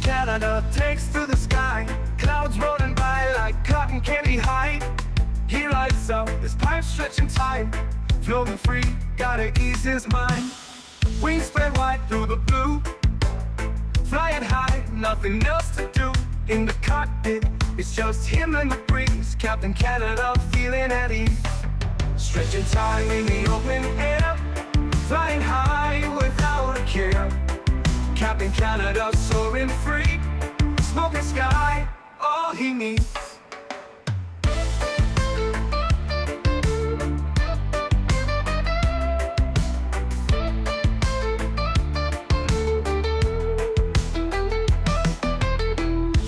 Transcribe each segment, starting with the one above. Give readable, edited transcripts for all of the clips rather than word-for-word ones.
Canada takes to the sky, clouds rolling by like cotton candy hide. He lights up, his pipe stretching tight, floating free, gotta ease his mind. Wings spread wide through the blue, flying high, nothing else to do. In the cockpit, it's just him and the breeze, Captain Canada feeling at ease. Stretching time in the open air, flying high without a care. Captain Canada soaring free, smoking sky, all he needs.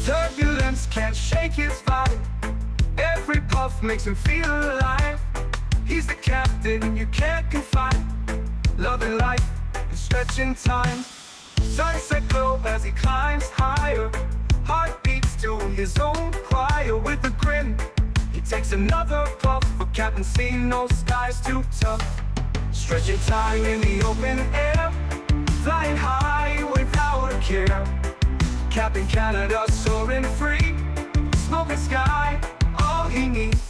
Turbulence can't shake his vibe, every puff makes him feel alive. He's the captain you can't confide, loving life and stretching time. Sunset glow as he climbs higher, heart beats to his own choir. With a grin, he takes another puff, for Captain seen no skies too tough. Stretching time in the open air, flying high without a care. Captain Canada soaring free, smoking sky, all he needs.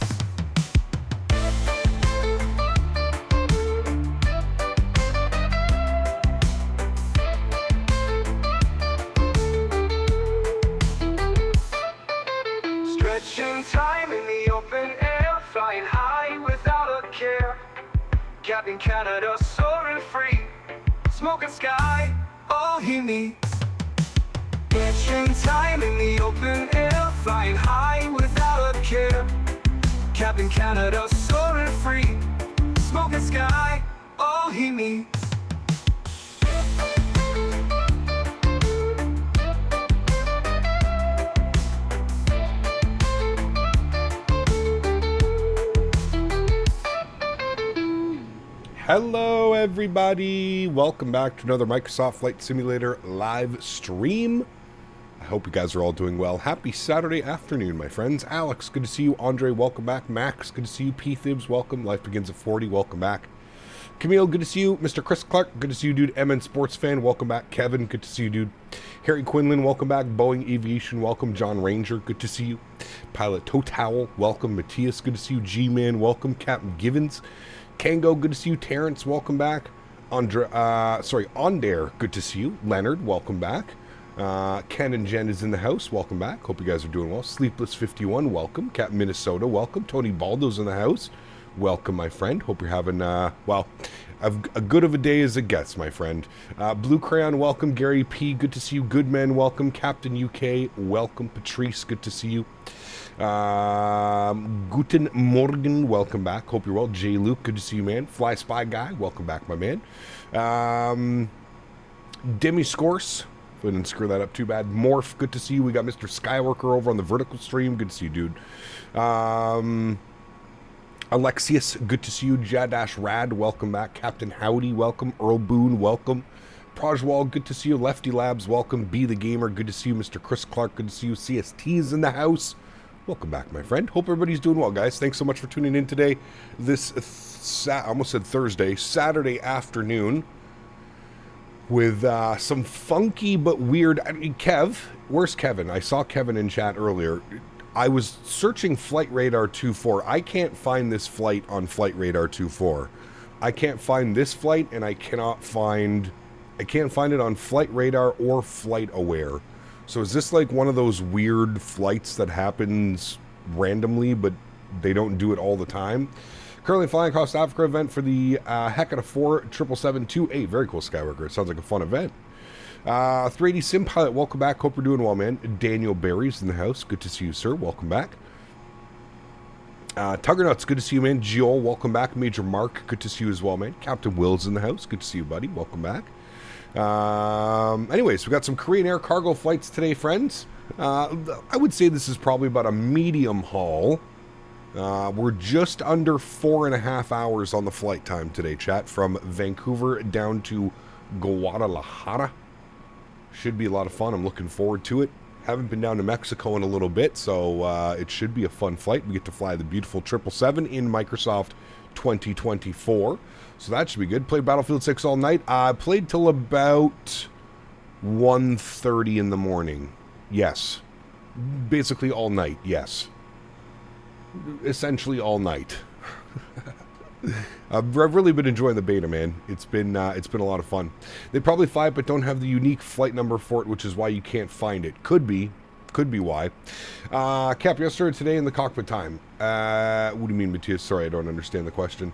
Stretching time in the open air, flying high without a care. Captain Canada soaring free, smoking sky, all he needs. Stretching time in the open air, flying high without a care. Captain Canada soaring free, smoking sky, all he needs. Hello everybody, welcome back to another Microsoft Flight Simulator live stream. I hope you guys are all doing well. Happy Saturday afternoon, my friends. Alex, good to see you. Andre, welcome back. Max, good to see you. P-Thibs, welcome. Life Begins at 40, welcome back. Camille, good to see you. Mr. Chris Clark, good to see you, dude. MN Sports Fan, welcome back. Kevin, good to see you, dude. Harry Quinlan, welcome back. Boeing Aviation, welcome. John Ranger, good to see you. Pilot Total, welcome. Matthias, good to see you. G-Man, welcome. Captain Givens, Kango, good to see you. Terrence, welcome back. Ondare, good to see you. Leonard, welcome back. Ken and Jen is in the house, welcome back. Hope you guys are doing well. Sleepless 51, welcome. Captain Minnesota, welcome. Tony Baldo's in the house, welcome, my friend. Hope you're having, well, a good of a day as it gets, my friend. Blue Crayon, welcome. Gary P, good to see you. Goodman, welcome. Captain UK, welcome. Patrice, good to see you. Guten Morgen, welcome back. Hope you're well. J. Luke, good to see you, man. Fly Spy Guy, welcome back, my man. Demi Scorse, I didn't screw that up too bad. Morph, good to see you. We got Mr. Skyworker over on the vertical stream, good to see you, dude. Alexius, good to see you. Jadash Rad, welcome back. Captain Howdy, welcome. Earl Boone, welcome. Projwal, good to see you. Lefty Labs, welcome. Be the Gamer, good to see you. Mr. Chris Clark, good to see you. CST's in the house. Welcome back, my friend. Hope everybody's doing well, guys. Thanks so much for tuning in today. This, I almost said Thursday, Saturday afternoon, with some funky but weird. I mean, Kev, where's Kevin? I saw Kevin in chat earlier. I was searching Flight Radar 24. I can't find this flight on Flight Radar 24. I can't find this flight, and I can't find it on Flight Radar or Flight Aware. So is this like one of those weird flights that happens randomly, but they don't do it all the time? Currently flying across Africa event for the Hecata 4 77728. Very cool, Skyworker. It sounds like a fun event. 380 Sim Pilot, welcome back. Hope you're doing well, man. Daniel Barry's in the house. Good to see you, sir. Welcome back. Tuggernuts, good to see you, man. Joel, welcome back. Major Mark, good to see you as well, man. Captain Will's in the house. Good to see you, buddy. Welcome back. Anyways, we got some Korean Air cargo flights today, friends. I would say this is probably about a medium haul. We're just under 4.5 hours on the flight time today, chat, from Vancouver down to Guadalajara. Should be a lot of fun. I'm looking forward to it. Haven't been down to Mexico in a little bit, so it should be a fun flight. We get to fly the beautiful 777 in Microsoft 2024. So that should be good. Played Battlefield 6 all night. Played till about 1:30 in the morning. Yes. Basically all night, yes. Essentially all night. I've really been enjoying the beta, man. It's been a lot of fun. They probably fly it, but don't have the unique flight number for it, which is why you can't find it. Could be why. Cap, yesterday or today in the cockpit time. What do you mean, Matthias? Sorry, I don't understand the question.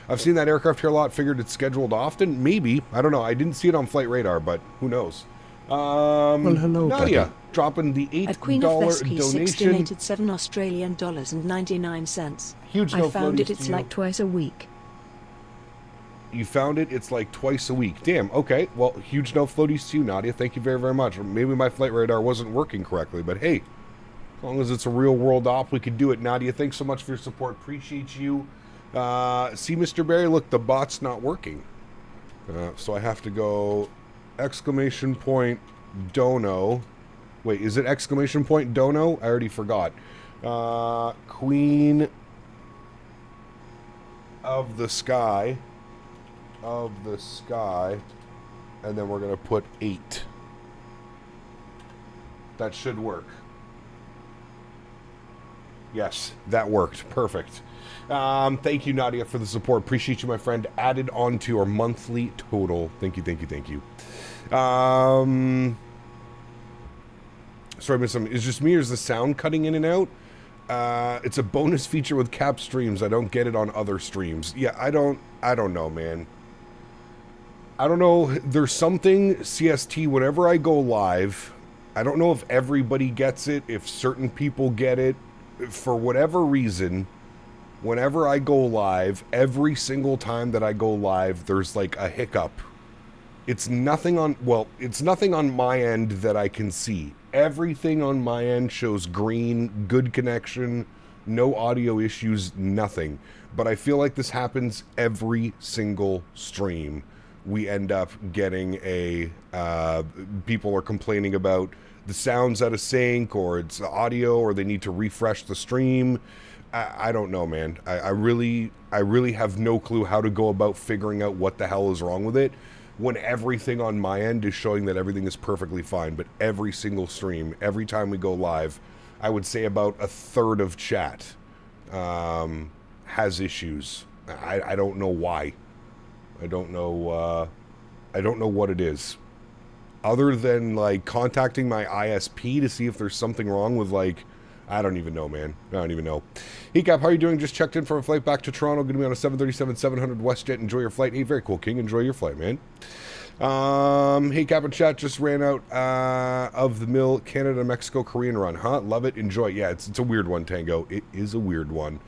I've seen that aircraft here a lot. Figured it's scheduled often. Maybe. I don't know. I didn't see it on flight radar, but who knows? Well, hello, Nadia, buddy. dropping the $8 donation. donated $7.99. Huge no I found it. floaties It's to you. like twice a week. You found it. It's like twice a week. Damn. Okay. Well, huge no floaties to you, Nadia. Thank you very, very much. Maybe my flight radar wasn't working correctly, but hey, as long as it's a real world op, we can do it. Nadia, thanks so much for your support. Appreciate you. See, Mr. Barry, look, the bot's not working. So I have to go exclamation point dono. Wait, is it exclamation point dono? I already forgot. Queen of the Sky. And then we're going to put 8. That should work. Yes, that worked. Perfect. Thank you, Nadia, for the support. Appreciate you, my friend. Added on to our monthly total. Thank you. Sorry, Miss. Is just me or is the sound cutting in and out? It's a bonus feature with Cap streams. I don't get it on other streams. Yeah, I don't know, man. I don't know. There's something, CST, whenever I go live, I don't know if everybody gets it, if certain people get it. For whatever reason, whenever I go live, every single time that I go live, there's like a hiccup. It's nothing on my end that I can see. Everything on my end shows green, good connection, no audio issues, nothing. But I feel like this happens every single stream. We end up getting people are complaining about the sound's out of sync, or it's audio, or they need to refresh the stream. I don't know, man. I really have no clue how to go about figuring out what the hell is wrong with it when everything on my end is showing that everything is perfectly fine. But every single stream, every time we go live, I would say about a third of chat has issues. I don't know why. I don't know what it is. Other than like contacting my ISP to see if there's something wrong with like, I don't even know, man. I don't even know. Hey Cap, how are you doing? Just checked in for a flight back to Toronto. Going to be on a 737-700 WestJet. Enjoy your flight. Hey, very cool, King. Enjoy your flight, man. Hey Cap and chat, just ran out of the mill Canada Mexico Korean run, huh? Love it. Enjoy. Yeah, it's a weird one, Tango. It is a weird one.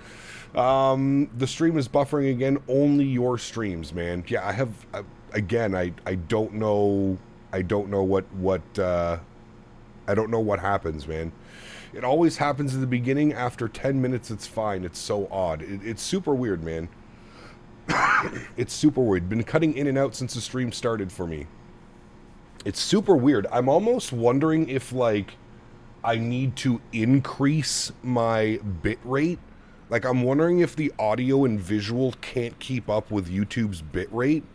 The stream is buffering again. Only your streams, man. Yeah, I have. Again, I don't know. I don't know what happens, man. It always happens at the beginning. After 10 minutes, it's fine. It's so odd. It's super weird, man. It's super weird. Been cutting in and out since the stream started for me. It's super weird. I'm almost wondering if, like, I need to increase my bit rate. Like, I'm wondering if the audio and visual can't keep up with YouTube's bit rate.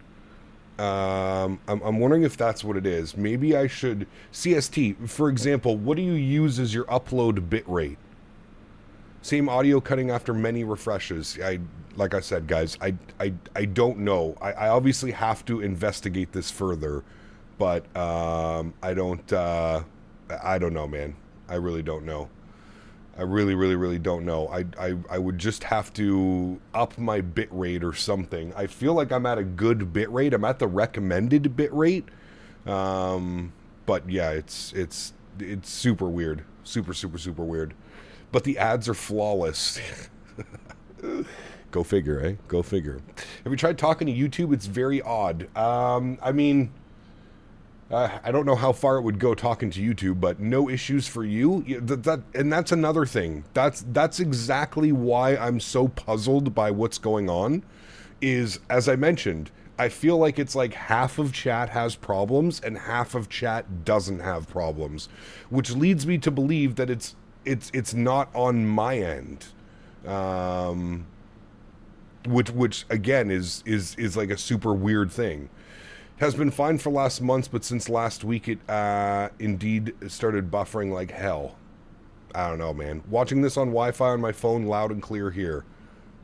I'm wondering if that's what it is. Maybe I should... CST, for example, what do you use as your upload bit rate? Same audio cutting after many refreshes. Like I said, guys, I don't know. I obviously have to investigate this further, but I don't know, man. I really don't know. I really don't know. I would just have to up my bit rate or something. I feel like I'm at a good bit rate. I'm at the recommended bit rate. But yeah, it's super weird. Super weird. But the ads are flawless. Go figure, eh? Go figure. Have you tried talking to YouTube? It's very odd. I mean... I don't know how far it would go talking to YouTube, but no issues for you. And that's another thing. That's exactly why I'm so puzzled by what's going on. Is, as I mentioned, I feel like it's like half of chat has problems and half of chat doesn't have problems, which leads me to believe that it's not on my end. Which again is like a super weird thing. Has been fine for last months, but since last week it indeed started buffering like hell. I don't know, man. Watching this on Wi-Fi on my phone, loud and clear here.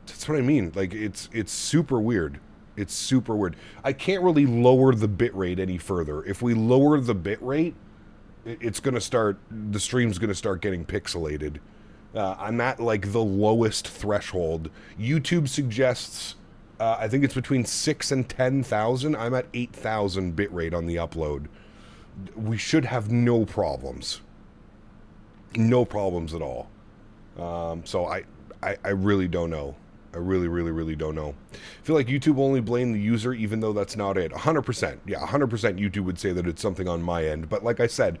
That's what I mean. Like, it's super weird. It's super weird. I can't really lower the bitrate any further. If we lower the bitrate, it's going to start, the stream's going to start getting pixelated. I'm at, like, the lowest threshold. YouTube suggests, I think it's between 6,000 and 10,000. I'm at 8,000 bitrate on the upload. We should have no problems. No problems at all. So I really don't know. I really don't know. I feel like YouTube only blame the user, even though that's not it. 100%. Yeah, 100% YouTube would say that it's something on my end. But like I said,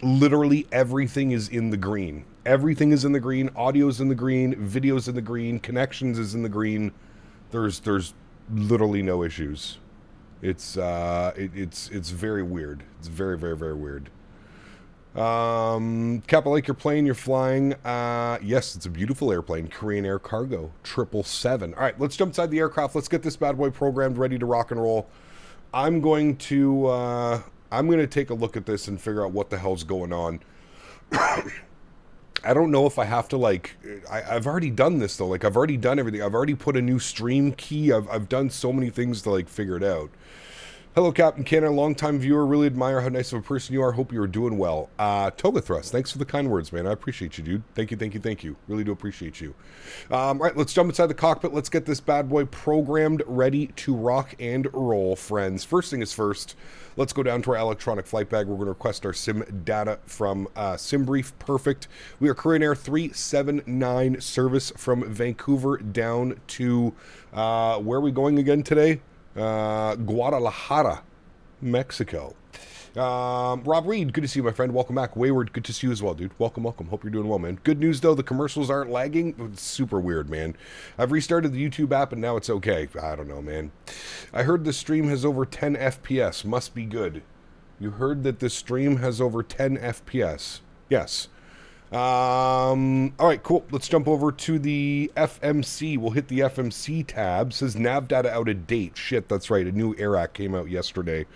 literally everything is in the green. Everything is in the green. Audio's in the green. Video's in the green. Connections is in the green. There's literally no issues. It's very weird. It's very weird. Kappa Lake, your plane, you're flying. Yes, it's a beautiful airplane. Korean Air Cargo 777. All right, let's jump inside the aircraft. Let's get this bad boy programmed, ready to rock and roll. I'm going to take a look at this and figure out what the hell's going on. I don't know if I have to, like, I've already done this though. Like, I've already done everything. I've already put a new stream key. I've done so many things to, like, figure it out. Hello, Captain Canada, long-time viewer. Really admire how nice of a person you are. Hope you are doing well. Toga Thrust, thanks for the kind words, man. I appreciate you, dude. Thank you. Really do appreciate you. All right, let's jump inside the cockpit. Let's get this bad boy programmed, ready to rock and roll, friends. First thing is first, let's go down to our electronic flight bag. We're going to request our sim data from SimBrief. Perfect. We are Korean Air 379 service from Vancouver down to, where are we going again today? Guadalajara, Mexico. Rob Reed, good to see you, my friend. Welcome back. Wayward, good to see you as well, dude. Welcome. Hope you're doing well, man. Good news, though, the commercials aren't lagging. It's super weird, man. I've restarted the YouTube app, and now it's okay. I don't know, man. I heard the stream has over 10 FPS. Must be good. You heard that the stream has over 10 FPS. Yes. All right, cool. Let's jump over to the FMC. We'll hit the FMC tab. It says nav data out of date. Shit, that's right. A new AirAC came out yesterday.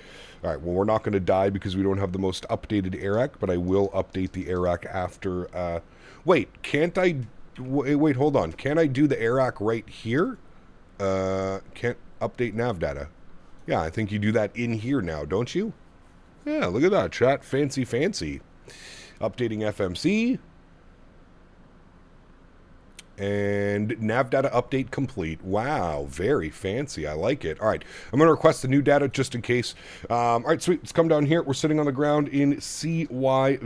All right, well, we're not going to die because we don't have the most updated AirAC, but I will update the AirAC after. Wait, can't I? Wait, hold on. Can I do the AirAC right here? Can't update nav data. Yeah, I think you do that in here now, don't you? Yeah, look at that, chat. Fancy. Updating FMC. And nav data update complete. Wow, very fancy. I like it. All right, I'm going to request the new data just in case. All right, sweet. Let's come down here. We're sitting on the ground in CYVR,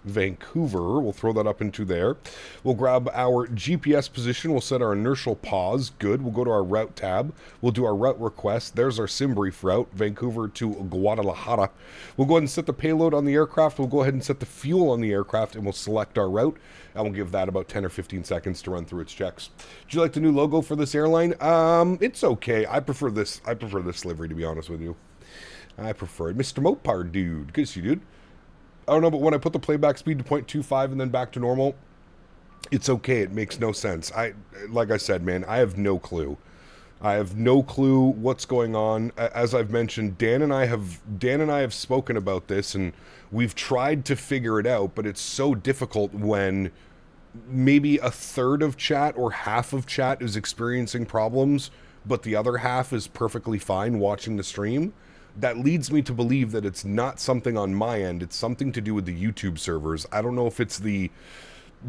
Vancouver. We'll throw that up into there. We'll grab our GPS position. We'll set our inertial pause. Good. We'll go to our route tab. We'll do our route request. There's our SimBrief route, Vancouver to Guadalajara. We'll go ahead and set the payload on the aircraft. We'll go ahead and set the fuel on the aircraft, and we'll select our route. And we'll give that about 10 or 15 seconds to run through its checks. Do you like the new logo for this airline? It's okay. I prefer this livery, to be honest with you. I prefer it. Mr. Mopar, dude. Good to see you, dude. I don't know, but when I put the playback speed to 0.25 and then back to normal, it's okay. It makes no sense. Like I said, man, I have no clue. I have no clue what's going on. As I've mentioned, Dan and I have spoken about this, and we've tried to figure it out, but it's so difficult when maybe a third of chat or half of chat is experiencing problems, but the other half is perfectly fine watching the stream. That leads me to believe that it's not something on my end. It's something to do with the YouTube servers. I don't know if it's the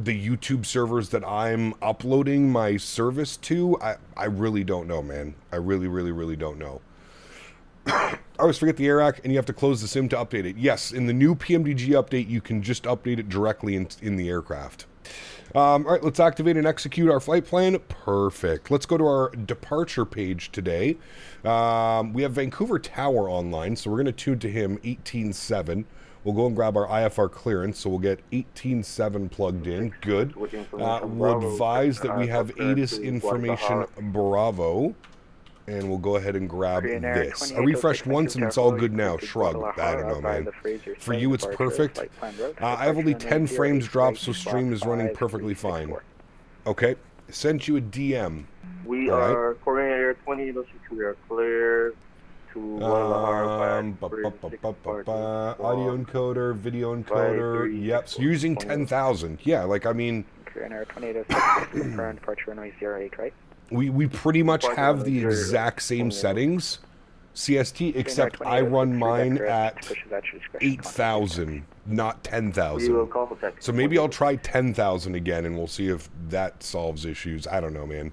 YouTube servers that I'm uploading my service to. I really don't know, man. I really don't know. I always forget the AirAC, and you have to close the sim to update it. Yes, in the new PMDG update, you can just update it directly in the aircraft. All right, let's activate and execute our flight plan. Perfect. Let's go to our departure page today. We have Vancouver Tower online, so we're going to tune to him 18.7. We'll go and grab our IFR clearance, so we'll get 18.7 plugged in. Good. We'll advise that we have ATIS information Bravo, and we'll go ahead and grab this. I refreshed once, and it's all good now. Shrug. I don't know, man. For you, it's perfect. I have only 10 frames dropped, so stream is running perfectly fine. Okay. Sent you a DM. We are Korean Air 20, we are clear to Guadalajara. Audio encoder, video encoder. Yep, so using 10,000. Yeah, like, I mean... Korean 2806, confirmed departure runway 08, right? We pretty much have the exact same settings, CST, except I run mine at 8,000, not 10,000. So maybe I'll try 10,000 again, and we'll see if that solves issues. I don't know, man.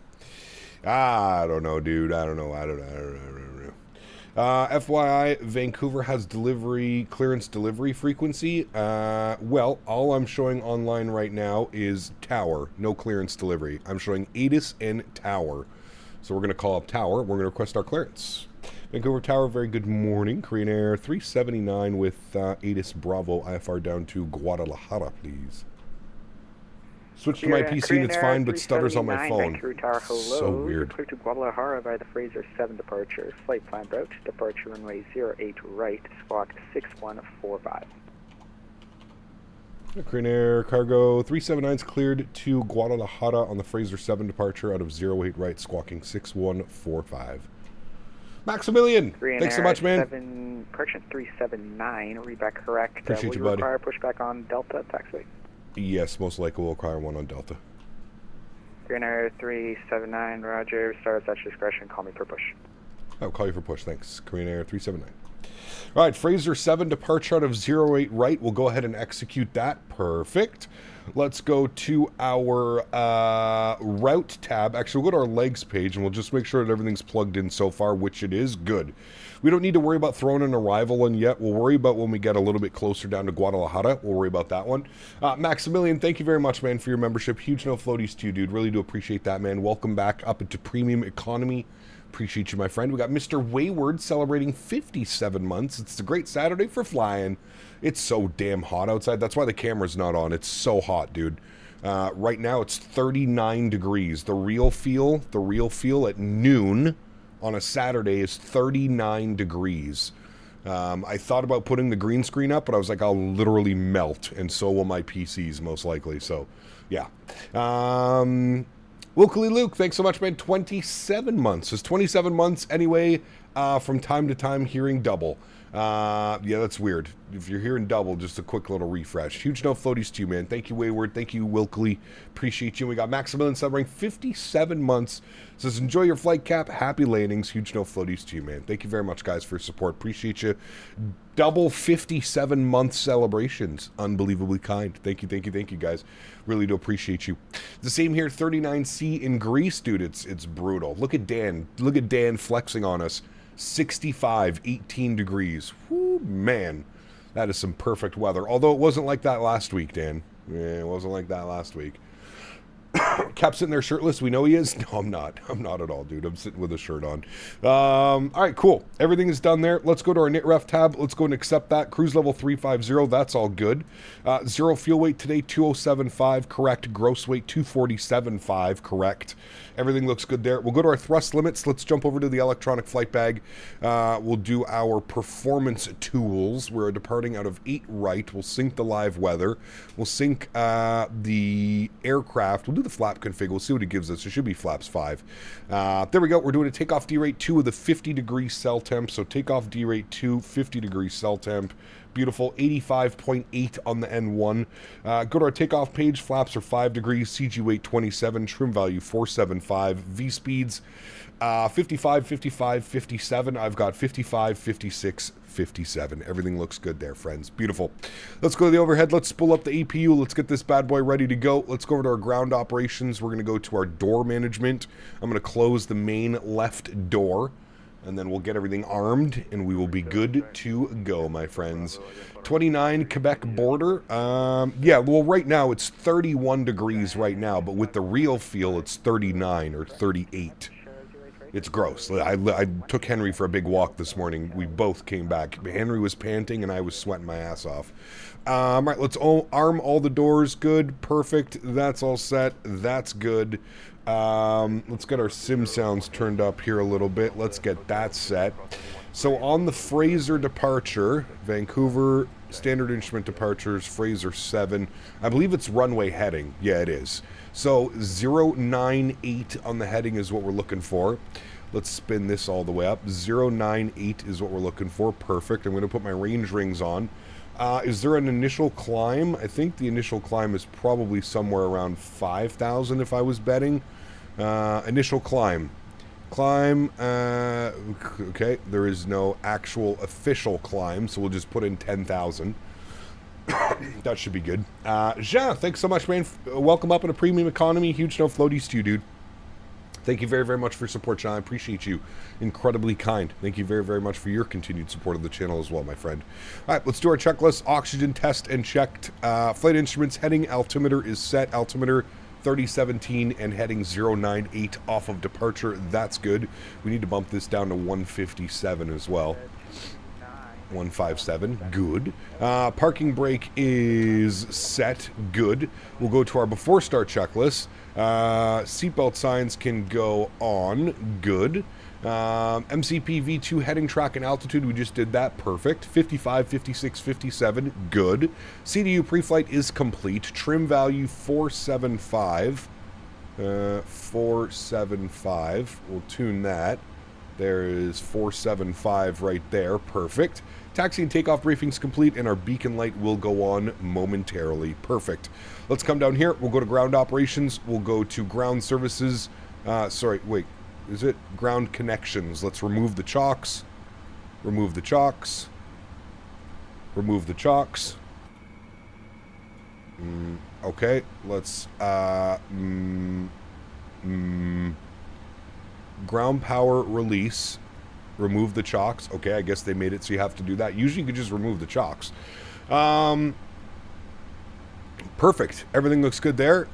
I don't know, dude. I don't know. FYI, Vancouver has clearance delivery frequency. Well, all I'm showing online right now is Tower, no clearance delivery. I'm showing ATIS and Tower. So we're going to call up Tower. We're going to request our clearance. Vancouver Tower, very good morning. Korean Air 379 with ATIS Bravo IFR down to Guadalajara, please. Switch to my PC and it's fine, but stutters on my phone. Tower, hello. So weird. Clear to Guadalajara by the Fraser 7 departure. Flight plan route. Departure runway 08 right. Squawk 6145. Korean Air Cargo 379's cleared to Guadalajara on the Fraser 7 departure out of 08 right, squawking 6145. Maximilian, Korean thanks Air so much, man. Correction 379, read back correct. Appreciate you, will buddy. Require pushback on Delta taxiway. Yes, most likely we'll require one on Delta. Korean Air 379, roger. Start at discretion, call me for push. I'll call you for push, thanks. Korean Air 379. All right, Fraser 7 departure out of 08 right. We'll go ahead and execute that. Perfect. Let's go to our route tab. Actually, we'll go to our legs page, and we'll just make sure that everything's plugged in so far, which it is. Good. We don't need to worry about throwing an arrival in yet. We'll worry about when we get a little bit closer down to Guadalajara. We'll worry about that one. Maximilian, thank you very much, man, for your membership. Huge no floaties to you, dude. Really do appreciate that, man. Welcome back up into premium economy. Appreciate you, my friend. We got Mr. Wayward celebrating 57 months. It's a great Saturday for flying. It's so damn hot outside. That's why the camera's not on. It's so hot, dude. Right now it's 39 degrees. The real feel at noon on a Saturday is 39 degrees. I thought about putting the green screen up, but I was like, I'll literally melt, and so will my PCs most likely. So, yeah. Wilkily Luke, thanks so much, man. 27 months. It's 27 months anyway, from time to time hearing double. Yeah, that's weird. If you're hearing double, just a quick little refresh. Huge no floaties to you, man. Thank you, Wayward. Thank you, Wilkily. Appreciate you. We got Maximilian celebrating 57 months. Says, enjoy your flight cap. Happy landings. Huge no floaties to you, man. Thank you very much, guys, for your support. Appreciate you. Double 57-month celebrations. Unbelievably kind. Thank you, guys. Really do appreciate you. The same here, 39C in Greece, dude. It's brutal. Look at Dan. Look at Dan flexing on us. 65, 18 degrees. Whoo, man. That is some perfect weather. Although it wasn't like that last week, Dan. Yeah, it wasn't like that last week. Cap sitting there shirtless. We know he is. No, I'm not. I'm not at all, dude. I'm sitting with a shirt on. All right, cool. Everything is done there. Let's go to our NITREF tab. Let's go and accept that. Cruise level 350. That's all good. Zero fuel weight today, 207.5. Correct. Gross weight, 247.5. Correct. Everything looks good there. We'll go to our thrust limits. Let's jump over to the electronic flight bag. We'll do our performance tools. We're departing out of 8 right. We'll sync the live weather. We'll sync the aircraft. We'll do the flap config. We'll see what it gives us. It should be flaps 5. There we go. We're doing a takeoff D rate 2 with a 50-degree cell temp. So takeoff D rate 2, 50-degree cell temp. Beautiful. 85.8 on the N1. Go to our takeoff page. Flaps are 5 degrees. CG weight 27. Trim value 475. V speeds 55, 55, 57. I've got 55, 56, 57. Everything looks good there, friends. Beautiful. Let's go to the overhead. Let's spool up the APU. Let's get this bad boy ready to go. Let's go over to our ground operations. We're going to go to our door management. I'm going to close the main left door, and then we'll get everything armed, and we will be good to go, my friends. 29 Quebec border. Yeah, well, right now it's 31 degrees right now, but with the real feel, it's 39 or 38. It's gross. I took Henry for a big walk this morning. We both came back. Henry was panting, and I was sweating my ass off. Right, let's arm all the doors. Good. Perfect. That's all set. That's good. Let's get our sim sounds turned up here a little bit. Let's get that set. So on the Fraser departure, Vancouver standard instrument departures, Fraser 7. I believe it's runway heading. Yeah, it is. So 098 on the heading is what we're looking for. Let's spin this all the way up. 098 is what we're looking for. Perfect. I'm going to put my range rings on. Is there an initial climb? I think the initial climb is probably somewhere around 5,000 if I was betting. Initial climb. Climb, okay, there is no actual official climb, so we'll just put in 10,000. That should be good. Jean, thanks so much, man. Welcome up in a premium economy. Huge no floaties to you, dude. Thank you very, very much for your support, John. I appreciate you. Incredibly kind. Thank you very, very much for your continued support of the channel as well, my friend. All right, let's do our checklist. Oxygen test and checked. Flight instruments heading. Altimeter is set. Altimeter 3017 and heading 098 off of departure. That's good. We need to bump this down to 157 as well. 157, good. Parking brake is set, good. We'll go to our before start checklist. Seatbelt signs can go on, good. MCP V2 heading, track, and altitude, we just did that, perfect. 55, 56, 57, good. CDU pre-flight is complete. Trim value 475. 475, we'll tune that. There is 475 right there, perfect. Taxi and takeoff briefing's complete, and our beacon light will go on momentarily. Perfect. Let's come down here. We'll go to ground operations. We'll go to ground services. Sorry, wait. Is it ground connections? Let's remove the chocks. Remove the chocks. Remove the chocks. Okay. Let's ground power release. Remove the chocks. Okay, I guess they made it so you have to do that. Usually you could just remove the chocks. Perfect. Everything looks good there.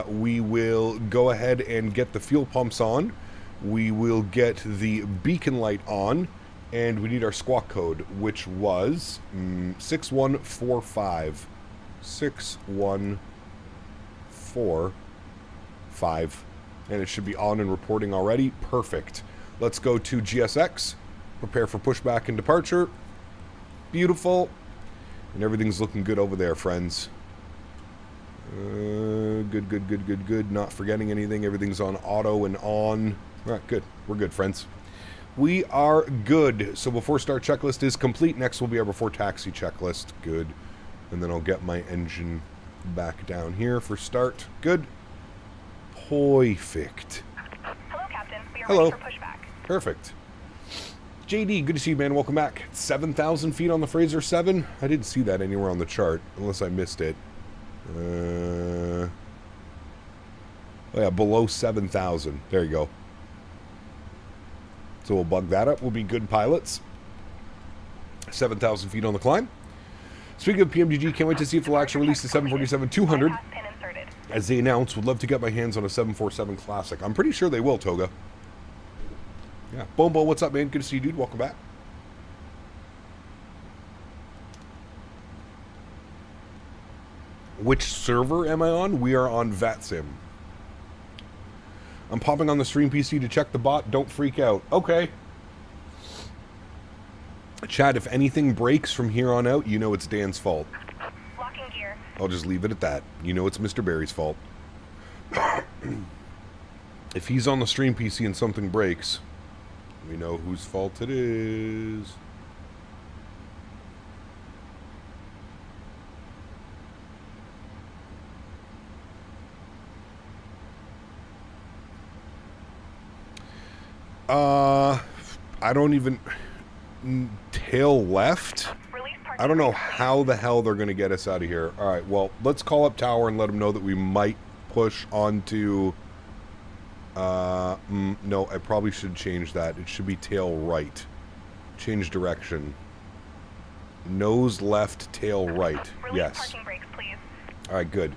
We will go ahead and get the fuel pumps on. We will get the beacon light on. And we need our squawk code, which was 6145. 6145. And it should be on and reporting already. Perfect. Let's go to GSX. Prepare for pushback and departure. Beautiful. And everything's looking good over there, friends. Good, good, good, good, good. Not forgetting anything. Everything's on auto and on. All right, good. We're good, friends. We are good. So before start checklist is complete. Next will be our before taxi checklist. Good. And then I'll get my engine back down here for start. Good. Perfect. Hello, Captain. We are Hello. ready for pushback. Perfect. JD, good to see you, man. Welcome back. 7,000 feet on the Fraser 7. I didn't see that anywhere on the chart, unless I missed it. Oh yeah, below 7,000. There you go. So we'll bug that up. We'll be good pilots. 7,000 feet on the climb. Speaking of PMDG, can't wait to see if they'll actually release the 747-200. As they announced, would love to get my hands on a 747 Classic. I'm pretty sure they will, Toga. Yeah. Bombo, what's up, man? Good to see you, dude. Welcome back. Which server am I on? We are on VATSIM. I'm popping on the stream PC to check the bot. Don't freak out. Okay. Chad, if anything breaks from here on out, you know it's Dan's fault. Locking gear. I'll just leave it at that. You know it's Mr. Barry's fault. If he's on the stream PC and something breaks, we know whose fault it is. I don't even... Tail left? I don't know how the hell they're going to get us out of here. All right, well, let's call up Tower and let them know that we might push onto... no, I probably should change that. It should be tail right. Change direction. Nose left, tail right. Yes. Parking brakes, please. All right, good.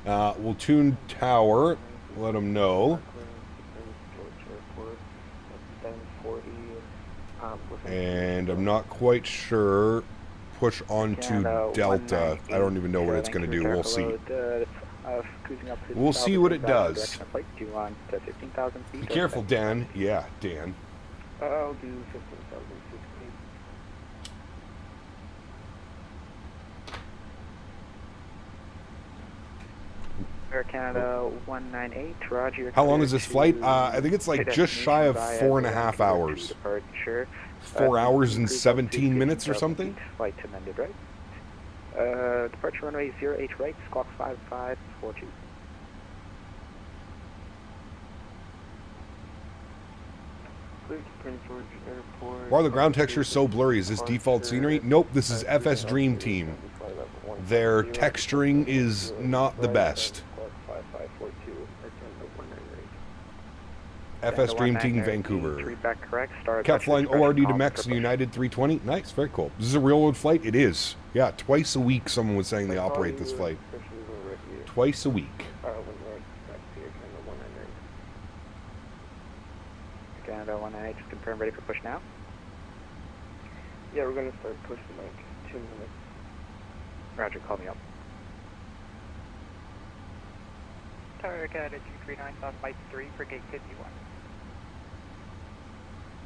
We'll tune Tower. Let them know. And I'm not quite sure. Push onto Delta. I don't even know what it's going to do. We'll see. We'll see what it does. Be careful, Dan. Yeah, Dan. I'll do 15,000 feet. Air Canada 198, roger. How long is this flight? I think it's like just shy of 4.5 hours. Departure. 4 hours and 17 minutes or something? Flight amended, right? Departure runway 08 right, squawk 5542. Why are the ground textures so blurry? Is this default scenery? Nope, this is FS Dream Team. Their texturing is not the best. FS Dream Team, Vancouver. Kept flying ORD to Mex and United 320. Nice, very cool. This is a real world flight? It is. Yeah, twice a week someone was saying they operate this flight. Twice a week. Canada 198, just confirm ready for push now. Yeah, we're going to start pushing like 2 minutes. Roger, call me up. Tower Canada 239, South Flight 3 for gate 51.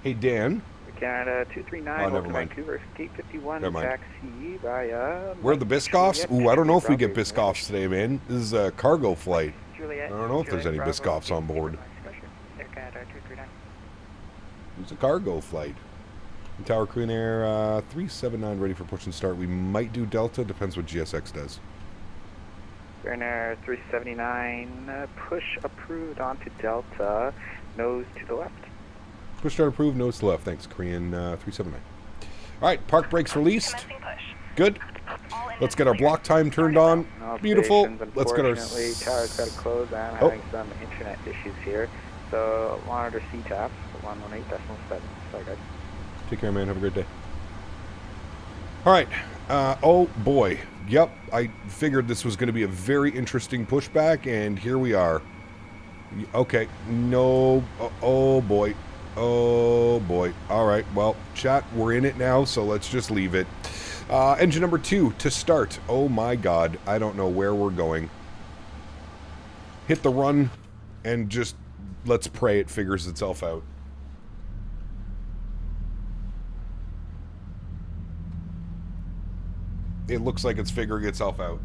Hey, Dan. Canada 239, never mind. Vancouver, gate 51, Never mind. taxi via... Where are the Biscoffs? Ooh, I don't know if we get Biscoffs today, man. This is a cargo flight. Juliet, I don't know if there's any Bravo, Biscoffs on board. Air Canada 239. It's a cargo flight. Tower Queen Air 379 ready for push and start. We might do Delta, depends what GSX does. Air 379, push approved onto Delta, nose to the left. Push start approved, nose to left. Thanks, Korean 379. All right, park brakes released. Commencing push. Good. All engines Let's get our clear. block time turned on. Beautiful. Let's get our... Unfortunately, tower's got to close. I'm having some internet issues here. So monitor CTAP 118.7. Sorry, guys. Take care, man. Have a great day. All right. Oh, boy. Yep. I figured this was going to be a very interesting pushback, and here we are. Okay. No. Oh, boy. Oh, boy. All right. Well, chat, we're in it now, so let's just leave it. Engine number 2 to start. Oh, my God. I don't know where we're going. Hit the run and just let's pray it figures itself out. It looks like it's figuring itself out.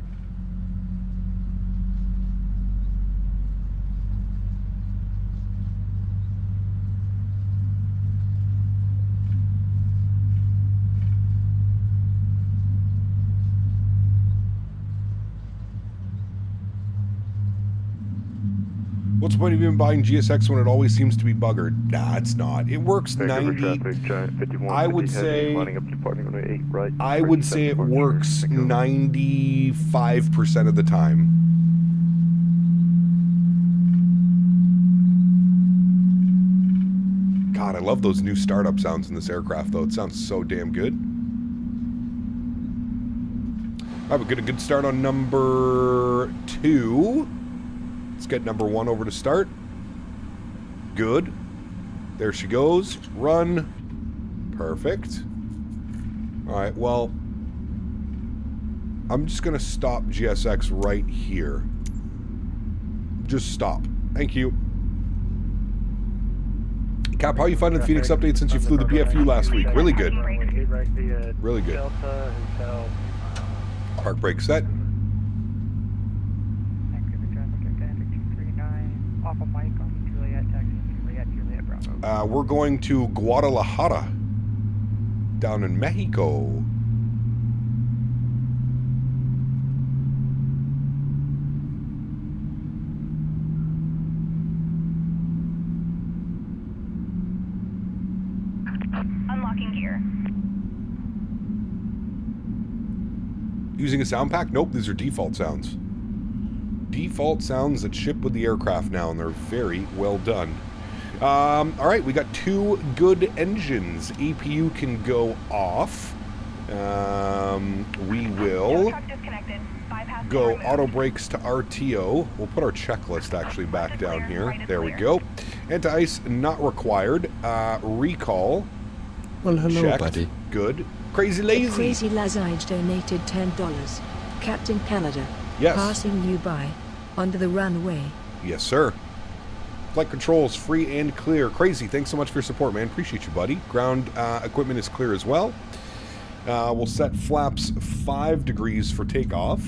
What's the point of even buying GSX when it always seems to be buggered? Nah, it's not. It works 90. I would say it works 95% of the time. God, I love those new startup sounds in this aircraft, though. It sounds so damn good. All right, we'll get a good start on number 2. Let's get number 1 over to start. Good. There she goes. Run. Perfect. All right, well, I'm just going to stop GSX right here. Just stop. Thank you. Cap, how are you finding the Phoenix update since you flew the BFU last week? Really good. Really good. Park brake set. We're going to Guadalajara, down in Mexico. Unlocking gear. Using a sound pack? Nope, these are default sounds. Default sounds that ship with the aircraft now, and they're very well done. All right, we got 2 good engines. APU can go off. We will go auto brakes to RTO. We'll put our checklist actually back down here. There we go. Anti-ice not required. Recall. Well, hello, checked. buddy. Good. Crazy Lazy. Crazy Lazage donated $10. Captain Canada. Yes. Passing you by. Under the runway. Yes, sir. Flight controls free and clear. Crazy, thanks so much for your support, man. Appreciate you, buddy. Ground equipment is clear as well. We'll set flaps 5 degrees for takeoff.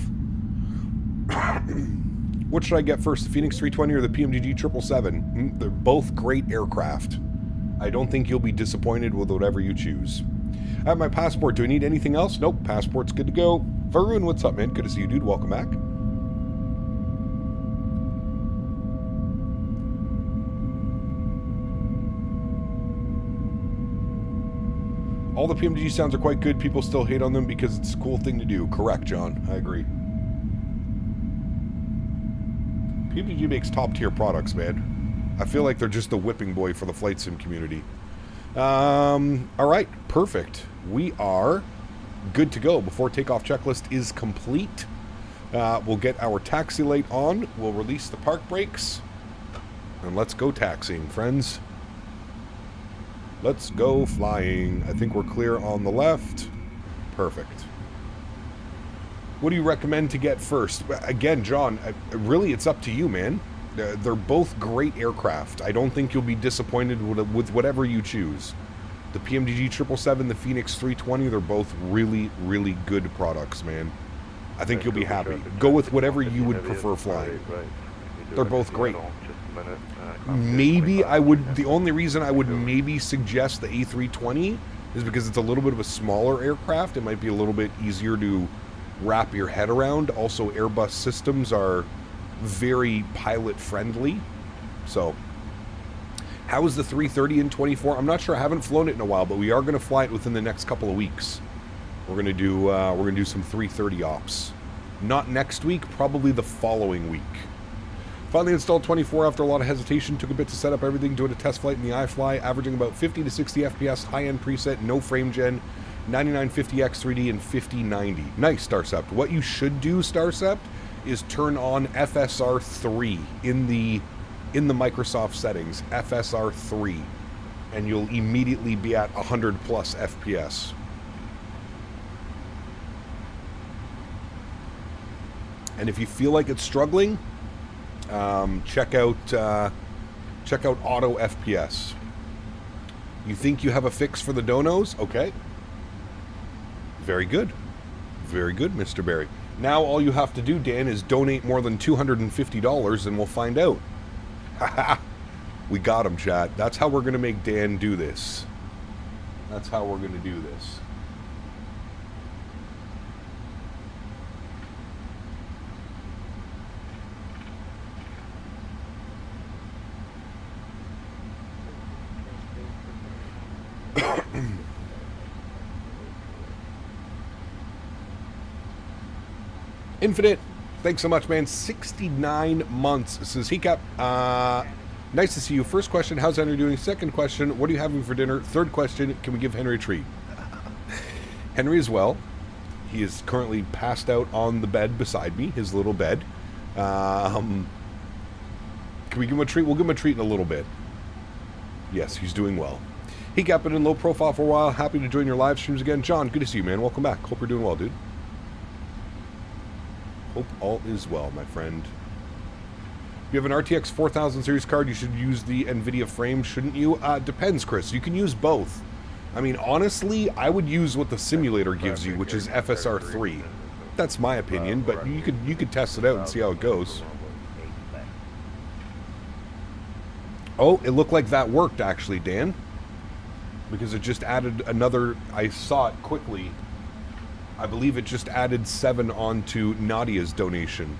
What should I get first, the Phoenix 320 or the PMDG 777? They're both great aircraft. I don't think you'll be disappointed with whatever you choose. I have my passport. Do I need anything else? Nope, passport's good to go. Varun, what's up, man? Good to see you, dude. Welcome back. All the PMDG sounds are quite good. People still hate on them because it's a cool thing to do. Correct, John. I agree. PMDG makes top-tier products, man. I feel like they're just the whipping boy for the flight sim community. All right, perfect. We are good to go. Before takeoff checklist is complete, we'll get our taxi light on. We'll release the park brakes, and let's go taxiing, friends. Let's go flying. I think we're clear on the left. Perfect. What do you recommend to get first? Again, John, really it's up to you, man. They're both great aircraft. I don't think you'll be disappointed with whatever you choose. The PMDG 777, the Phoenix 320, they're both really, really good products, man. I think you'll be happy. Go with whatever you would prefer flying. They're both great. Maybe I would, the only reason I would maybe suggest the A320 is because it's a little bit of a smaller aircraft. It might be a little bit easier to wrap your head around. Also, Airbus systems are very pilot friendly. So, how is the 330 in 24? I'm not sure. I haven't flown it in a while, but we are going to fly it within the next couple of weeks. We're going to do some 330 ops. Not next week, probably the following week. Finally installed 24 after a lot of hesitation. Took a bit to set up everything. Doing a test flight in the iFly, averaging about 50 to 60 FPS, high-end preset, no frame gen, 9950X 3D and 5090. Nice, Starcept. What you should do, Starcept, is turn on FSR 3 in the Microsoft settings, FSR 3, and you'll immediately be at 100 plus FPS. And if you feel like it's struggling, check out Auto FPS. You think you have a fix for the donos? Okay. Very good. Very good, Mr. Barry. Now all you have to do, Dan, is donate more than $250 and we'll find out. Haha. We got him, chat. That's how we're going to make Dan do this. That's how we're going to do this. Infinite, thanks so much, man. 69 months, says Hiccup. Nice to see you. First question, how's Henry doing? Second question, what are you having for dinner? Third question, can we give Henry a treat? Henry is well. He is currently passed out on the bed beside me, his little bed. Can we give him a treat? We'll give him a treat in a little bit. Yes, he's doing well. He kept it in low profile for a while. Happy to join your live streams again. John, good to see you, man. Welcome back. Hope you're doing well, dude. Hope all is well, my friend. If you have an RTX 4000 series card, you should use the NVIDIA frame, shouldn't you? Depends, Chris. You can use both. I mean, honestly, I would use what the simulator gives you, which is FSR 3. That's my opinion, but you could test it out and see how it goes. Oh, it looked like that worked, actually, Dan. Because it just added another... I saw it quickly. I believe it just added 7 onto Nadya's donation.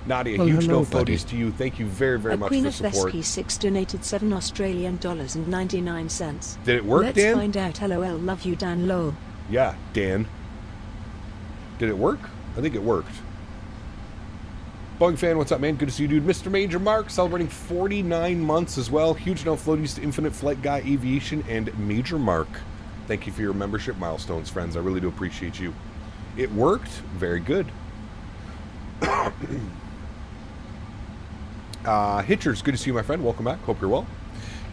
Nadia, well, huge hello, no floaties to you. Thank you very, very much Queen for of support. Vesky 6 donated $7.99. Did it work, Let's Dan? find out. LOL, love you, Dan Low. Yeah, Dan. Did it work? I think it worked. Boeing fan, what's up, man? Good to see you, dude. Mr. Major Mark, celebrating 49 months as well. Huge no floaties to Infinite Flight Guy Aviation and Major Mark. Thank you for your membership milestones, friends. I really do appreciate you. It worked. Very good. Hitchers, good to see you, my friend. Welcome back. Hope you're well.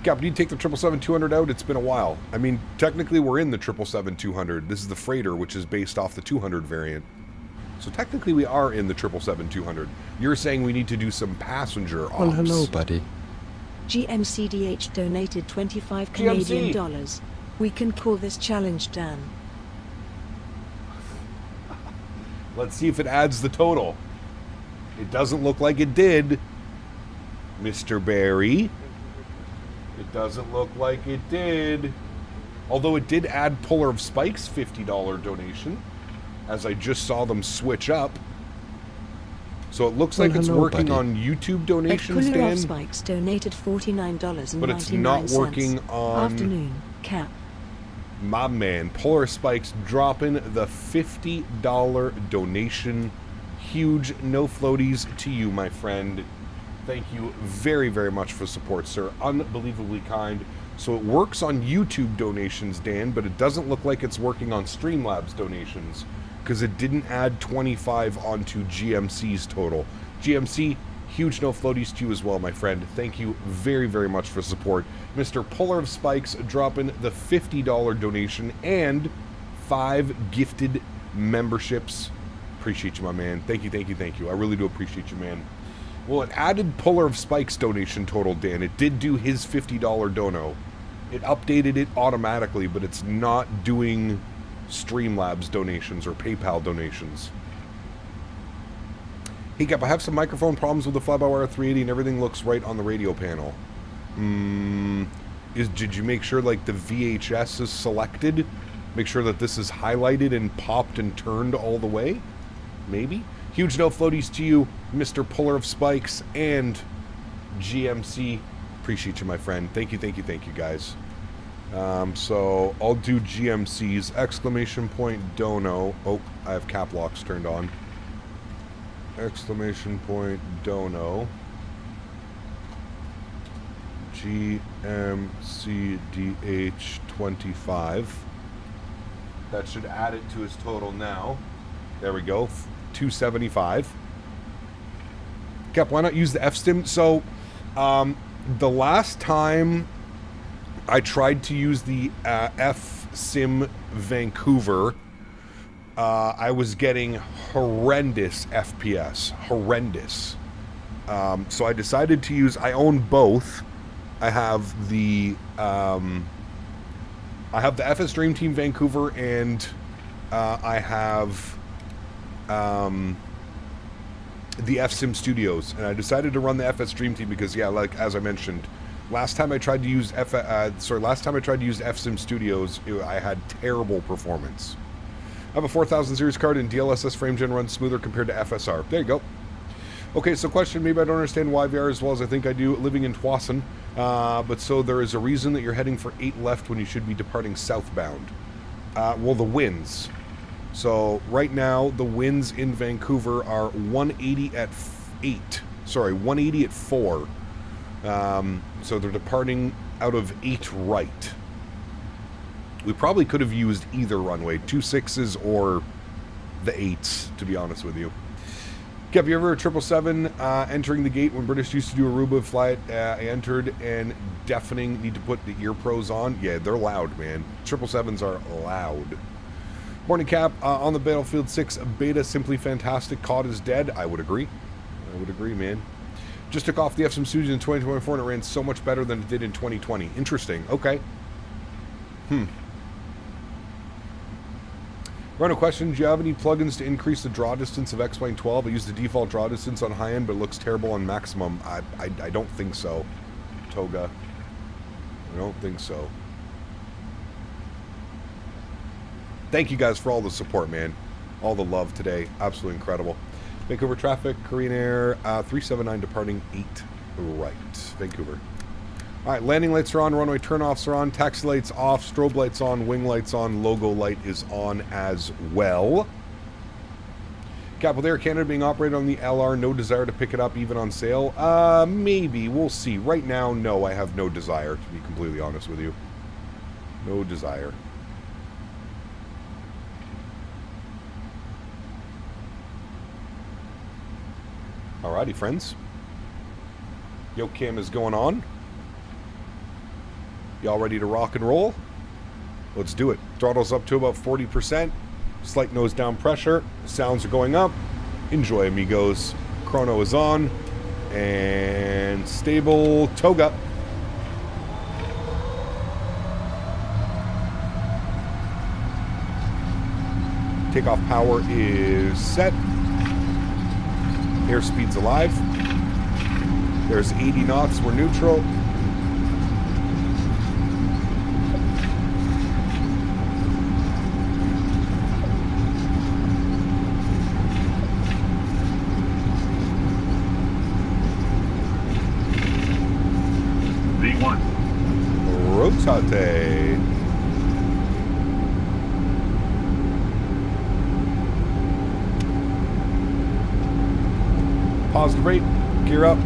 Cap, do you take the 777-200 out? It's been a while. I mean, technically we're in the 777-200. This is the freighter, which is based off the 200 variant. So technically we are in the 777-200. You're saying we need to do some passenger ops. Well, hello, buddy. GMCDH donated 25 Canadian dollars. We can call this challenge, Dan. Let's see if it adds the total. It doesn't look like it did, Mr. Barry. It doesn't look like it did. Although it did add Puller of Spikes $50 donation, as I just saw them switch up. So it looks like it's working buddy. on YouTube donations, Puller of Dan. Spikes donated $49.99. But it's not working on... Afternoon, Cap. My man, Puller of Spikes dropping the $50 donation. Huge no floaties to you, my friend. Thank you very, very much for support, sir. Unbelievably kind. So it works on YouTube donations, Dan, but it doesn't look like it's working on Streamlabs donations because it didn't add 25 onto GMC's total. GMC, huge no floaties to you as well, my friend. Thank you very, very much for support. Mr. Puller of Spikes dropping the $50 donation and 5 gifted memberships. Appreciate you, my man. Thank you, thank you, thank you. I really do appreciate you, man. Well, it added Puller of Spikes donation total, Dan. It did do his $50 dono. It updated it automatically, but it's not doing Streamlabs donations or PayPal donations. Hey, Cap, I have some microphone problems with the Fly-By-Wire 380 and everything looks right on the radio panel. Did you make sure, like, the VHS is selected? Make sure that this is highlighted and popped and turned all the way? Maybe? Huge no floaties to you, Mr. Puller of Spikes and GMC. Appreciate you, my friend. Thank you, thank you, thank you, guys. So I'll do GMC's exclamation point dono. Oh, I have cap locks turned on. Exclamation point dono. GMCDH25. That should add it to his total now. There we go. 275. Cap, why not use the F-Stim? So, the last time I tried to use the F-Sim Vancouver, I was getting horrendous FPS. Horrendous. So I decided to use... I own both. I have the FS Dream Team Vancouver, and I have the F-Sim Studios, and I decided to run the FS Dream Team because, yeah, like as I mentioned, last time I tried to use F-Sim Studios, I had terrible performance. I have a 4000 series card, and DLSS frame gen runs smoother compared to FSR. There you go. Okay, so question, maybe I don't understand why VR as well as I think I do, living in Twassen, but so there is a reason that you're heading for 8 left when you should be departing southbound. Well, the winds. So right now, the winds in Vancouver are 180 at 8. Sorry, 180 at 4. So they're departing out of 8 right. We probably could have used either runway, 2 6s or the 8s, to be honest with you. Kev, you ever 777 entering the gate when British used to do Aruba flight? I entered and deafening, need to put the ear pros on. Yeah, they're loud, man. 777s are loud. Morning, Cap. On the Battlefield 6 beta, simply fantastic. COD is dead. I would agree. I would agree, man. Just took off the F-Sim Studios in 2024 and it ran so much better than it did in 2020. Interesting. Okay. Run a question. Do you have any plugins to increase the draw distance of X-Plane 12? I use the default draw distance on high end, but it looks terrible on maximum. I don't think so, Toga. I don't think so. Thank you guys for all the support, man. All the love today. Absolutely incredible. Vancouver traffic, Korean Air 379 departing 8 right. Vancouver. All right, landing lights are on, runway turnoffs are on, taxi lights off, strobe lights on, wing lights on, logo light is on as well. Cap, with Air Canada being operated on the LR, no desire to pick it up even on sale? Maybe, we'll see. Right now, no, I have no desire, to be completely honest with you. No desire. Alrighty, friends. Yoke cam is going on. Y'all ready to rock and roll? Let's do it. Throttle's up to about 40%. Slight nose down pressure. Sounds are going up. Enjoy, amigos. Chrono is on. And stable toga. Takeoff power is set. Airspeed's alive. There's 80 knots, we're neutral. V1. Rotate. Positive rate, gear up.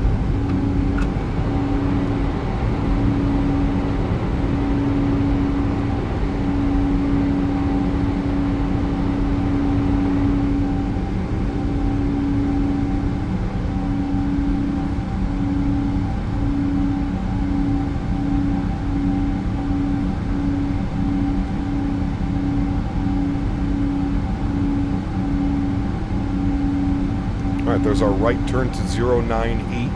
Alright, there's our right turn to 098.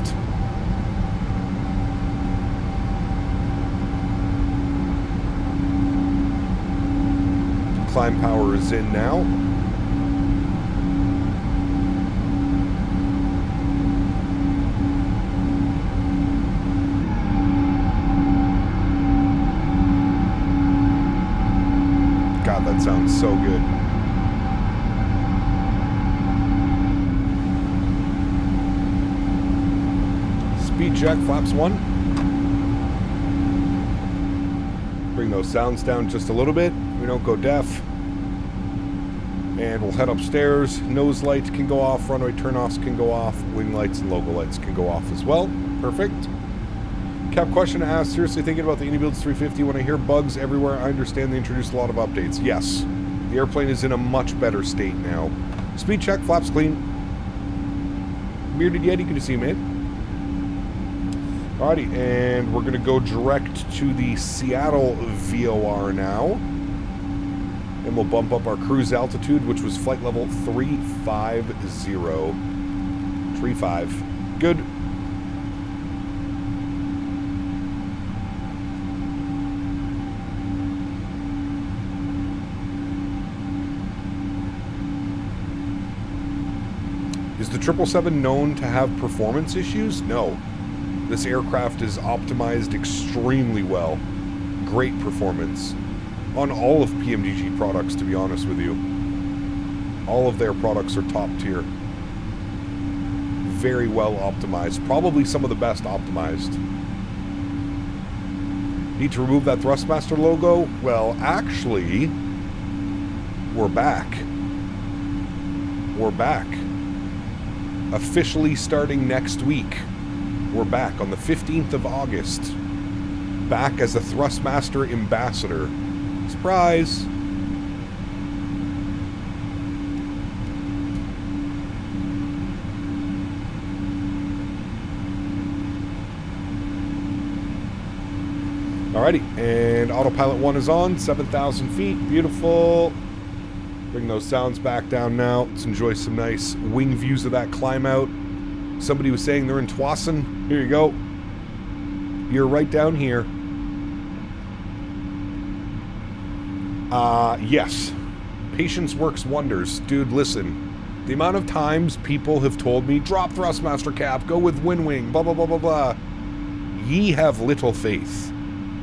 Climb power is in now. God, that sounds so good. Speed check, flaps 1. Bring those sounds down just a little bit. We don't go deaf. And we'll head upstairs. Nose lights can go off, runway turnoffs can go off, wing lights and logo lights can go off as well. Perfect. Cap question asked, seriously thinking about the Unibuilds 350. When I hear bugs everywhere, I understand they introduced a lot of updates. Yes. The airplane is in a much better state now. Speed check, flaps clean. Bearded Yeti, good to see you, mate. Alrighty, and we're going to go direct to the Seattle VOR now. And we'll bump up our cruise altitude, which was flight level 350. 35. Good. Is the 777 known to have performance issues? No. This aircraft is optimized extremely well. Great performance. On all of PMDG products, to be honest with you. All of their products are top tier. Very well optimized. Probably some of the best optimized. Need to remove that Thrustmaster logo? Well, actually, we're back. We're back. Officially starting next week. We're back on the 15th of August. Back as a Thrustmaster ambassador. Surprise! Alrighty, and autopilot 1 is on, 7,000 feet, beautiful. Bring those sounds back down now. Let's enjoy some nice wing views of that climb out. Somebody was saying they're in Twassen. Here you go. You're right down here. Yes. Patience works wonders. Dude, listen. The amount of times people have told me, drop Thrustmaster cap, go with Wing, blah, blah, blah, blah, blah. Ye have little faith.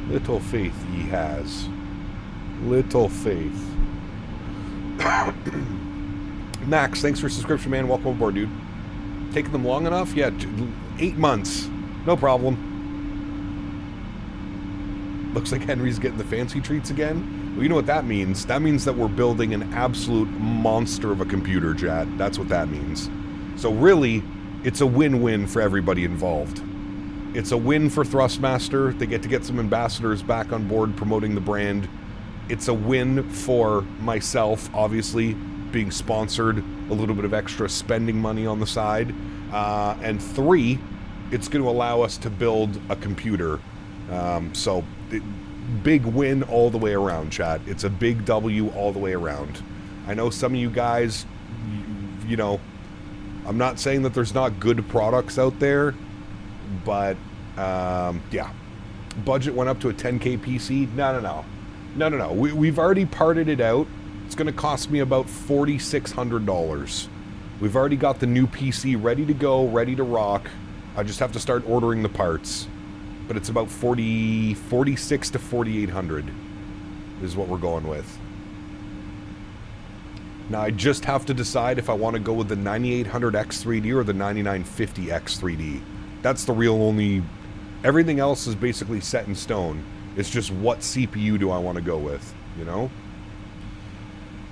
Little faith ye has. Little faith. Max, thanks for subscription, man. Welcome aboard, dude. Taking them long enough? Yeah, 8 months. No problem. Looks like Henry's getting the fancy treats again. Well, you know what that means. That means that we're building an absolute monster of a computer, chat. That's what that means. So really, it's a win-win for everybody involved. It's a win for Thrustmaster. They get to get some ambassadors back on board promoting the brand. It's a win for myself, obviously, being sponsored, a little bit of extra spending money on the side. And 3, it's going to allow us to build a computer. So, big win all the way around, chat. It's a big W all the way around. I know some of you guys, you know, I'm not saying that there's not good products out there, but, yeah. Budget went up to a 10K PC. No. We've already parted it out. It's going to cost me about $4,600. We've already got the new PC ready to go, ready to rock. I just have to start ordering the parts. But it's about 46 to 4,800 is what we're going with. Now I just have to decide if I want to go with the 9800X3D or the 9950X3D. That's the real only... Everything else is basically set in stone. It's just what CPU do I want to go with, you know?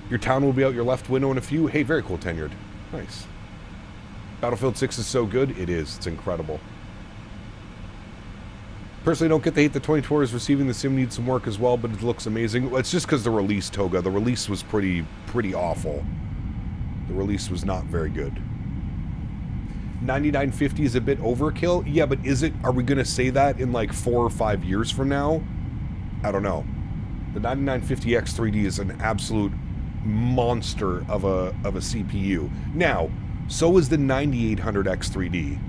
Your town will be out your left window in a few. Hey, very cool, tenured. Nice. Battlefield 6 is so good. It is. It's incredible. Personally, don't get to hate the 2012 is receiving. The sim needs some work as well, but it looks amazing. It's just because the release, Toga. The release was pretty awful. The release was not very good. 9950 is a bit overkill. Yeah, but is it? Are we going to say that in like 4 or 5 years from now? I don't know. The 9950X3D is an absolute monster of a CPU. Now, so is the 9800X3D.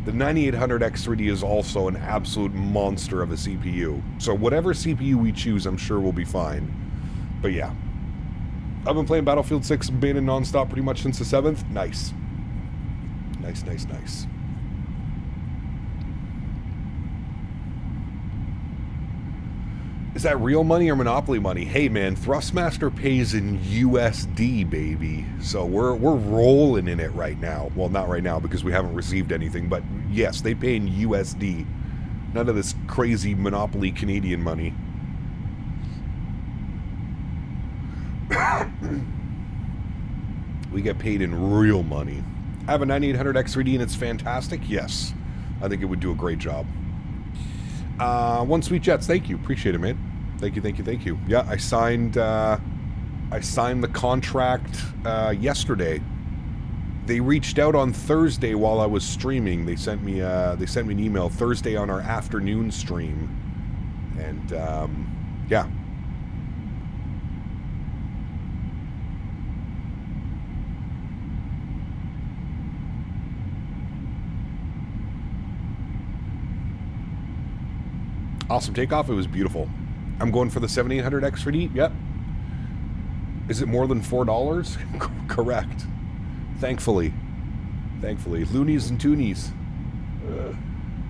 The 9800X3D is also an absolute monster of a CPU. So whatever CPU we choose, I'm sure we'll be fine. But yeah. I've been playing Battlefield 6 beta non-stop pretty much since the 7th. Nice. Nice, nice, nice. Is that real money or Monopoly money? Hey man, Thrustmaster pays in USD, baby. So we're rolling in it right now. Well, not right now because we haven't received anything, but yes, they pay in USD. None of this crazy Monopoly Canadian money. We get paid in real money. I have a 9800X3D and it's fantastic. Yes, I think it would do a great job. One Sweet Jets, thank you. Appreciate it, man. Thank you, thank you, thank you. Yeah, I signed the contract yesterday. They reached out on Thursday while I was streaming. They sent me an email Thursday on our afternoon stream, and yeah. Awesome takeoff. It was beautiful. I'm going for the 7800X3D. Yep. Is it more than $4? Correct. Thankfully. Thankfully. Loonies and toonies.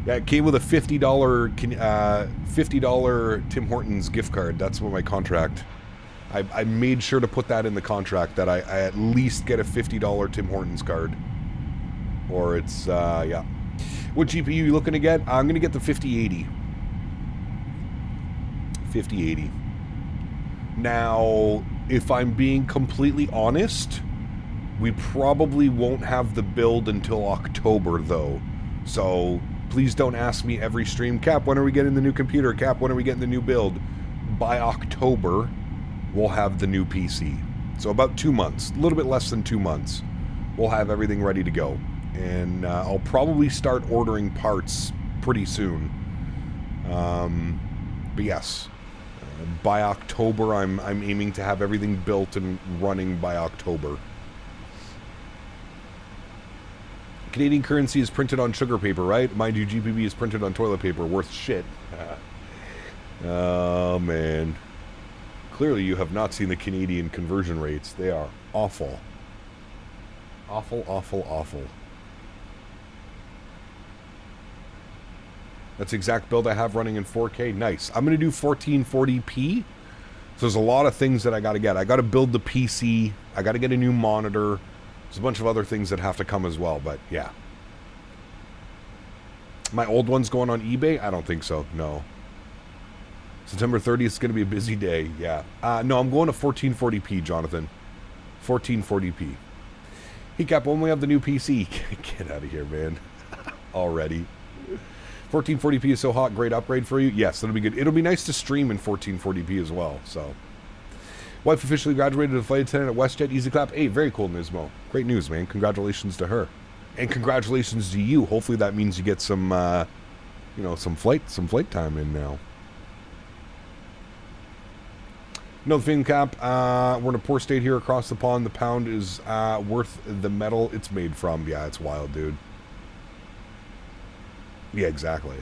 Yeah, it came with a $50 Tim Hortons gift card. That's what my contract. I made sure to put that in the contract that I at least get a $50 Tim Hortons card. Or it's, yeah. What GPU are you looking to get? I'm going to get the 5080. 5080. Now, if I'm being completely honest, we probably won't have the build until October, though. So, please don't ask me every stream, Cap, when are we getting the new computer? Cap, when are we getting the new build? By October, we'll have the new PC. So about 2 months, a little bit less than 2 months, we'll have everything ready to go. And I'll probably start ordering parts pretty soon. But yes. By October, I'm aiming to have everything built and running by October. Canadian currency is printed on sugar paper, right? Mind you, GBP is printed on toilet paper, worth shit. Oh, man. Clearly, you have not seen the Canadian conversion rates. They are awful. Awful, awful, awful. That's the exact build I have running in 4K. Nice. I'm going to do 1440p. So there's a lot of things that I got to get. I got to build the PC. I got to get a new monitor. There's a bunch of other things that have to come as well, but yeah. My old one's going on eBay? I don't think so. No. September 30th is going to be a busy day. Yeah. No, I'm going to 1440p, Jonathan. 1440p. Hey, Cap, when we have the new PC? Get out of here, man. Already. 1440p is so hot, great upgrade for you. Yes, that'll be good. It'll be nice to stream in 1440p as well. So, wife officially graduated as a flight attendant at WestJet. Easy clap. Hey, very cool, Nismo. Great news, man. Congratulations to her, and congratulations to you. Hopefully, that means you get some, you know, some flight time in now. Another thing, Cap. We're in a poor state here across the pond. The pound is worth the metal it's made from. Yeah, it's wild, dude. Yeah, exactly.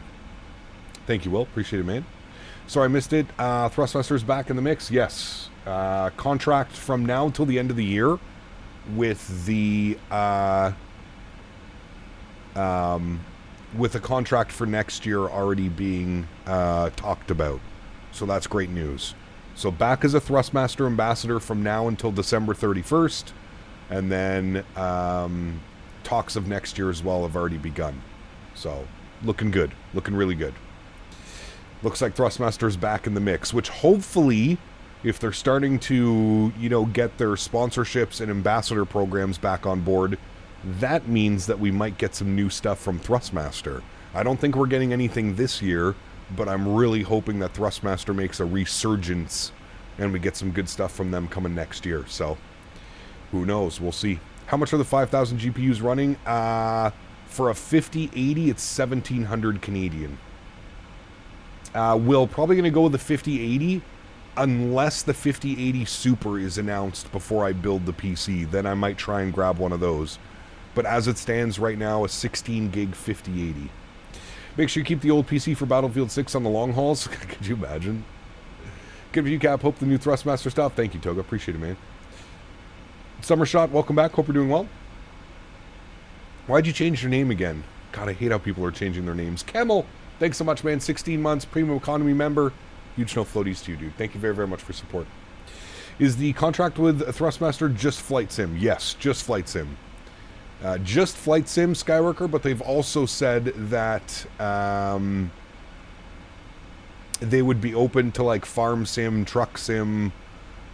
Thank you, Will. Appreciate it, man. Sorry I missed it. Thrustmaster's back in the mix. Yes. Contract from now until the end of the year. with the contract for next year already being talked about. So that's great news. So back as a Thrustmaster ambassador from now until December 31st. And then talks of next year as well have already begun. So looking good. Looking really good. Looks like Thrustmaster's back in the mix, which hopefully, if they're starting to, you know, get their sponsorships and ambassador programs back on board, that means that we might get some new stuff from Thrustmaster. I don't think we're getting anything this year, but I'm really hoping that Thrustmaster makes a resurgence and we get some good stuff from them coming next year. So, who knows? We'll see. How much are the 5,000 GPUs running? For a 5080, it's 1,700 Canadian. We're probably going to go with the 5080 unless the 5080 Super is announced before I build the PC. Then I might try and grab one of those. But as it stands right now, a 16 gig 5080. Make sure you keep the old PC for Battlefield 6 on the long hauls. Could you imagine? Good for you, Cap. Hope the new Thrustmaster stuff. Thank you, Toga. Appreciate it, man. Summer Shot, welcome back. Hope you're doing well. Why'd you change your name again? God, I hate how people are changing their names. Camel, thanks so much, man. 16 months, premium economy member. Huge no floaties to you, dude. Thank you very, very much for support. Is the contract with Thrustmaster just Flight Sim? Yes, just Flight Sim. Just Flight Sim, Skyworker, but they've also said that they would be open to like Farm Sim, Truck Sim,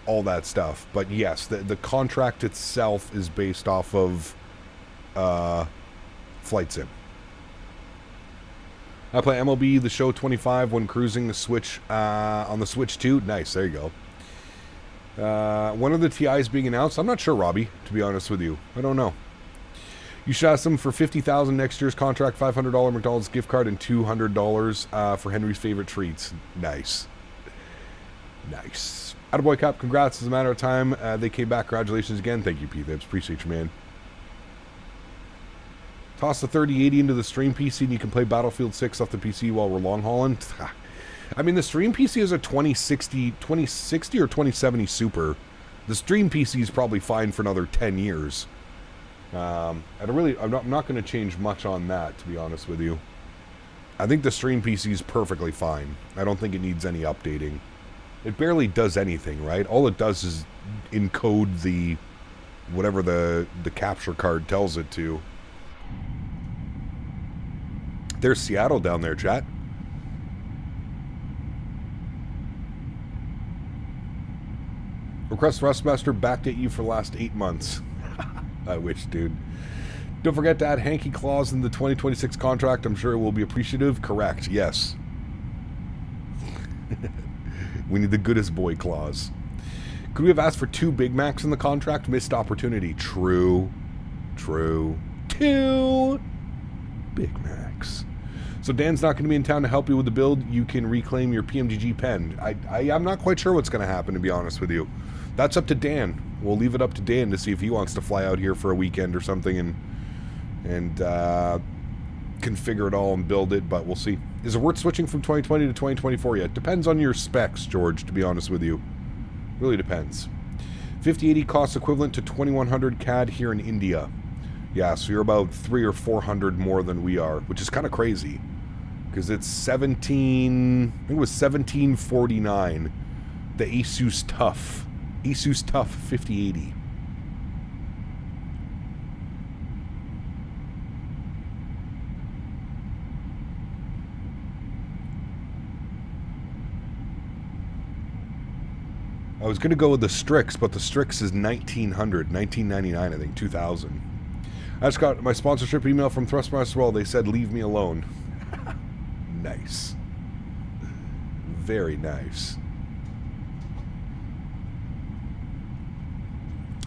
all that stuff. But yes, the contract itself is based off of Flight Sim. I play MLB The Show 25 when cruising the Switch on the Switch 2. Nice, there you go. When are the TIs being announced? I'm not sure, Robbie, to be honest with you. I don't know. You should ask them for $50,000 next year's contract, $500 McDonald's gift card, and $200 for Henry's favorite treats. Nice. Nice. Attaboy Cup, congrats. It's a matter of time. They came back. Congratulations again. Thank you, P-Vips. Appreciate you, man. Toss the 3080 into the stream PC and you can play Battlefield 6 off the PC while we're long hauling. I mean, the stream PC is a 2060 or 2070 Super. The stream PC is probably fine for another 10 years. I'm not going to change much on that, to be honest with you. I think the stream PC is perfectly fine. I don't think it needs any updating. It barely does anything, right? All it does is encode the whatever the capture card tells it to. There's Seattle down there, chat. Request Thrustmaster backed at you for the last 8 months. I wish, dude. Don't forget to add hanky clause in the 2026 contract. I'm sure it will be appreciative. Correct, yes. We need the goodest boy clause. Could we have asked for 2 Big Macs in the contract? Missed opportunity. True. True. 2 Big Macs. So Dan's not going to be in town to help you with the build. You can reclaim your PMDG pen. I'm not quite sure what's going to happen, to be honest with you. That's up to Dan. We'll leave it up to Dan to see if he wants to fly out here for a weekend or something and configure it all and build it, but we'll see. Is it worth switching from 2020 to 2024 yet? Depends on your specs, George, to be honest with you. Really depends. 5080 costs equivalent to 2100 CAD here in India. Yeah, so you're about 300 or 400 more than we are, which is kind of crazy. Because it's 1749. The Asus TUF 5080. I was going to go with the Strix, but the Strix is 1999, I think, 2000. I just got my sponsorship email from Thrustmaster. Well, they said, leave me alone. Nice. Very nice.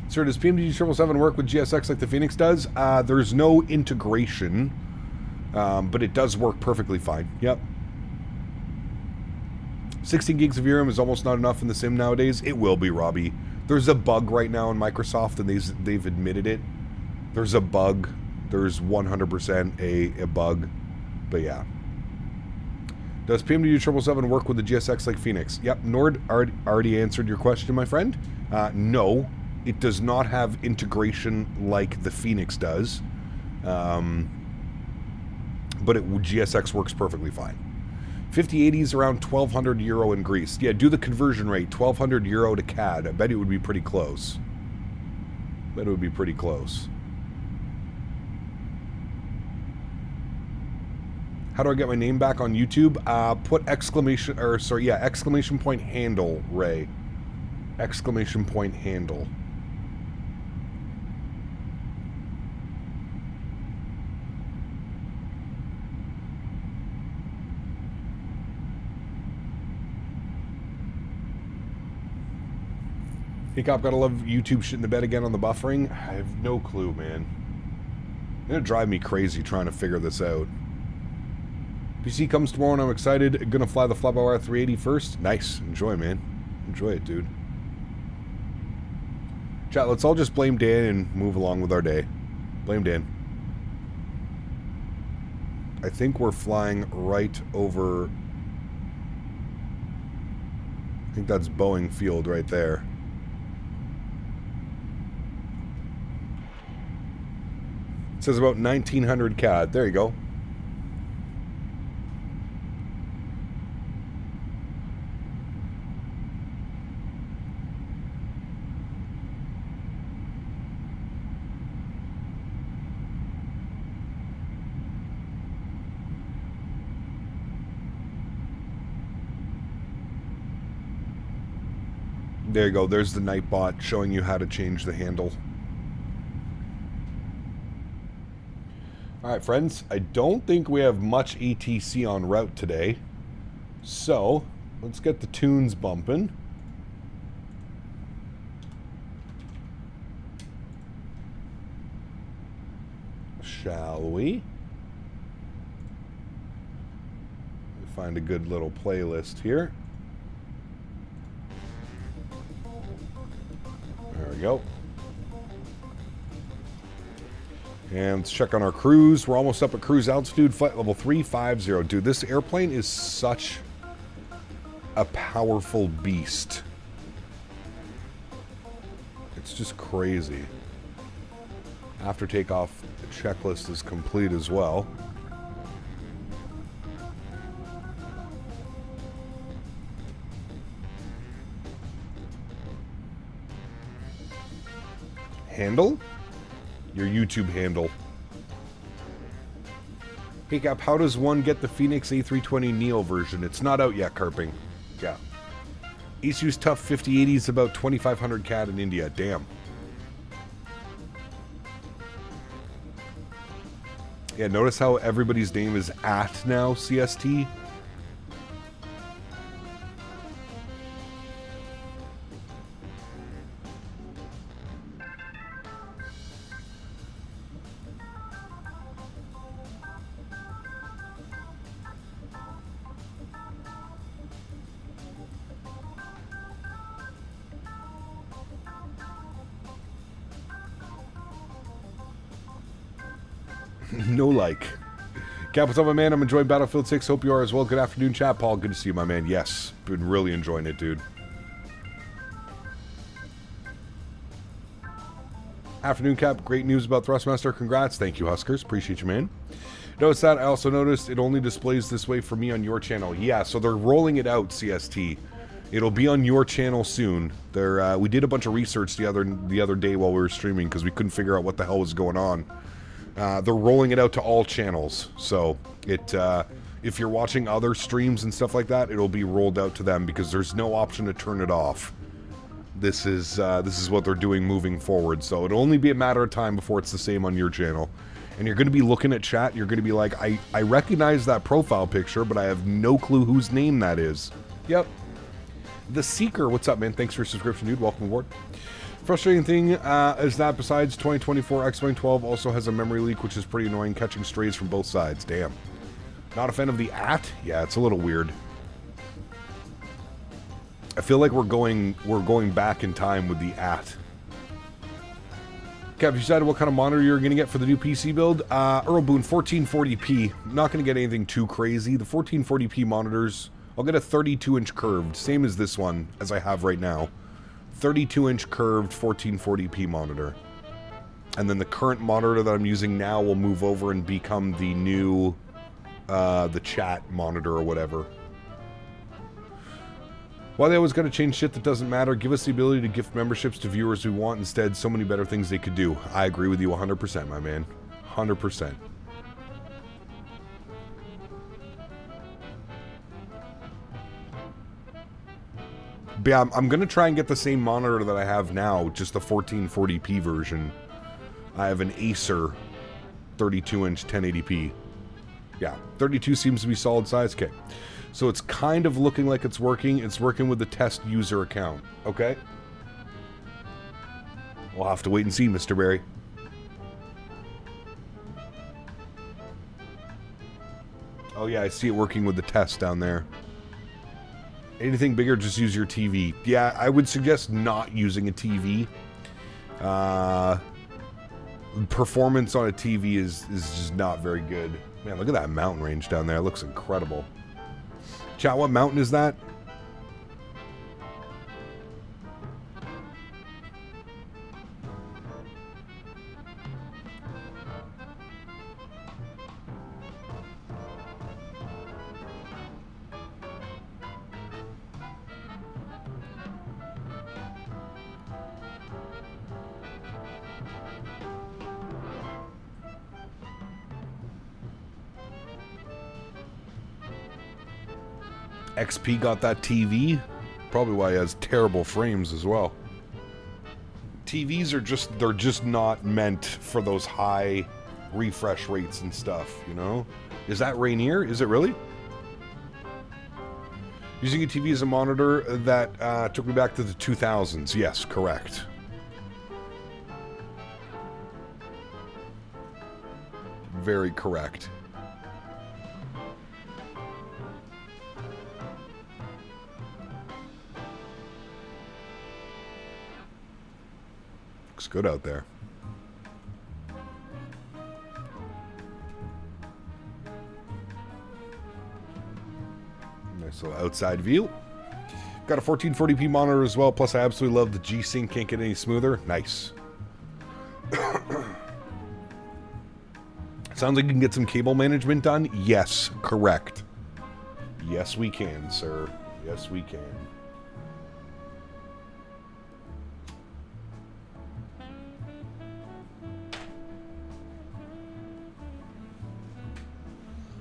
Sir, does PMDG 777 work with GSX like the Phoenix does? There's no integration, but it does work perfectly fine. Yep. 16 gigs of VRAM is almost not enough in the sim nowadays. It will be, Robbie. There's a bug right now in Microsoft, and they've admitted it. There's a bug. There's 100% a bug. But yeah. Does PMDG 777 work with the GSX like Phoenix? Yep, Nord already answered your question, my friend. No. It does not have integration like the Phoenix does. But GSX works perfectly fine. 5080 is around 1,200 euro in Greece. Yeah, do the conversion rate, 1,200 euro to CAD. I bet it would be pretty close. Bet it would be pretty close. How do I get my name back on YouTube? Put exclamation, or sorry, yeah, exclamation point handle, Ray. Exclamation point handle. Hey, Cop, gotta love YouTube shitting the bed again on the buffering. I have no clue, man. It's gonna drive me crazy trying to figure this out. PC comes tomorrow and I'm excited. Gonna fly the Flyby 380 first. Nice. Enjoy, man. Enjoy it, dude. Chat, let's all just blame Dan and move along with our day. Blame Dan. I think we're flying right over... I think that's Boeing Field right there. It says about 1900 CAD. There you go. There you go. There's the Nightbot showing you how to change the handle. Alright, friends. I don't think we have much ETC on route today. So, let's get the tunes bumping. Shall we? Find a good little playlist here. There we go. And let's check on our cruise. We're almost up at cruise altitude, flight level 350. Dude, this airplane is such a powerful beast. It's just crazy. After takeoff, the checklist is complete as well. Handle? Your YouTube handle. Hey Cap, how does one get the Phoenix A320 Neo version? It's not out yet, Carping. Yeah. ECU's tough 5080 is about 2,500 CAD in India. Damn. Yeah, notice how everybody's name is at now, CST? No like. Cap, what's up, my man? I'm enjoying Battlefield 6. Hope you are as well. Good afternoon, chat. Paul, good to see you, my man. Yes, been really enjoying it, dude. Afternoon, Cap. Great news about Thrustmaster. Congrats. Thank you, Huskers. Appreciate you, man. Notice that. I also noticed it only displays this way for me on your channel. Yeah, so they're rolling it out, CST. It'll be on your channel soon. We did a bunch of research the other day while we were streaming because we couldn't figure out what the hell was going on. They're rolling it out to all channels, so if you're watching other streams and stuff like that, it'll be rolled out to them because there's no option to turn it off. This is what they're doing moving forward, so it'll only be a matter of time before it's the same on your channel. And you're going to be looking at chat, you're going to be like, I recognize that profile picture, but I have no clue whose name that is. Yep. The Seeker, what's up, man? Thanks for your subscription, dude. Welcome aboard. Frustrating thing is that besides 2024, X-Wing 12 also has a memory leak, which is pretty annoying, catching strays from both sides. Damn. Not a fan of the AT? Yeah, it's a little weird. I feel like we're going back in time with the AT. Cap, you decided what kind of monitor you're going to get for the new PC build? Earl Boone, 1440p. Not going to get anything too crazy. The 1440p monitors, I'll get a 32-inch curved, same as this one, as I have right now. 32-inch curved 1440p monitor. And then the current monitor that I'm using now will move over and become the new, the chat monitor or whatever. Why they always got to change shit that doesn't matter? Give us the ability to gift memberships to viewers we want instead. So many better things they could do. I agree with you 100%, my man. 100%. But yeah, I'm going to try and get the same monitor that I have now, just the 1440p version. I have an Acer 32-inch 1080p. Yeah, 32 seems to be solid size. Okay. So it's kind of looking like it's working. It's working with the test user account. Okay? We'll have to wait and see, Mr. Barry. Oh yeah, I see it working with the test down there. Anything bigger, just use your TV. Yeah, I would suggest not using a TV. Performance on a TV is just not very good. Man, look at that mountain range down there. It looks incredible. Chat, what mountain is that? XP got that TV. Probably why he has terrible frames as well. TVs are just, they're just not meant for those high refresh rates and stuff, you know? Is that Rainier? Is it really? Using a TV as a monitor, that took me back to the 2000s. Yes, correct. Very correct. Looks good out there. Nice little outside view. Got a 1440p monitor as well, plus I absolutely love the G-Sync, can't get any smoother. Nice. Sounds like you can get some cable management done. Yes, correct. Yes, we can, sir. Yes, we can.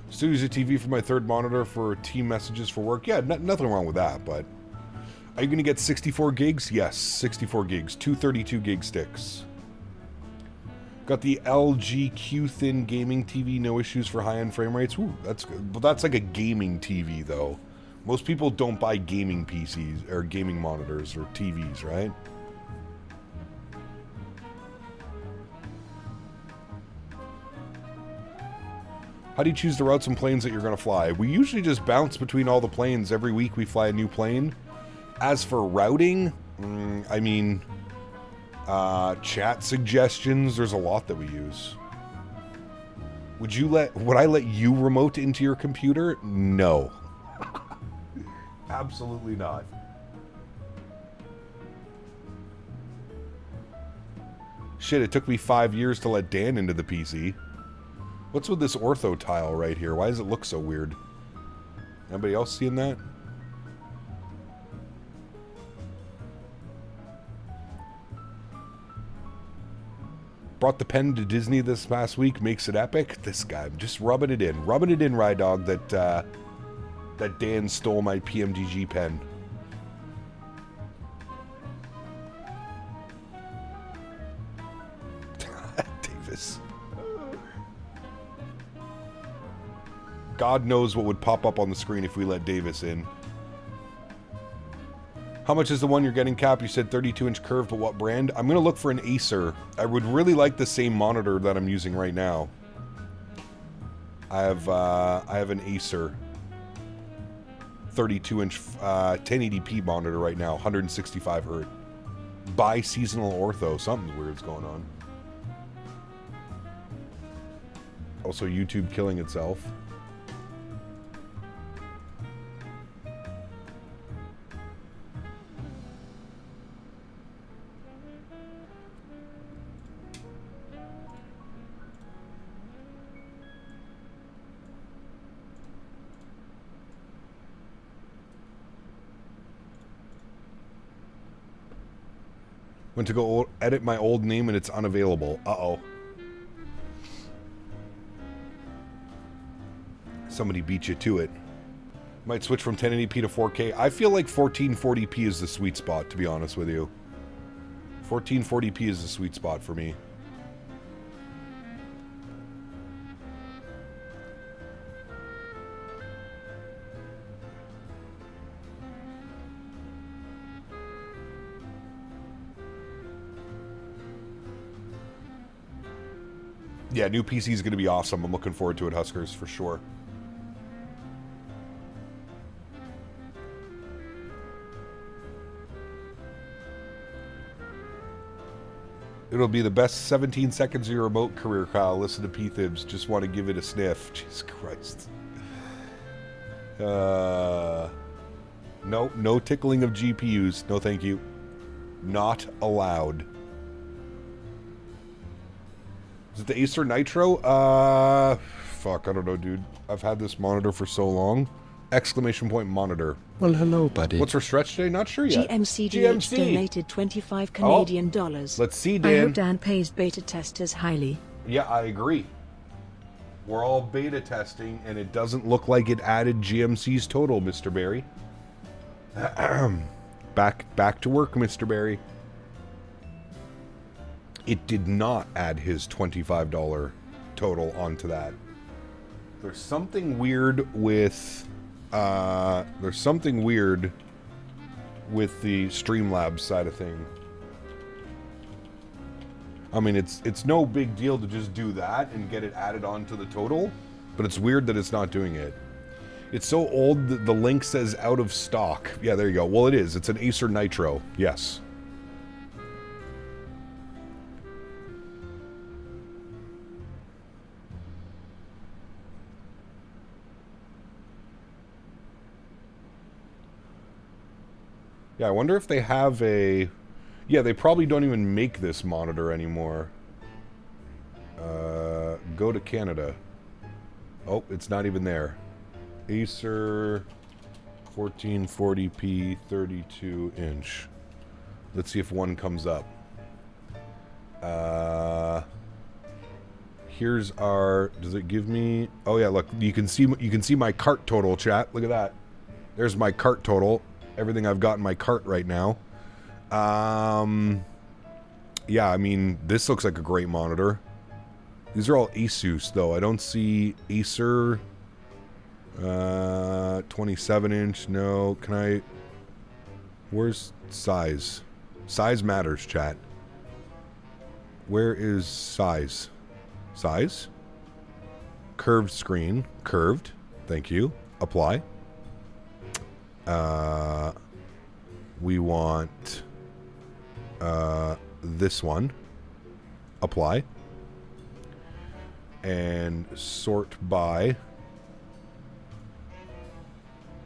Still use a TV for my third monitor for team messages for work. Yeah, nothing wrong with that, but... Are you going to get 64 gigs? Yes, 64 gigs. 232 gig sticks. Got the LG Q-Thin gaming TV. No issues for high-end frame rates. Ooh, that's good. But that's like a gaming TV, though. Most people don't buy gaming PCs, or gaming monitors, or TVs, right? How do you choose the routes and planes that you're going to fly? We usually just bounce between all the planes. Every week we fly a new plane. As for routing, I mean, chat suggestions, there's a lot that we use. Would I let you remote into your computer? No. Absolutely not. Shit, it took me 5 years to let Dan into the PC. What's with this ortho tile right here? Why does it look so weird? Anybody else seeing that? Brought the pen to Disney this past week. Makes it epic. This guy, just rubbing it in. Rubbing it in, Rydog, that Dan stole my PMDG pen. Davis. God knows what would pop up on the screen if we let Davis in. How much is the one you're getting, Cap? You said 32-inch curve, but what brand? I'm going to look for an Acer. I would really like the same monitor that I'm using right now. I have an Acer 32-inch 1080p monitor right now, 165 Hz. Bi-seasonal ortho. Something's weird's going on. Also, YouTube killing itself. Went to go edit my old name and it's unavailable. Uh-oh. Somebody beat you to it. Might switch from 1080p to 4K. I feel like 1440p is the sweet spot, to be honest with you. 1440p is the sweet spot for me. Yeah, new PC is going to be awesome. I'm looking forward to it, Huskers, for sure. It'll be the best 17 seconds of your remote career, Kyle. Listen to P-Thibs. Just want to give it a sniff. Jesus Christ. No tickling of GPUs. No, thank you. Not allowed. Is it the Acer Nitro? Fuck, I don't know, dude. I've had this monitor for so long. Exclamation point monitor. Well, hello, buddy. What's her stretch today? Not sure yet. GMCDH donated 25 Canadian dollars. Let's see, I Dan. hope Dan pays beta testers highly. Yeah, I agree. We're all beta testing, and it doesn't look like it added GMC's total, Mr. Barry. Back to work, Mr. Barry. It did not add his $25 total onto that. There's something weird with the Streamlabs side of thing. I mean, it's no big deal to just do that and get it added onto the total, but it's weird that it's not doing it. It's so old that the link says out of stock. Yeah, there you go. Well, it is. It's an Acer Nitro. Yes. Yeah, I wonder if they have a... Yeah, they probably don't even make this monitor anymore. Go to Canada. Oh, it's not even there. Acer 1440p 32-inch. Let's see if one comes up. Here's our... Does it give me... Oh yeah, look, you can see my cart total, chat. Look at that. There's my cart total. Everything I've got in my cart right now. Yeah, I mean, this looks like a great monitor. These are all Asus, though. I don't see Acer. 27-inch. No. Can I... Where's size? Size matters, chat. Where is size? Size? Curved screen. Curved. Thank you. Apply. We want this one. Apply. And sort by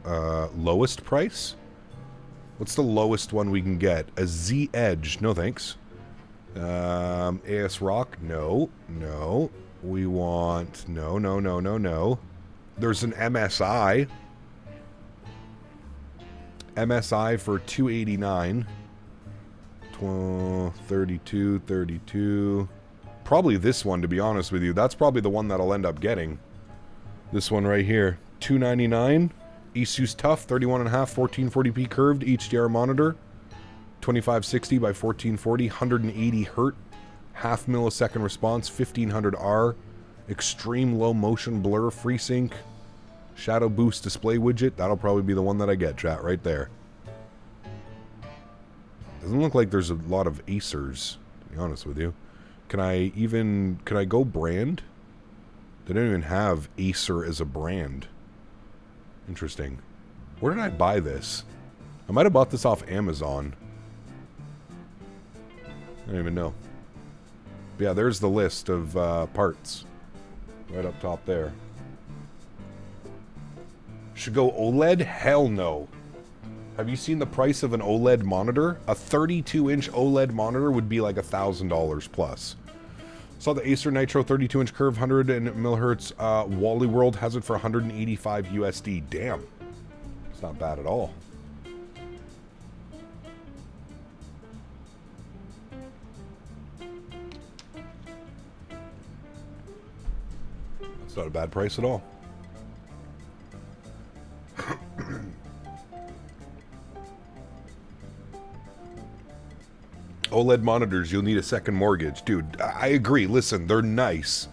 lowest price. What's the lowest one we can get? A Z Edge. No thanks. AS Rock. No. No. We want... No. There's an MSI. MSI for $289. 32. Probably this one, to be honest with you. That's probably the one that I'll end up getting. This one right here. $299. Asus Tough, 31.5, 1440p curved HDR monitor. 2560 by 1440, 180 Hz, half millisecond response, 1500R, extreme low motion blur, FreeSync, shadow boost display widget. That'll probably be the one that I get, chat, right there. Doesn't look like there's a lot of Acers, to be honest with you. Can I go brand? They don't even have Acer as a brand. Interesting. Where did I buy this? I might have bought this off Amazon. I don't even know. But yeah, there's the list of parts. Right up top there. Should go OLED? Hell no. Have you seen the price of an OLED monitor? A 32-inch OLED monitor would be like $1,000 plus. Saw the Acer Nitro 32-inch curve, 100 mHz. Wally World has it for 185 USD. Damn. It's not bad at all. It's not a bad price at all. OLED monitors, you'll need a second mortgage. Dude, I agree. Listen, they're nice,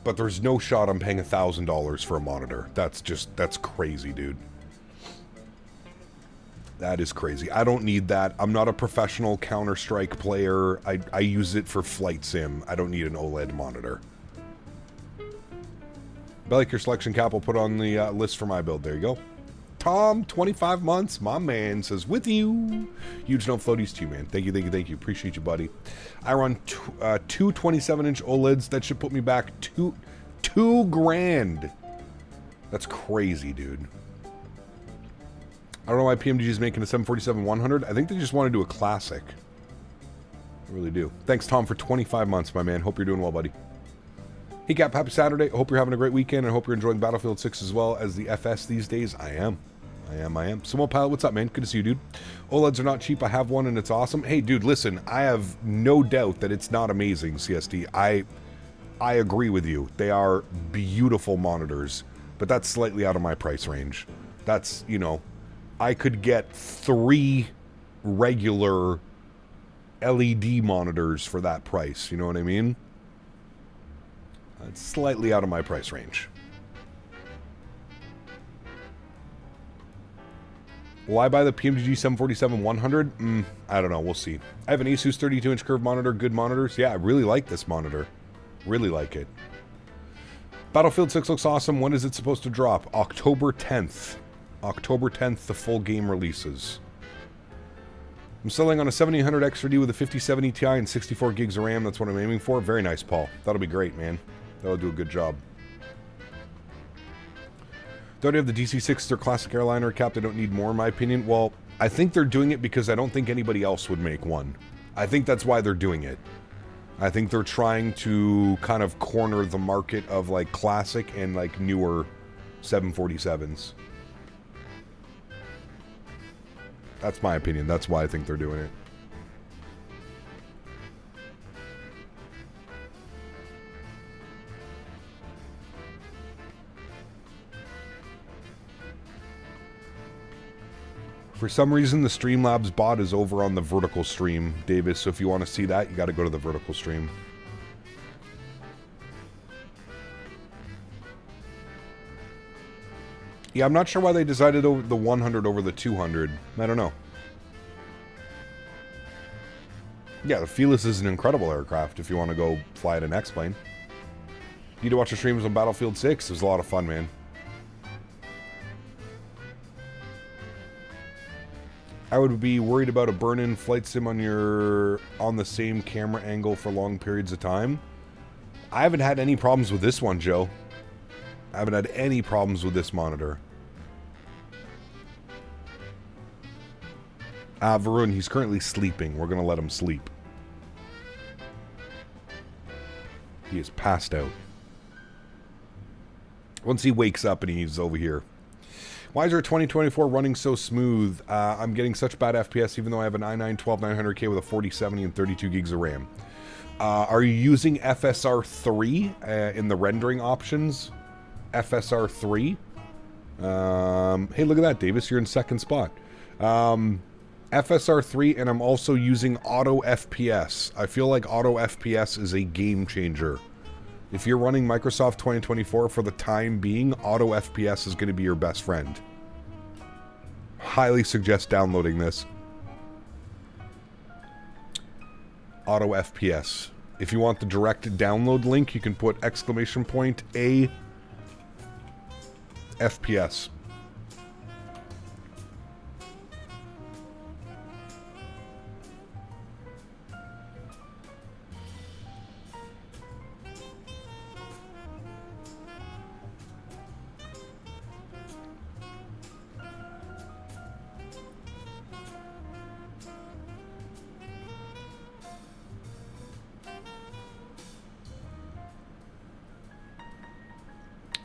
but there's no shot I'm paying $1,000 for a monitor. That's crazy, dude. That is crazy. I don't need that. I'm not a professional Counter-Strike player. I use it for flight sim. I don't need an OLED monitor. I like your selection, Cap. Will put on the list for my build. There you go. Tom, 25 months. My man says, with you. Huge no floaties to you, man. Thank you, thank you, thank you. Appreciate you, buddy. I run two 27-inch OLEDs. That should put me back two grand. That's crazy, dude. I don't know why PMDG is making a 747-100. I think they just want to do a classic. I really do. Thanks, Tom, for 25 months, my man. Hope you're doing well, buddy. Hey, Cap, happy Saturday. I hope you're having a great weekend. I hope you're enjoying Battlefield 6 as well as the FS these days. I am. Sumo Pilot, what's up, man? Good to see you, dude. OLEDs are not cheap. I have one, and it's awesome. Hey, dude, listen. I have no doubt that it's not amazing, CSD. I agree with you. They are beautiful monitors, but that's slightly out of my price range. That's, you know, I could get 3 regular LED monitors for that price. You know what I mean? It's slightly out of my price range. Will I buy the PMDG 747-100? I don't know. We'll see. I have an Asus 32-inch curved monitor. Good monitors. Yeah, I really like this monitor. Really like it. Battlefield 6 looks awesome. When is it supposed to drop? October 10th. October 10th, the full game releases. I'm selling on a 7800 XRD with a 5070 Ti and 64 gigs of RAM. That's what I'm aiming for. Very nice, Paul. That'll be great, man. That'll do a good job. Don't have the DC-6 their classic airliner, Cap. They don't need more, in my opinion. Well, I think they're doing it because I don't think anybody else would make one. I think that's why they're doing it. I think they're trying to kind of corner the market of, like, classic and, like, newer 747s. That's my opinion. That's why I think they're doing it. For some reason, the Streamlabs bot is over on the vertical stream, Davis. So if you want to see that, you got to go to the vertical stream. Yeah, I'm not sure why they decided over the 100 over the 200. I don't know. Yeah, the Felis is an incredible aircraft if you want to go fly it in X-Plane. You need to watch the streams on Battlefield 6. It was a lot of fun, man. I would be worried about a burn-in flight sim on the same camera angle for long periods of time. I haven't had any problems with this one, Joe. I haven't had any problems with this monitor. Varun, he's currently sleeping. We're going to let him sleep. He is passed out. Once he wakes up and he's over here. Why is our 2024 running so smooth? I'm getting such bad FPS even though I have an i9-12900K with a 4070 and 32 gigs of RAM. Are you using FSR 3 in the rendering options? FSR 3? Hey, look at that, Davis. You're in second spot. FSR 3, and I'm also using Auto FPS. I feel like Auto FPS is a game changer. If you're running Microsoft 2024 for the time being, Auto FPS is going to be your best friend. Highly suggest downloading this. Auto FPS. If you want the direct download link, you can put !A FPS.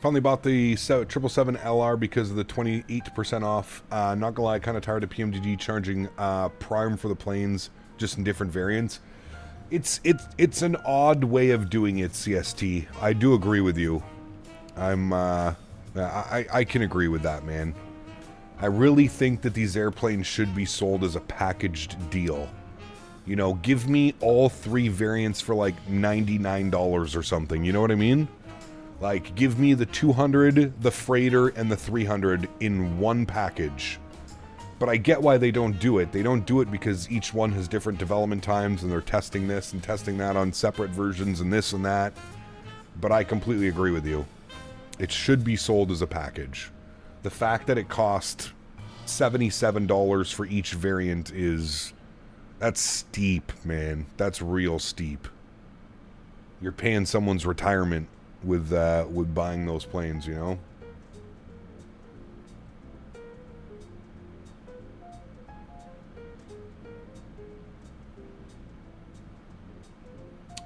Finally bought the 777 LR because of the 28% off. Not gonna lie, kind of tired of PMDG charging prime for the planes, just in different variants. It's an odd way of doing it, CST. I do agree with you. I can agree with that, man. I really think that these airplanes should be sold as a packaged deal. You know, give me all 3 variants for like $99 or something, you know what I mean? Like, give me the 200, the freighter, and the 300 in one package. But I get why they don't do it. They don't do it because each one has different development times and they're testing this and testing that on separate versions and this and that. But I completely agree with you. It should be sold as a package. The fact that it cost $77 for each variant is... That's steep, man. That's real steep. You're paying someone's retirement with buying those planes, you know?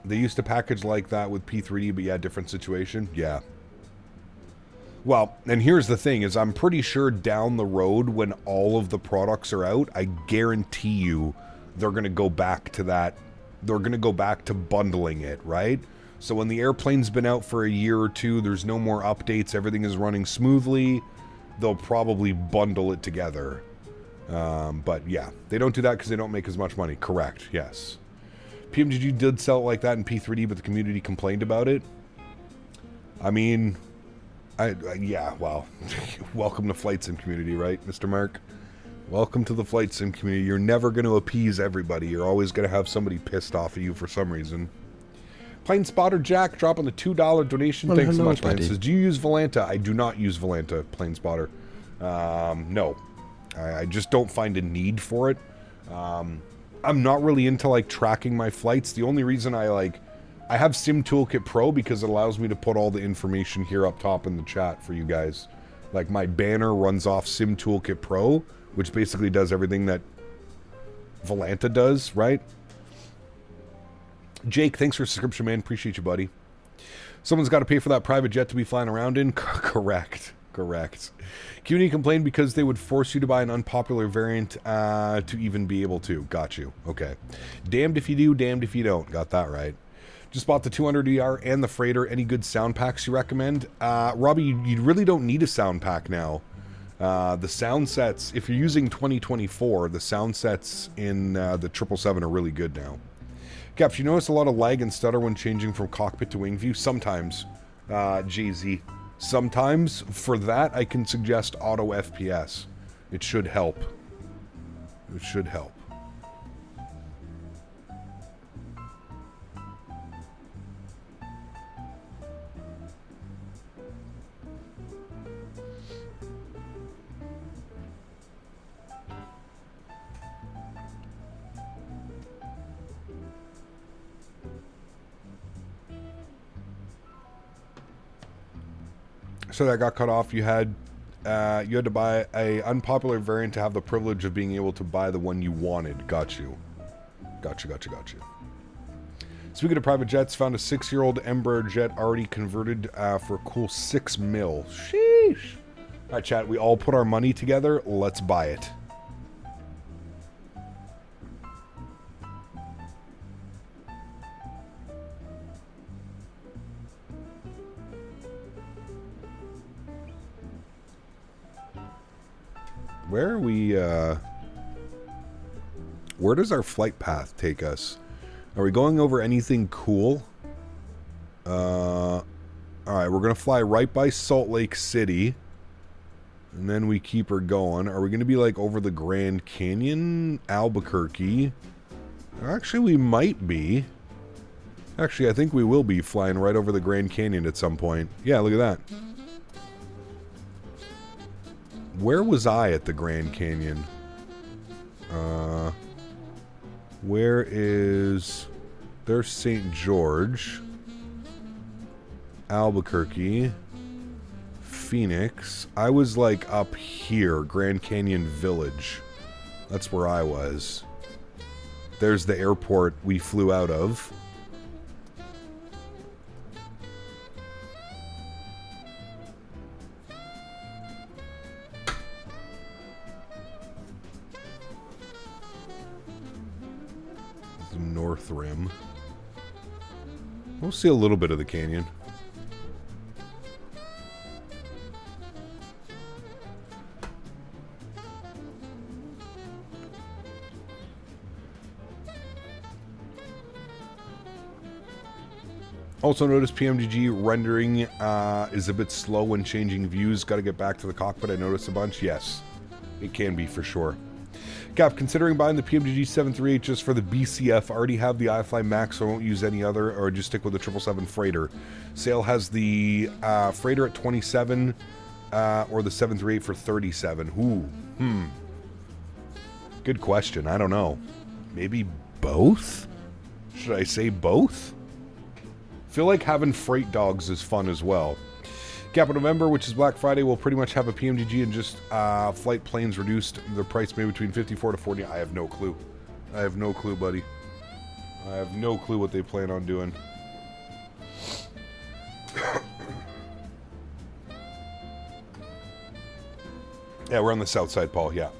They used to package like that with P3D, but yeah, different situation. Yeah. Well, and here's the thing, is I'm pretty sure down the road when all of the products are out, I guarantee you they're going to go back to that. They're going to go back to bundling it, right? So when the airplane's been out for a year or two, there's no more updates, everything is running smoothly, they'll probably bundle it together. But yeah, they don't do that because they don't make as much money. Correct, yes. PMDG did sell it like that in P3D, but the community complained about it. I mean, yeah, well, welcome to Flight Sim community, right, Mr. Mark? Welcome to the Flight Sim community. You're never going to appease everybody. You're always going to have somebody pissed off at you for some reason. Plane Spotter Jack dropping the $2 donation. Well, thanks so hello, much, man. buddy. Says, do you use Volanta? I do not use Volanta, Plane Spotter. No. I just don't find a need for it. I'm not really into, like, tracking my flights. The only reason I have Sim Toolkit Pro because it allows me to put all the information here up top in the chat for you guys. Like, my banner runs off Sim Toolkit Pro, which basically does everything that Volanta does, right? Jake, thanks for the subscription, man. Appreciate you, buddy. Someone's got to pay for that private jet to be flying around in? Correct. Correct. Community complained because they would force you to buy an unpopular variant to even be able to. Got you. Okay. Damned if you do, damned if you don't. Got that right. Just bought the 200ER and the freighter. Any good sound packs you recommend? Robbie, you really don't need a sound pack now. The sound sets, if you're using 2024, the sound sets in the 777 are really good now. Caps, you notice a lot of lag and stutter when changing from cockpit to wing view? Sometimes, JZ. Sometimes, for that, I can suggest auto FPS. It should help. It should help. So that got cut off. You had to buy a unpopular variant to have the privilege of being able to buy the one you wanted. Got you. Got you. Speaking of private jets, found a 6-year-old Embraer jet already converted for a cool $6 million. Sheesh. All right, chat. We all put our money together. Let's buy it. Where are we, where does our flight path take us? Are we going over anything cool? Alright, we're going to fly right by Salt Lake City. And then we keep her going. Are we going to be, like, over the Grand Canyon? Albuquerque? Actually, we might be. Actually, I think we will be flying right over the Grand Canyon at some point. Yeah, look at that. Where was I at the Grand Canyon? Where is... There's St. George. Albuquerque. Phoenix. I was like up here, Grand Canyon Village. That's where I was. There's the airport we flew out of. North Rim. We'll see a little bit of the canyon. Also notice PMDG rendering is a bit slow when changing views. Got to get back to the cockpit. I noticed a bunch. Yes, it can be for sure. Cap, considering buying the PMDG 738 just for the BCF, already have the iFly Max, so I won't use any other, or just stick with the 777 freighter. Sale has the freighter at 27, or the 738 for 37. Ooh, good question. I don't know. Maybe both? Should I say both? Feel like having freight dogs is fun as well. Cap in November, which is Black Friday, will pretty much have a PMDG and just flight planes reduced. The price maybe between 54 to 40. I have no clue. I have no clue, buddy. I have no clue what they plan on doing. Yeah, we're on the south side, Paul. Yeah.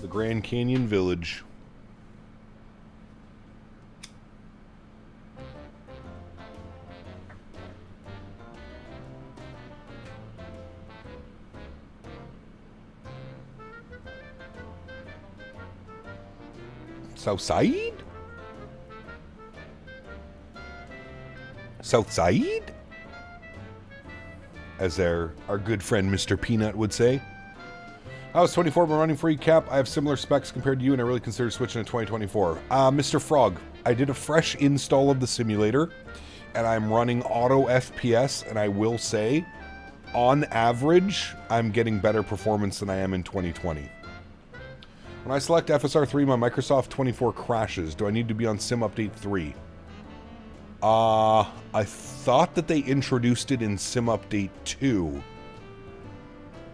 The Grand Canyon Village. Southside? Southside? As our good friend Mr. Peanut would say. I was 24, been running free, Cap. I have similar specs compared to you, and I really consider switching to 2024. Mr. Frog, I did a fresh install of the simulator, and I'm running auto FPS, and I will say, on average, I'm getting better performance than I am in 2020. When I select FSR 3, my Microsoft 24 crashes. Do I need to be on Sim Update 3? I thought that they introduced it in Sim Update 2.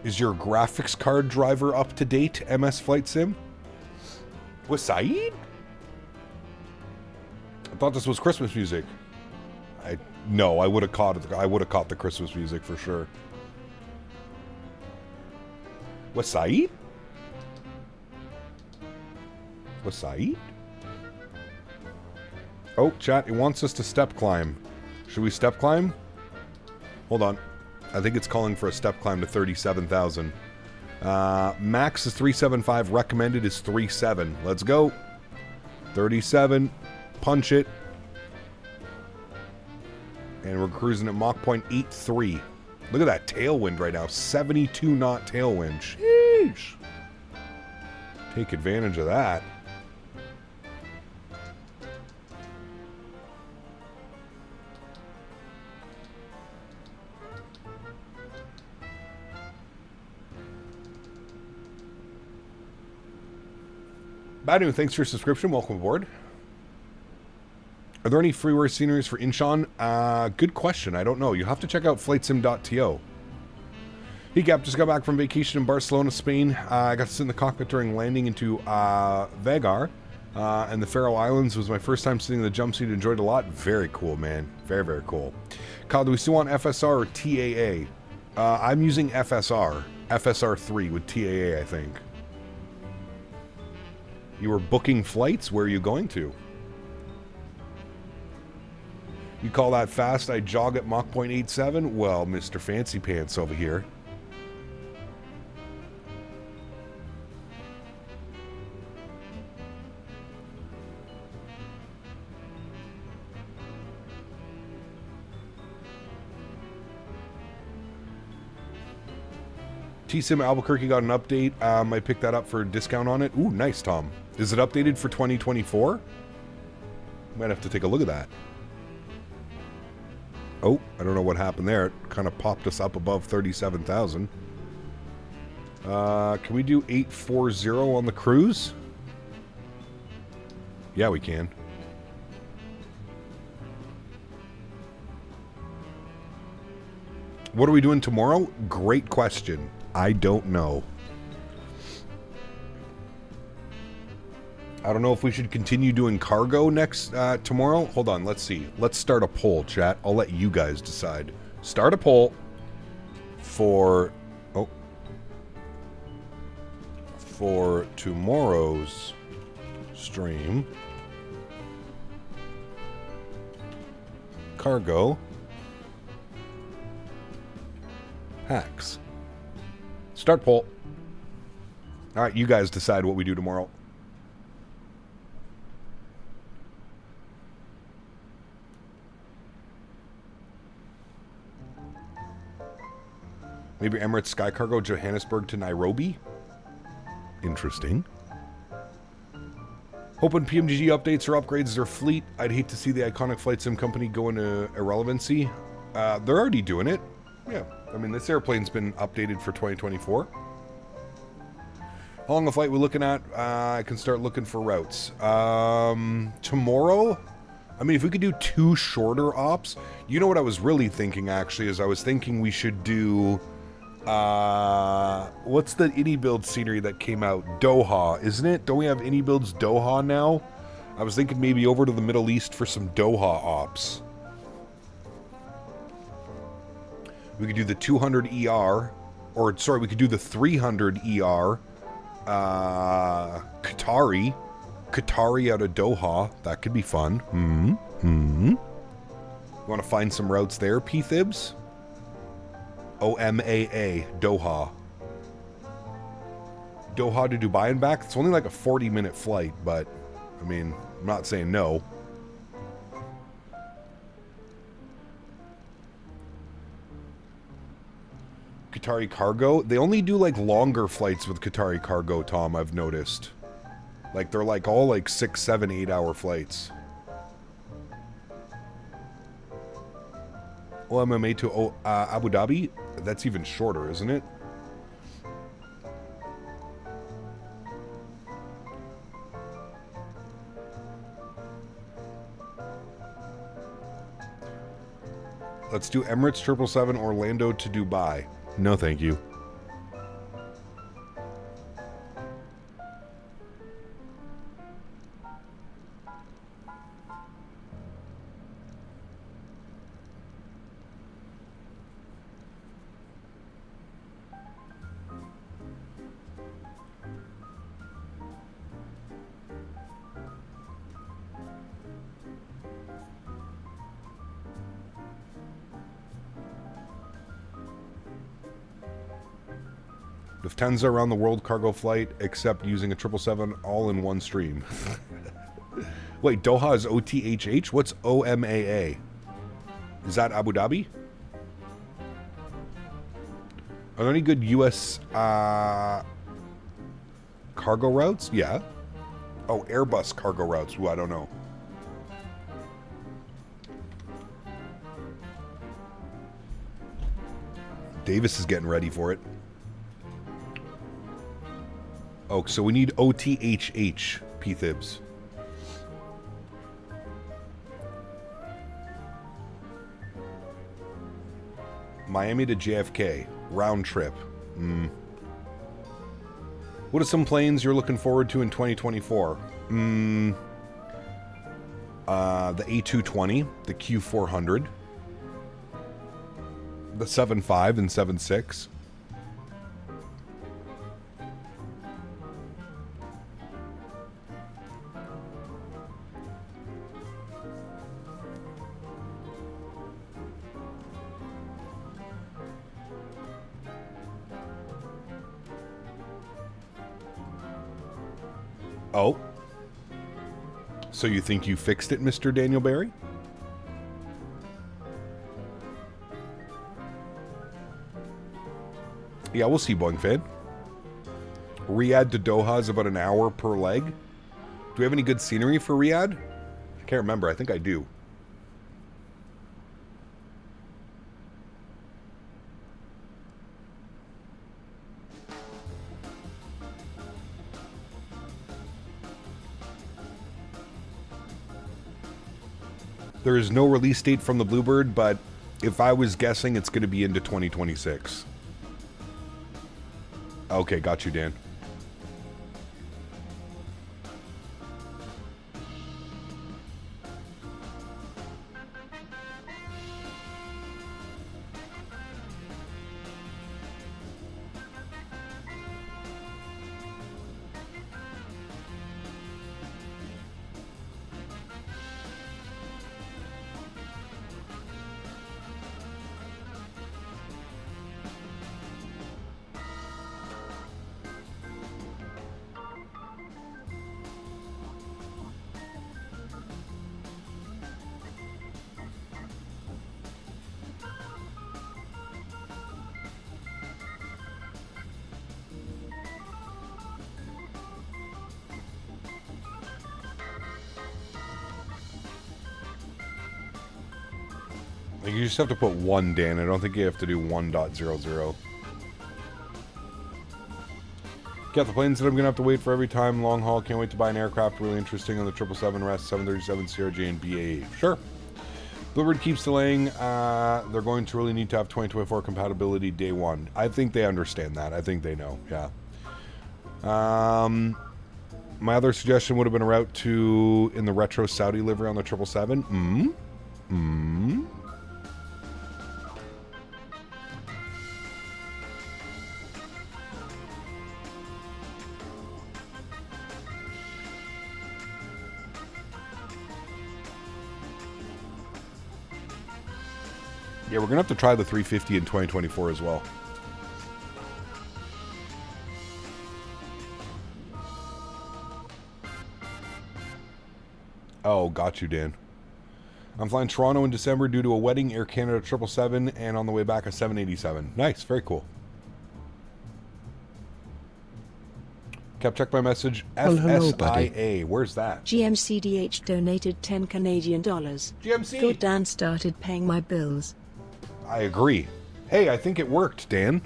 Is your graphics card driver up to date, MS Flight Sim? Was Saeed? I thought this was Christmas music. No, I would have caught it. I would have caught the Christmas music for sure. Was Saeed? Was Saeed? Oh, chat, it wants us to step climb. Should we step climb? Hold on. I think it's calling for a step climb to 37,000. Max is 375. Recommended is 37. Let's go. 37. Punch it. And we're cruising at Mach 0.83. Look at that tailwind right now. 72 knot tailwind. Sheesh. Take advantage of that. Badu, thanks for your subscription. Welcome aboard. Are there any freeware sceneries for Incheon? Good question. I don't know. You have to check out flightsim.to. Hey, Gap, just got back from vacation in Barcelona, Spain. I got to sit in the cockpit during landing into Vegar. And the Faroe Islands was my first time sitting in the jump seat. Enjoyed it a lot. Very cool, man. Very, very cool. Kyle, do we still want FSR or TAA? I'm using FSR. FSR 3 with TAA, I think. You were booking flights? Where are you going to? You call that fast? I jog at Mach 0.87? Well, Mr. Fancy Pants over here. T-Sim Albuquerque got an update. I picked that up for a discount on it. Ooh, nice, Tom. Is it updated for 2024? Might have to take a look at that. Oh, I don't know what happened there. It kind of popped us up above 37,000. Can we do 840 on the cruise? Yeah, we can. What are we doing tomorrow? Great question. I don't know. I don't know if we should continue doing cargo next tomorrow. Hold on, let's see. Let's start a poll, chat. I'll let you guys decide. Start a poll for for tomorrow's stream. Cargo hacks. Start poll. All right, you guys decide what we do tomorrow. Maybe Emirates Sky Cargo Johannesburg to Nairobi. Interesting. Hoping PMDG updates or upgrades their fleet. I'd hate to see the iconic flight sim company go into irrelevancy. They're already doing it. Yeah, I mean, this airplane's been updated for 2024. How long a flight we looking at? I can start looking for routes. Tomorrow, I mean, if we could do 2 shorter ops. You know what I was really thinking, actually, is I was thinking we should do... what's the AnyBuild scenery that came out? Doha, isn't it? Don't we have AnyBuild's Doha now? I was thinking maybe over to the Middle East for some Doha ops. We could do the 200 ER, or sorry, we could do the 300 ER. Qatari out of Doha. That could be fun. You want to find some routes there, P-Thibs? OMAA, Doha. Doha to Dubai and back? It's only like a 40-minute flight, but, I mean, I'm not saying no. Qatari Cargo? They only do, like, longer flights with Qatari Cargo, Tom, I've noticed. Like, they're, like, all, like, 6, 7, 8-hour flights. OMMA to Abu Dhabi? That's even shorter, isn't it? Let's do Emirates 777 Orlando to Dubai. No, thank you. Lufthansa around the world cargo flight, except using a 777 all in one stream. Wait, Doha is OTHH? What's OMAA? Is that Abu Dhabi? Are there any good U.S. cargo routes? Yeah. Oh, Airbus cargo routes. Ooh, I don't know. Davis is getting ready for it. Oh, so we need OTHH, P-Thibs. Miami to JFK, round trip. What are some planes you're looking forward to in 2024? The A220, the Q400, the 7.5 and 7.6. Oh. So you think you fixed it, Mr. Daniel Barry? Yeah, we'll see, Boeing fan. Riyadh to Doha is about an hour per leg. Do we have any good scenery for Riyadh? I can't remember. I think I do. There is no release date from the Bluebird, but if I was guessing, it's going to be into 2026. Okay, got you, Dan. Like, you just have to put 1, Dan. I don't think you have to do 1.00. Got the planes that I'm going to have to wait for every time. Long haul. Can't wait to buy an aircraft. Really interesting on the 777 rest, 737, CRJ, and BA. Sure. Bluebird keeps delaying. They're going to really need to have 2024 compatibility day 1. I think they understand that. I think they know. Yeah. My other suggestion would have been a route to in the retro Saudi livery on the 777. Yeah, we're going to have to try the 350 in 2024 as well. Oh, got you, Dan. I'm flying Toronto in December due to a wedding, Air Canada 777, and on the way back a 787. Nice, very cool. Cap, check my message. Hello, FSIA, where's that? GMCDH donated 10 Canadian dollars. GMC! Thought Dan started paying my bills. I agree. Hey, I think it worked, Dan.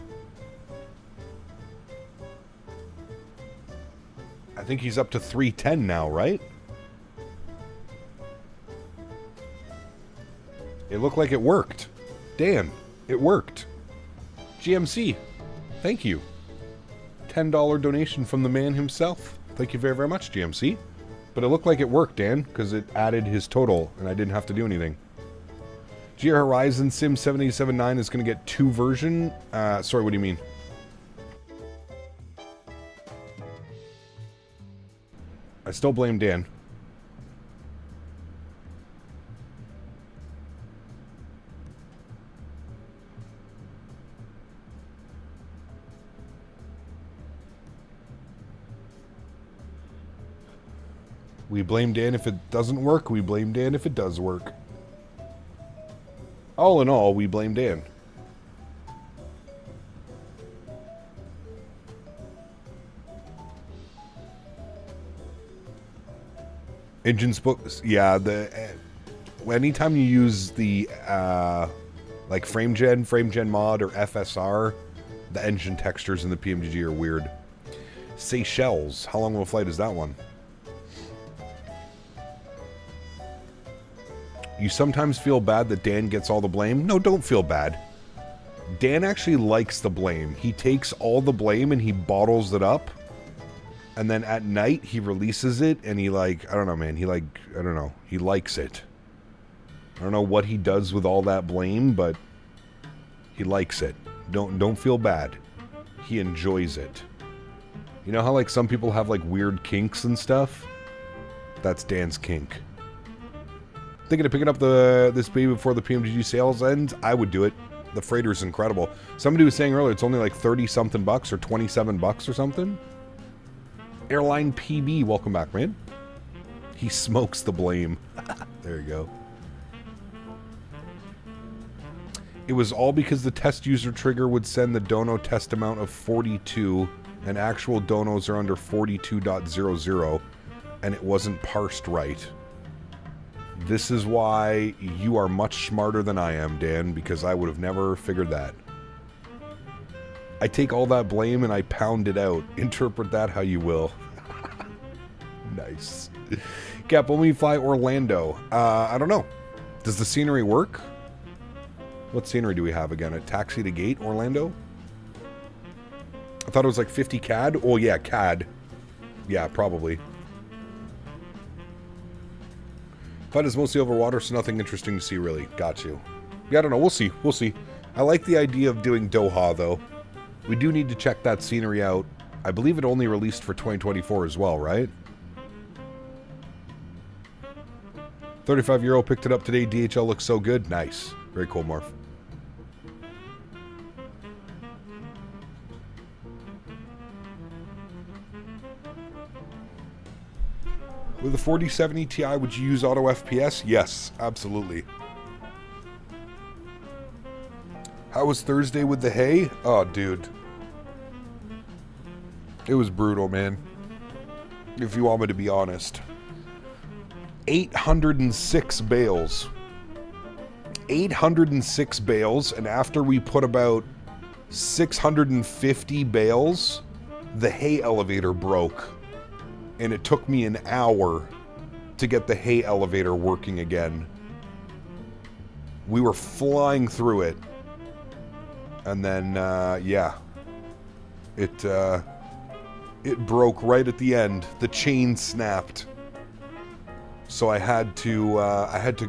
I think he's up to 310 now, right? It looked like it worked. Dan, it worked. GMC, thank you. $10 donation from the man himself. Thank you very, very much, GMC. But it looked like it worked, Dan, because it added his total, and I didn't have to do anything. GR Horizon Sim 787.9 is going to get 2 version. Sorry, what do you mean? I still blame Dan. We blame Dan if it doesn't work. We blame Dan if it does work. All in all, we blame Dan. Engines books, yeah. Anytime you use the like frame gen mod or FSR, the engine textures in the PMDG are weird. Seychelles, how long of a flight is that one? You sometimes feel bad that Dan gets all the blame. No, don't feel bad. Dan actually likes the blame. He takes all the blame and he bottles it up. And then at night, he releases it and he I don't know, man. He likes it. I don't know what he does with all that blame, but he likes it. Don't feel bad. He enjoys it. You know how some people have weird kinks and stuff? That's Dan's kink. Thinking of picking up this baby before the PMDG sales ends? I would do it. The freighter's incredible. Somebody was saying earlier it's only 30 something bucks or 27 bucks or something. Airline PB, welcome back, man. He smokes the blame. There you go. It was all because the test user trigger would send the dono test amount of 42 and actual donos are under 42.00 and it wasn't parsed right. This is why you are much smarter than I am, Dan, because I would have never figured that. I take all that blame and I pound it out. Interpret that how you will. Nice. Cap, when we fly Orlando? I don't know. Does the scenery work? What scenery do we have again? A taxi to gate, Orlando? I thought it was 50 CAD. Oh, yeah, CAD. Yeah, probably. Flight is mostly over water, so nothing interesting to see, really. Got you. Yeah, I don't know. We'll see. We'll see. I like the idea of doing Doha, though. We do need to check that scenery out. I believe it only released for 2024 as well, right? 35-year-old picked it up today. DHL looks so good. Nice. Very cool, Morph. With the 4070 Ti, would you use auto FPS? Yes, absolutely. How was Thursday with the hay? Oh, dude. It was brutal, man. If you want me to be honest. 806 bales. 806 bales, and after we put about 650 bales, the hay elevator broke. And it took me an hour to get the hay elevator working again. We were flying through it. And then, yeah. It broke right at the end. The chain snapped. So I had to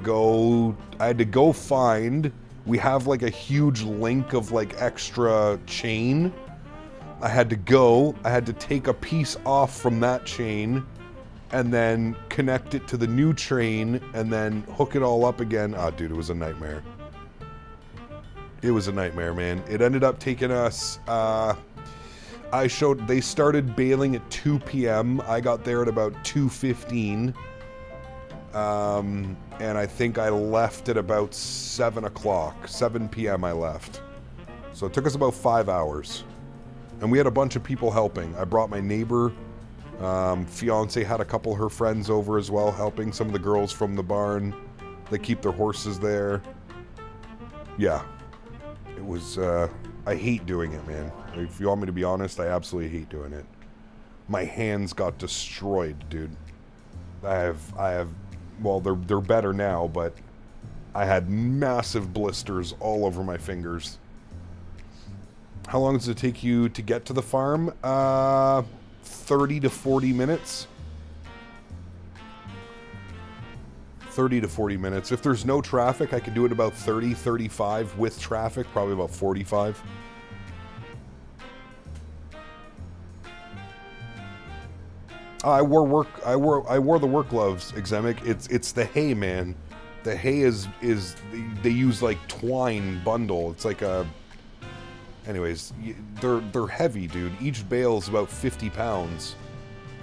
go find, we have like a huge link of like extra chain. I had to take a piece off from that chain and then connect it to the new train and then hook it all up again. Ah, dude, it was a nightmare. It was a nightmare, man. It ended up taking us, they started bailing at 2 p.m. I got there at about 2:15. And I think I left at about 7 o'clock. 7 p.m. I left. So it took us about 5 hours. And we had a bunch of people helping. I brought my neighbor. Fiance had a couple of her friends over as well, helping some of the girls from the barn. They keep their horses there. Yeah. It was, I hate doing it, man. If you want me to be honest, I absolutely hate doing it. My hands got destroyed, dude. I have, well, they're better now, but I had massive blisters all over my fingers. How long does it take you to get to the farm? 30 to 40 minutes. 30 to 40 minutes. If there's no traffic, I could do it about 30, 35. With traffic, probably about 45. I wore the work gloves, Exemic. It's the hay, man. The hay is they use like twine bundle. It's like a. Anyways, they're heavy, dude. Each bale is about 50 pounds,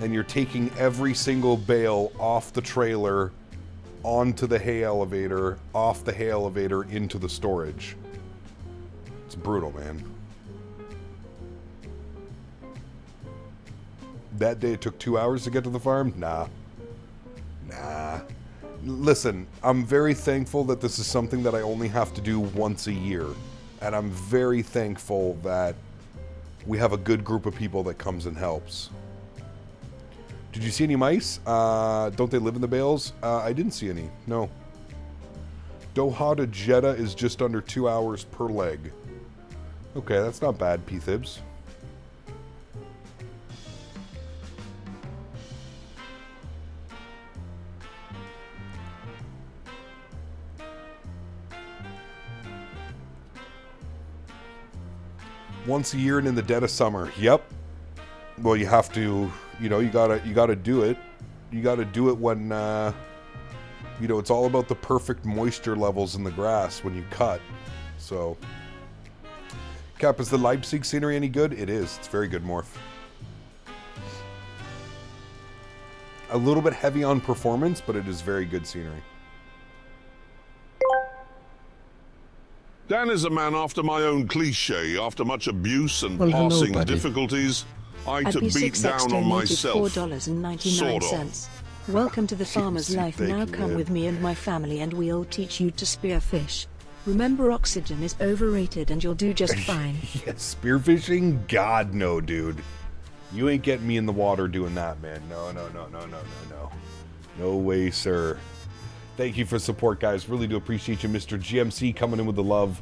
and you're taking every single bale off the trailer, onto the hay elevator, off the hay elevator into the storage. It's brutal, man. That day it took 2 hours to get to the farm? Nah. Listen, I'm very thankful that this is something that I only have to do once a year. And I'm very thankful that we have a good group of people that comes and helps. Did you see any mice? Don't they live in the bales? I didn't see any, no. Doha to Jeddah is just under 2 hours per leg. Okay, that's not bad, P-Thibs. Once a year and in the dead of summer. Yep. Well, you have to, you know, you gotta do it. You gotta do it when, you know, it's all about the perfect moisture levels in the grass when you cut. So, Cap, is the Leipzig scenery any good? It is. It's very good, Morph. A little bit heavy on performance, but it is very good scenery. Dan is a man after my own cliche. After much abuse and Well, hello, passing buddy. difficulties, I took beat AB6X down on donated myself. $4.99. Sort of. Welcome to the farmer's life. Thank Now you, come man. with me and my family and we'll teach you to spear fish. Remember, oxygen is overrated and you'll do just fine. Yeah, spearfishing? God, no, dude. You ain't getting me in the water doing that, man. No. No way, sir. Thank you for support, guys. Really do appreciate you. Mr. GMC coming in with the love.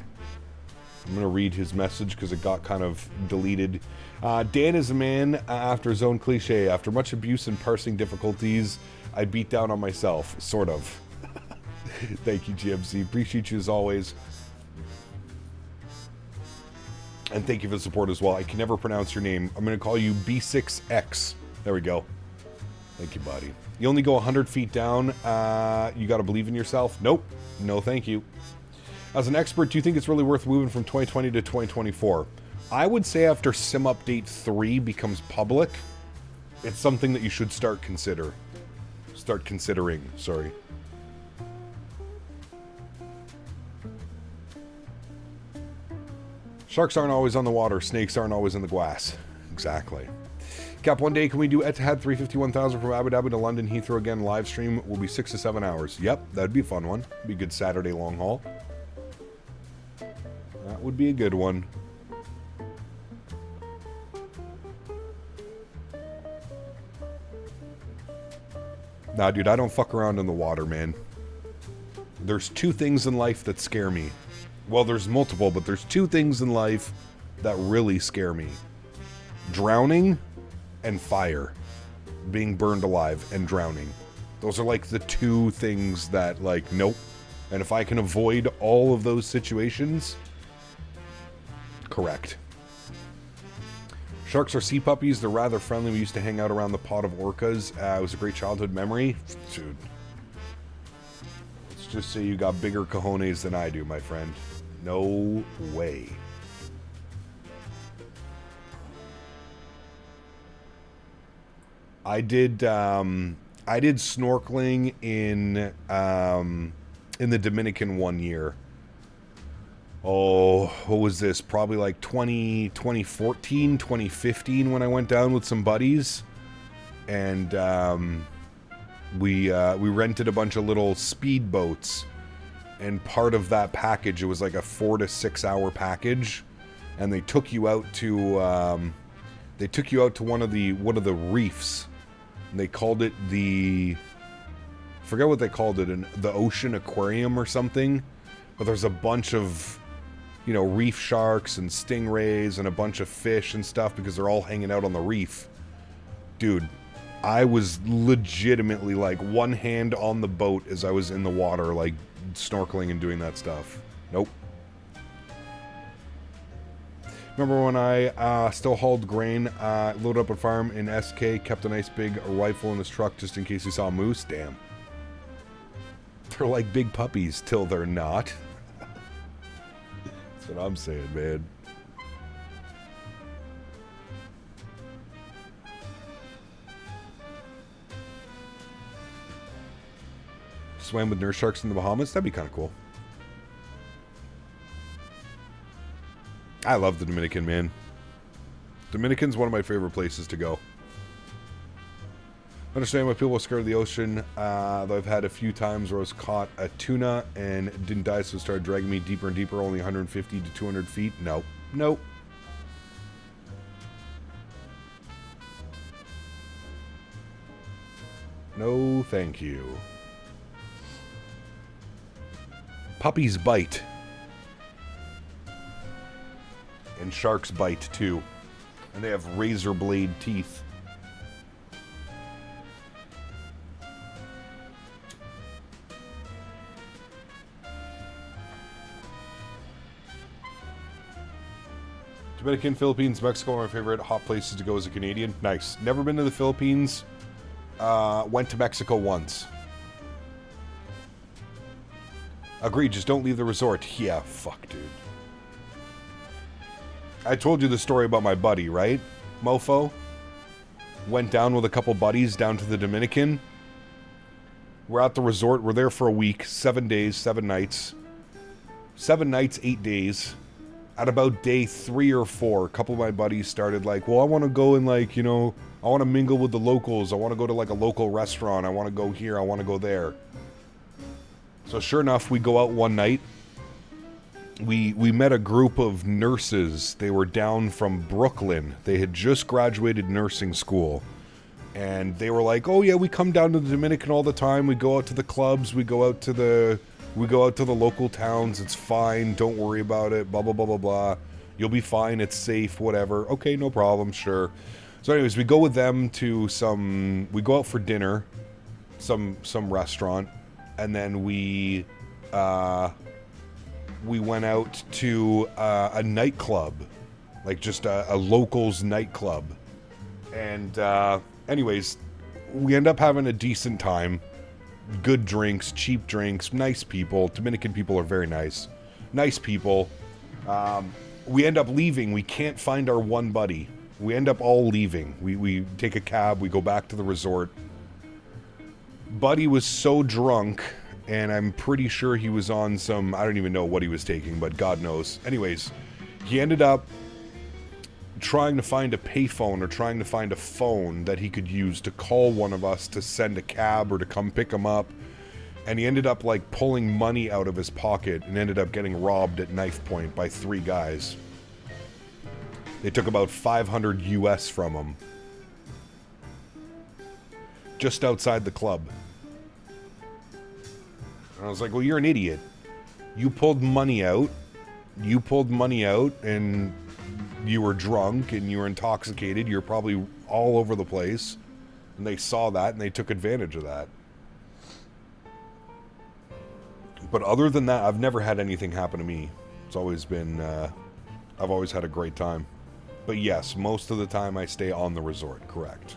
I'm going to read his message because it got kind of deleted. Dan is a man after his own cliche. After much abuse and parsing difficulties, I beat down on myself. Sort of. Thank you, GMC. Appreciate you as always. And thank you for the support as well. I can never pronounce your name. I'm going to call you B6X. There we go. Thank you, buddy. You only go 100 feet down. You got to believe in yourself. Nope. No, thank you. As an expert, do you think it's really worth moving from 2020 to 2024? I would say after Sim Update 3 becomes public, it's something that you should start considering. Sorry. Sharks aren't always on the water. Snakes aren't always in the glass. Exactly. Cap, one day, can we do Etihad 351,000 from Abu Dhabi to London Heathrow again? Live stream will be 6 to 7 hours. Yep, that'd be a fun one. Be a good Saturday long haul. That would be a good one. Nah, dude, I don't fuck around in the water, man. There's two things in life that scare me. Well, there's multiple, but there's two things in life that really scare me. Drowning and fire. Being burned alive and drowning. Those are like the two things that, like, nope. And if I can avoid all of those situations, correct. Sharks are sea puppies. They're rather friendly. We used to hang out around the pod of orcas. It was a great childhood memory. Dude. Let's just say you got bigger cojones than I do, my friend. No way. I did snorkeling in the Dominican one year. Oh, what was this? Probably like 2014, 2015 when I went down with some buddies. And we rented a bunch of little speed boats. And part of that package, it was like a 4 to 6 hour package. And they took you out to one of the reefs. And they called it I forget what they called it, the ocean aquarium or something. But there's a bunch of, you know, reef sharks and stingrays and a bunch of fish and stuff because they're all hanging out on the reef. Dude, I was legitimately like one hand on the boat as I was in the water, like snorkeling and doing that stuff. Nope. Remember when I still hauled grain, loaded up a farm in SK, kept a nice big rifle in his truck just in case he saw a moose? Damn. They're like big puppies till they're not. That's what I'm saying, man. Swam with nurse sharks in the Bahamas? That'd be kind of cool. I love the Dominican, man. Dominican's one of my favorite places to go. I understand why people are scared of the ocean, though I've had a few times where I was caught a tuna and didn't die, so it started dragging me deeper and deeper, only 150 to 200 feet. No. Nope. No, thank you. Puppies bite. And sharks bite, too. And they have razor blade teeth. Dominican, Philippines, Mexico are my favorite hot places to go as a Canadian. Nice. Never been to the Philippines. Went to Mexico once. Agreed, just don't leave the resort. Yeah, fuck, dude. I told you the story about my buddy, right? Mofo. Went down with a couple buddies down to the Dominican. We're at the resort. We're there for a week. 7 days, 7 nights. 7 nights, 8 days. At about day 3 or 4, a couple of my buddies started like, well, I want to go and like, you know, I want to mingle with the locals. I want to go to like a local restaurant. I want to go here. I want to go there. So sure enough, we go out one night. We met a group of nurses. They were down from Brooklyn. They had just graduated nursing school. And they were like, oh yeah, we come down to the Dominican all the time. We go out to the clubs. We go out to the local towns. It's fine. Don't worry about it. Blah, blah, blah, blah, blah. You'll be fine. It's safe. Whatever. Okay, no problem. Sure. So anyways, we go with them to we go out for dinner. Some restaurant. And then we went out to a nightclub. Like just a locals nightclub. And anyways, we end up having a decent time. Good drinks, cheap drinks, nice people. Dominican people are very nice. Nice people. We end up leaving. We can't find our one buddy. We end up all leaving. We take a cab. We go back to the resort. Buddy was so drunk, and I'm pretty sure he was on some... I don't even know what he was taking, but God knows. Anyways, he ended up trying to find a payphone or trying to find a phone that he could use to call one of us to send a cab or to come pick him up. And he ended up, like, pulling money out of his pocket and ended up getting robbed at knife point by 3 guys. They took about 500 US from him. Just outside the club. And I was like, well, you're an idiot. You pulled money out. You pulled money out and you were drunk and you were intoxicated. You're probably all over the place. And they saw that and they took advantage of that. But other than that, I've never had anything happen to me. It's always been, I've always had a great time. But yes, most of the time I stay on the resort, correct.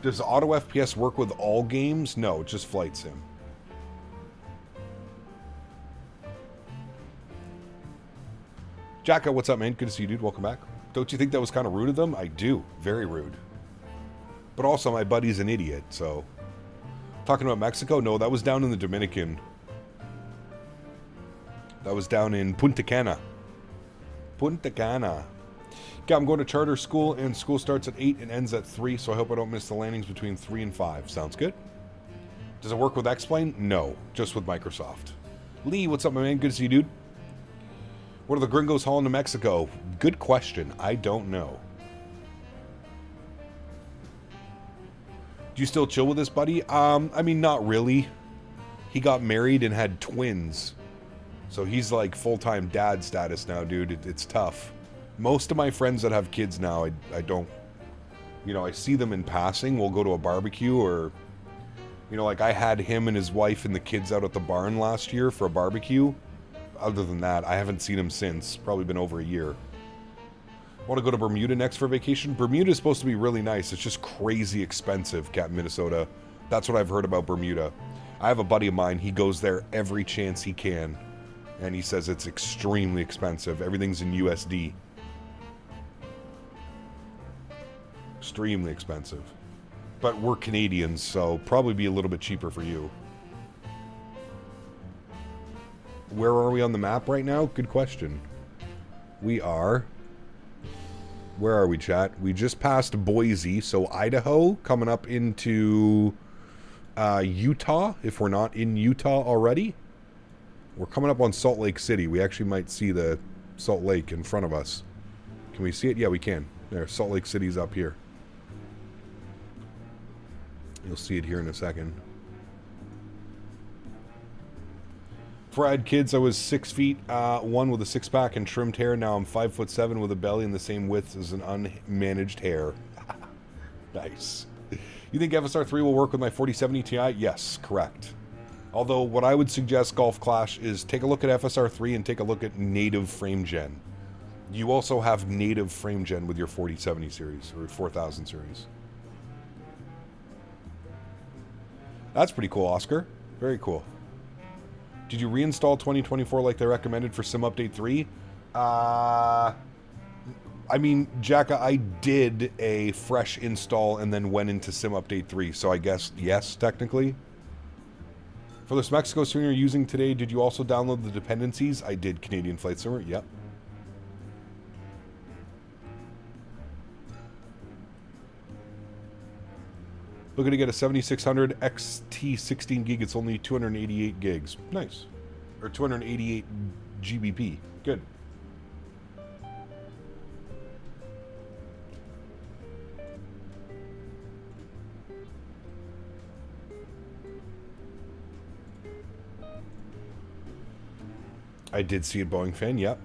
Does Auto FPS work with all games? No, just Flight Sim. Jacka, what's up, man? Good to see you, dude. Welcome back. Don't you think that was kind of rude of them? I do. Very rude. But also, my buddy's an idiot, so... Talking about Mexico? No, that was down in the Dominican. That was down in Punta Cana. Punta Cana. Okay, I'm going to charter school, and school starts at 8 and ends at 3, so I hope I don't miss the landings between 3 and 5. Sounds good? Does it work with X-Plane? No, just with Microsoft. Lee, what's up, my man? Good to see you, dude. What are the gringos hauling to Mexico? Good question. I don't know. Do you still chill with this buddy? I mean, not really. He got married and had twins. So he's like full-time dad status now, dude. It's tough. Most of my friends that have kids now, I don't... You know, I see them in passing. We'll go to a barbecue or... You know, like I had him and his wife and the kids out at the barn last year for a barbecue. Other than that, I haven't seen him since. Probably been over a year. Want to go to Bermuda next for vacation? Bermuda is supposed to be really nice. It's just crazy expensive, Captain Minnesota. That's what I've heard about Bermuda. I have a buddy of mine. He goes there every chance he can. And he says it's extremely expensive. Everything's in USD. Extremely expensive. But we're Canadians, so probably be a little bit cheaper for you. Where are we on the map right now? Good question. We are... Where are we, chat? We just passed Boise, so Idaho, coming up into Utah, if we're not in Utah already. We're coming up on Salt Lake City. We actually might see the Salt Lake in front of us. Can we see it? Yeah, we can. There, Salt Lake City's up here. You'll see it here in a second. Before I had kids, I was 6 feet, 1 with a six-pack and trimmed hair. Now I'm 5'7" with a belly and the same width as an unmanaged hair. Nice. You think FSR 3 will work with my 4070 Ti? Yes, correct. Although, what I would suggest, Golf Clash, is take a look at FSR 3 and take a look at native frame gen. You also have native frame gen with your 4070 series, or 4000 series. That's pretty cool, Oscar. Very cool. Did you reinstall 2024 like they recommended for Sim Update 3? I mean, Jacka, I did a fresh install and then went into Sim Update 3, so I guess yes, technically. For this Mexico stream you're using today, did you also download the dependencies? I did, Canadian Flight Simmer, yep. Looking to get a 7600 XT 16 gig. It's only 288 gigs. Nice. Or 288 GBP. Good. I did see a Boeing fan, yep.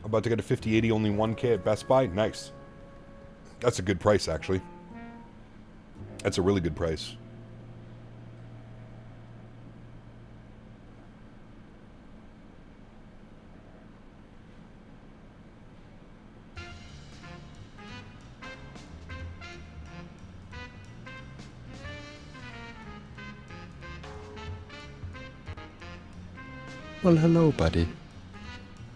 About to get a 5080, only 1K at Best Buy. Nice. That's a good price, actually. That's a really good price. Well, hello, buddy.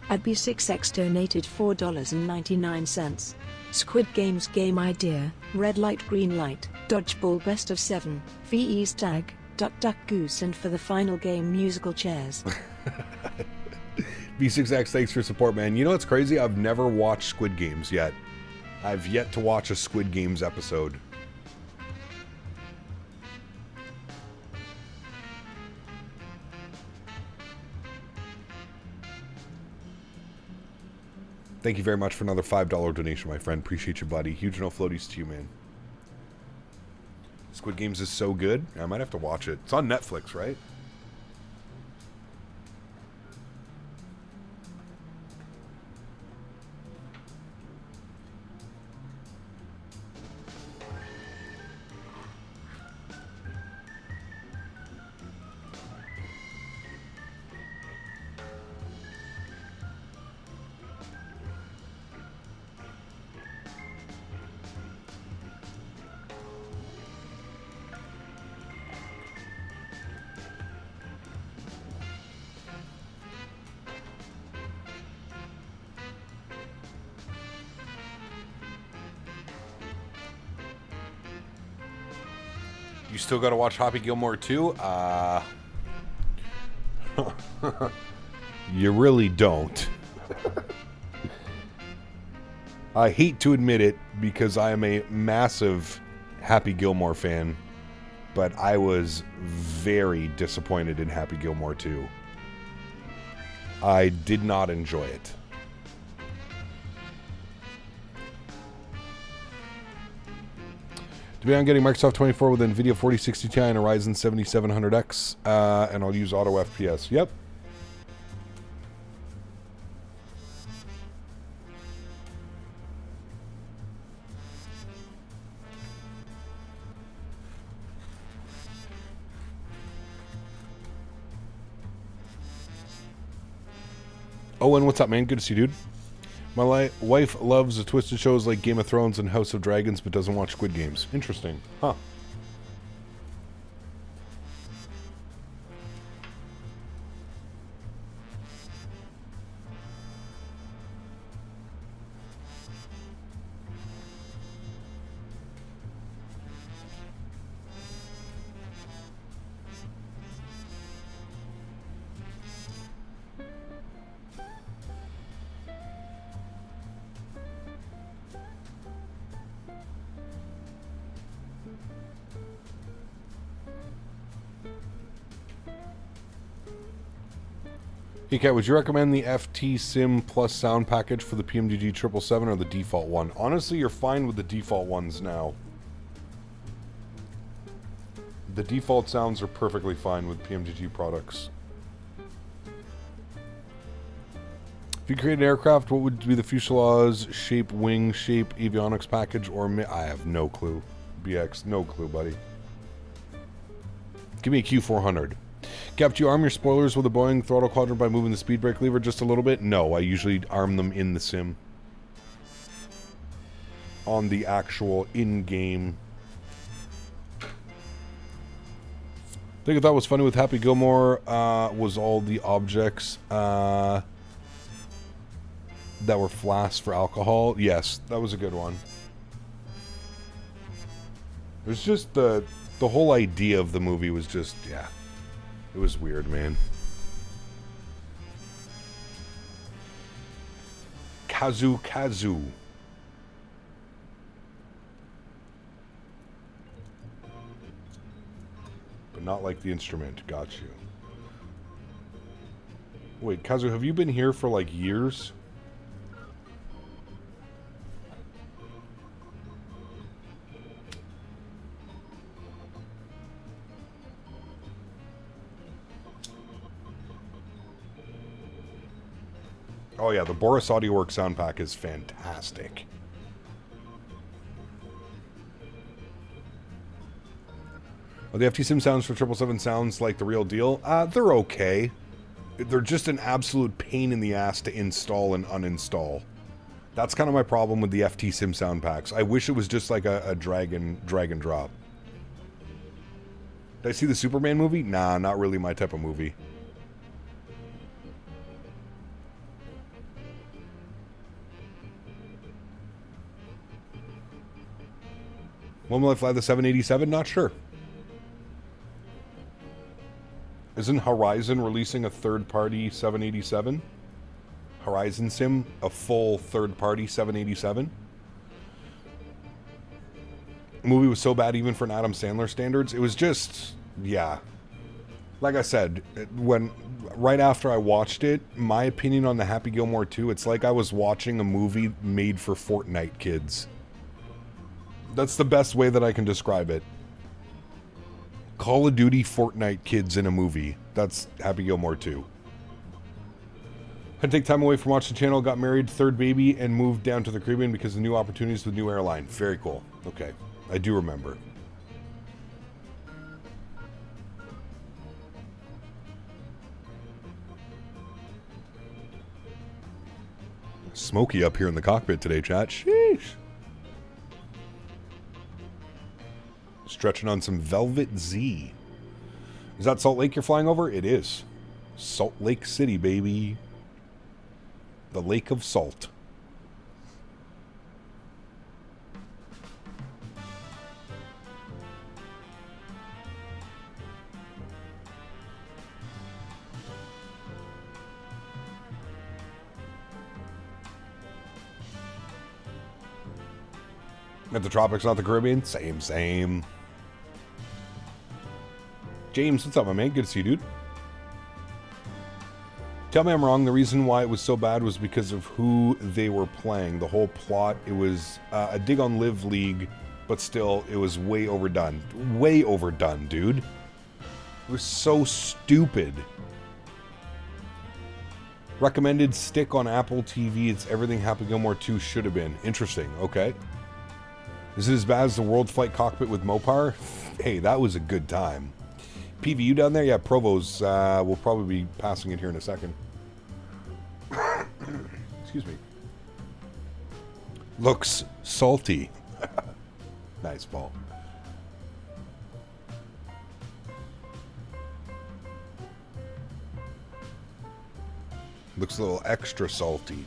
AB6X donated $4.99. Squid Games game idea, red light green light, dodgeball best of 7, VE's tag, duck duck goose and for the final game musical chairs. B6X, thanks for your support, man. You know what's crazy? I've never watched Squid Games yet. I've yet to watch a Squid Games episode. Thank you very much for another $5 donation, my friend. Appreciate you, buddy. Huge no floaties to you, man. Squid Games is so good. I might have to watch it. It's on Netflix, right? You still got to watch Happy Gilmore 2? You really don't. I hate to admit it because I am a massive Happy Gilmore fan, but I was very disappointed in Happy Gilmore 2. I did not enjoy it. I'm getting Microsoft 24 with NVIDIA 4060 Ti and a Ryzen 7700X, and I'll use auto FPS. Yep. Owen, what's up, man? Good to see you, dude. My wife loves the twisted shows like Game of Thrones and House of Dragons, but doesn't watch Squid Games. Interesting. Huh. Hey Kat, would you recommend the FT Sim Plus sound package for the PMDG 777 or the default one? Honestly, you're fine with the default ones now. The default sounds are perfectly fine with PMDG products. If you create an aircraft, what would be the fuselage shape, wing shape, avionics package, or I have no clue. BX, no clue, buddy. Give me a Q400. Cap, do you arm your spoilers with a Boeing throttle quadrant by moving the speed brake lever just a little bit? No, I usually arm them in the sim. On the actual in-game. The thing I thought was funny with Happy Gilmore was all the objects that were flasks for alcohol. Yes, that was a good one. It was just the whole idea of the movie was just, yeah. It was weird, man. Kazu. But not like the instrument. Got you. Wait, Kazu, have you been here for like years? Oh yeah, the Boris AudioWorks sound pack is fantastic. Oh, the FT Sim sounds for 777 sounds like the real deal. They're okay. They're just an absolute pain in the ass to install and uninstall. That's kind of my problem with the FT Sim sound packs. I wish it was just like a drag and drop. Did I see the Superman movie? Nah, not really my type of movie. When will I fly the 787? Not sure. Isn't Horizon releasing a third-party 787? Horizon Sim, a full third-party 787. The movie was so bad even for an Adam Sandler standards. It was just, yeah. Like I said, right after I watched it, my opinion on the Happy Gilmore 2, it's like I was watching a movie made for Fortnite kids. That's the best way that I can describe it. Call of Duty Fortnite kids in a movie. That's Happy Gilmore 2. Had to take time away from watching the channel, got married, third baby, and moved down to the Caribbean because of new opportunities with new airline. Very cool. Okay. I do remember. Smoky up here in the cockpit today, chat. Sheesh. Stretching on some Velvet Z. Is that Salt Lake you're flying over? It is. Salt Lake City, baby. The Lake of Salt. At the tropics, not the Caribbean? Same. James, what's up, my man? Good to see you, dude. Tell me I'm wrong. The reason why it was so bad was because of who they were playing. The whole plot, it was a dig on Live League, but still, it was way overdone. Way overdone, dude. It was so stupid. Recommended stick on Apple TV. It's everything Happy Gilmore 2 should have been. Interesting. Okay. Is it as bad as the World Flight Cockpit with Mopar? Hey, that was a good time. PVU down there? Yeah, Provo's will probably be passing it here in a second. Excuse me. Looks salty. Nice, Paul. Looks a little extra salty.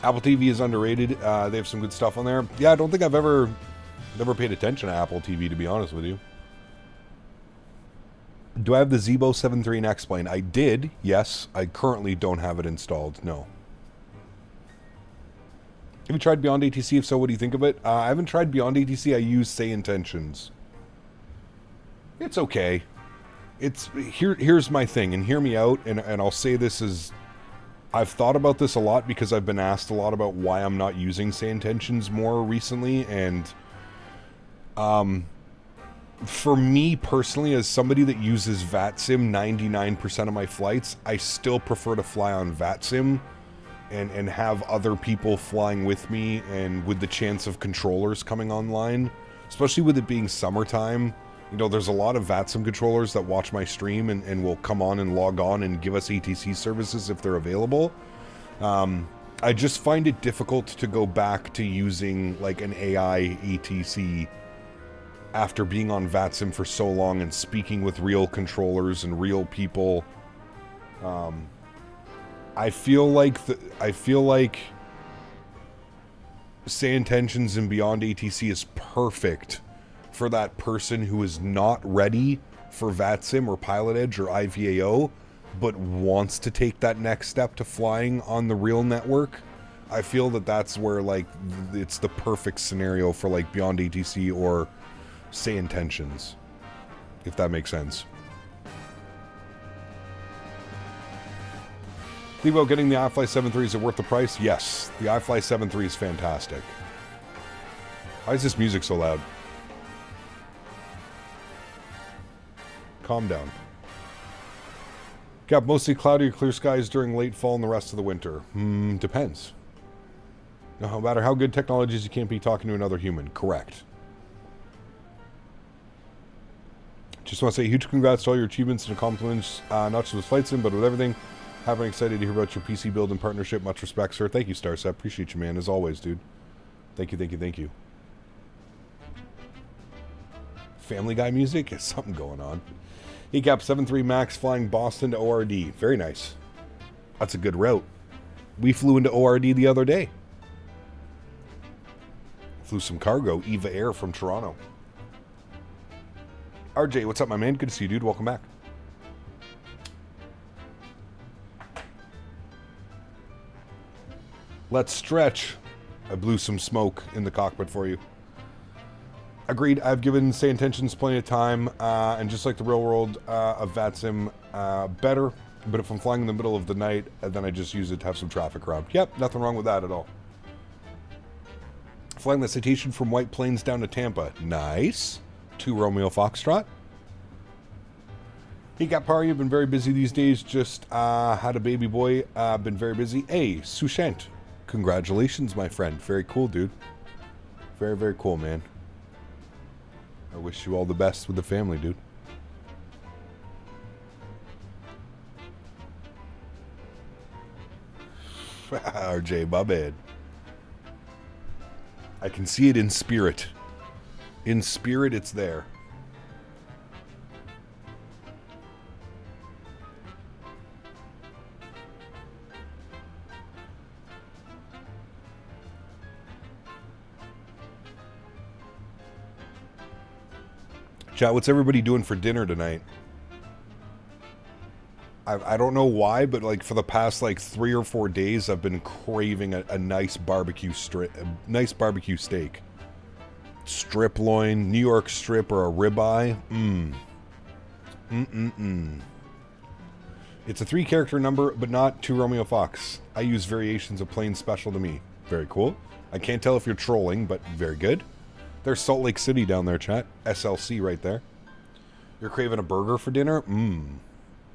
Apple TV is underrated. They have some good stuff on there. Yeah, I don't think I've ever paid attention to Apple TV, to be honest with you. Do I have the Zebo 7.3 and X-Plane? I did, yes. I currently don't have it installed, no. Have you tried Beyond ATC? If so, what do you think of it? I haven't tried Beyond ATC. I use Say Intentions. It's okay. Here's my thing, and hear me out, and I'll say this as... I've thought about this a lot because I've been asked a lot about why I'm not using Say Intentions more recently, and for me personally, as somebody that uses VATSIM 99% of my flights, I still prefer to fly on VATSIM and have other people flying with me, and with the chance of controllers coming online, especially with it being summertime. You know, there's a lot of VATSIM controllers that watch my stream and will come on and log on and give us ATC services if they're available. I just find it difficult to go back to using like an AI ATC after being on VATSIM for so long and speaking with real controllers and real people. I feel like Say Intentions and Beyond ATC is perfect for that person who is not ready for VATSIM or Pilot Edge or IVAO, but wants to take that next step to flying on the real network. I feel that that's where, like, it's the perfect scenario for, like, Beyond ATC or Say Intentions, if that makes sense. Think about getting the iFly 7.3. Is it worth the price? Yes. The iFly 7.3 is fantastic. Why is this music so loud? Calm down. Got mostly cloudy or clear skies during late fall and the rest of the winter. Depends. No matter how good technology is, you can't be talking to another human. Correct. Just want to say huge congrats to all your achievements and accomplishments, not just with Flight Sim, but with everything. Having excited to hear about your PC build and partnership. Much respect, sir. Thank you, Starset. Appreciate you, man. As always, dude. Thank you, thank you, thank you. Family Guy music? Is something going on. ECAP 73 Max flying Boston to ORD. Very nice. That's a good route. We flew into ORD the other day. Flew some cargo. Eva Air from Toronto. RJ, what's up, my man? Good to see you, dude. Welcome back. Let's stretch. I blew some smoke in the cockpit for you. Agreed. I've given Say Intentions plenty of time, and just like the real world of VATSIM, better. But if I'm flying in the middle of the night, then I just use it to have some traffic around. Yep, nothing wrong with that at all. Flying the Citation from White Plains down to Tampa. Nice. 2 Romeo Foxtrot. Hey, Gapar, you've been very busy these days. Just had a baby boy. Been very busy. Hey, Sushant. Congratulations, my friend. Very cool, dude. Very, very cool, man. I wish you all the best with the family, dude. RJ, my bad. I can see it in spirit. In spirit, it's there. Chat, what's everybody doing for dinner tonight? I don't know why, but like for the past like 3 or 4 days, I've been craving a nice barbecue steak. Strip loin, New York strip, or a ribeye. It's a 3-character number, but not 2 Romeo Fox. I use variations of plain special to me. Very cool. I can't tell if you're trolling, but very good. There's Salt Lake City down there, chat. SLC right there. You're craving a burger for dinner?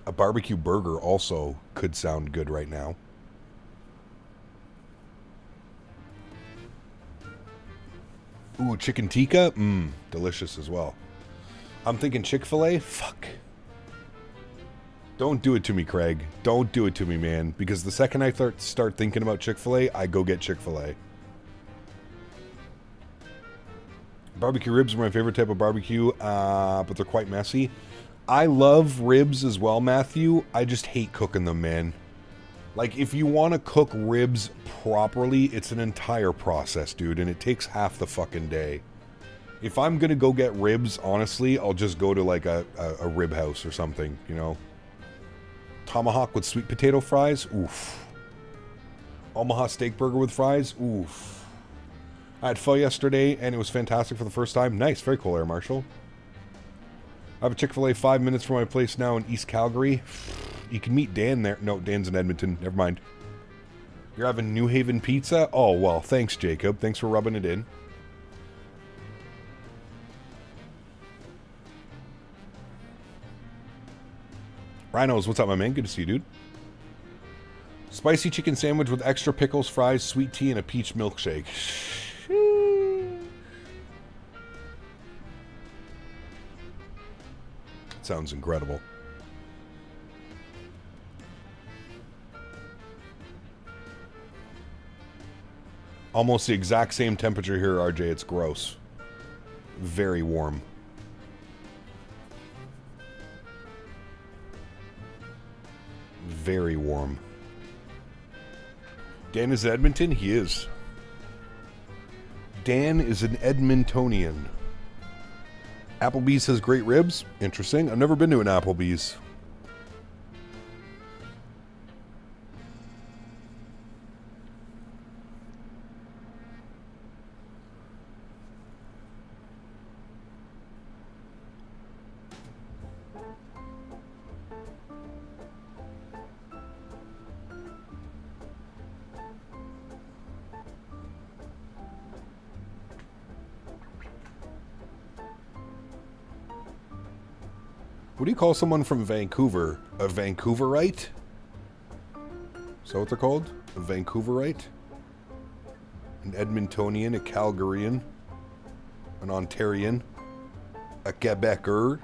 A barbecue burger also could sound good right now. Ooh, chicken tikka? Delicious as well. I'm thinking Chick-fil-A? Fuck. Don't do it to me, Craig. Don't do it to me, man. Because the second I start thinking about Chick-fil-A, I go get Chick-fil-A. Barbecue ribs are my favorite type of barbecue, but they're quite messy. I love ribs as well, Matthew. I just hate cooking them, man. Like, if you want to cook ribs properly, it's an entire process, dude, and it takes half the fucking day. If I'm gonna go get ribs, honestly, I'll just go to, like, a rib house or something, you know? Tomahawk with sweet potato fries? Oof. Omaha steak burger with fries? Oof. I had pho yesterday, and it was fantastic for the first time. Nice. Very cool, Air Marshal. I have a Chick-fil-A 5 minutes from my place now in East Calgary. You can meet Dan there. No, Dan's in Edmonton. Never mind. You're having New Haven pizza? Oh, well, thanks, Jacob. Thanks for rubbing it in. Rhinos, what's up, my man? Good to see you, dude. Spicy chicken sandwich with extra pickles, fries, sweet tea, and a peach milkshake. Sounds incredible. Almost the exact same temperature here, RJ. It's gross. Very warm. Very warm. Dan is in Edmonton? He is. Dan is an Edmontonian. Applebee's has great ribs. Interesting. I've never been to an Applebee's. What do you call someone from Vancouver? A Vancouverite? Is that what they're called? A Vancouverite? An Edmontonian, a Calgarian, an Ontarian, a Quebecer.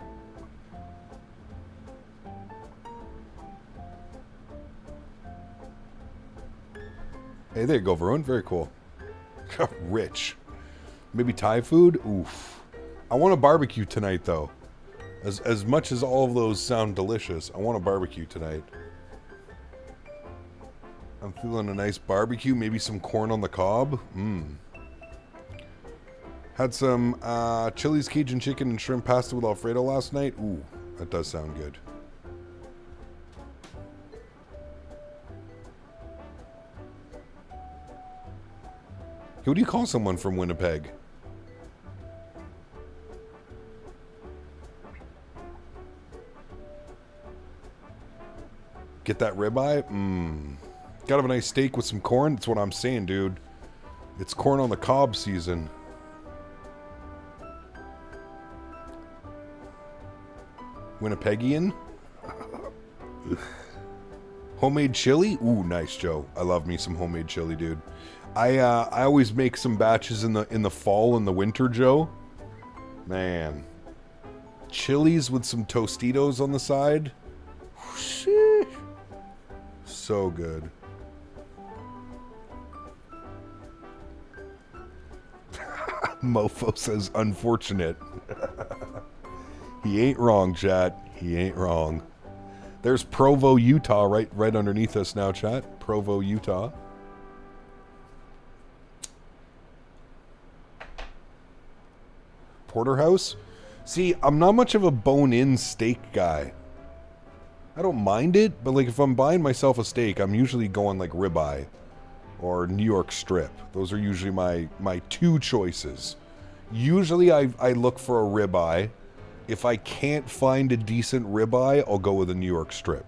Hey, there you go, Varun. Very cool. Rich. Maybe Thai food? Oof. I want a barbecue tonight, though. As much as all of those sound delicious, I want a barbecue tonight. I'm feeling a nice barbecue, maybe some corn on the cob. Had some Chili's Cajun chicken and shrimp pasta with Alfredo last night. Ooh, that does sound good. Who do you call someone from Winnipeg? Get that ribeye? Gotta have a nice steak with some corn. That's what I'm saying, dude. It's corn on the cob season. Winnipegian? Homemade chili? Ooh, nice, Joe. I love me some homemade chili, dude. I always make some batches in the fall and the winter, Joe. Man. Chilies with some Tostitos on the side. Sheesh. So good. Mofo says unfortunate. He ain't wrong, chat. He ain't wrong. There's Provo, Utah, right underneath us now, chat. Provo, Utah. Porterhouse? See, I'm not much of a bone-in steak guy. I don't mind it, but like if I'm buying myself a steak, I'm usually going like ribeye or New York strip. Those are usually my two choices. Usually I look for a ribeye. If I can't find a decent ribeye, I'll go with a New York strip.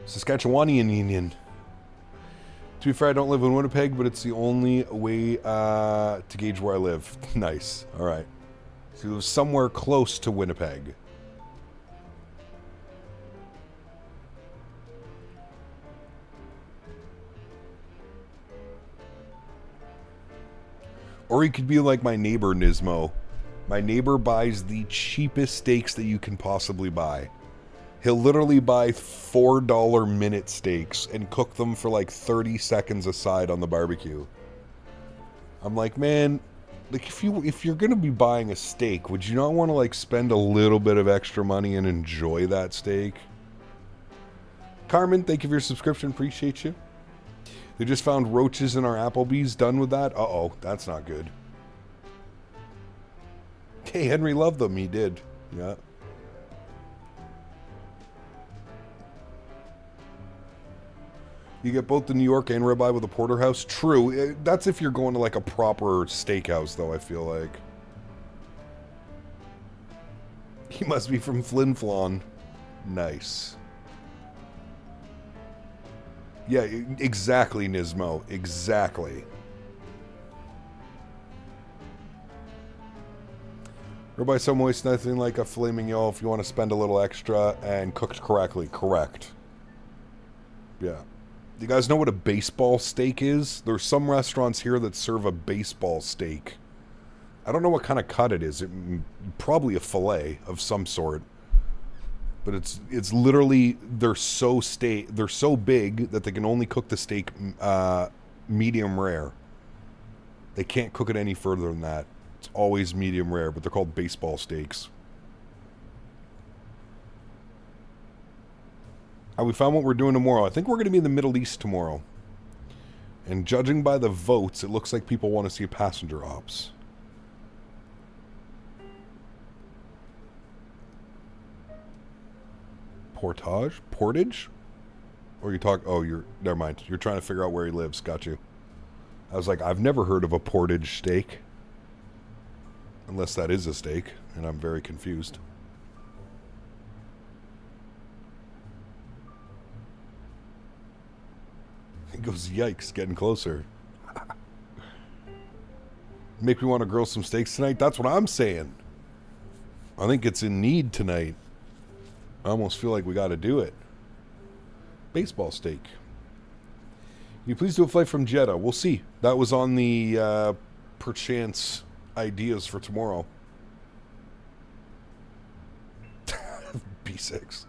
Saskatchewanian Union. To be fair, I don't live in Winnipeg, but it's the only way to gauge where I live. Nice. All right. So you live somewhere close to Winnipeg. Or you could be like my neighbor, Nismo. My neighbor buys the cheapest steaks that you can possibly buy. He'll literally buy $4 minute steaks and cook them for like 30 seconds aside on the barbecue. I'm like, man, like if you're gonna be buying a steak, would you not want to like spend a little bit of extra money and enjoy that steak? Carmen, thank you for your subscription. Appreciate you. They just found roaches in our Applebee's. Done with that? Uh-oh, that's not good. Hey, Henry loved them. He did. Yeah. You get both the New York and ribeye with a porterhouse? True. That's if you're going to like a proper steakhouse, though, I feel like. He must be from Flin Flon. Nice. Yeah, exactly, Nismo. Exactly. Ribeye so moist, nothing like a filet mignon if you want to spend a little extra and cooked correctly. Correct. Yeah. You guys know what a baseball steak is? There's some restaurants here that serve a baseball steak. I don't know what kind of cut it is. Probably a filet of some sort. But it's literally they're so big that they can only cook the steak medium rare. They can't cook it any further than that. It's always medium rare, but they're called baseball steaks. We found what we're doing tomorrow. I think we're going to be in the Middle East tomorrow. And judging by the votes, it looks like people want to see passenger ops. Portage? Or you talk, oh, never mind. You're trying to figure out where he lives. Got you. I was like, I've never heard of a portage steak. Unless that is a steak, and I'm very confused. He goes, yikes, getting closer. Make me want to grill some steaks tonight? That's what I'm saying. I think it's in need tonight. I almost feel like we got to do it. Baseball steak. Can you please do a flight from Jeddah? We'll see. That was on the perchance ideas for tomorrow. B6.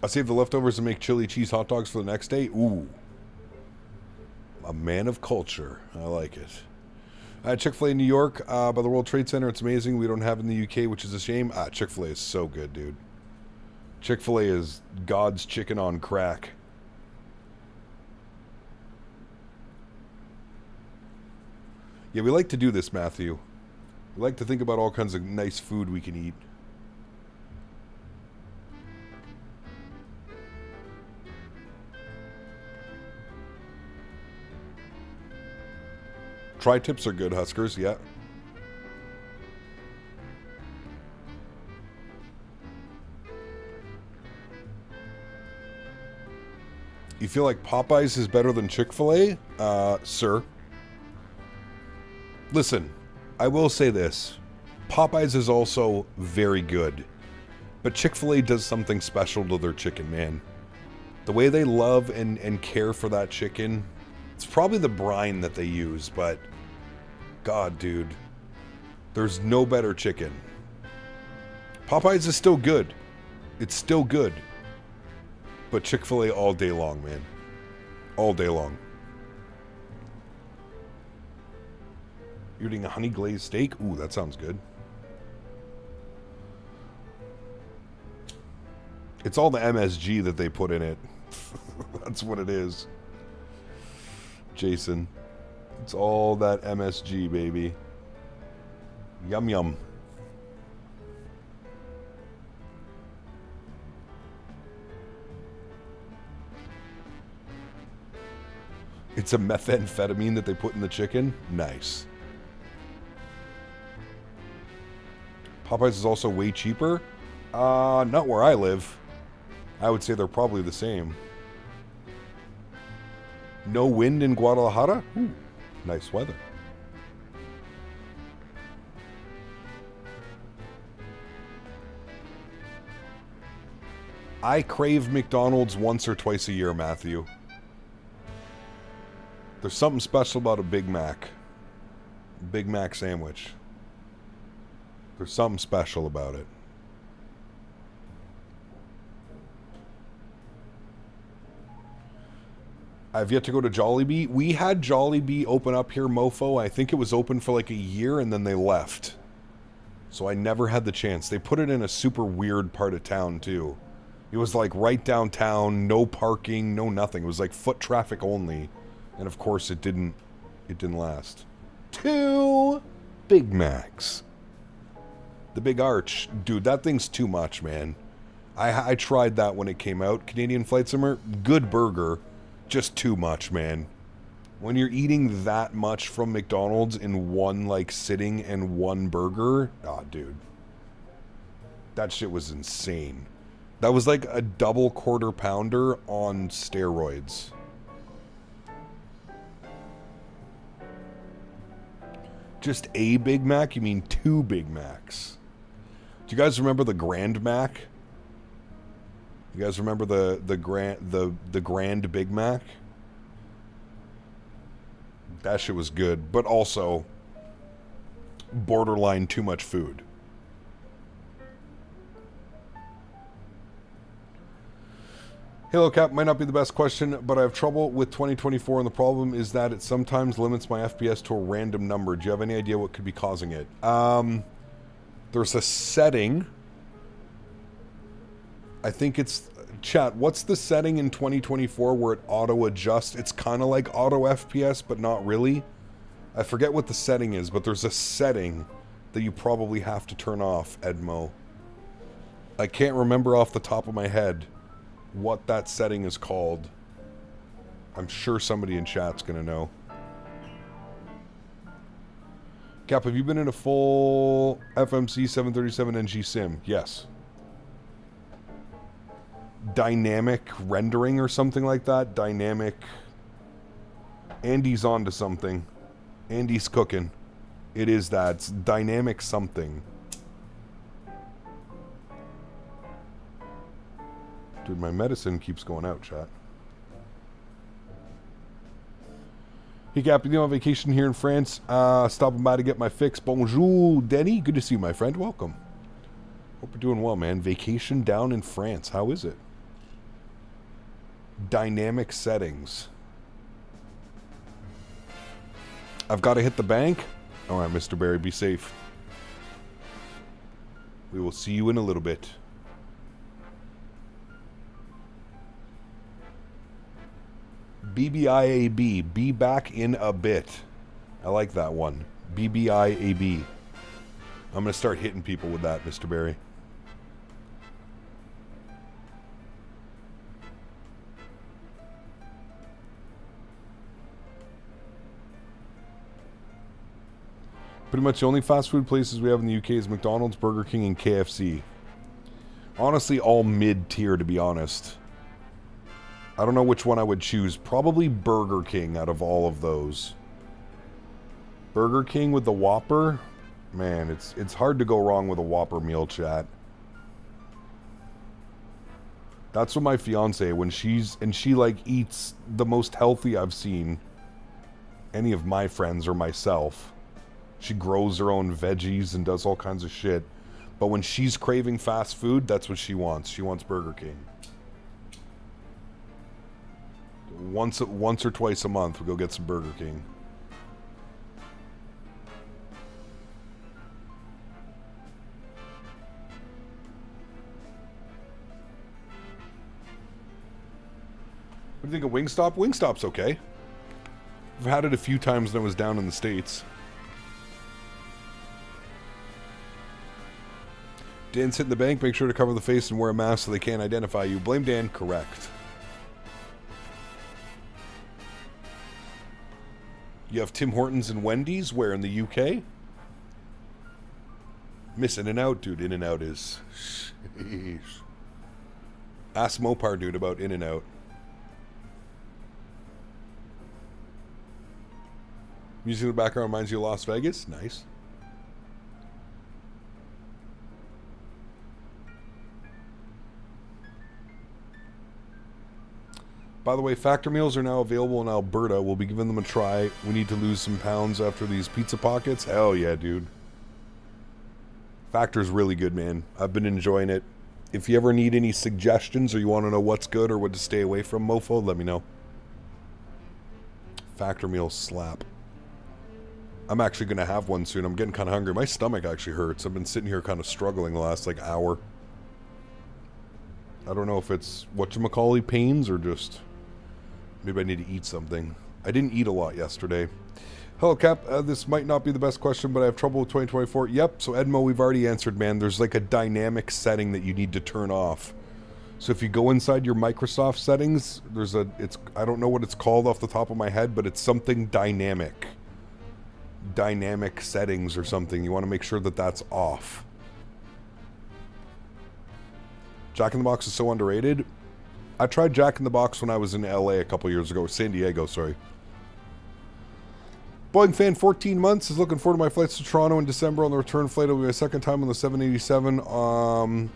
I'll save the leftovers and make chili cheese hot dogs for the next day. Ooh. A man of culture. I like it. Chick-fil-A in New York by the World Trade Center. It's amazing. We don't have it in the UK, which is a shame. Chick-fil-A is so good, dude. Chick-fil-A is God's chicken on crack. Yeah, we like to do this, Matthew. We like to think about all kinds of nice food we can eat. Tri-tips are good, Huskers, yeah. You feel like Popeyes is better than Chick-fil-A? Sir. Listen, I will say this. Popeyes is also very good. But Chick-fil-A does something special to their chicken, man. The way they love and care for that chicken, it's probably the brine that they use, but God, dude, there's no better chicken. Popeyes is still good. It's still good. But Chick-fil-A all day long, man. All day long. You're eating a honey glazed steak? Ooh, that sounds good. It's all the MSG that they put in it. That's what it is. Jason. It's all that MSG, baby. Yum, yum. It's a methamphetamine that they put in the chicken? Nice. Popeyes is also way cheaper? Not where I live. I would say they're probably the same. No wind in Guadalajara? Ooh, nice weather. I crave McDonald's once or twice a year, Matthew. There's something special about a Big Mac. Big Mac sandwich. There's something special about it. I've yet to go to Jollibee. We had Jollibee open up here, mofo. I think it was open for like a year and then they left. So I never had the chance. They put it in a super weird part of town too. It was like right downtown, no parking, no nothing. It was like foot traffic only. And of course it didn't last. 2 Big Macs. The Big Arch. Dude, that thing's too much, man. I tried that when it came out. Canadian Flight Simmer, good burger. Just too much, man. When you're eating that much from McDonald's in one, like, sitting and one burger, dude. That shit was insane. That was like a double quarter pounder on steroids. Just a Big Mac? You mean 2 Big Macs? Do you guys remember the Grand Mac? You guys remember the Grand Big Mac? That shit was good, but also borderline too much food. Halo Cap might not be the best question, but I have trouble with 2024, and the problem is that it sometimes limits my FPS to a random number. Do you have any idea what could be causing it? There's a setting. I think it's... Chat, what's the setting in 2024 where it auto-adjusts? It's kind of like auto-FPS, but not really. I forget what the setting is, but there's a setting that you probably have to turn off, Edmo. I can't remember off the top of my head what that setting is called. I'm sure somebody in chat's gonna know. Cap, have you been in a full FMC 737NG sim? Yes. Dynamic rendering or something like that. Dynamic. Andy's onto something. Andy's cooking. It is that. It's dynamic something. Dude, my medicine keeps going out, chat. Hey, Cap, you on vacation here in France? Stopping by to get my fix. Bonjour, Denis. Good to see you, my friend. Welcome. Hope you're doing well, man. Vacation down in France. How is it? Dynamic settings. I've got to hit the bank. All right, Mr. Barry, be safe. We will see you in a little bit. BBIAB, be back in a bit. I like that one. BBIAB. I'm going to start hitting people with that, Mr. Barry. Pretty much the only fast food places we have in the UK is McDonald's, Burger King, and KFC. Honestly, all mid-tier, to be honest. I don't know which one I would choose. Probably Burger King out of all of those. Burger King with the Whopper? Man, it's hard to go wrong with a Whopper meal, chat. That's what my fiance, when she like eats the most healthy I've seen any of my friends or myself. She grows her own veggies and does all kinds of shit. But when she's craving fast food, that's what she wants. She wants Burger King. Once or twice a month, we go get some Burger King. What do you think of Wingstop? Wingstop's okay. I've had it a few times when I was down in the States. Dan's hitting the bank. Make sure to cover the face and wear a mask so they can't identify you. Blame Dan. Correct. You have Tim Hortons and Wendy's. Where, in the UK? Miss In-N-Out, dude. In-N-Out is... Sheesh. Ask Mopar, dude, about In-N-Out. Music in the background reminds you of Las Vegas. Nice. By the way, Factor meals are now available in Alberta. We'll be giving them a try. We need to lose some pounds after these pizza pockets. Hell yeah, dude. Factor's really good, man. I've been enjoying it. If you ever need any suggestions or you want to know what's good or what to stay away from, mofo, let me know. Factor meals slap. I'm actually going to have one soon. I'm getting kind of hungry. My stomach actually hurts. I've been sitting here kind of struggling the last, like, hour. I don't know if it's whatchamacallit pains or just... Maybe I need to eat something. I didn't eat a lot yesterday. Hello, Cap. This might not be the best question, but I have trouble with 2024. Yep, so Edmo, we've already answered, man. There's like a dynamic setting that you need to turn off. So if you go inside your Microsoft settings, there's a... I don't know what it's called off the top of my head, but it's something dynamic. Dynamic settings or something. You want to make sure that that's off. Jack in the Box is so underrated. I tried Jack in the Box when I was in LA a couple years ago. San Diego, sorry. Boeing fan, 14 months, is looking forward to my flights to Toronto in December on the return flight. It'll be my second time on the 787.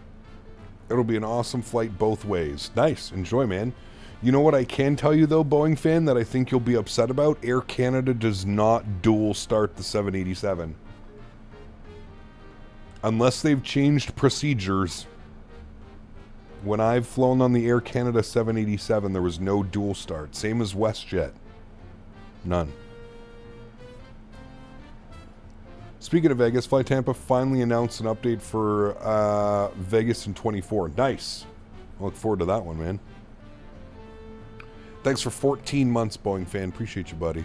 It'll be an awesome flight both ways. Nice. Enjoy, man. You know what I can tell you, though, Boeing fan, that I think you'll be upset about? Air Canada does not dual start the 787. Unless they've changed procedures. When I've flown on the Air Canada 787, there was no dual start. Same as WestJet. None. Speaking of Vegas, Fly Tampa finally announced an update for Vegas in 24. Nice. I look forward to that one, man. Thanks for 14 months, Boeing fan. Appreciate you, buddy.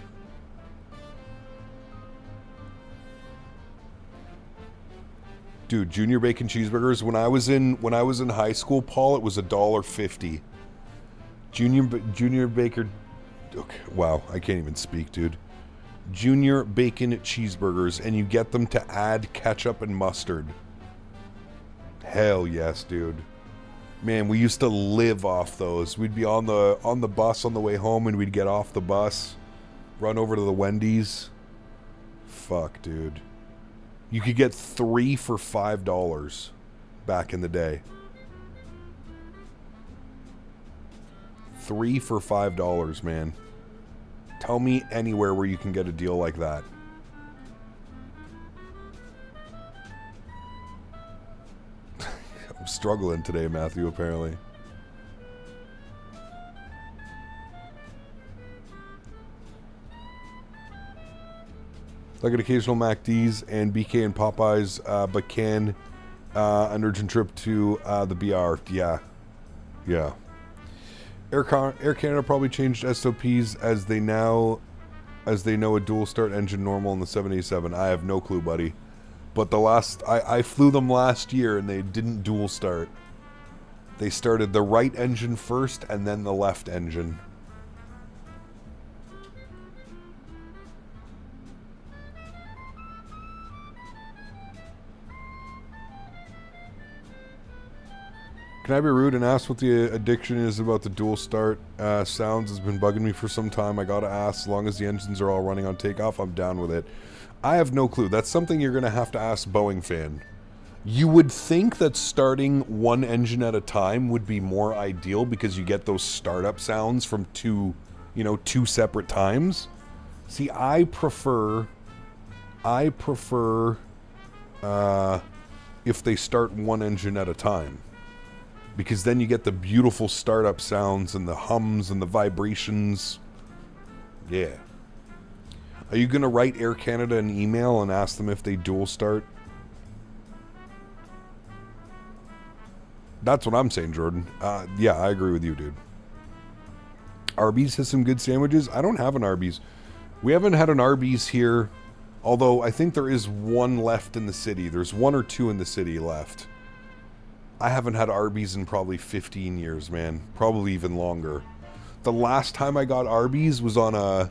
Dude, junior bacon cheeseburgers. When I was in high school, Paul, it was $1.50. Junior bacon. Okay, wow, I can't even speak, dude. Junior bacon cheeseburgers, and you get them to add ketchup and mustard. Hell yes, dude. Man, we used to live off those. We'd be on the bus on the way home, and we'd get off the bus, run over to the Wendy's. Fuck, dude. You could get 3 for $5 back in the day. 3 for $5, man. Tell me anywhere where you can get a deal like that. I'm struggling today, Matthew, apparently. I get occasional MacDs and BK and Popeyes, but can an urgent trip to the BR. Yeah. Yeah. Air Canada probably changed SOPs as they know a dual start engine normal in the 787. I have no clue, buddy. But I flew them last year and they didn't dual start. They started the right engine first and then the left engine. Can I be rude and ask what the addiction is about the dual start sounds? Has been bugging me for some time. I gotta ask. As long as the engines are all running on takeoff, I'm down with it. I have no clue. That's something you're gonna have to ask Boeing fan. You would think that starting one engine at a time would be more ideal because you get those startup sounds from two separate times. See, I prefer if they start one engine at a time. Because then you get the beautiful startup sounds and the hums and the vibrations. Yeah. Are you going to write Air Canada an email and ask them if they dual start? That's what I'm saying, Jordan. Yeah, I agree with you, dude. Arby's has some good sandwiches. I don't have an Arby's. We haven't had an Arby's here. Although I think there is one left in the city. There's one or two in the city left. I haven't had Arby's in probably 15 years, man. Probably even longer. The last time I got Arby's was I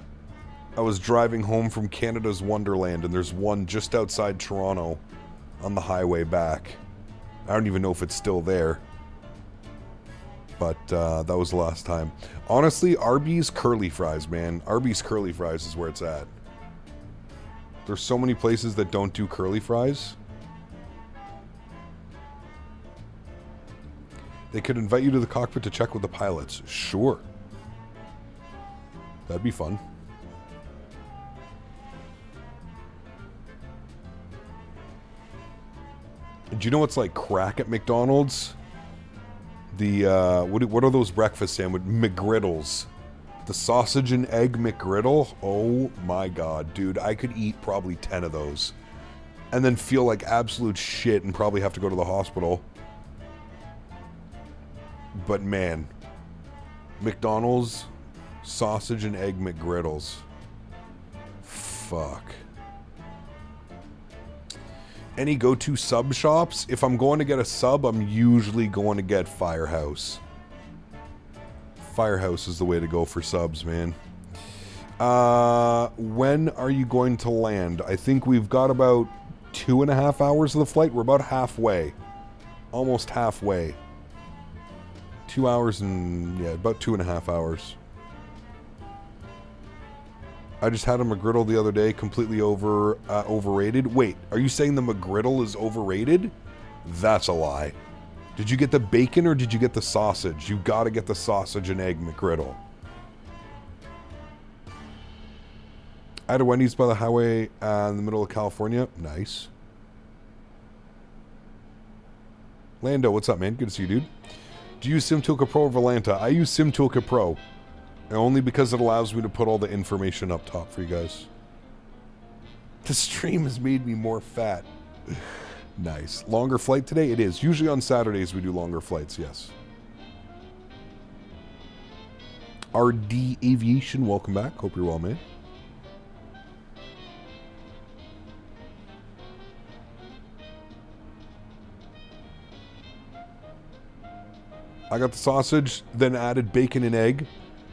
was driving home from Canada's Wonderland, and there's one just outside Toronto on the highway back. I don't even know if it's still there. But that was the last time. Honestly, Arby's curly fries, man. Arby's curly fries is where it's at. There's so many places that don't do curly fries. They could invite you to the cockpit to check with the pilots. Sure. That'd be fun. Do you know what's like crack at McDonald's? The, what are those breakfast sandwiches? McGriddles. The sausage and egg McGriddle? Oh my god, dude. I could eat probably 10 of those. And then feel like absolute shit and probably have to go to the hospital. But man, McDonald's sausage and egg McGriddles. Fuck. Any go-to sub shops? If I'm going to get a sub, I'm usually going to get Firehouse. Firehouse is the way to go for subs, man. When are you going to land? I think we've got about 2.5 hours of the flight. We're about halfway. Almost halfway. 2 hours and, yeah, about 2.5 hours. I just had a McGriddle the other day, completely overrated. Wait, are you saying the McGriddle is overrated? That's a lie. Did you get the bacon or did you get the sausage? You gotta get the sausage and egg McGriddle. I had a Wendy's by the highway in the middle of California. Nice. Lando, what's up, man? Good to see you, dude. Do you use SimToolkit Pro or Volanta? I use SimToolkit Pro. Only because it allows me to put all the information up top for you guys. The stream has made me more fat. Nice. Longer flight today? It is. Usually on Saturdays we do longer flights, yes. RD Aviation, welcome back. Hope you're well, man. I got the sausage, then added bacon and egg.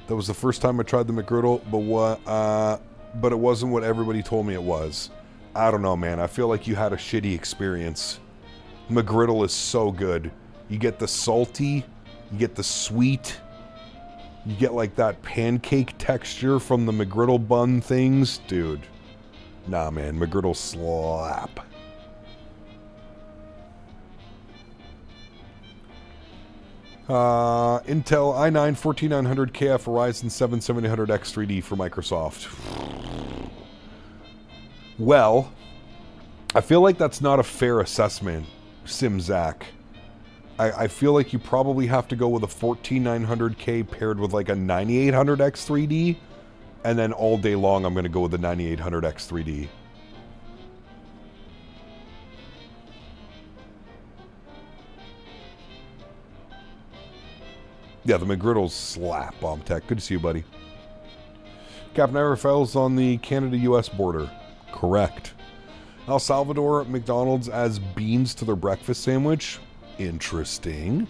That was the first time I tried the McGriddle, but it wasn't what everybody told me it was. I don't know, man. I feel like you had a shitty experience. McGriddle is so good. You get the salty, you get the sweet, you get like that pancake texture from the McGriddle bun things. Dude, nah, man. McGriddle slap. Intel i9 14900 KF Ryzen 7 7800X3D for Microsoft. Well, I feel like that's not a fair assessment, SimZack. I feel like you probably have to go with a 14900K paired with like a 9800X3D, and then all day long I'm going to go with the 9800X3D. Yeah, the McGriddles slap, Bomb Tech. Good to see you, buddy. Captain Rafael's on the Canada-US border. Correct. El Salvador McDonald's adds beans to their breakfast sandwich. Interesting.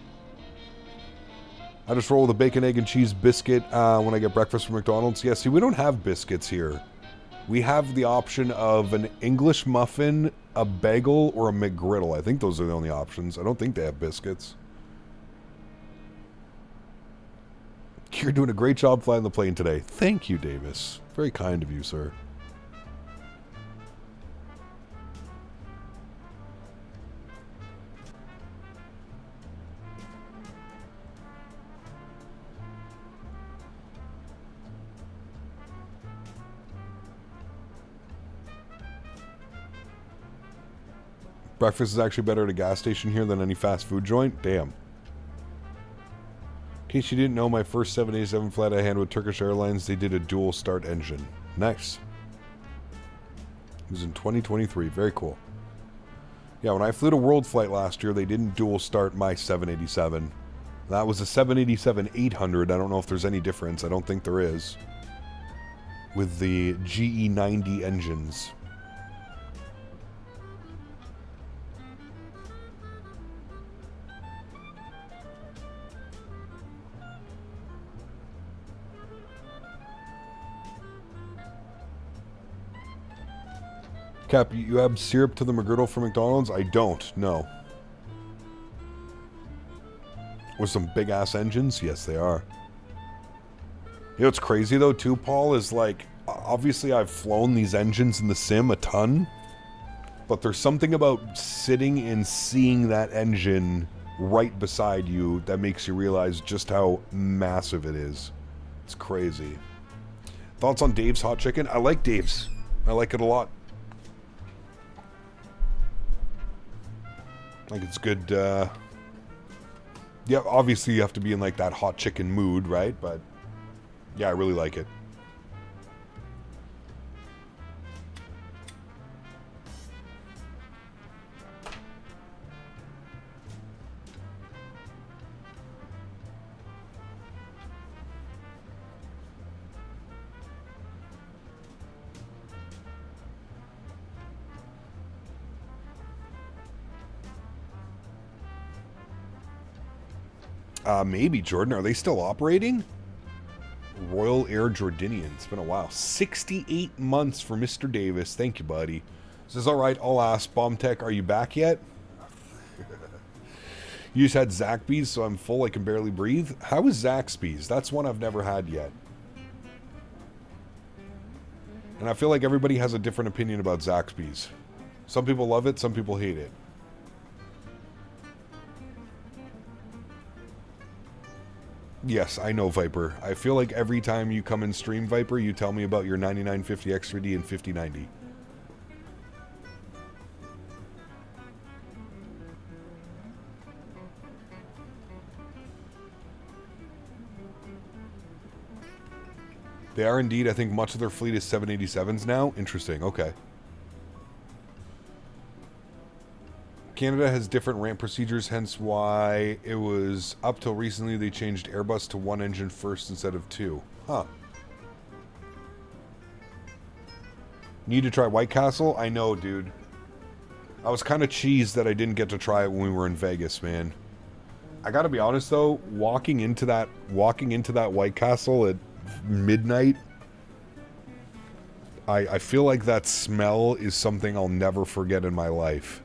I just roll with a bacon, egg, and cheese biscuit when I get breakfast from McDonald's. Yeah, see, we don't have biscuits here. We have the option of an English muffin, a bagel, or a McGriddle. I think those are the only options. I don't think they have biscuits. You're doing a great job flying the plane today. Thank you, Davis. Very kind of you, sir. Breakfast is actually better at a gas station here than any fast food joint? Damn. In case you didn't know, my first 787 flight I had with Turkish Airlines, they did a dual start engine. Nice. It was in 2023. Very cool. Yeah, when I flew to World Flight last year, they didn't dual start my 787. That was a 787-800. I don't know if there's any difference. I don't think there is. With the GE90 engines. Cap, you add syrup to the McGriddle from McDonald's? I don't, no. With some big-ass engines? Yes, they are. You know what's crazy, though, too, Paul, is, like, obviously I've flown these engines in the sim a ton, but there's something about sitting and seeing that engine right beside you that makes you realize just how massive it is. It's crazy. Thoughts on Dave's hot chicken? I like Dave's. I like it a lot. Like, it's good, yeah, obviously you have to be in, like, that hot chicken mood, right? But, yeah, I really like it. Maybe, Jordan. Are they still operating? Royal Air Jordanian. It's been a while. 68 months for Mr. Davis. Thank you, buddy. Says, all right, I'll ask. Bomb Tech, are you back yet? You just had Zaxby's, so I'm full. I can barely breathe. How is Zaxby's? That's one I've never had yet. And I feel like everybody has a different opinion about Zaxby's. Some people love it. Some people hate it. Yes, I know, Viper. I feel like every time you come in stream, Viper, you tell me about your 9950 X3D and 5090. They are indeed. I think much of their fleet is 787s now. Interesting. Okay. Canada has different ramp procedures, hence why it was up till recently they changed Airbus to one engine first instead of two. Huh. Need to try White Castle? I know, dude. I was kind of cheesed that I didn't get to try it when we were in Vegas, man. I gotta be honest though, walking into that White Castle at midnight, I feel like that smell is something I'll never forget in my life.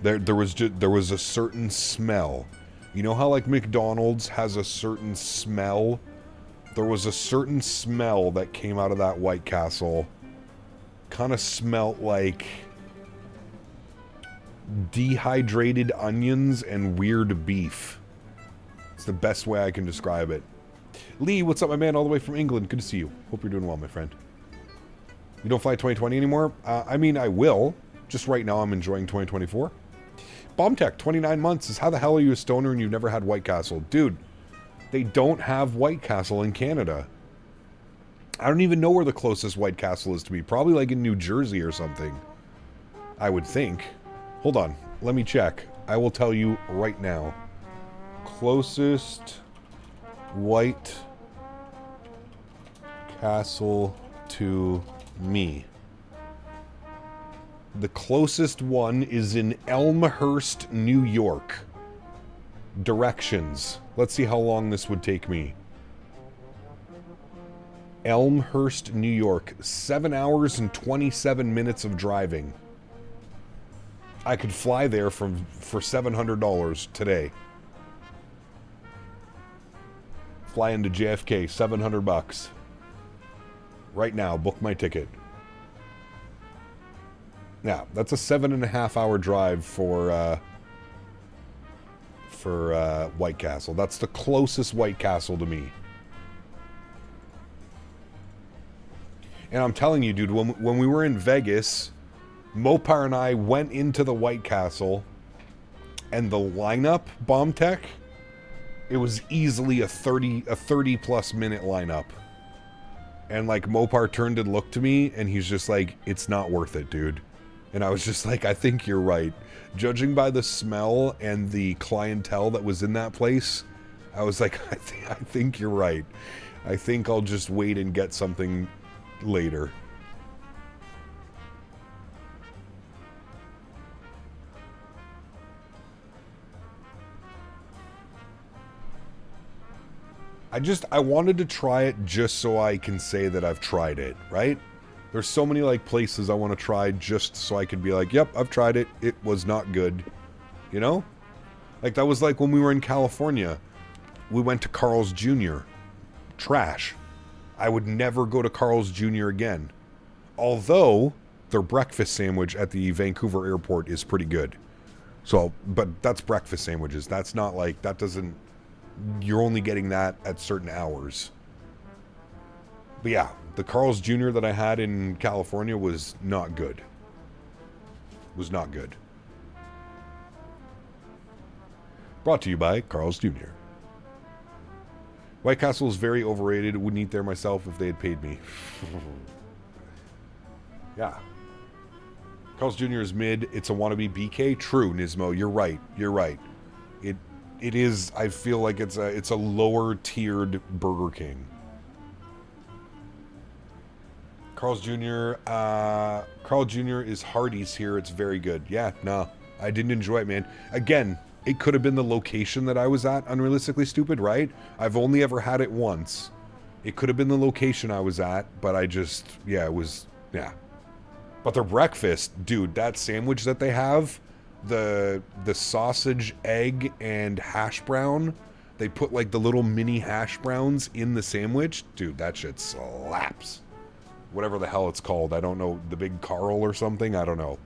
There was a certain smell. You know how like McDonald's has a certain smell? There was a certain smell that came out of that White Castle. Kind of smelled like dehydrated onions and weird beef. It's the best way I can describe it. Lee, what's up, my man? All the way from England. Good to see you. Hope you're doing well, my friend. You don't fly 2020 anymore? I mean, I will. Just right now, I'm enjoying 2024. Bombtech, 29 months. Is how the hell are you a stoner and you've never had White Castle? Dude, they don't have White Castle in Canada. I don't even know where the closest White Castle is to me. Probably like in New Jersey or something. I would think. Hold on. Let me check. I will tell you right now. Closest White Castle to me. The closest one is in Elmhurst, New York. Directions. Let's see how long this would take me. Elmhurst, New York. 7 hours and 27 minutes of driving. I could fly there for $700 today. Fly into JFK, $700. Right now, book my ticket. Now, that's a 7.5 hour drive for White Castle. That's the closest White Castle to me. And I'm telling you, dude, when we were in Vegas, Mopar and I went into the White Castle, and the lineup, Bomb Tech, it was easily a 30 plus minute lineup. And like Mopar turned and looked to me, and he's just like, it's not worth it, dude. And I was just like, I think you're right. Judging by the smell and the clientele that was in that place, I was like, I think you're right. I think I'll just wait and get something later. I wanted to try it just so I can say that I've tried it, right? There's so many like places I want to try just so I could be like, yep, I've tried it. It was not good. You know? Like that was like when we were in California. We went to Carl's Jr. Trash. I would never go to Carl's Jr. again. Although their breakfast sandwich at the Vancouver airport is pretty good. So, but that's breakfast sandwiches. That's not like, that doesn't, you're only getting that at certain hours. But yeah, the Carl's Jr. that I had in California was not good. Was not good. Brought to you by Carl's Jr. White Castle is very overrated. Wouldn't eat there myself if they had paid me. Yeah. Carl's Jr. is mid. It's a wannabe BK. True, Nismo. You're right. You're right. It is. I feel like it's a lower tiered Burger King. Carl's Jr. Carl Jr. is Hardee's here. It's very good. Yeah, no, I didn't enjoy it, man. Again, it could have been the location that I was at. Unrealistically stupid, right? I've only ever had it once. It could have been the location I was at, but I just, yeah, it was, yeah. But their breakfast, dude, that sandwich that they have, the sausage, egg, and hash brown, they put like the little mini hash browns in the sandwich. Dude, that shit slaps. Whatever the hell it's called. I don't know. The Big Karl or something? I don't know.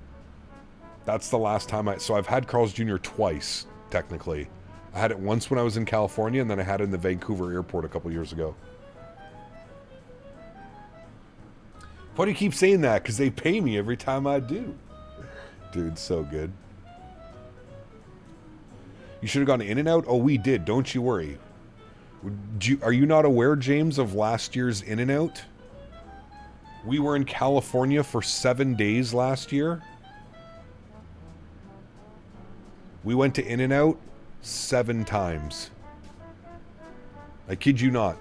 That's the last time so I've had Carl's Jr. twice, technically. I had it once when I was in California, and then I had it in the Vancouver airport a couple years ago. Why do you keep saying that? Because they pay me every time I do. Dude, so good. You should have gone to In-N-Out? Oh, we did. Don't you worry. Are you not aware, James, of last year's In-N-Out? We were in California for 7 days last year. We went to In-N-Out 7 times. I kid you not.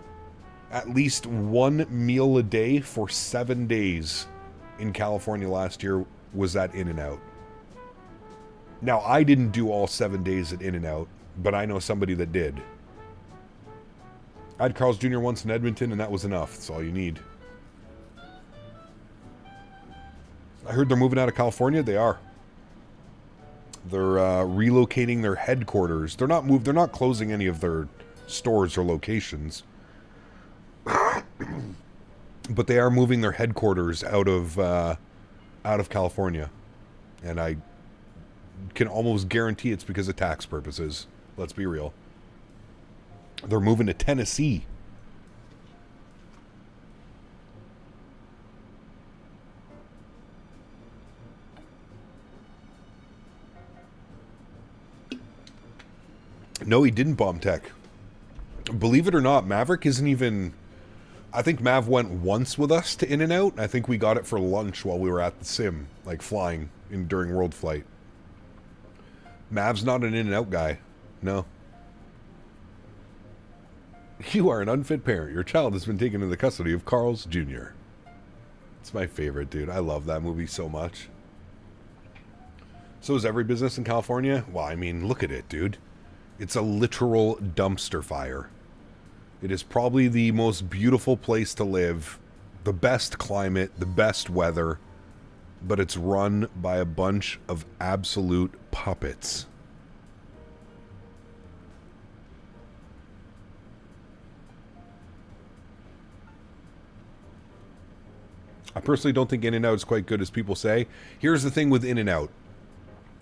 At least one meal a day for 7 days in California last year was at In-N-Out. Now, I didn't do all 7 days at In-N-Out, but I know somebody that did. I had Carl's Jr. once in Edmonton, and that was enough. That's all you need. I heard they're moving out of California. They are. They're relocating their headquarters. They're not closing any of their stores or locations. But they are moving their headquarters out of California. And I can almost guarantee it's because of tax purposes. Let's be real. They're moving to Tennessee. No, he didn't bomb tech. Believe it or not, Maverick isn't even... I think Mav went once with us to In-N-Out. I think we got it for lunch while we were at the sim, like flying during World Flight. Mav's not an In-N-Out guy. No. You are an unfit parent. Your child has been taken into the custody of Karl's Jr. It's my favorite, dude. I love that movie so much. So is every business in California? Well, I mean, look at it, dude. It's a literal dumpster fire. It is probably the most beautiful place to live, the best climate, the best weather, but it's run by a bunch of absolute puppets. I personally don't think In-N-Out is quite good as people say. Here's the thing with In-N-Out.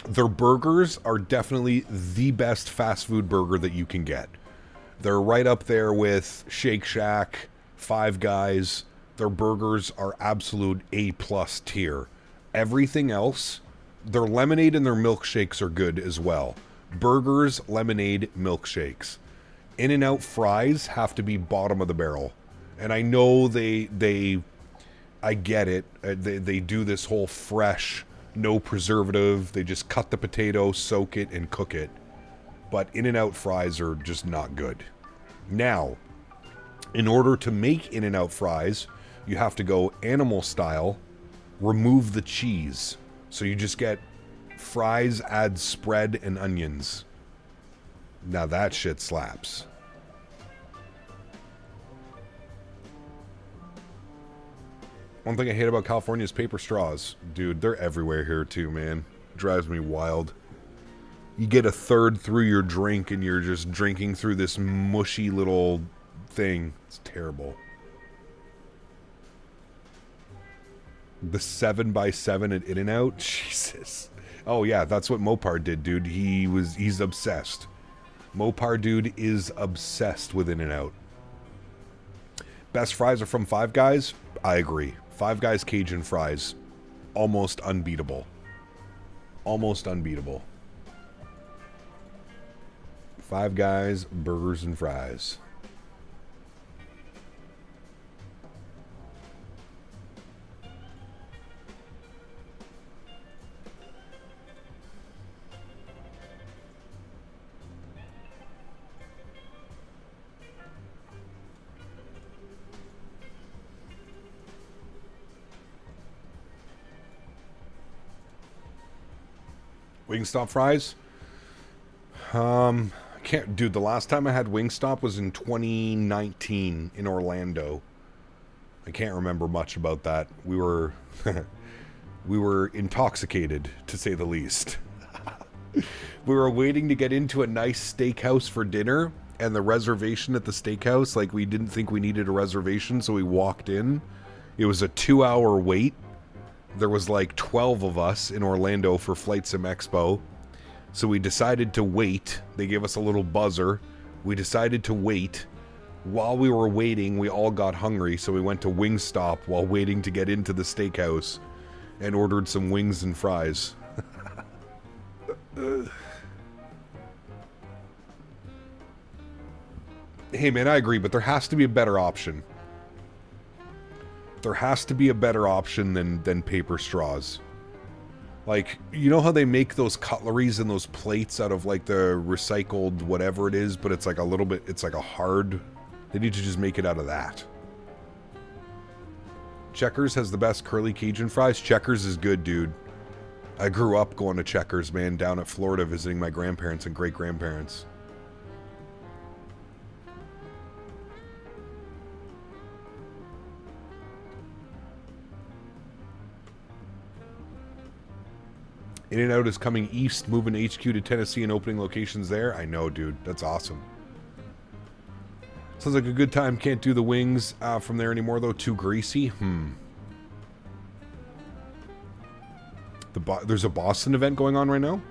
Their burgers are definitely the best fast food burger that you can get. They're right up there with Shake Shack, Five Guys. Their burgers are absolute A+ tier. Everything else, their lemonade and their milkshakes are good as well. Burgers, lemonade, milkshakes. In-N-Out fries have to be bottom of the barrel. And I know I get it. They do this whole fresh, no preservative. They just cut the potato, soak it, and cook it. But In-N-Out fries are just not good. Now, in order to make In-N-Out fries, you have to go animal style, remove the cheese. So you just get fries, add spread, and onions. Now that shit slaps. One thing I hate about California is paper straws. Dude, they're everywhere here too, man. Drives me wild. You get a third through your drink and you're just drinking through this mushy little thing. It's terrible. The 7x7 at In-N-Out? Jesus. Oh yeah, that's what Mopar did, dude. He's obsessed. Mopar dude is obsessed with In-N-Out. Best fries are from Five Guys? I agree. Five Guys Cajun fries. Almost unbeatable. Almost unbeatable. Five Guys, burgers and fries. Wingstop fries? Can't, dude, the last time I had Wingstop was in 2019 in Orlando. I can't remember much about that. We were we were intoxicated, to say the least. We were waiting to get into a nice steakhouse for dinner, and the reservation at the steakhouse, like, we didn't think we needed a reservation, so we walked in. It was a 2-hour wait. There was like 12 of us in Orlando for Flight Sim Expo. So we decided to wait. They gave us a little buzzer. We decided to wait. While we were waiting, we all got hungry, so we went to Wingstop while waiting to get into the steakhouse and ordered some wings and fries. Hey man, I agree, but there has to be a better option. There has to be a better option than paper straws. Like, you know how they make those cutleries and those plates out of like the recycled whatever it is, but it's like a little bit, it's like a hard, they need to just make it out of that. Checkers has the best curly Cajun fries. Checkers is good, dude. I grew up going to Checkers, man, down at Florida visiting my grandparents and great-grandparents. In-N-Out is coming east, moving HQ to Tennessee and opening locations there. I know, dude. That's awesome. Sounds like a good time. Can't do the wings from there anymore, though. Too greasy. There's a Boston event going on right now.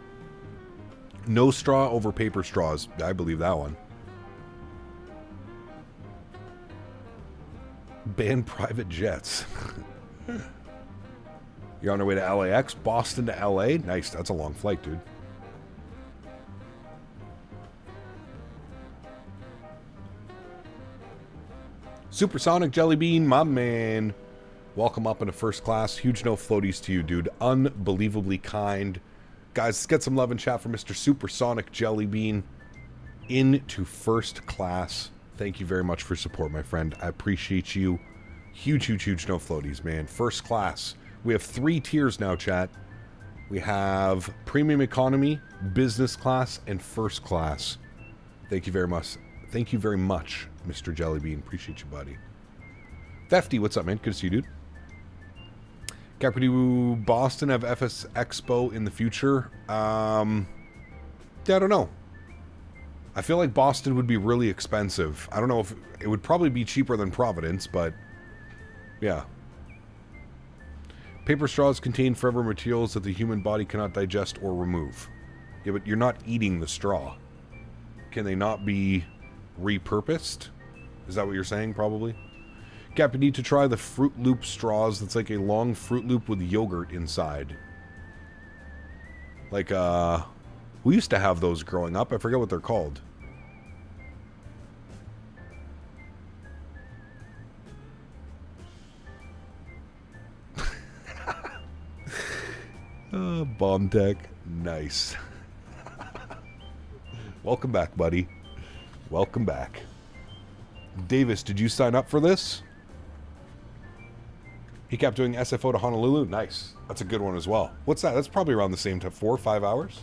No straw over paper straws. I believe that one. Ban private jets. You're on your way to LAX, Boston to LA. Nice, that's a long flight, dude. Supersonic Jelly Bean, my man. Welcome up into first class. Huge no floaties to you, dude. Unbelievably kind. Guys, let's get some love and chat for Mr. Supersonic Jelly Bean into first class. Thank you very much for support, my friend. I appreciate you. Huge, huge, huge no floaties, man. First class. We have 3 tiers now, chat. We have premium economy, business class, and first class. Thank you very much. Thank you very much, Mr. Jellybean. Appreciate you, buddy. Thefty, what's up, man? Good to see you, dude. Capri, do Boston have FS Expo in the future? Yeah, I don't know. I feel like Boston would be really expensive. I don't know if it would probably be cheaper than Providence, but yeah. Paper straws contain forever materials that the human body cannot digest or remove. Yeah, but you're not eating the straw. Can they not be repurposed? Is that what you're saying, probably? Cap, you need to try the Fruit Loop straws. That's like a long Fruit Loop with yogurt inside. Like, we used to have those growing up. I forget what they're called. Bomb tech. Nice. Welcome back, buddy. Welcome back. Davis, did you sign up for this? He kept doing SFO to Honolulu. Nice. That's a good one as well. What's that? That's probably around the same time. 4 or 5 hours?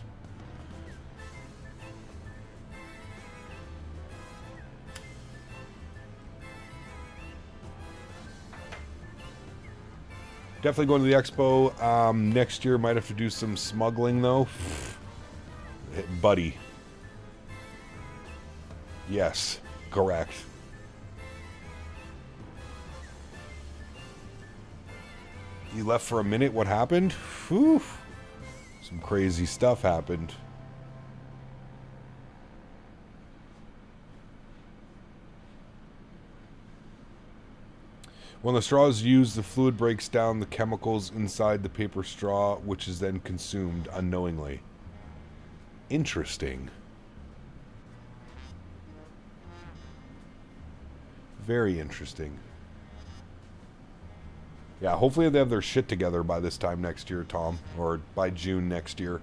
Definitely going to the expo next year. Might have to do some smuggling, though. Buddy. Yes. Correct. You left for a minute. What happened? Whew. Some crazy stuff happened. When the straw is used, the fluid breaks down the chemicals inside the paper straw, which is then consumed unknowingly. Interesting. Very interesting. Yeah, hopefully they have their shit together by this time next year, Tom. Or by June next year.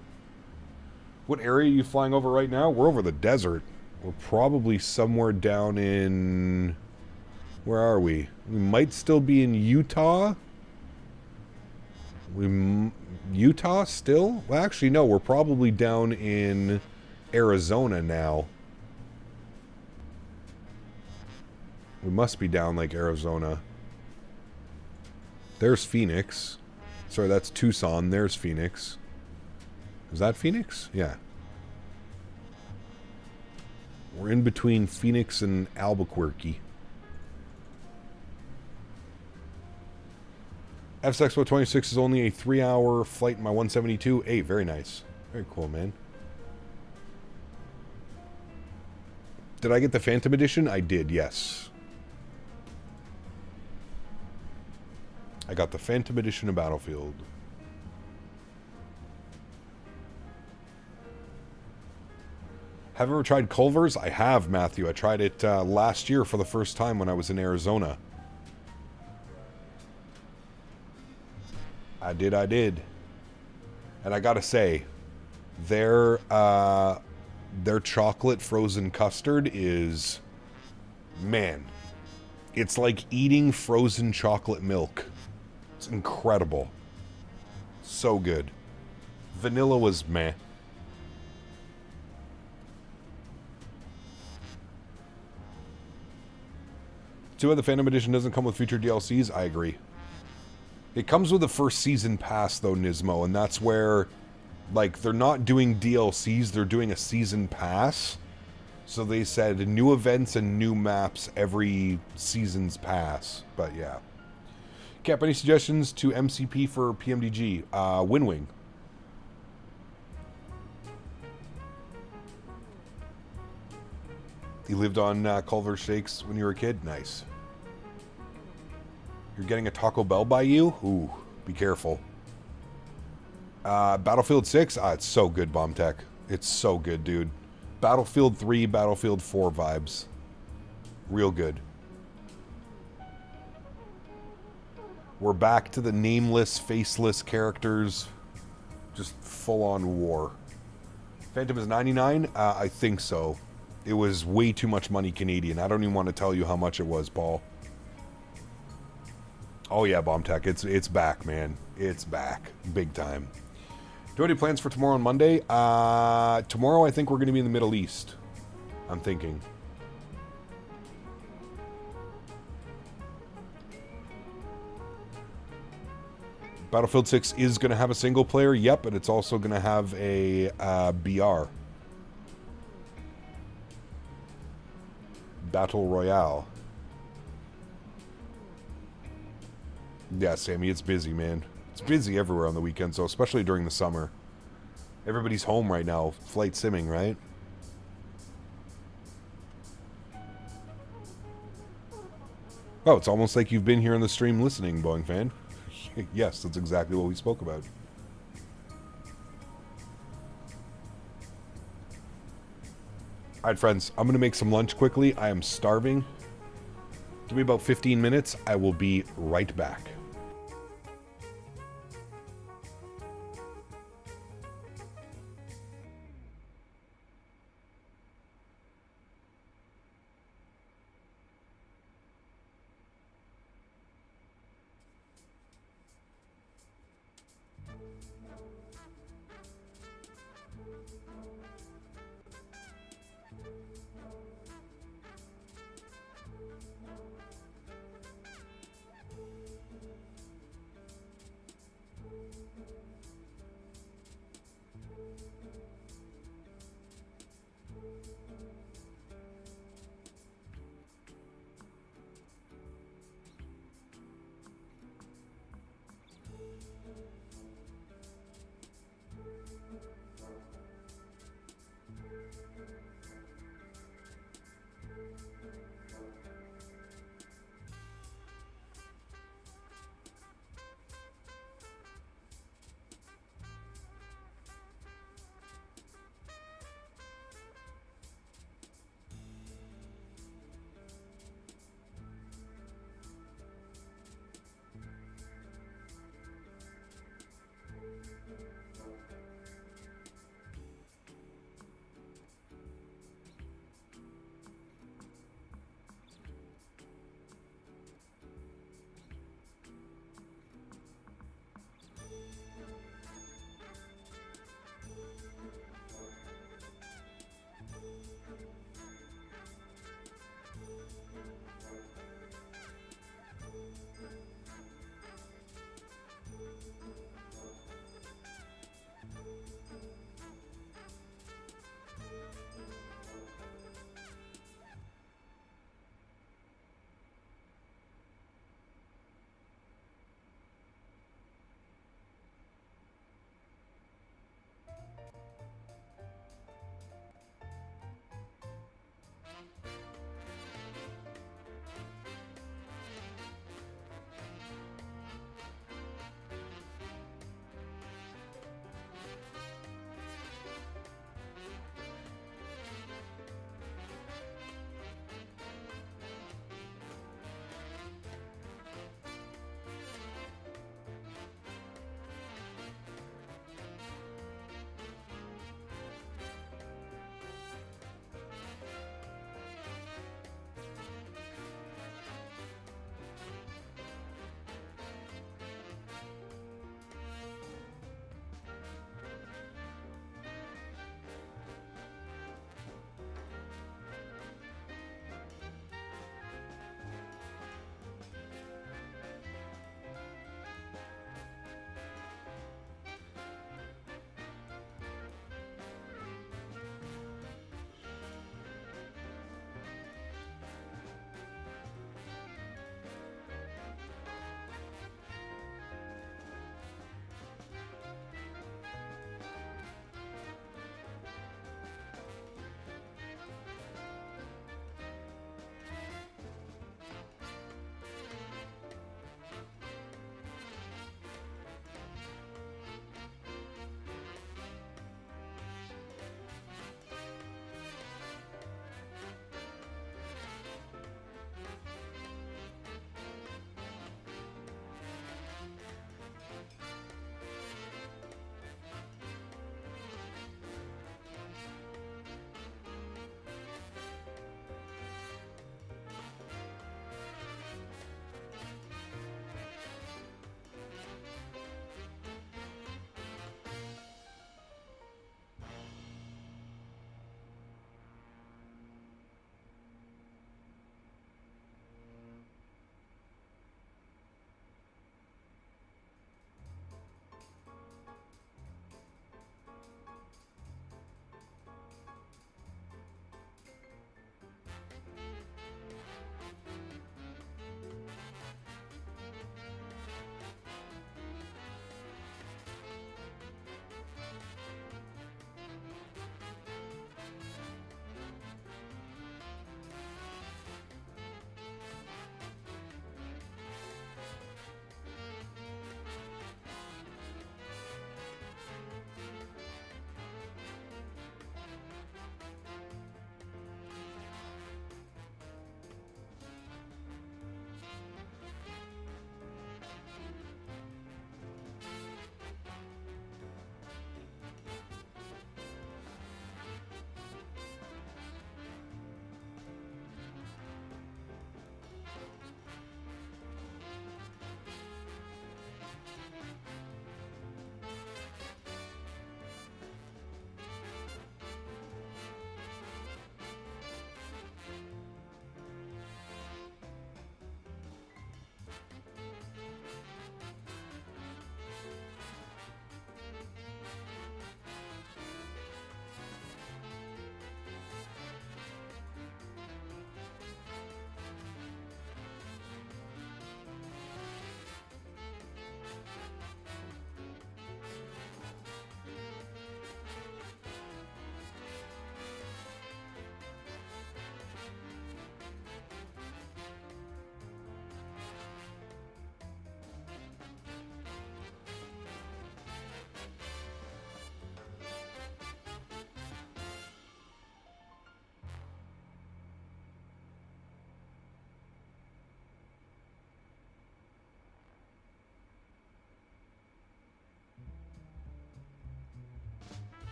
What area are you flying over right now? We're over the desert. We're probably somewhere down in... Where are we? We might still be in Utah. Utah still? Well, actually, no. We're probably down in Arizona now. We must be down like Arizona. There's Phoenix. Sorry, that's Tucson. There's Phoenix. Is that Phoenix? Yeah. We're in between Phoenix and Albuquerque. FX Expo 26 is only a 3-hour flight in my 172. Hey, very nice. Very cool, man. Did I get the Phantom Edition? I did, yes. I got the Phantom Edition of Battlefield. Have you ever tried Culver's? I have, Matthew. I tried it last year for the first time when I was in Arizona. I did. And I gotta say, their chocolate frozen custard is, man, it's like eating frozen chocolate milk. It's incredible. So good. Vanilla was meh. Too bad the Phantom Edition doesn't come with future DLCs. I agree. It comes with a first season pass, though, Nismo, and that's where, like, they're not doing DLCs, they're doing a season pass. So they said new events and new maps every season's pass. But, yeah. Cap, any suggestions to MCP for PMDG? Win-Wing. You lived on Culver Shakes when you were a kid? Nice. You're getting a Taco Bell by you? Ooh, be careful. Battlefield 6? It's so good, Bomb Tech. It's so good, dude. Battlefield 3, Battlefield 4 vibes. Real good. We're back to the nameless, faceless characters. Just full-on war. Phantom is 99? I think so. It was way too much money Canadian. I don't even want to tell you how much it was, Paul. Oh yeah, Bomb Tech. It's back, man. It's back. Big time. Do you have any plans for tomorrow and Monday? Tomorrow I think we're going to be in the Middle East. I'm thinking. Battlefield 6 is going to have a single player. Yep, but it's also going to have a BR. Battle Royale. Yeah, Sammy, it's busy, man. It's busy everywhere on the weekends, so especially during the summer. Everybody's home right now, flight simming, right? Oh, it's almost like you've been here on the stream listening, Boeing fan. Yes, that's exactly what we spoke about. Alright, friends, I'm going to make some lunch quickly. I am starving. Give me about 15 minutes. I will be right back.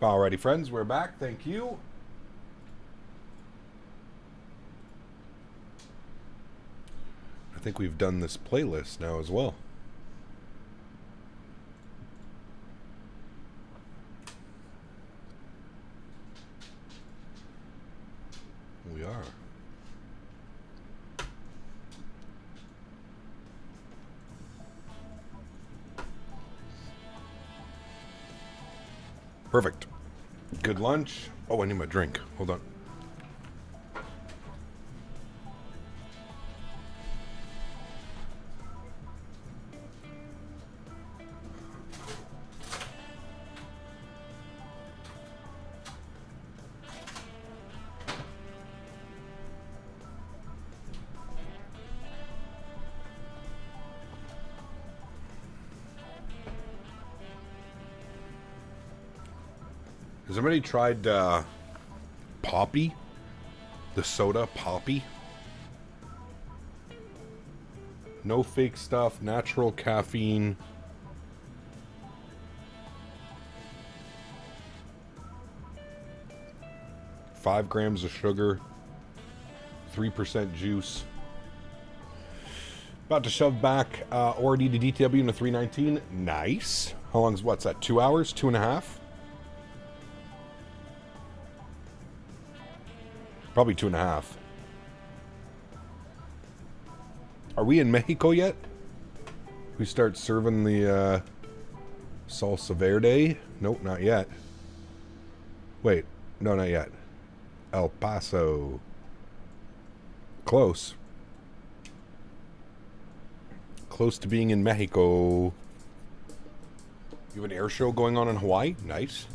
Alrighty, friends, we're back. Thank you. I think we've done this playlist now as well. We are. Perfect. Good lunch. Oh, I need my drink. Hold on. Has anybody tried Poppy? The soda Poppy? No fake stuff, natural caffeine. Five grams of sugar, 3% juice. About to shove back ORD to DTW in a 319. Nice. How long's what's that? 2 hours? 2.5? Probably 2.5. Are we in Mexico yet? We start serving the salsa verde? Nope, not yet. Wait, no, not yet. El Paso. Close. Close to being in Mexico. You have an air show going on in Hawaii? Nice.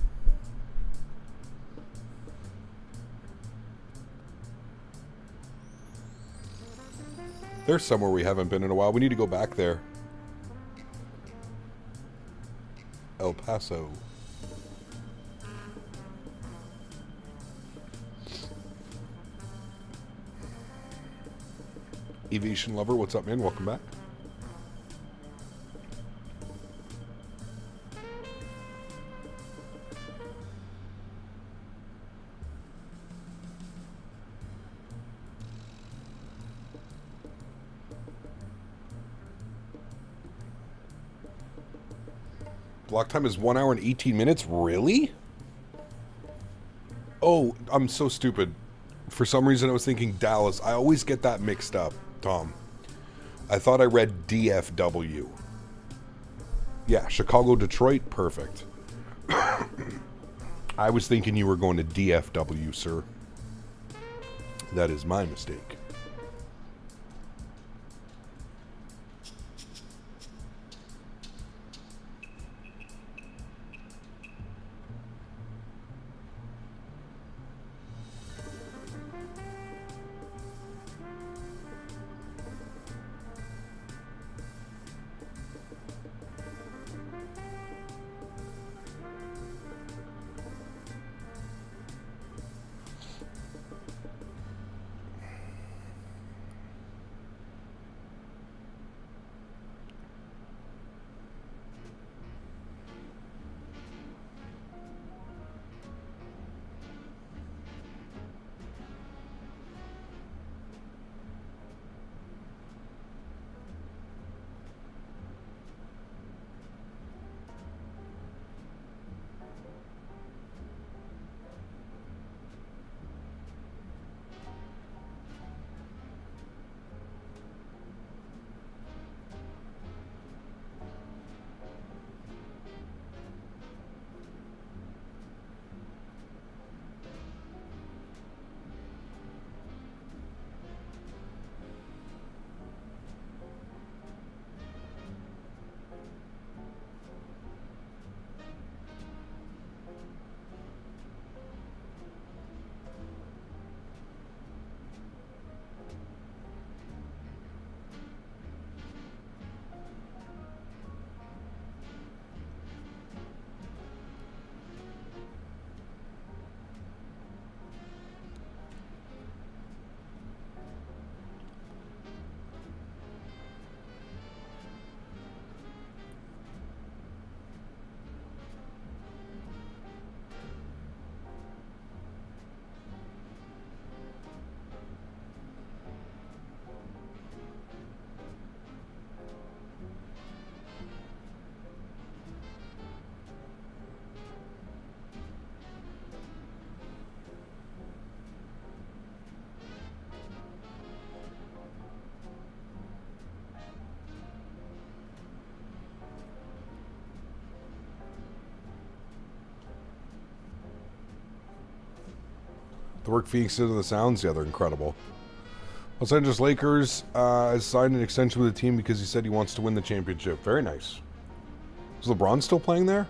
There's somewhere we haven't been in a while. We need to go back there. El Paso. Aviation Lover, what's up, man? Welcome back. Block time is 1 hour and 18 minutes? Really? Oh, I'm so stupid. For some reason I was thinking Dallas. I always get that mixed up, Tom. I thought I read DFW. Yeah, Chicago, Detroit, perfect. I was thinking you were going to DFW, sir. That is my mistake. The work Phoenix did in the Sounds, yeah, they're incredible. Los Angeles Lakers has signed an extension with the team because he said he wants to win the championship. Very nice. Is LeBron still playing there?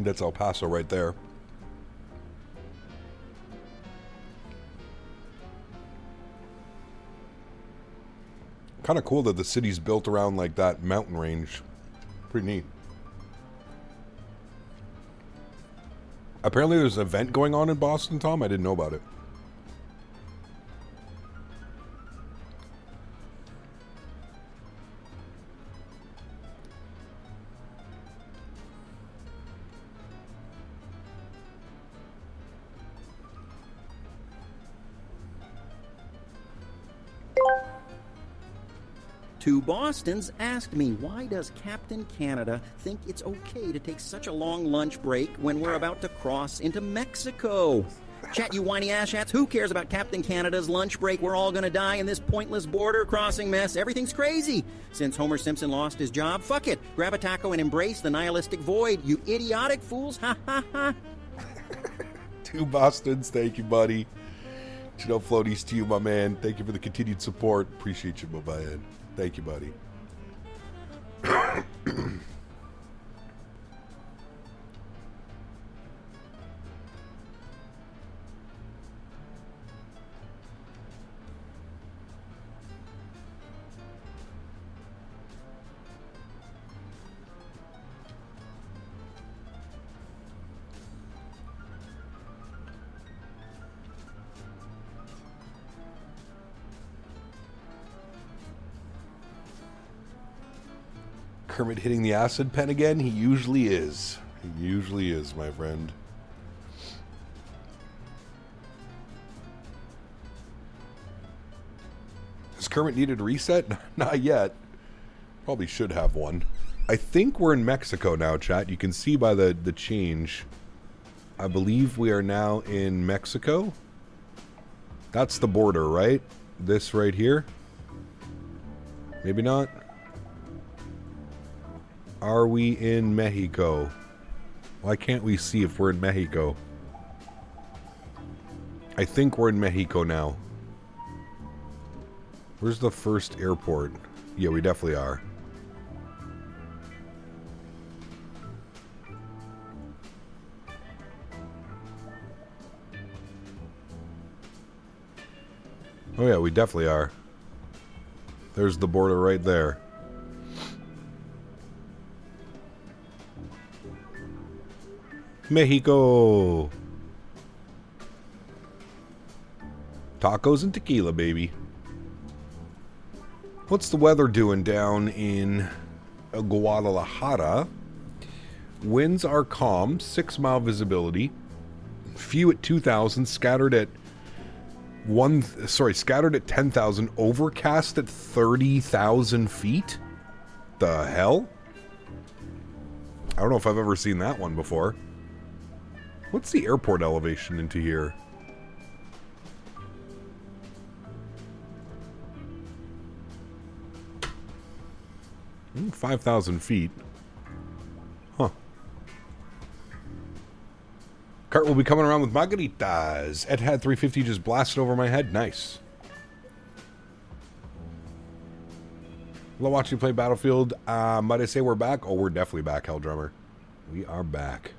That's El Paso right there. Kind of cool that the city's built around like that mountain range. Pretty neat. Apparently there's an event going on in Boston, Tom. I didn't know about it. Two Bostons asked me, why does Captain Canada think it's okay to take such a long lunch break when we're about to cross into Mexico? Chat, you whiny asshats, who cares about Captain Canada's lunch break? We're all gonna die in this pointless border crossing mess. Everything's crazy. Since Homer Simpson lost his job, fuck it. Grab a taco and embrace the nihilistic void, you idiotic fools. Ha ha ha. Two Bostons, thank you, buddy. Chill floaties to you, my man. Thank you for the continued support. Appreciate you, my man. Thank you, buddy. Kermit hitting the acid pen again? He usually is. He usually is, my friend. Has Kermit needed a reset? Not yet. Probably should have one. I think we're in Mexico now, chat. You can see by the change. I believe we are now in Mexico. That's the border, right? This right here? Maybe not. Are we in Mexico? Why can't we see if we're in Mexico? I think we're in Mexico now. Where's the first airport? Yeah, we definitely are. Oh yeah, we definitely are. There's the border right there. Mexico. Tacos and tequila, baby. What's the weather doing down in Guadalajara? Winds are calm, 6-mile visibility. Few at 2,000, scattered at 10,000, overcast at 30,000 feet. The hell? I don't know if I've ever seen that one before. What's the airport elevation into here? Mm, 5,000 feet. Huh. Cart will be coming around with margaritas. Ed had 350 just blasted over my head. Nice. Love watching you play Battlefield. Might I say we're back? Oh, we're definitely back, Hell Drummer. We are back.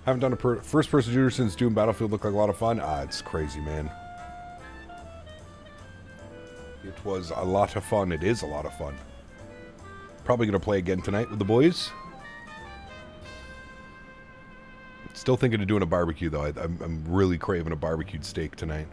Haven't done a first-person shooter since Doom. Battlefield looked like a lot of fun. It's crazy, man. It was a lot of fun. It is a lot of fun. Probably going to play again tonight with the boys. Still thinking of doing a barbecue, though. I'm really craving a barbecued steak tonight.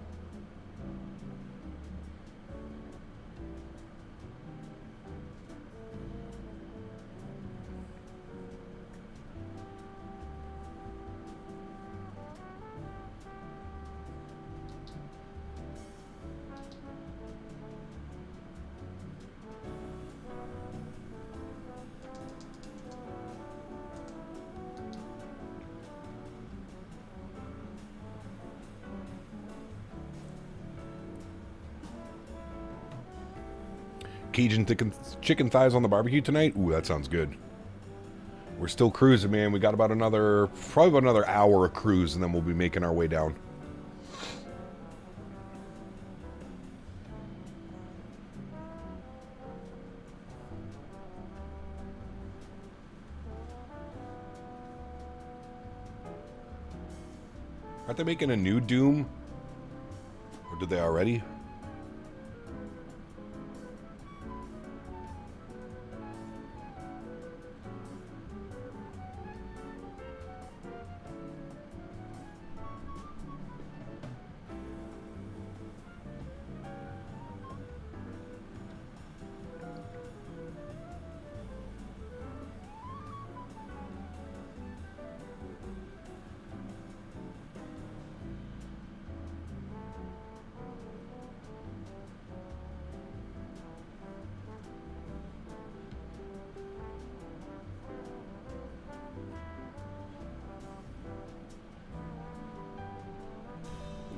Cajun chicken thighs on the barbecue tonight? Ooh, that sounds good. We're still cruising, man. We got about probably about another hour of cruise, and then we'll be making our way down. Aren't they making a new Doom? Or did they already?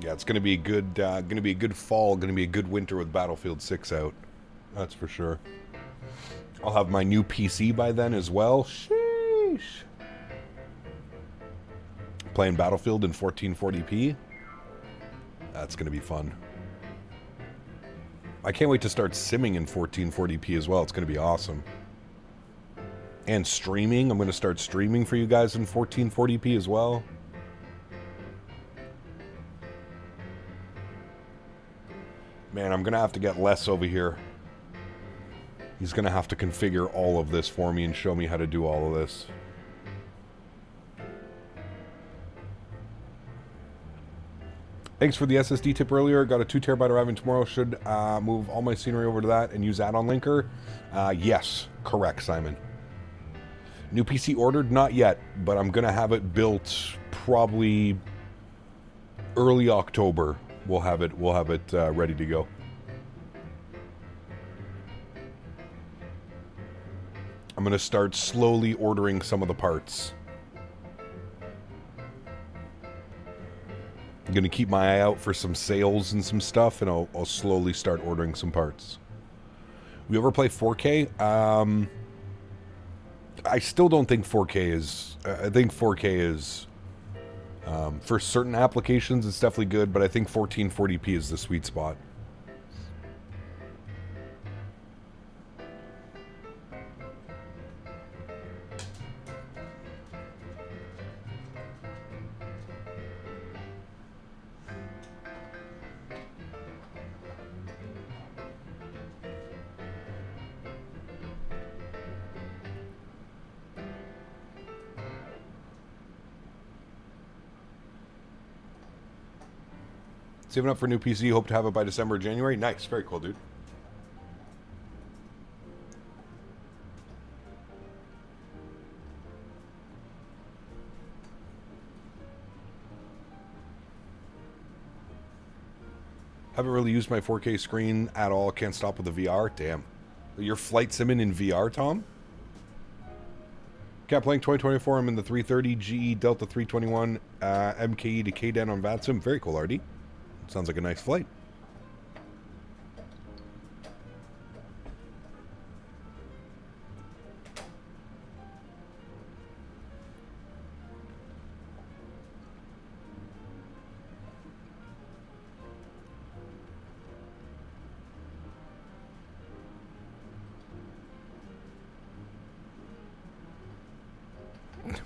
Yeah, it's gonna be a good fall, gonna be a good winter with Battlefield 6 out. That's for sure. I'll have my new PC by then as well. Sheesh. Playing Battlefield in 1440p. That's gonna be fun. I can't wait to start simming in 1440p as well. It's gonna be awesome. And streaming. I'm gonna start streaming for you guys in 1440p as well. Man, I'm going to have to get Les over here. He's going to have to configure all of this for me and show me how to do all of this. Thanks for the SSD tip earlier. Got a 2 terabyte arriving tomorrow. Should move all my scenery over to that and use add-on linker. Yes, correct, Simon. New PC ordered? Not yet, but I'm going to have it built probably early October. We'll have it ready to go. I'm going to start slowly ordering some of the parts. I'm going to keep my eye out for some sales and some stuff, and I'll slowly start ordering some parts. We ever play 4K? I still don't think 4K is... I think 4K is... for certain applications, it's definitely good, but I think 1440p is the sweet spot. Saving up for a new PC. Hope to have it by December or January. Nice. Very cool, dude. Haven't really used my 4K screen at all. Can't stop with the VR. Damn. You're flight simming in VR, Tom? Cat playing 2024. I'm in the 330 GE Delta 321 MKE to KDAN on VATSIM. Very cool, RD. Sounds like a nice flight.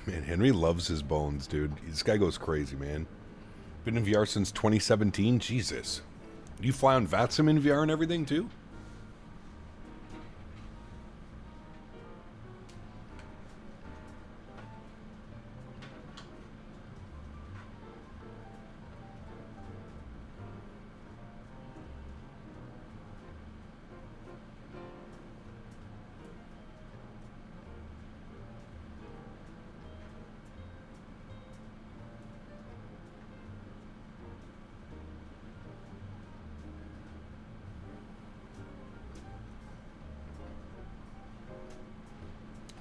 Man, Henry loves his bones, dude. This guy goes crazy, man. Been in VR since 2017? Jesus. Do you fly on VATSIM in VR and everything, too?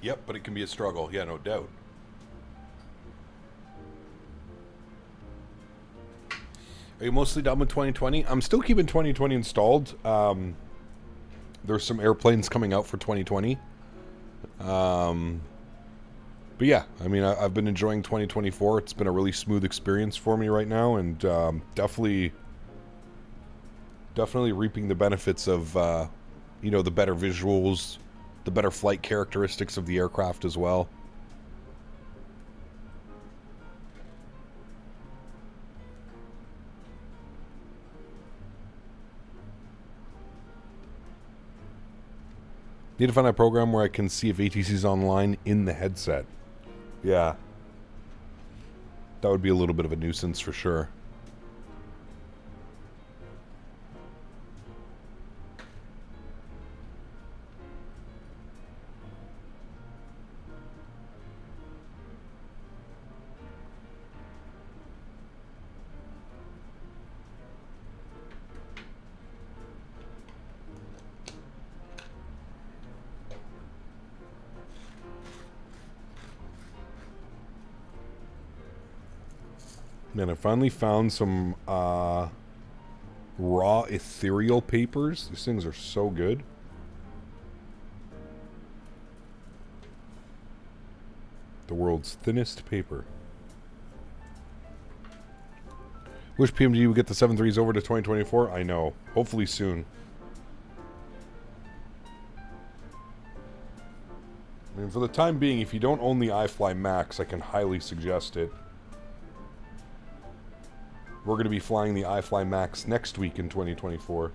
Yep, but it can be a struggle. Yeah, no doubt. Are you mostly done with 2020? I'm still keeping 2020 installed. There's some airplanes coming out for 2020. But yeah, I mean, I've been enjoying 2024. It's been a really smooth experience for me right now, and definitely reaping the benefits of, you know, the better visuals, the better flight characteristics of the aircraft as well. Need to find a program where I can see if ATC's online in the headset. Yeah. That would be a little bit of a nuisance for sure. Man, I finally found some raw ethereal papers. These things are so good. The world's thinnest paper. Wish PMDG would get the 7.3s over to 2024. I know. Hopefully soon. I mean, for the time being, if you don't own the iFly Max, I can highly suggest it. We're going to be flying the iFly Max next week in 2024.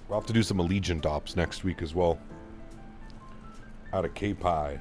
We'll have to do some Allegiant ops next week as well. Out of K-Pi.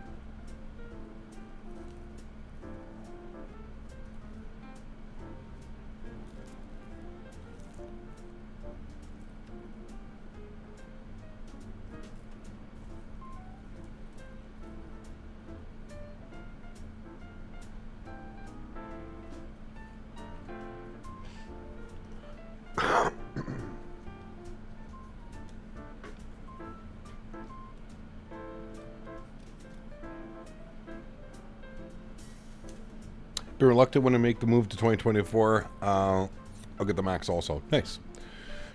Been reluctant when I make the move to 2024. I'll get the Max also. Nice. Do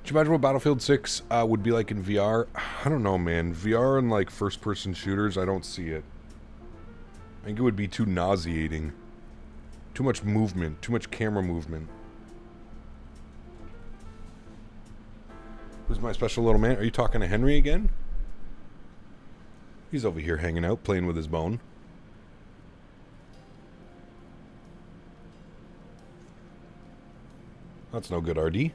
you imagine what Battlefield 6 would be like in VR? I don't know, man. VR and like first-person shooters, I don't see it. I think it would be too nauseating. Too much movement. Too much camera movement. Who's my special little man? Are you talking to Henry again? He's over here hanging out, playing with his bone. That's no good, RD. You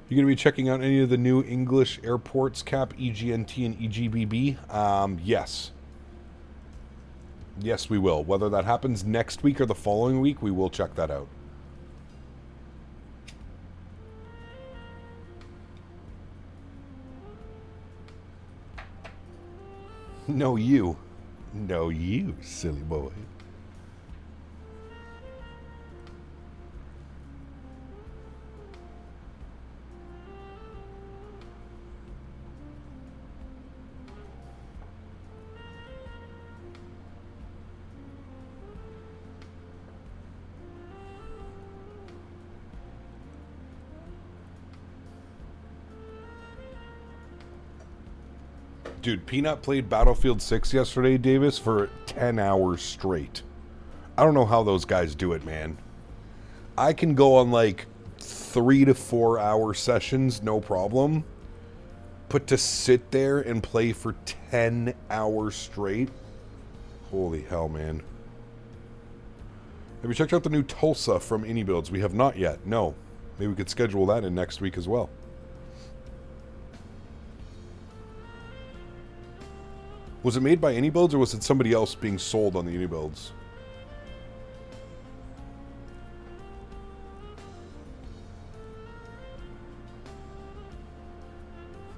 going to be checking out any of the new English airports, CAP, EGNT, and EGBB? Yes. Yes, we will. Whether that happens next week or the following week, we will check that out. No, you. No, you, silly boy. Dude, Peanut played Battlefield 6 yesterday, Davis, for 10 hours straight. I don't know how those guys do it, man. I can go on like 3 to 4 hour sessions, no problem. But to sit there and play for 10 hours straight, holy hell, man. Have you checked out the new Tulsa from AnyBuilds? We have not yet. No. Maybe we could schedule that in next week as well. Was it made by AnyBuilds or was it somebody else being sold on the AnyBuilds?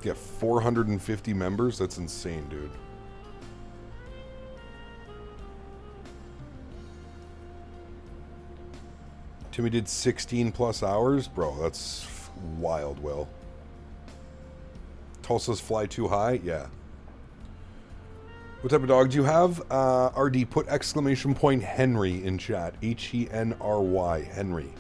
Yeah, 450 members? That's insane, dude. Timmy did 16 plus hours? Bro, that's wild, Will. Tulsa's fly too high? Yeah. What type of dog do you have? RD, put exclamation point Henry in chat. Henry. Henry.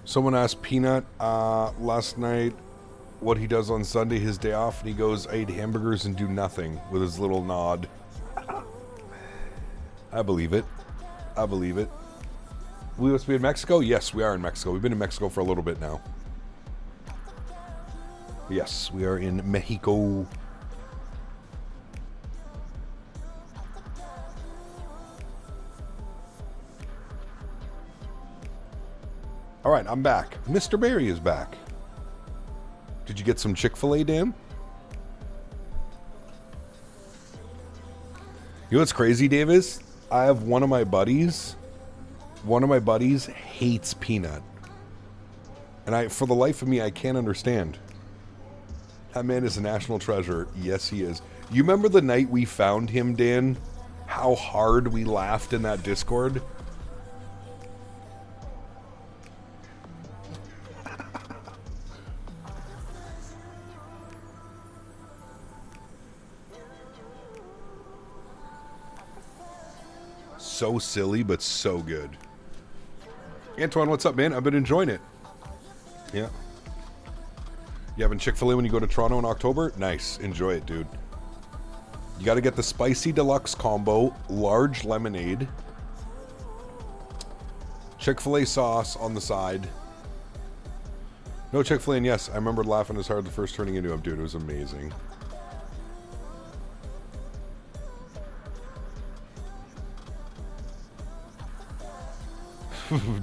Someone asked Peanut last night what he does on Sunday, his day off, and he goes, I eat hamburgers and do nothing, with his little nod. I believe it. I believe it. We must be in Mexico? Yes, we are in Mexico. We've been in Mexico for a little bit now. Yes, we are in Mexico. Alright, I'm back. Mr. Barry is back. Did you get some Chick-fil-A, Dan? You know what's crazy, Davis? I have one of my buddies hates Peanut. And for the life of me, I can't understand. That man is a national treasure. Yes, he is. You remember the night we found him, Dan? How hard we laughed in that Discord? so silly, but so good. Antoine, what's up, man? I've been enjoying it. Yeah. You having Chick-fil-A when you go to Toronto in October? Nice. Enjoy it, dude. You got to get the spicy deluxe combo, large lemonade, Chick-fil-A sauce on the side. No Chick-fil-A, and yes, I remember laughing as hard the first turning into him, dude. It was amazing.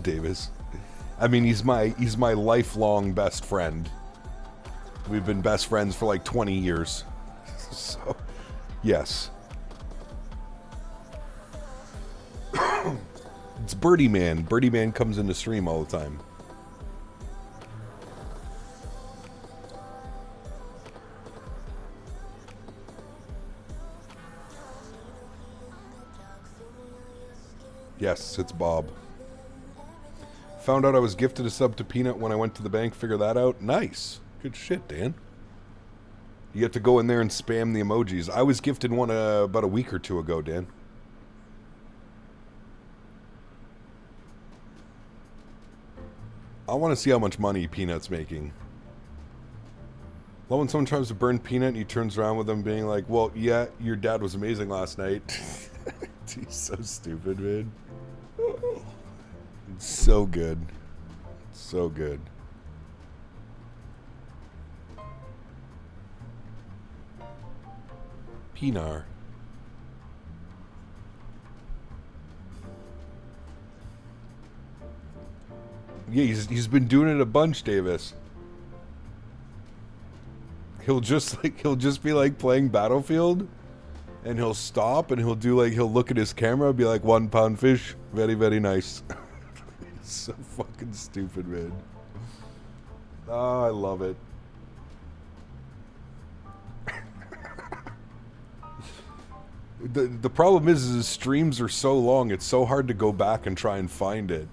Davis. I mean, he's my lifelong best friend. We've been best friends for like 20 years. So, yes. It's Birdie Man. Birdie Man comes into stream all the time. Yes, it's Bob. Found out I was gifted a sub to Peanut when I went to the bank. Figure that out. Nice. Good shit, Dan. You have to go in there and spam the emojis. I was gifted one about a week or two ago, Dan. I want to see how much money Peanut's making. Love when someone tries to burn Peanut and he turns around with them being like, well, yeah, your dad was amazing last night. He's so stupid, man. It's so good. So good. Pinar. Yeah, he's been doing it a bunch, Davis. He'll just be like playing Battlefield, and he'll stop and he'll look at his camera and be like, 1 pound fish, very, very nice. It's so fucking stupid, man. Oh, I love it. The problem is his streams are so long, it's so hard to go back and try and find it.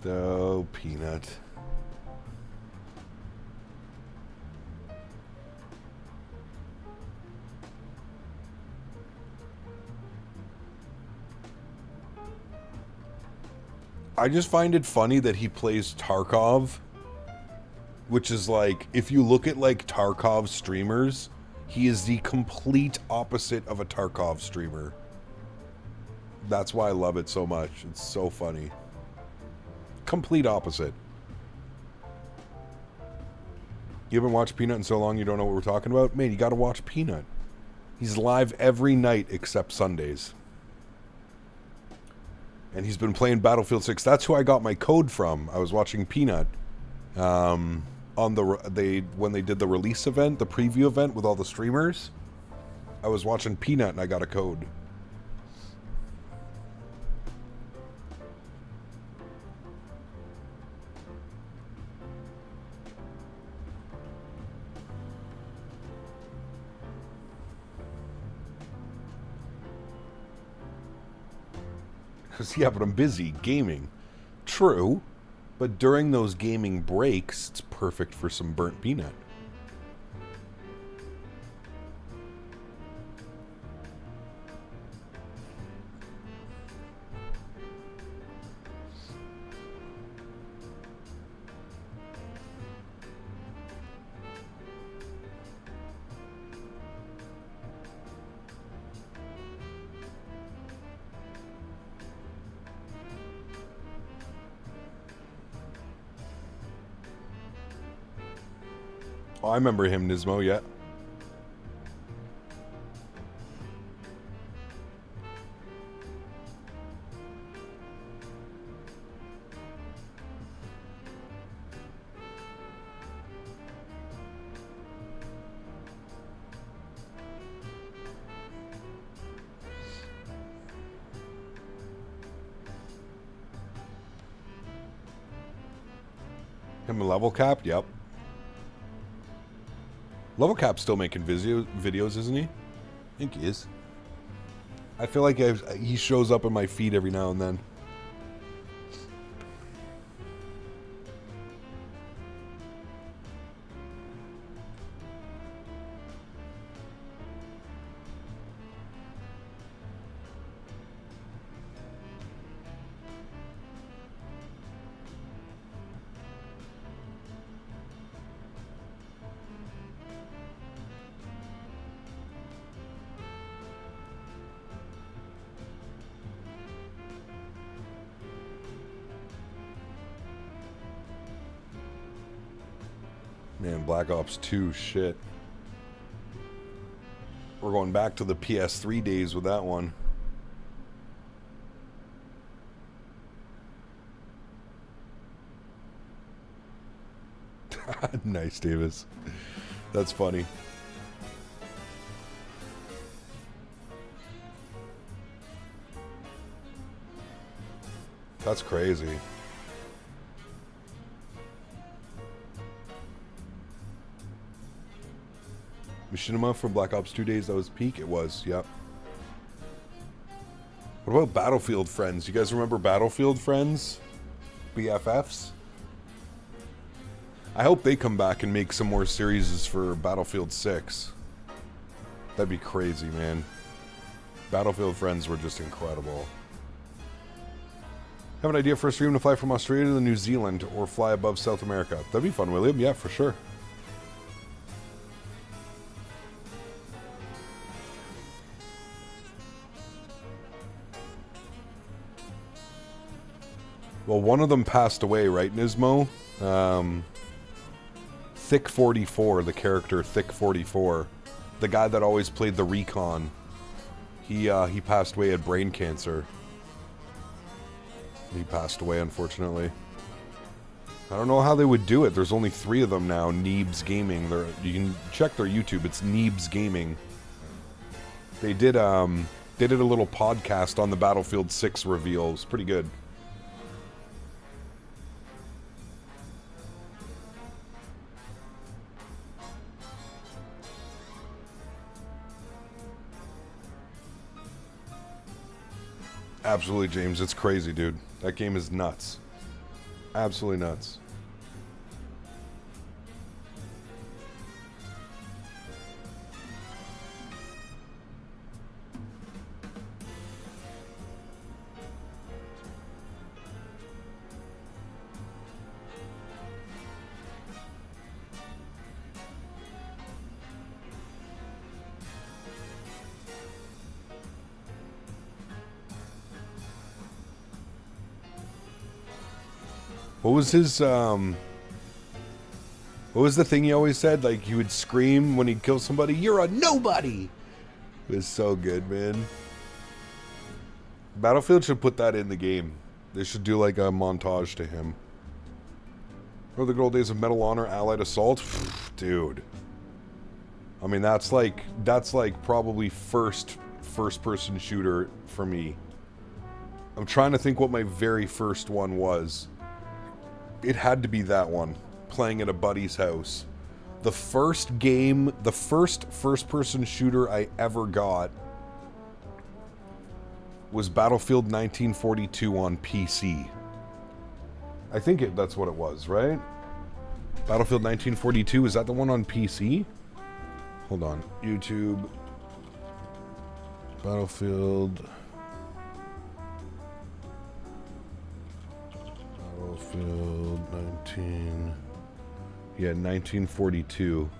Oh, Peanut. I just find it funny that he plays Tarkov, which is like, if you look at like Tarkov streamers, he is the complete opposite of a Tarkov streamer. That's why I love it so much. It's so funny. Complete opposite. You haven't watched Peanut in so long you don't know what we're talking about? Man, you gotta watch Peanut. He's live every night except Sundays. And he's been playing Battlefield 6. That's who I got my code from. I was watching Peanut on when they did the release event, the preview event with all the streamers. I was watching Peanut and I got a code. Yeah, but I'm busy gaming. True, but during those gaming breaks, it's perfect for some burnt peanut. Oh, I remember him, Nismo, yeah. Him a level cap? Yep. Level Cap's still making videos, isn't he? I think he is. I feel like he shows up in my feed every now and then. Man, Black Ops 2, shit. We're going back to the PS3 days with that one. Nice, Davis. That's funny. That's crazy. Machinima from Black Ops 2 days, that was peak? It was, yep. What about Battlefield Friends? You guys remember Battlefield Friends? BFFs? I hope they come back and make some more series for Battlefield 6. That'd be crazy, man. Battlefield Friends were just incredible. Have an idea for a stream to fly from Australia to New Zealand or fly above South America? That'd be fun, William. Yeah, for sure. Well, one of them passed away, right, Nismo? Thick 44, the character Thick 44, the guy that always played the Recon. He passed away at brain cancer. He passed away, unfortunately. I don't know how they would do it. There's only 3 of them now. Neebs Gaming. You can check their YouTube. It's Neebs Gaming. They did a little podcast on the Battlefield 6 reveal. It was pretty good. Absolutely, James. It's crazy, dude. That game is nuts. Absolutely nuts. What was his, what was the thing he always said? Like, he would scream when he'd kill somebody, "You're a nobody!" It was so good, man. Battlefield should put that in the game. They should do, like, a montage to him. Or the good old days of Medal Honor, Allied Assault? Dude. I mean, that's like probably first-person shooter for me. I'm trying to think what my very first one was. It had to be that one, playing at a buddy's house. The first game, the first first-person shooter I ever got was Battlefield 1942 on PC. I think that's what it was, right? Battlefield 1942, is that the one on PC? Hold on, YouTube. Battlefield 1942.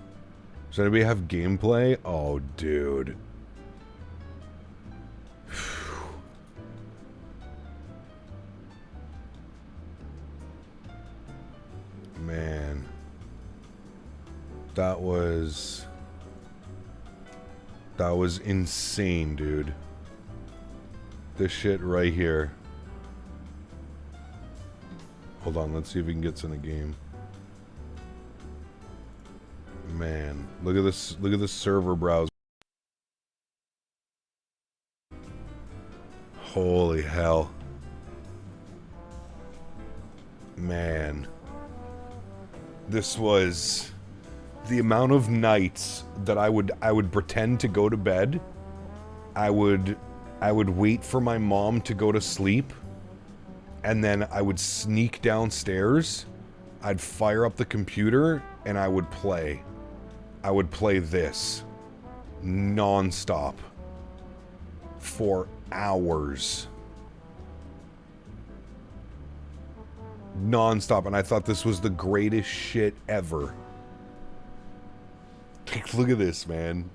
Does anybody have gameplay? Oh, dude. Man. That was insane, dude. This shit right here. Hold on, let's see if we can get this in a game. Man, look at this server browser. Holy hell. Man. This was the amount of nights that I would pretend to go to bed. I would wait for my mom to go to sleep. And then I would sneak downstairs, I'd fire up the computer, and I would play. I would play this non-stop for hours. Non-stop, and I thought this was the greatest shit ever. Look at this, man.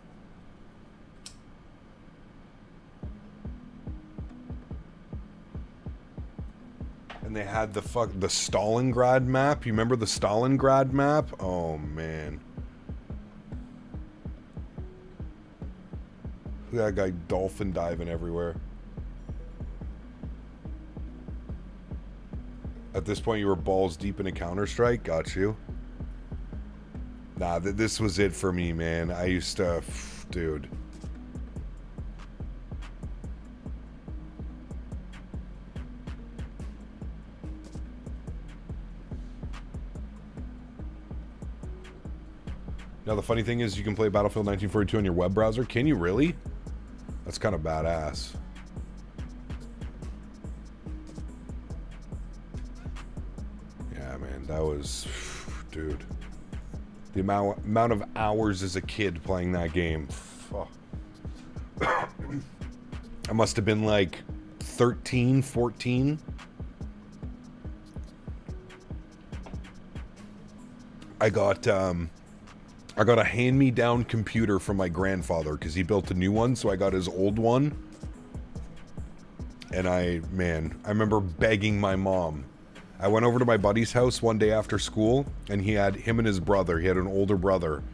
And they had the Stalingrad map. You remember the Stalingrad map? Oh, man. Look at that guy dolphin diving everywhere. At this point, you were balls deep into Counter-Strike. Got you. Nah, this was it for me, man. I used to... Dude. Now, the funny thing is you can play Battlefield 1942 on your web browser. Can you really? That's kind of badass. Yeah, man, that was... Dude. The amount of hours as a kid playing that game. Fuck. I must have been like 13, 14. I got a hand-me-down computer from my grandfather because he built a new one, so I got his old one. And I remember begging my mom. I went over to my buddy's house one day after school, and him and his brother, he had an older brother,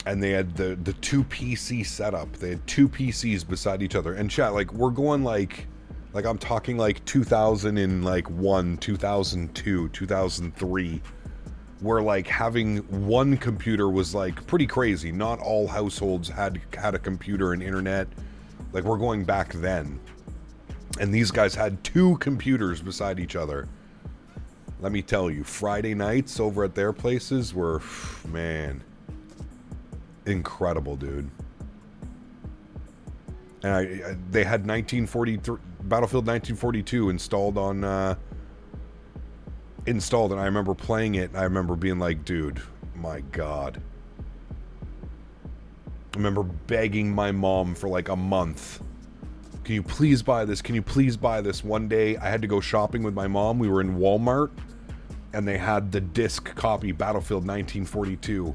and they had the two PC setup. They had two PCs beside each other. And chat, like, we're going like I'm talking like 2001, 2002, 2003. Where like having one computer was like pretty crazy. Not all households had a computer and internet. Like, we're going back then. And these guys had two computers beside each other. Let me tell you, Friday nights over at their places were, man, incredible, dude. And they had Battlefield 1942 installed on and I remember playing it, and I remember being like, dude, my God. I remember begging my mom for like a month. Can you please buy this? Can you please buy this? One day, I had to go shopping with my mom. We were in Walmart, and they had the disc copy Battlefield 1942.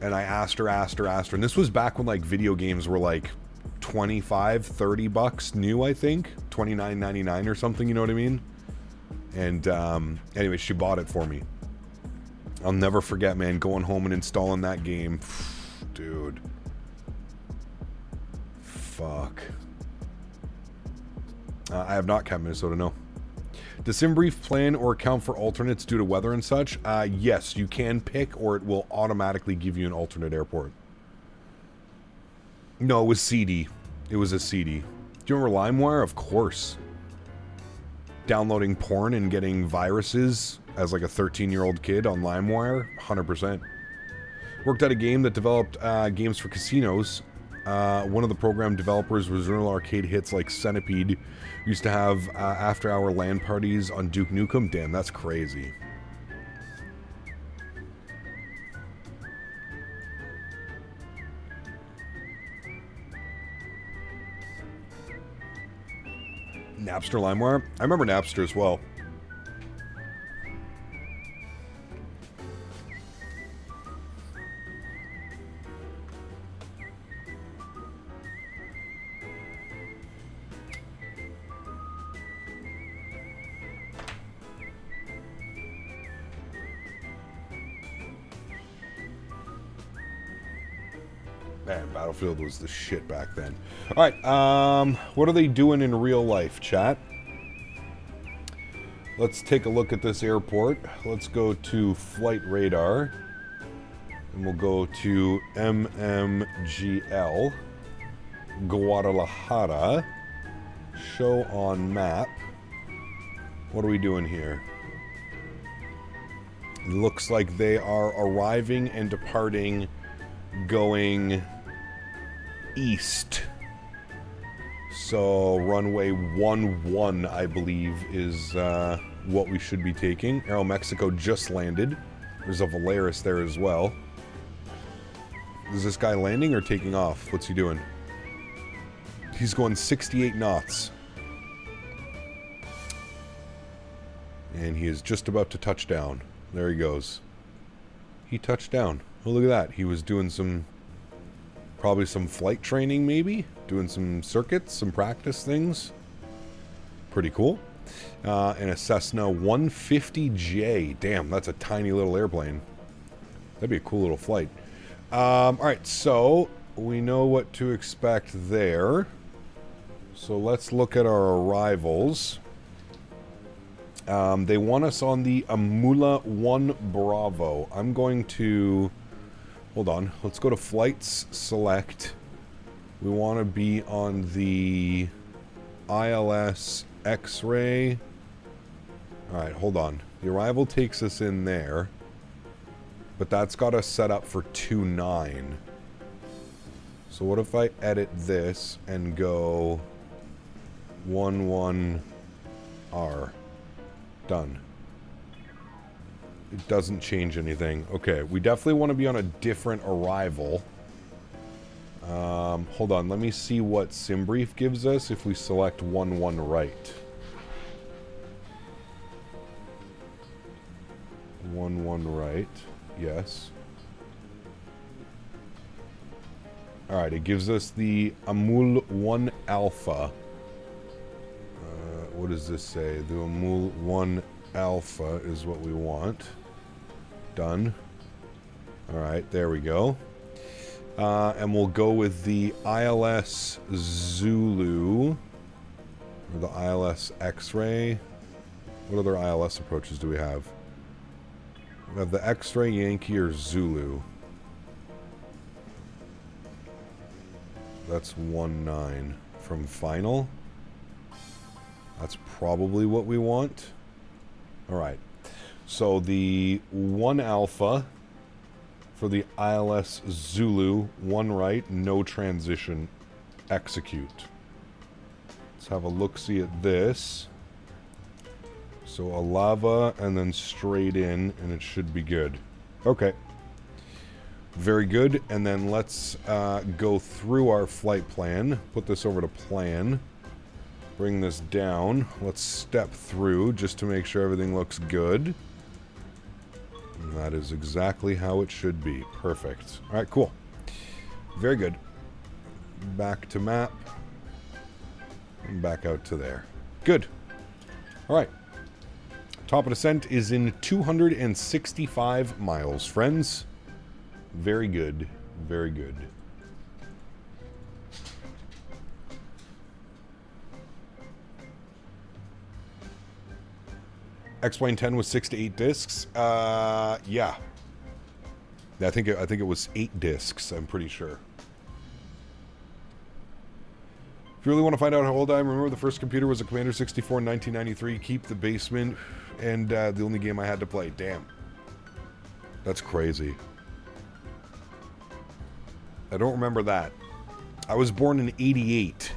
And I asked her. And this was back when like video games were like 25, 30 bucks new, I think. $29.99 or something, you know what I mean? And anyway, she bought it for me. I'll never forget, man, going home and installing that game. Dude. Fuck. I have not kept Minnesota, no. Does SimBrief plan or account for alternates due to weather and such? Yes, you can pick, or it will automatically give you an alternate airport. No, it was CD. It was a CD. Do you remember LimeWire? Of course. Downloading porn and getting viruses as like a 13-year-old kid on LimeWire, 100%. Worked at a game that developed games for casinos. One of the program developers was original arcade hits like Centipede. Used to have after-hour LAN parties on Duke Nukem. Damn, that's crazy. Napster, LimeWire. I remember Napster as well. Man, Battlefield was the shit back then. Alright, what are they doing in real life, chat? Let's take a look at this airport. Let's go to flight radar. And we'll go to MMGL. Guadalajara. Show on map. What are we doing here? It looks like they are arriving and departing, going east. So runway 11, I believe, is what we should be taking. Aeromexico just landed. There's a Volaris there as well. Is this guy landing or taking off? What's he doing? He's going 68 knots. And he is just about to touch down. There he goes. He touched down. Oh, look at that. He was doing some... probably some flight training, maybe? Doing some circuits, some practice things. Pretty cool. And a Cessna 150J. Damn, that's a tiny little airplane. That'd be a cool little flight. Alright, so we know what to expect there. So let's look at our arrivals. They want us on the Amula 1 Bravo. I'm going to... Hold on. Let's go to Flights, Select. We want to be on the ILS X-Ray. Alright, hold on. The arrival takes us in there. But that's got us set up for 2-9. So what if I edit this and go 1-1-R? Done. It doesn't change anything. Okay, we definitely want to be on a different arrival. Hold on, let me see what SimBrief gives us if we select 1-1 right. 1-1 right. Yes. Alright, it gives us the Amul 1 Alpha. What does this say? The Amul 1 Alpha is what we want. Done. Alright, there we go. And we'll go with the ILS Zulu. Or the ILS X-Ray. What other ILS approaches do we have? We have the X-Ray, Yankee, or Zulu. That's 1-9 from final. That's probably what we want. Alright. So the 1 Alpha for the ILS Zulu, 1 right, no transition, execute. Let's have a look-see at this. So a lava and then straight in, and it should be good. Okay. Very good. And then let's go through our flight plan. Put this over to plan. Bring this down. Let's step through just to make sure everything looks good. And that is exactly how it should be. Perfect. All right, cool. Very good. Back to map. And back out to there. Good. All right. Top of descent is in 265 miles, friends. Very good. Very good. X-Plane 10 was 6 to 8 discs. Yeah. I think it was 8 discs, I'm pretty sure. If you really want to find out how old I am, remember the first computer was a Commander 64 in 1993. Keep the basement, and the only game I had to play. Damn. That's crazy. I don't remember that. I was born in 88.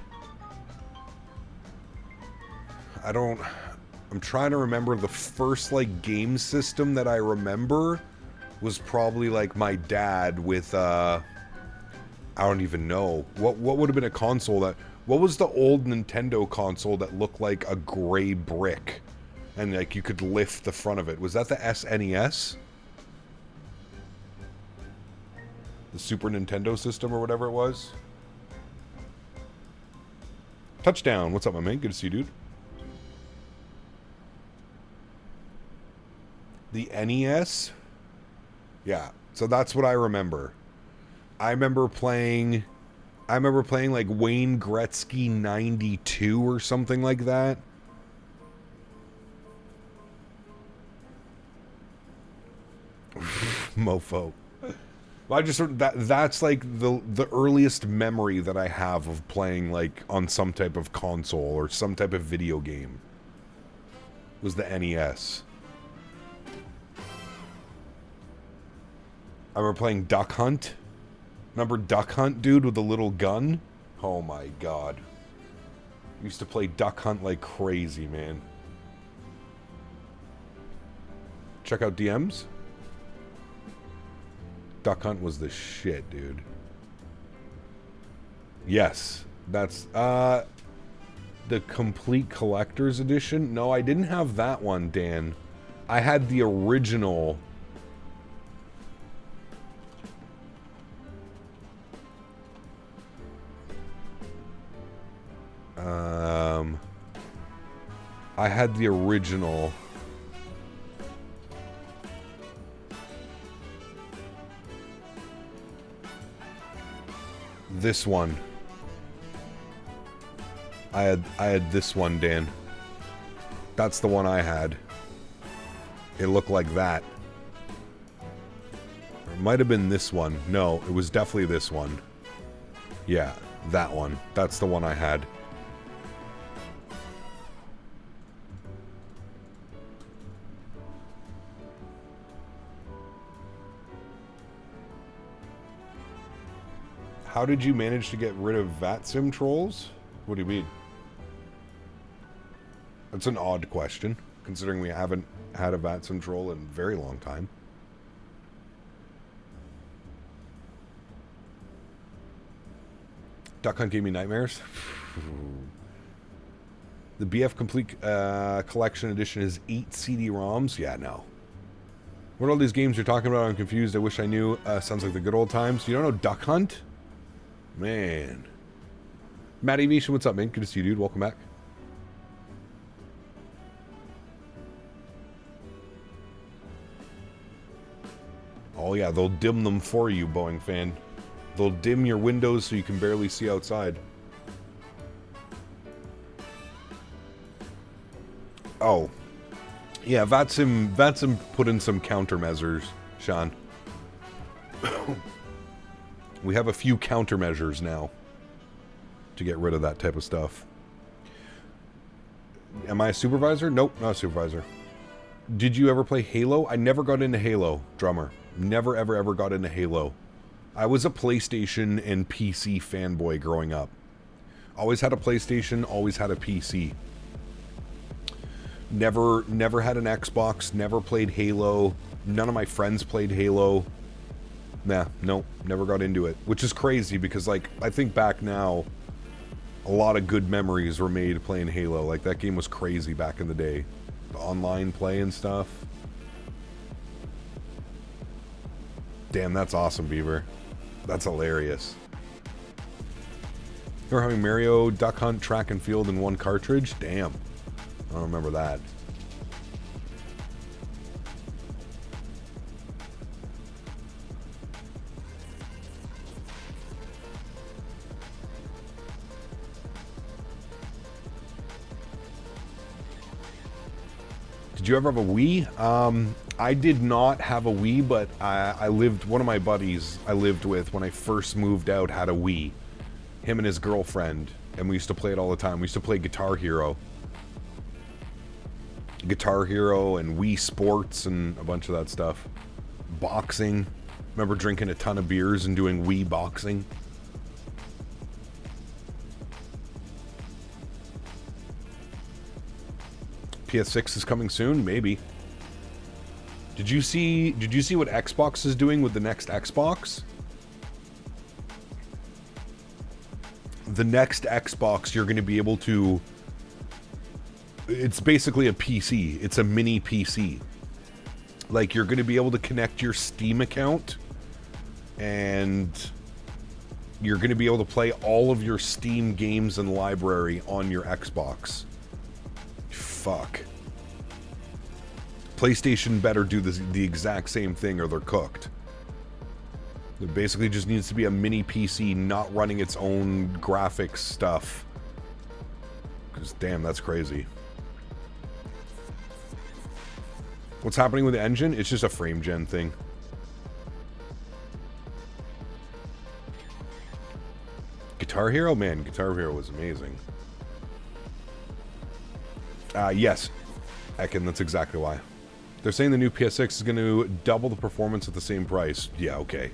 I'm trying to remember the first, like, game system that I remember was probably, like, my dad with, I don't even know. What would have been a console that... What was the old Nintendo console that looked like a gray brick? And, like, you could lift the front of it. Was that the SNES? The Super Nintendo system or whatever it was? Touchdown. What's up, my man? Good to see you, dude. The NES? Yeah. So that's what I remember. I remember playing like Wayne Gretzky 92 or something like that. Mofo. I just that's like the earliest memory that I have of playing like on some type of console or some type of video game. Was the NES. I remember playing Duck Hunt. Remember Duck Hunt, dude, with the little gun? Oh my god. I used to play Duck Hunt like crazy, man. Check out DMs. Duck Hunt was the shit, dude. Yes. That's, the complete collector's edition? No, I didn't have that one, Dan. I had the original... I had the original. This one. I had this one, Dan. That's the one I had. It looked like that. Or it might have been this one. No, it was definitely this one. Yeah, that one. That's the one I had. How did you manage to get rid of VATSIM trolls? What do you mean? That's an odd question, considering we haven't had a VATSIM troll in a very long time. Duck Hunt gave me nightmares. The BF Complete Collection Edition is 8 CD-ROMs? Yeah, no. What are all these games you're talking about? I'm confused. I wish I knew. Sounds like the good old times. You don't know Duck Hunt? Man. Matt Aviation, what's up, man? Good to see you, dude. Welcome back. Oh, yeah, they'll dim them for you, Boeing fan. They'll dim your windows so you can barely see outside. Oh. Yeah, VATSIM put in some countermeasures, Sean. We have a few countermeasures now to get rid of that type of stuff. Am I a supervisor? Nope, not a supervisor. Did you ever play Halo? I never got into Halo, drummer. Never, ever, ever got into Halo. I was a PlayStation and PC fanboy growing up. Always had a PlayStation, always had a PC. Never had an Xbox, never played Halo. None of my friends played Halo. Nah, nope, never got into it. Which is crazy because, like, I think back now, a lot of good memories were made playing Halo. Like, that game was crazy back in the day. The online play and stuff. Damn, that's awesome, Beaver. That's hilarious. You're having Mario, Duck Hunt, Track and Field in one cartridge? Damn. I don't remember that. Did you ever have a Wii? I did not have a Wii, but one of my buddies I lived with when I first moved out had a Wii. Him and his girlfriend, and we used to play it all the time. We used to play Guitar Hero. Guitar Hero and Wii Sports and a bunch of that stuff. Boxing. Remember drinking a ton of beers and doing Wii boxing. PS6 is coming soon? Maybe. Did you see what Xbox is doing with the next Xbox? The next Xbox, you're going to be able to... It's basically a PC. It's a mini PC. Like, you're going to be able to connect your Steam account, and you're going to be able to play all of your Steam games and library on your Xbox. Fuck. PlayStation better do the exact same thing or they're cooked. It basically just needs to be a mini PC not running its own graphics stuff. Because damn, that's crazy. What's happening with the engine? It's just a frame gen thing. Guitar Hero? Man, Guitar Hero was amazing. Yes, Ekin, that's exactly why. They're saying the new PS6 is going to double the performance at the same price. Yeah, okay.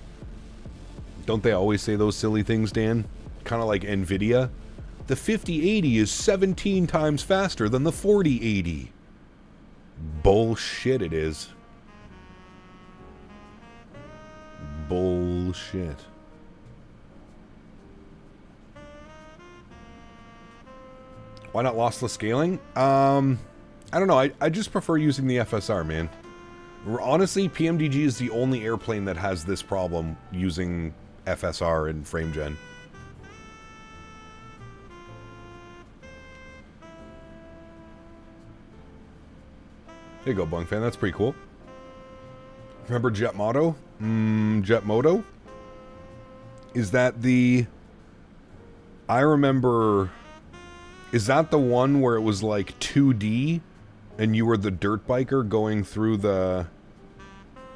Don't they always say those silly things, Dan? Kind of like Nvidia. The 5080 is 17 times faster than the 4080. Bullshit it is. Bullshit. Why not lossless scaling? I don't know. I just prefer using the FSR, man. Honestly, PMDG is the only airplane that has this problem using FSR and frame gen. There you go, Bung Fan. That's pretty cool. Remember Jet Moto? Jet Moto? Is that the... I remember... Is that the one where it was like 2D and you were the dirt biker going through the...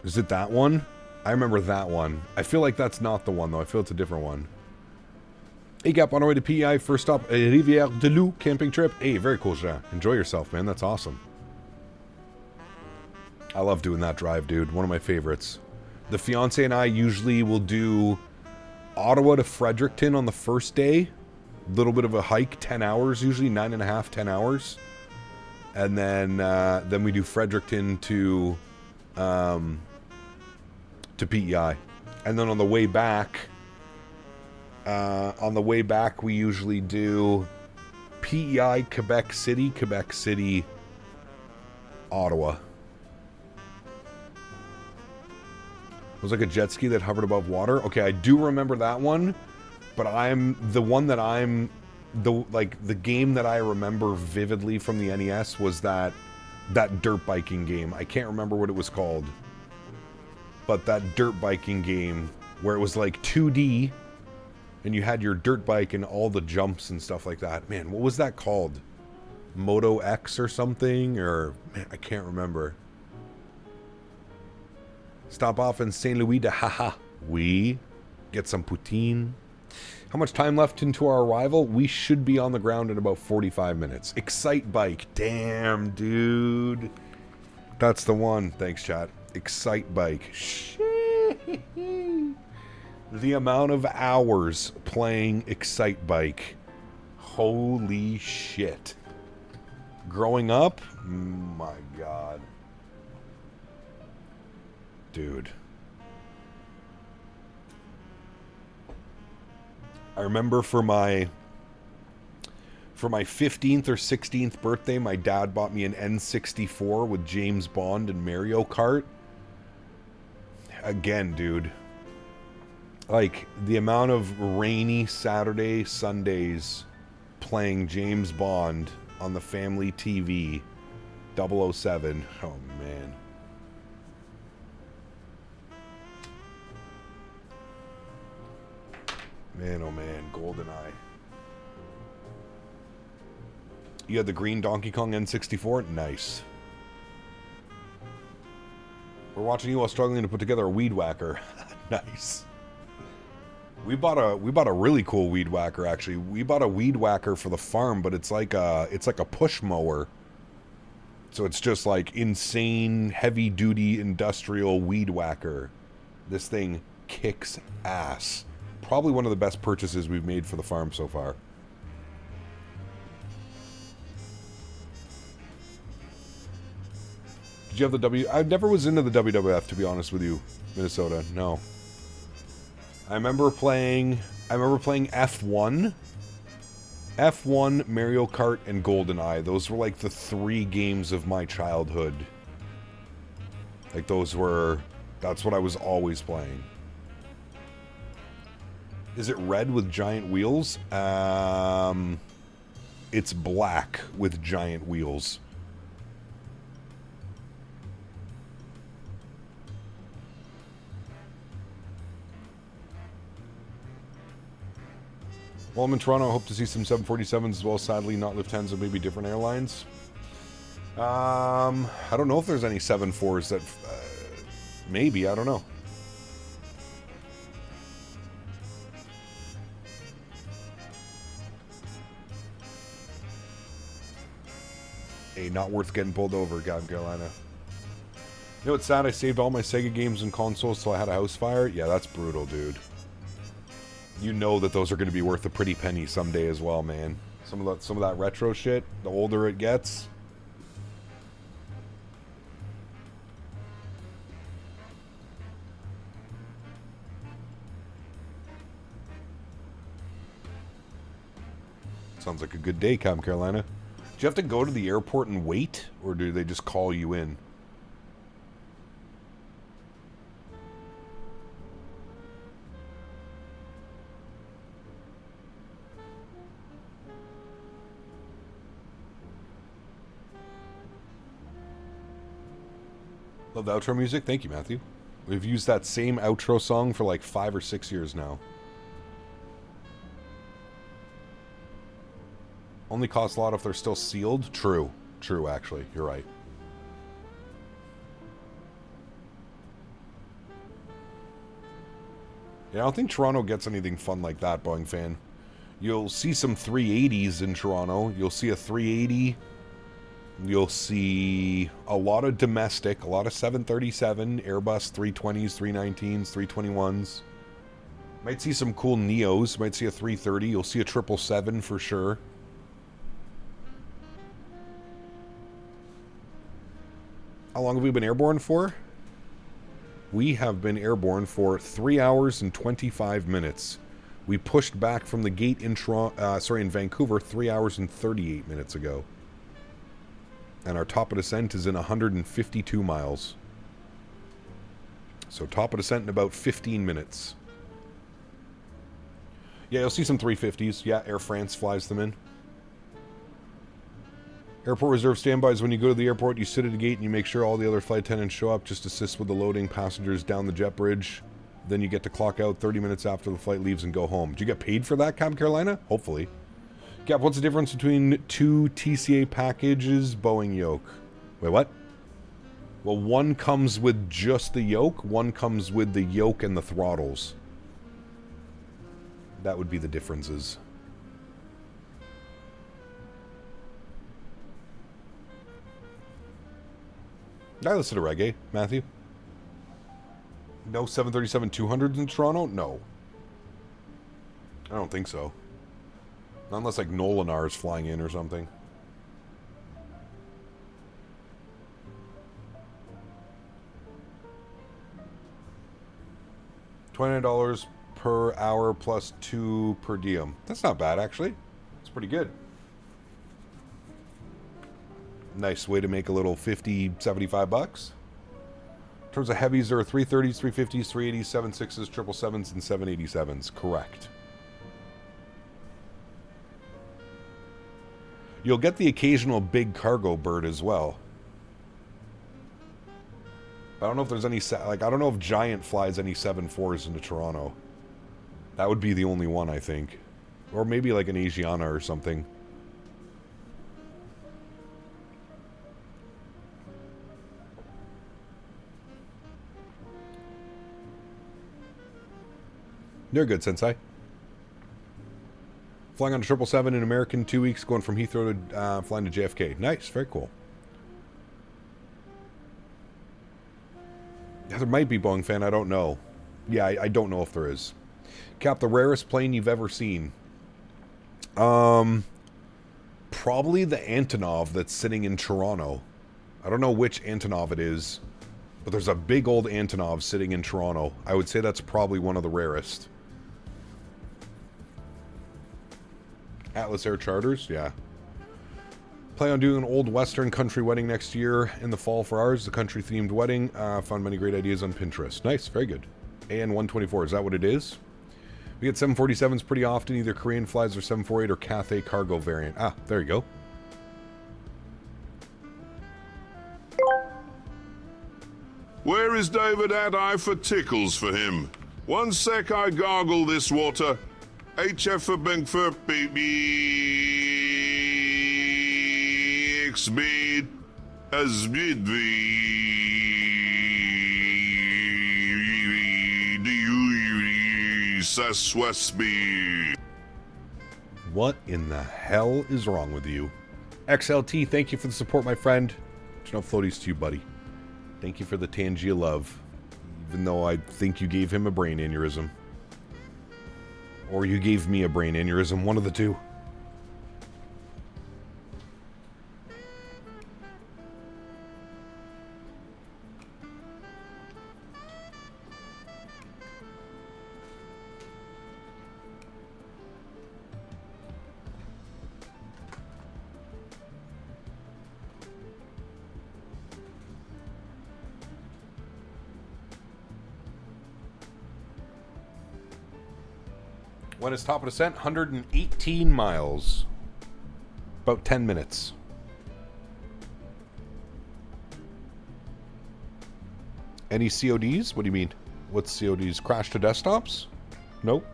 Is it that one? I remember that one. I feel like that's not the one, though. I feel it's a different one. Hey, Gap, on our way to PEI. First stop, Rivière de Loup camping trip. Hey, very cool, Jean. Enjoy yourself, man. That's awesome. I love doing that drive, dude. One of my favorites. The fiance and I usually will do Ottawa to Fredericton on the first day. Little bit of a hike, 10 hours usually, 9.5, 10 hours. And then we do Fredericton to PEI. And then on the way back, we usually do PEI, Quebec City, Ottawa. It was like a jet ski that hovered above water. Okay, I do remember that one, but the game that I remember vividly from the NES was that dirt biking game. I can't remember what it was called, but that dirt biking game where it was like 2D and you had your dirt bike and all the jumps and stuff like that. Man, what was that called? Moto X or something? Or, man, I can't remember. Stop off in St. Louis to haha. We get some poutine. How much time left into our arrival? We should be on the ground in about 45 minutes. Excite Bike. Damn, dude. That's the one. Thanks, chat. Excite Bike. The amount of hours playing Excite Bike. Holy shit. Growing up? My God. Dude. I remember for my 15th or 16th birthday, my dad bought me an N64 with James Bond and Mario Kart. Again, dude. Like, the amount of rainy Saturday, Sundays playing James Bond on the family TV, 007. Oh, man. Man, oh man, GoldenEye. You had the green Donkey Kong N64? Nice. We're watching you while struggling to put together a weed whacker. Nice. We bought a really cool weed whacker, actually. We bought a weed whacker for the farm, but it's like a push mower. So it's just like insane, heavy duty industrial weed whacker. This thing kicks ass. Probably one of the best purchases we've made for the farm so far. Did you have the W? I never was into the WWF, to be honest with you, Minnesota. No. I remember playing F1. F1, Mario Kart, and GoldenEye. Those were like the 3 games of my childhood. Like that's what I was always playing. Is it red with giant wheels? It's black with giant wheels. While I'm in Toronto, I hope to see some 747s as well. Sadly, not Lift 10s and maybe different airlines. I don't know if there's any 74s that... maybe, I don't know. Hey, not worth getting pulled over, God, Carolina. You know what's sad? I saved all my Sega games and consoles so I had a house fire. Yeah, that's brutal, dude. You know that those are going to be worth a pretty penny someday as well, man. Some of that retro shit, the older it gets. Sounds like a good day, Cam Carolina. Do you have to go to the airport and wait, or do they just call you in? Love the outro music. Thank you, Matthew. We've used that same outro song for like 5 or 6 years now. Only costs a lot if they're still sealed. True. True, actually. You're right. Yeah, I don't think Toronto gets anything fun like that, Boeing fan. You'll see some 380s in Toronto. You'll see a 380. You'll see a lot of domestic, a lot of 737, Airbus 320s, 319s, 321s. Might see some cool Neos. Might see a 330. You'll see a 777 for sure. How long have we been airborne for? We have been airborne for 3 hours and 25 minutes. We pushed back from the gate in in Vancouver 3 hours and 38 minutes ago. And our top of descent is in 152 miles. So top of descent in about 15 minutes. Yeah, you'll see some 350s. Yeah, Air France flies them in. Airport reserve standbys. When you go to the airport, you sit at the gate and you make sure all the other flight attendants show up. Just assist with the loading passengers down the jet bridge. Then you get to clock out 30 minutes after the flight leaves and go home. Do you get paid for that, Cap Carolina? Hopefully. Cap, what's the difference between 2 TCA packages, Boeing yoke? Wait, what? Well, one comes with just the yoke. One comes with the yoke and the throttles. That would be the differences. Did I listen to reggae, Matthew? No 737-200s in Toronto? No. I don't think so. Not unless like Nolanar is flying in or something. $29 per hour plus 2 per diem. That's not bad, actually. It's pretty good. Nice way to make a little 50, 75 bucks. In terms of heavies, there are 330s, 350s, 380s, 76s, 777s, and 787s. Correct. You'll get the occasional big cargo bird as well. I don't know if there's any, I don't know if Giant flies any 747s into Toronto. That would be the only one, I think. Or maybe like an Asiana or something. They're good, Sensei. Flying on a 777 in American 2 weeks, going from Heathrow to flying to JFK. Nice, very cool. Yeah, there might be, Boeing fan, I don't know. Yeah, I don't know if there is. Cap, the rarest plane you've ever seen. Probably the Antonov that's sitting in Toronto. I don't know which Antonov it is, but there's a big old Antonov sitting in Toronto. I would say that's probably one of the rarest. Atlas Air Charters, yeah. Plan on doing an old Western country wedding next year in the fall for ours. The country-themed wedding. Found many great ideas on Pinterest. Nice, very good. AN-124, is that what it is? We get 747s pretty often, either Korean flies or 748 or Cathay cargo variant. Ah, there you go. Where is David at? I for tickles for him. 1 sec, I gargle this water. HF for Bank for BB speed as bid speed. What in the hell is wrong with you? XLT, thank you for the support, my friend. There's no floaties to you, buddy. Thank you for the Tangia love. Even though I think you gave him a brain aneurysm. Or you gave me a brain aneurysm, one of the two. When is top of descent? 118 miles. About 10 minutes. Any CODs? What do you mean? What's CODs? Crash to desktops? Nope.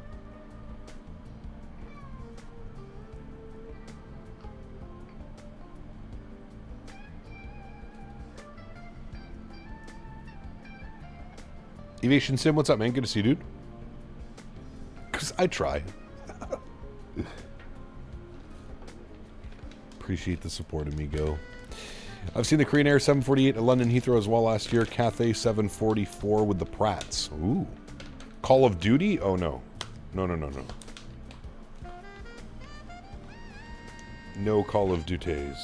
Evasion Sim, what's up, man? Good to see you, dude. Because I try. Appreciate the support, amigo. I've seen the Korean Air 748 at London Heathrow as well last year. Cathay 744 with the Pratts. Ooh. Call of Duty? Oh, no. No. No Call of Duties.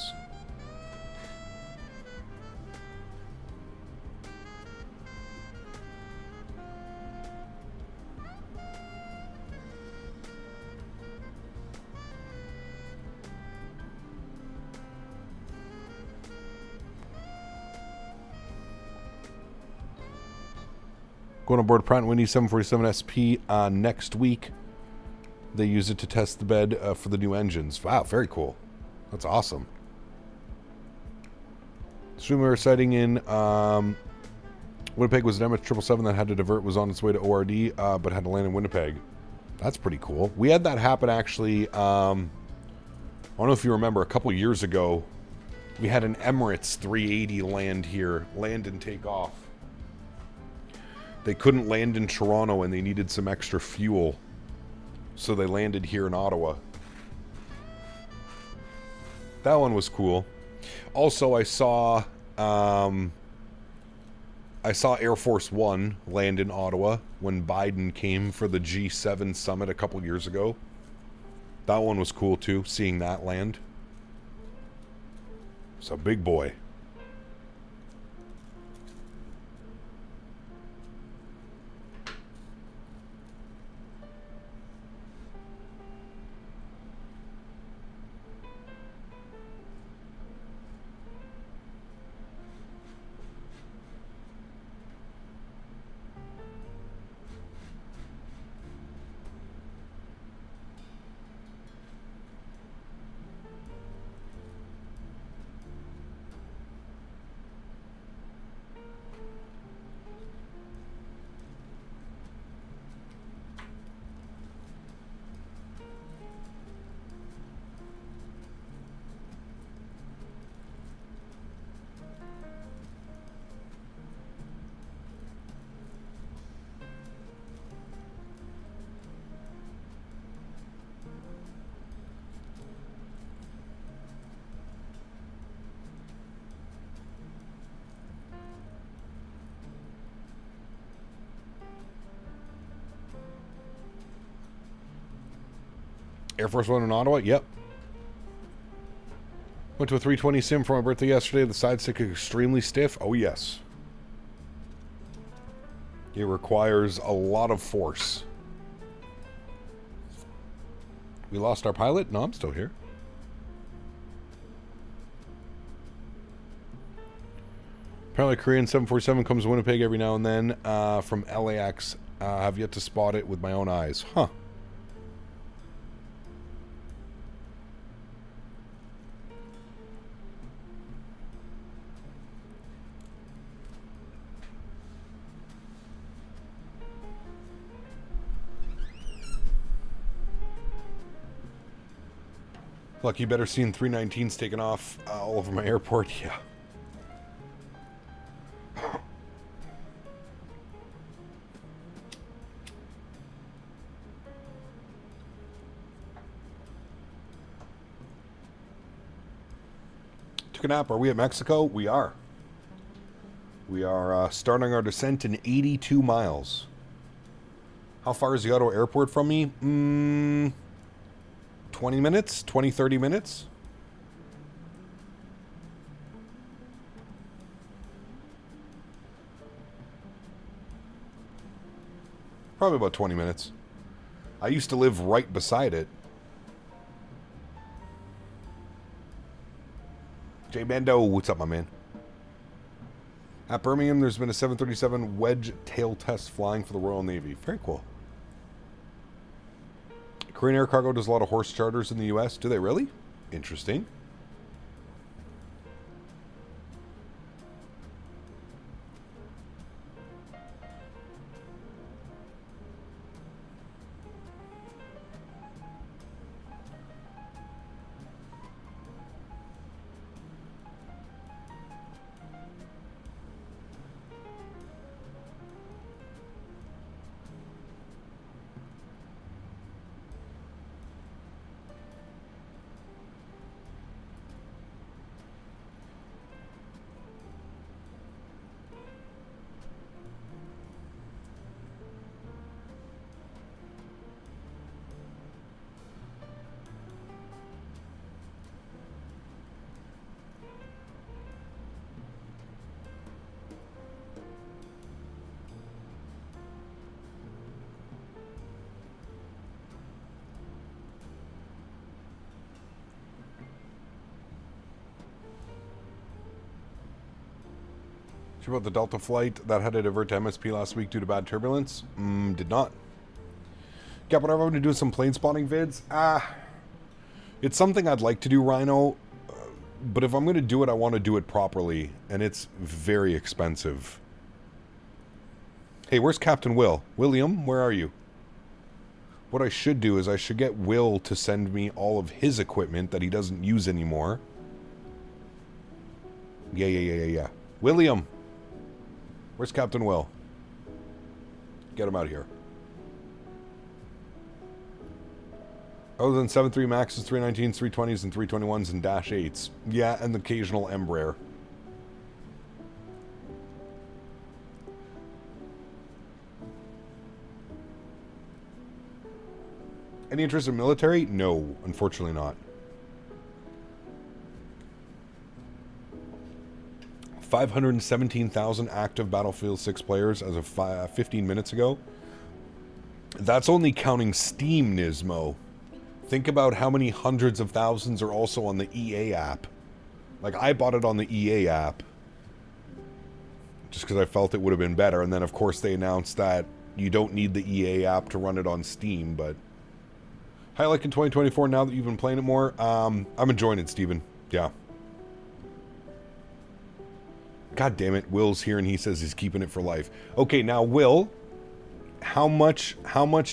Going on board Pratt & Whitney 747 SP next week. They use it to test the bed for the new engines. Wow, very cool. That's awesome. Streamer sighting in Winnipeg was an Emirates 777 that had to divert, was on its way to ORD, but had to land in Winnipeg. That's pretty cool. We had that happen actually, I don't know if you remember, a couple years ago, we had an Emirates 380 land and take off. They couldn't land in Toronto and they needed some extra fuel. So they landed here in Ottawa. That one was cool. Also, I saw Air Force One land in Ottawa when Biden came for the G7 summit a couple years ago. That one was cool too, seeing that land. It's a big boy. Air Force One in Ottawa? Yep. Went to a 320 sim for my birthday yesterday. The side stick is extremely stiff. Oh, yes. It requires a lot of force. We lost our pilot? No, I'm still here. Apparently Korean 747 comes to Winnipeg every now and then from LAX. Have yet to spot it with my own eyes. Huh. Lucky you better seen 319s taken off all over my airport. Yeah. Took a nap. Are we at Mexico? We are. We are starting our descent in 82 miles. How far is the Ottawa airport from me? 20 minutes? 20, 30 minutes? Probably about 20 minutes. I used to live right beside it. Jay Bando, what's up, my man? At Birmingham, there's been a 737 wedge tail test flying for the Royal Navy. Very cool. Korean Air Cargo does a lot of horse charters in the U.S. Do they really? Interesting. Did you about the Delta flight that had to divert to MSP last week due to bad turbulence? Did not. Yeah, whenever I'm going to do some plane spotting vids, it's something I'd like to do, Rhino, but if I'm going to do it, I want to do it properly, and it's very expensive. Hey, where's Captain Will? William, where are you? What I should do is I should get Will to send me all of his equipment that he doesn't use anymore. Yeah. William! Where's Captain Will? Get him out here. Other than 7.3 Maxes, 319s, 320s, and 321s, and Dash 8s. Yeah, and the occasional Embraer. Any interest in military? No, unfortunately not. 517,000 active Battlefield 6 players as of 15 minutes ago. That's only counting Steam, Nismo. Think about how many hundreds of thousands are also on the EA app. Like, I bought it on the EA app just because I felt it would have been better. And then, of course, they announced that you don't need the EA app to run it on Steam, but... How you like in 2024 now that you've been playing it more? I'm enjoying it, Steven. Yeah. God damn it, Will's here and he says he's keeping it for life. Okay, now Will, how much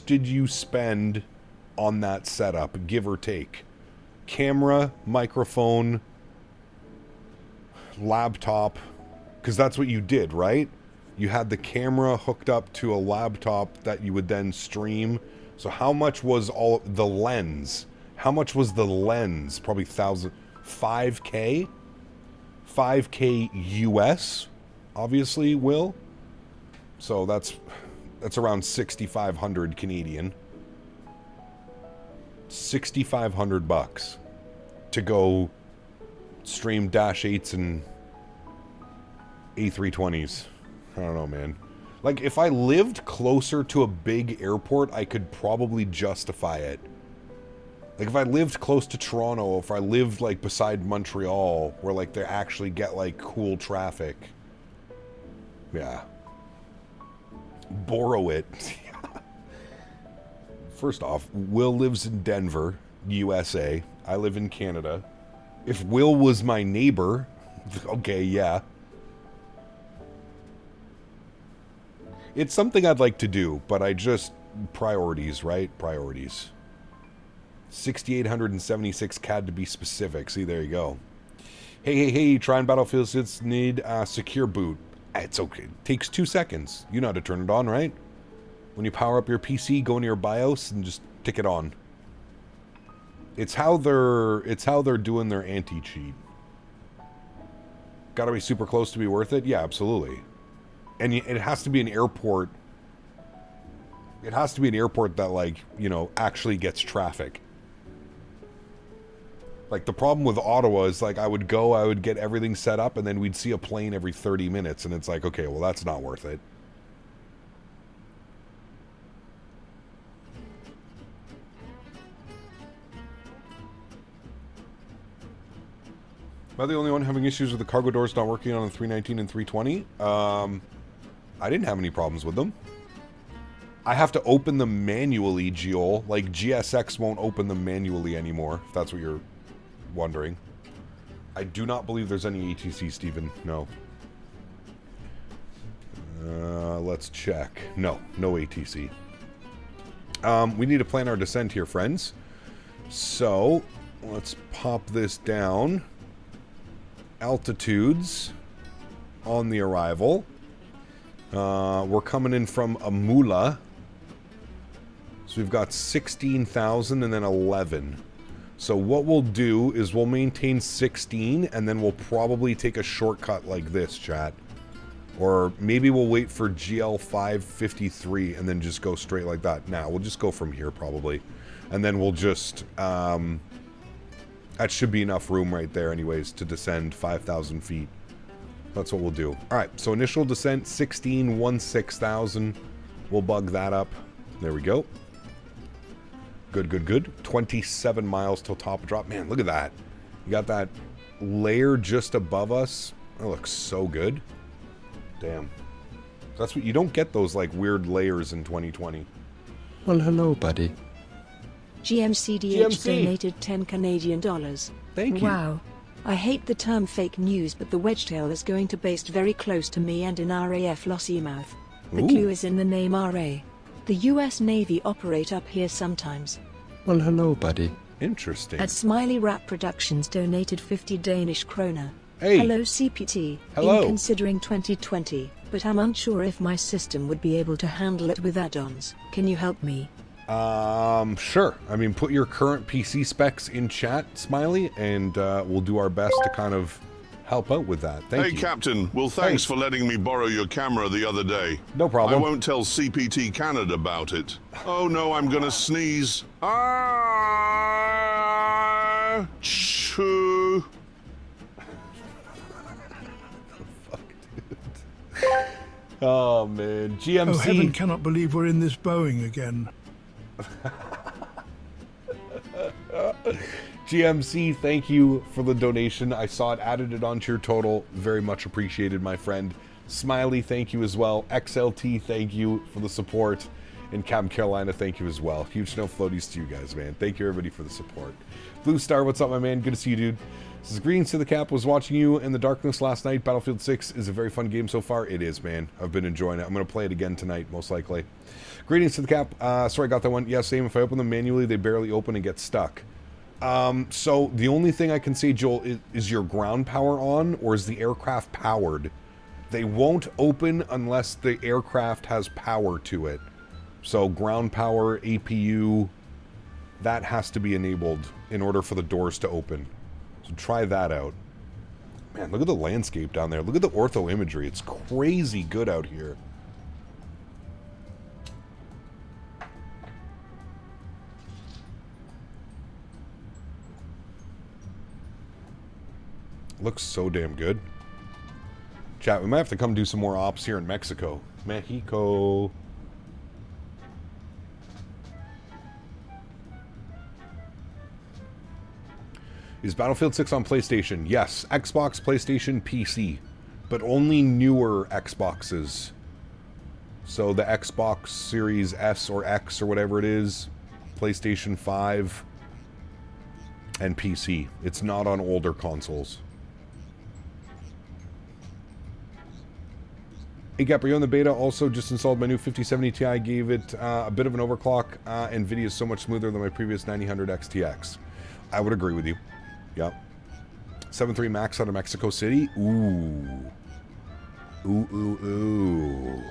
did you spend on that setup, give or take? Camera, microphone, laptop, because that's what you did, right? You had the camera hooked up to a laptop that you would then stream. So how much was all the lens? How much was the lens? Probably 5K? 5K US, obviously, Will. So that's around 6,500 Canadian. 6,500 bucks to go stream Dash 8s and A320s. I don't know, man. Like, if I lived closer to a big airport, I could probably justify it. Like, if I lived close to Toronto, if I lived, like, beside Montreal, where, like, they actually get, like, cool traffic. Yeah. Borrow it. First off, Will lives in Denver, USA. I live in Canada. If Will was my neighbor, okay, yeah. It's something I'd like to do, but I just... Priorities, right? Priorities. 6,876 CAD to be specific. See, there you go. Hey, try and Battlefield 6 need a secure boot. It's okay. It takes 2 seconds. You know how to turn it on, right? When you power up your PC, go into your BIOS and just tick it on. It's how they're doing their anti-cheat. Gotta be super close to be worth it? Yeah, absolutely. And it has to be an airport. It has to be an airport that, like, you know, actually gets traffic. Like, the problem with Ottawa is, like, I would get everything set up, and then we'd see a plane every 30 minutes, and it's like, okay, well, that's not worth it. Am I the only one having issues with the cargo doors not working on the 319 and 320? I didn't have any problems with them. I have to open them manually, Geol. Like, GSX won't open them manually anymore, if that's what you're wondering. I do not believe there's any ATC, Steven. No. Let's check. No ATC. We need to plan our descent here, friends. So, let's pop this down. Altitudes on the arrival. We're coming in from Amula. So we've got 16,000 and then 11. So what we'll do is we'll maintain 16 and then we'll probably take a shortcut like this, chat. Or maybe we'll wait for GL 553 and then just go straight like that. Nah, we'll just go from here probably. And then we'll just... that should be enough room right there anyways to descend 5,000 feet. That's what we'll do. Alright, so initial descent, 16,000. We'll bug that up. There we go. Good. 27 miles till top of drop. Man, look at that. You got that layer just above us. That looks so good. Damn. That's what you don't get those like weird layers in 2020. Well, hello, buddy. GMCDH donated 10 Canadian dollars. Thank you. Wow. I hate the term fake news, but the wedgetail is going to based very close to me and in RAF Lossiemouth. The Ooh. clue is in the name RA. The US Navy operate up here sometimes. Well, hello, buddy. Interesting. At Smiley Rap Productions donated 50 Danish kroner. Hey. Hello CPT. Hello. In considering 2020, but I'm unsure if my system would be able to handle it with add-ons. Can you help me? Sure. I mean, put your current PC specs in chat, Smiley, and we'll do our best to kind of help out with that. Thank you. Hey, Captain. Well, thanks for letting me borrow your camera the other day. No problem. I won't tell CPT Canada about it. Oh, no, I'm gonna sneeze. Ah! Choo. Oh, man. GMC. Oh, heaven cannot believe we're in this Boeing again. GMC, thank you for the donation. I saw it, added it onto your total. Very much appreciated, my friend. Smiley, thank you as well. XLT, thank you for the support. And Cam Carolina, thank you as well. Huge no floaties to you guys, man. Thank you, everybody, for the support. Blue Star, what's up, my man? Good to see you, dude. This is Greetings to the Cap. Was watching you in the darkness last night. Battlefield 6 is a very fun game so far. It is, man. I've been enjoying it. I'm going to play it again tonight, most likely. Greetings to the Cap. Sorry, I got that one. Yeah, same. If I open them manually, they barely open and get stuck. So the only thing I can say, Joel, is your ground power on, or is the aircraft powered? They won't open unless the aircraft has power to it. So ground power, APU, that has to be enabled in order for the doors to open. So try that out. Man, look at the landscape down there. Look at the ortho imagery. It's crazy good out here. Looks so damn good. Chat, we might have to come do some more ops here in Mexico. Mexico. Is Battlefield 6 on PlayStation? Yes. Xbox, PlayStation, PC. But only newer Xboxes. So the Xbox Series S or X or whatever it is, PlayStation 5, and PC. It's not on older consoles. Hey Gap, are you on the beta? Also just installed my new 5070 Ti, gave it a bit of an overclock. NVIDIA is so much smoother than my previous 9000 XTX. I would agree with you. Yep. 7.3 Max out of Mexico City. Ooh. Ooh, ooh, ooh.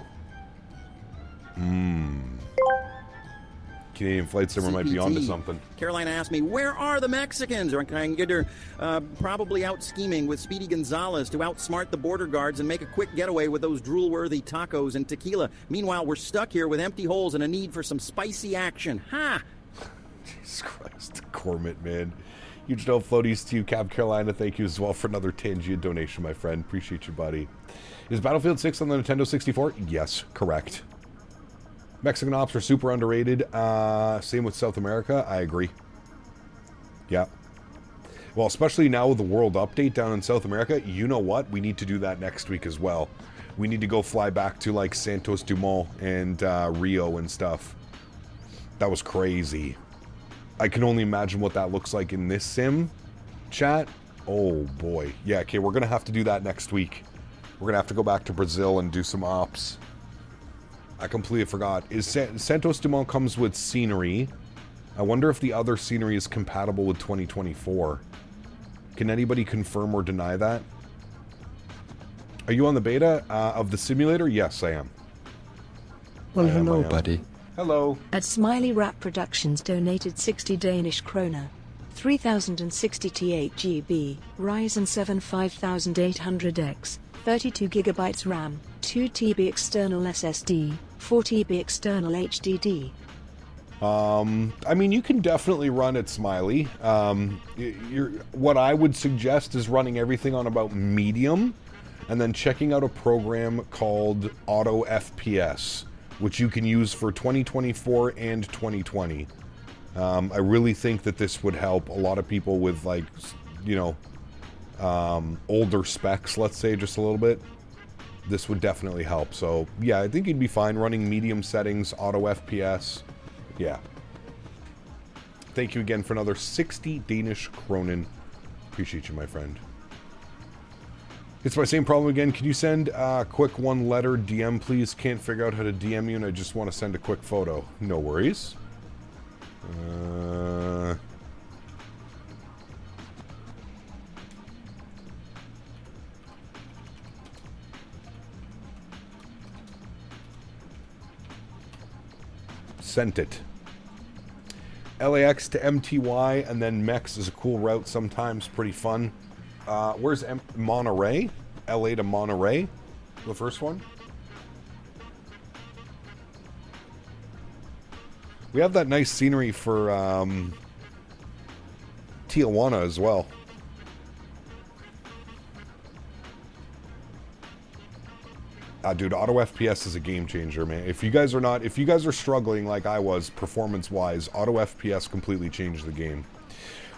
Canadian Flight Simmer might be onto something. Carolina asked me, where are the Mexicans? Or I can get her probably out scheming with Speedy Gonzalez to outsmart the border guards and make a quick getaway with those drool-worthy tacos and tequila. Meanwhile, we're stuck here with empty holes and a need for some spicy action. Ha! Jesus Christ. Cormit, man. Huge no floaties to you, Cap Carolina. Thank you as well for another Tangia donation, my friend. Appreciate you, buddy. Is Battlefield 6 on the Nintendo 64? Yes, correct. Mexican ops are super underrated. Same with South America. I agree. Yeah. Well, especially now with the world update down in South America, you know what? We need to do that next week as well. We need to go fly back to like Santos Dumont and Rio and stuff. That was crazy. I can only imagine what that looks like in this sim, chat. Oh boy. Yeah, okay, we're going to have to do that next week. We're going to have to go back to Brazil and do some ops. I completely forgot. Santos Dumont comes with scenery. I wonder if the other scenery is compatible with 2024. Can anybody confirm or deny that? Are you on the beta of the simulator? Yes, I am. Well, hello, buddy. Hello. At Smiley Rap Productions donated 60 Danish kroner. 3068 GB, Ryzen 7 5800X, 32 GB RAM, 2 TB external SSD, 4 TB external HDD. I mean, you can definitely run it, Smiley. What I would suggest is running everything on about medium, and then checking out a program called Auto FPS, which you can use for 2024 and 2020. I really think that this would help a lot of people with, like, you know, older specs, let's say, just a little bit. this would definitely help. So, yeah, I think you'd be fine running medium settings, auto FPS. Yeah. Thank you again for another 60 Danish kronen. Appreciate you, my friend. It's my same problem again. Can you send a quick one-letter DM, please? Can't figure out how to DM you, and I just want to send a quick photo. No worries. Sent it. LAX to MTY, and then MEX is a cool route sometimes. Pretty fun. Where's Monterey? LA to Monterey? The first one? We have that nice scenery for Tijuana as well. Dude, auto FPS is a game changer, man. If you guys are struggling like I was performance-wise, auto FPS completely changed the game.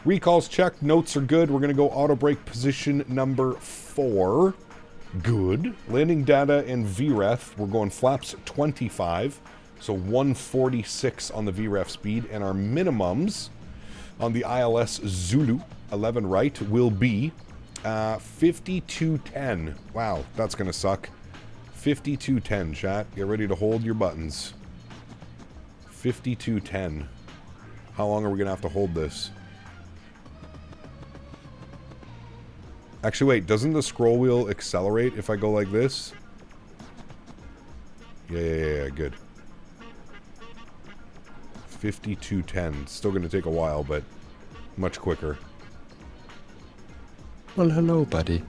Recalls checked, notes are good. We're going to go auto brake position number 4. Good. Landing data and VREF, we're going flaps 25, so 146 on the VREF speed, and our minimums on the ILS Zulu 11 right will be 5210. Wow, that's going to suck. 5210, chat. Get ready to hold your buttons. 5210. How long are we going to have to hold this? Actually, wait. Doesn't the scroll wheel accelerate if I go like this? Yeah, good. 5210. Still going to take a while, but much quicker. Well, hello, buddy.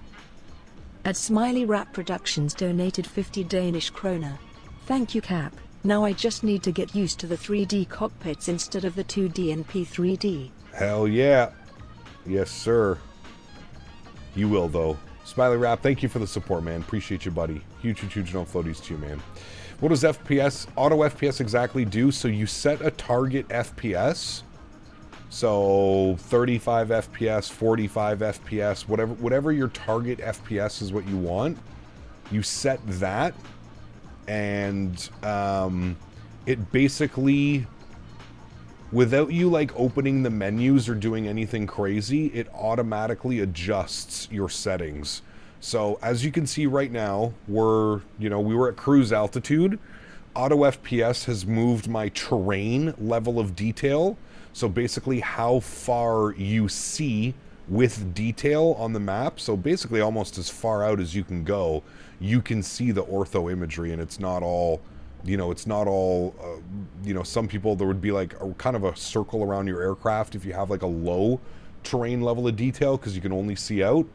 At Smiley Rap Productions donated 50 Danish kroner. Thank you, Cap. Now I just need to get used to the 3D cockpits instead of the 2D and P3D. Hell yeah. Yes, sir. You will, though. Smiley Rap, thank you for the support, man. Appreciate you, buddy. Huge no floaties too, man. What does FPS, auto FPS exactly do? So you set a target FPS. So 35 FPS, 45 FPS, whatever your target FPS is what you want. You set that, and it basically, without you like opening the menus or doing anything crazy, it automatically adjusts your settings. So as you can see right now, we were at cruise altitude. Auto FPS has moved my terrain level of detail. So basically how far you see with detail on the map. So basically almost as far out as you can go, you can see the ortho imagery, and it's not all, some people, there would be like a kind of a circle around your aircraft if you have like a low terrain level of detail, because you can only see out.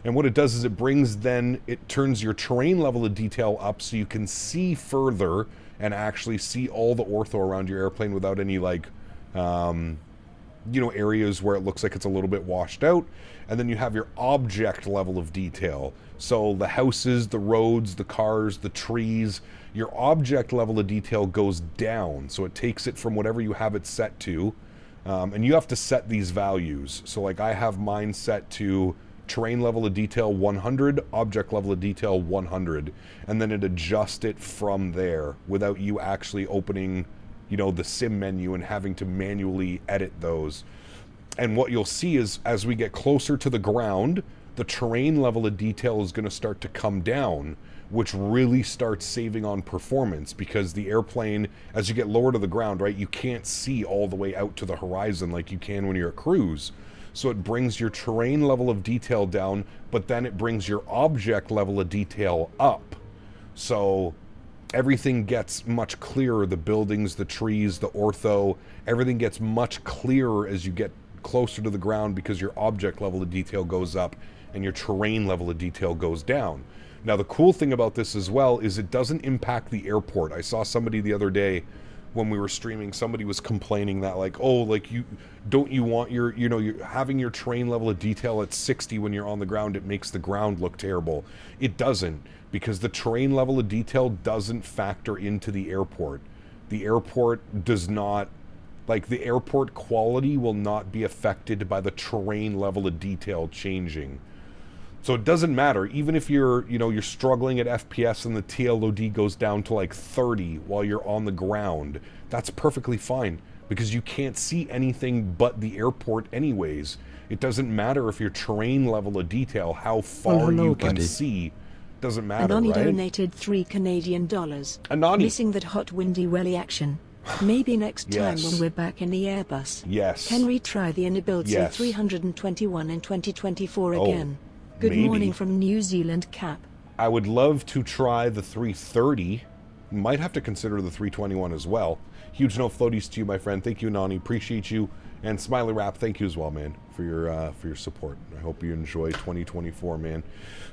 And what it does is it turns your terrain level of detail up so you can see further and actually see all the ortho around your airplane without any like, areas where it looks like it's a little bit washed out. And then you have your object level of detail. So the houses, the roads, the cars, the trees, your object level of detail goes down. So it takes it from whatever you have it set to. And you have to set these values. So like I have mine set to terrain level of detail 100, object level of detail 100. And then it adjusts it from there without you actually opening the sim menu and having to manually edit those. And what you'll see is as we get closer to the ground, the terrain level of detail is going to start to come down, which really starts saving on performance, because the airplane, as you get lower to the ground, right, you can't see all the way out to the horizon like you can when you're at cruise. So it brings your terrain level of detail down, but then it brings your object level of detail up. So everything gets much clearer. The buildings, the trees, the ortho, everything gets much clearer as you get closer to the ground, because your object level of detail goes up and your terrain level of detail goes down. Now, the cool thing about this as well is it doesn't impact the airport. I saw somebody the other day when we were streaming, somebody was complaining that like, oh, like you want your, you're having your terrain level of detail at 60 when you're on the ground, it makes the ground look terrible. It doesn't, because the terrain level of detail doesn't factor into the airport. The airport does not, like the airport quality will not be affected by the terrain level of detail changing. So it doesn't matter, even if you're, you know, you're struggling at FPS and the TLOD goes down to like 30 while you're on the ground, that's perfectly fine because you can't see anything but the airport anyways. It doesn't matter if your terrain level of detail, how far you can see, doesn't matter, Anoni right? donated $3 Canadian. Anoni. Missing that hot windy welly action. Maybe next time Yes. when we're back in the Airbus. Yes. Can we try the Anabildo Yes. 321 in 2024 Oh, again? Good maybe. morning from New Zealand, Cap. I would love to try the 330. Might have to consider the 321 as well. Huge no floaties to you, my friend. Thank you, Nani. Appreciate you. And Smiley Rap, thank you as well, man, for your support. I hope you enjoy 2024, man.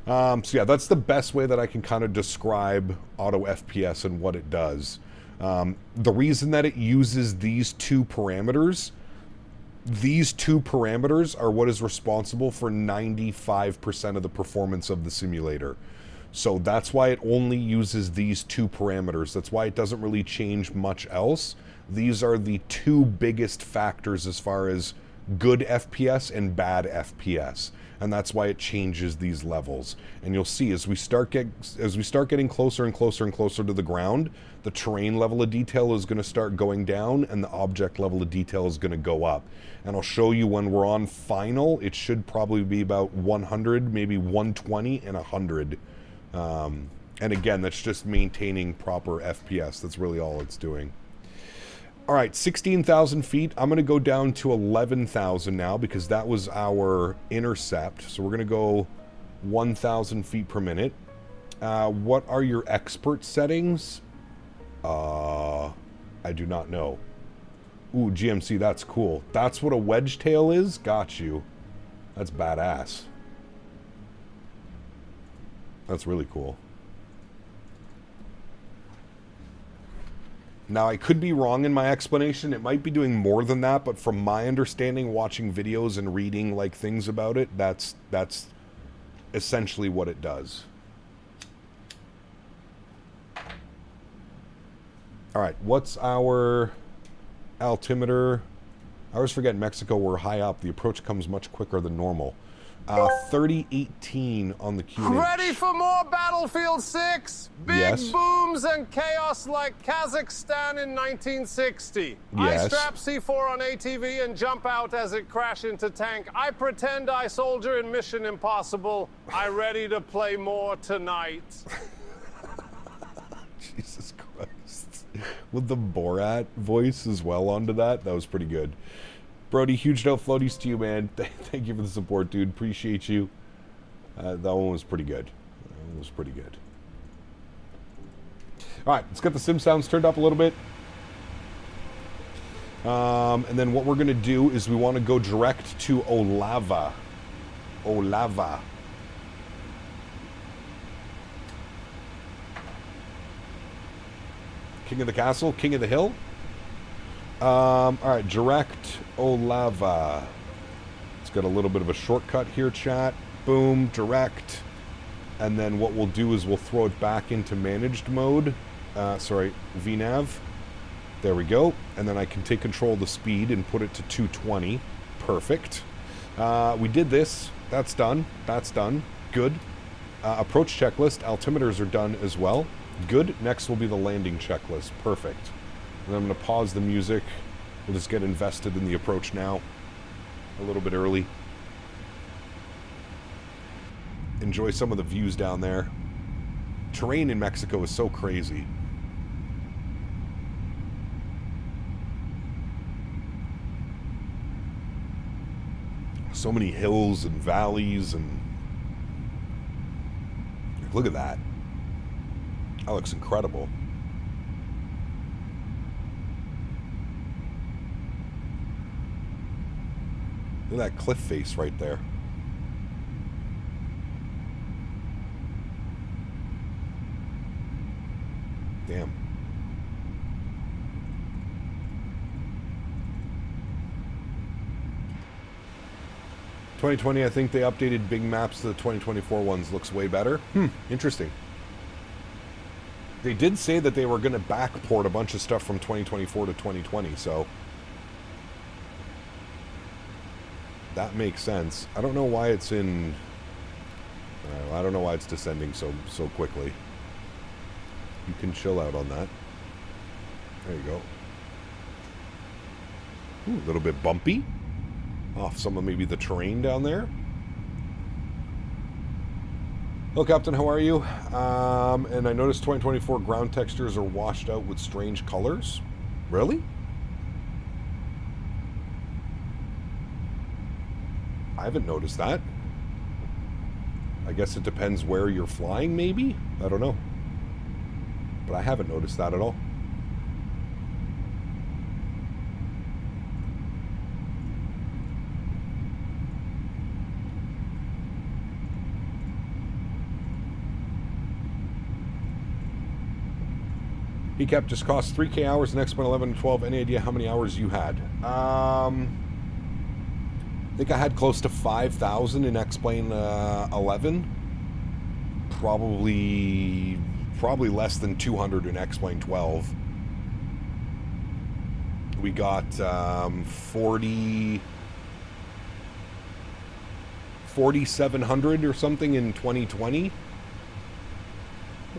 So yeah, that's the best way that I can kind of describe auto FPS and what it does. The reason that it uses these two parameters are what is responsible for 95% of the performance of the simulator. So that's why it only uses these two parameters. That's why it doesn't really change much else. These are the two biggest factors as far as good FPS and bad FPS. And that's why it changes these levels. And you'll see as we start getting closer and closer and closer to the ground, the terrain level of detail is going to start going down and the object level of detail is going to go up. And I'll show you when we're on final, it should probably be about 100, maybe 120 and 100. And again, that's just maintaining proper FPS. That's really all it's doing. All right, 16,000 feet. I'm going to go down to 11,000 now because that was our intercept. So we're going to go 1,000 feet per minute. What are your expert settings? I do not know. Ooh, GMC, that's cool. That's what a wedge tail is? Got you. That's badass. That's really cool. Now, I could be wrong in my explanation. It might be doing more than that, but from my understanding, watching videos and reading like things about it, that's essentially what it does. All right, what's our altimeter? I always forget in Mexico we're high up. The approach comes much quicker than normal. 3018 on the QH. Ready for more Battlefield 6? Big Yes. booms and chaos like Kazakhstan in 1960. Yes. I strap C4 on ATV and jump out as it crash into tank. I pretend I soldier in Mission Impossible. I ready to play more tonight. Jesus Christ. With the Borat voice as well onto that, that was pretty good. Brody, huge no floaties to you, man. Thank you for the support, dude. Appreciate you. That one was pretty good. That one was pretty good. All right, let's get the sim sounds turned up a little bit. And then what we're going to do is we want to go direct to Olava. Olava. King of the castle, king of the hill. All right, direct Olava. It's got a little bit of a shortcut here, chat. Boom, direct. And then what we'll do is we'll throw it back into managed mode. Sorry, VNav. There we go. And then I can take control of the speed and put it to 220. Perfect. We did this. That's done. That's done. Good. Approach checklist. Altimeters are done as well. Good. Next will be the landing checklist. Perfect. And I'm going to pause the music. We'll just get invested in the approach now. A little bit early. Enjoy some of the views down there. Terrain in Mexico is so crazy. So many hills and valleys and... Look at that. That looks incredible. Look at that cliff face right there. Damn. ...2020, I think they updated big maps to the 2024 ones. Looks way better. Interesting. They did say that they were going to backport a bunch of stuff from 2024 to 2020, so... that makes sense. I don't know why it's in I don't know why it's descending so quickly. You can chill out on that. There you go. Ooh, a little bit bumpy. Off some of maybe the terrain down there. Hello, Captain. How are you? And I noticed 2024 ground textures are washed out with strange colors. Really? I haven't noticed that. I guess it depends where you're flying, maybe? I don't know. But I haven't noticed that at all. ECAP just cost 3K hours in X-Men 11 and 12. Any idea how many hours you had? I think I had close to 5,000 in X-Plane 11. Probably less than 200 in X-Plane 12. We got 4,700 or something in 2020.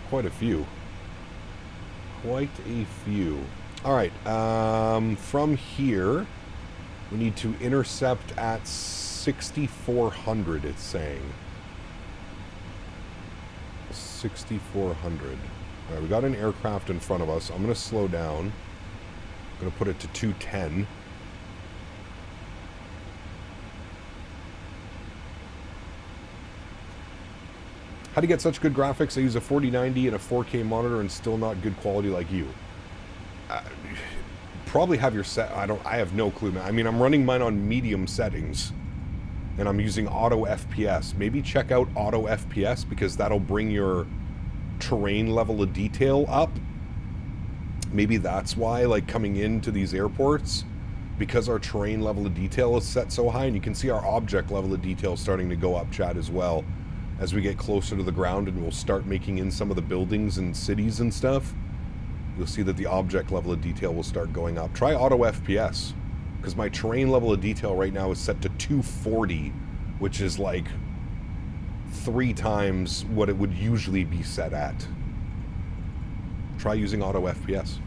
Quite a few. Quite a few. Alright, from here, we need to intercept at 6,400, it's saying. 6,400. Alright, we got an aircraft in front of us. I'm going to slow down. I'm going to put it to 210. How do you get such good graphics? I use a 4090 and a 4K monitor and still not good quality like you. Probably have your set. I have no clue, man. I mean, I'm running mine on medium settings and I'm using auto FPS. Maybe check out auto FPS because that'll bring your terrain level of detail up. Maybe that's why, like, coming into these airports, because our terrain level of detail is set so high, and you can see our object level of detail starting to go up, chat, as well. As we get closer to the ground and we'll start making in some of the buildings and cities and stuff, you'll see that the object level of detail will start going up. Try auto FPS, because my terrain level of detail right now is set to 240, which is like 3 times what it would usually be set at. Try using auto FPS.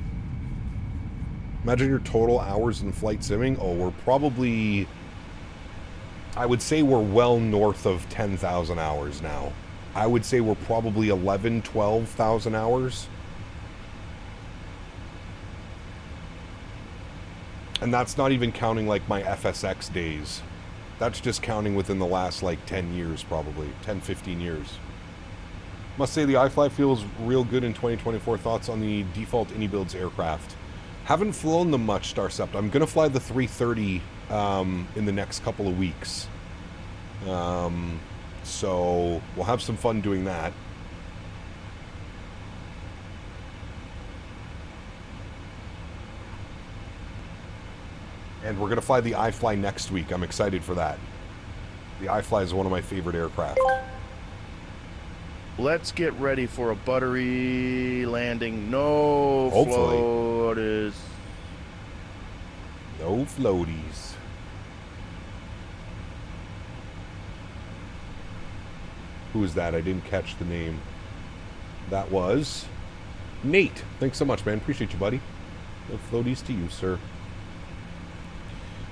Imagine your total hours in flight simming. Oh, we're probably... I would say we're well north of 10,000 hours now. I would say we're probably 11, 12,000 hours. And that's not even counting, like, my FSX days. That's just counting within the last, like, 10 years, probably. 10, 15 years. Must say the iFly feels real good in 2024. Thoughts on the default Anybuilds aircraft? Haven't flown them much, Starcept. I'm going to fly the 330 in the next couple of weeks. So we'll have some fun doing that. And we're going to fly the iFly next week. I'm excited for that. The iFly is one of my favorite aircraft. Let's get ready for a buttery landing. No floaties. No floaties. Who is that? I didn't catch the name. That was Nate. Thanks so much, man. Appreciate you, buddy. No floaties to you, sir.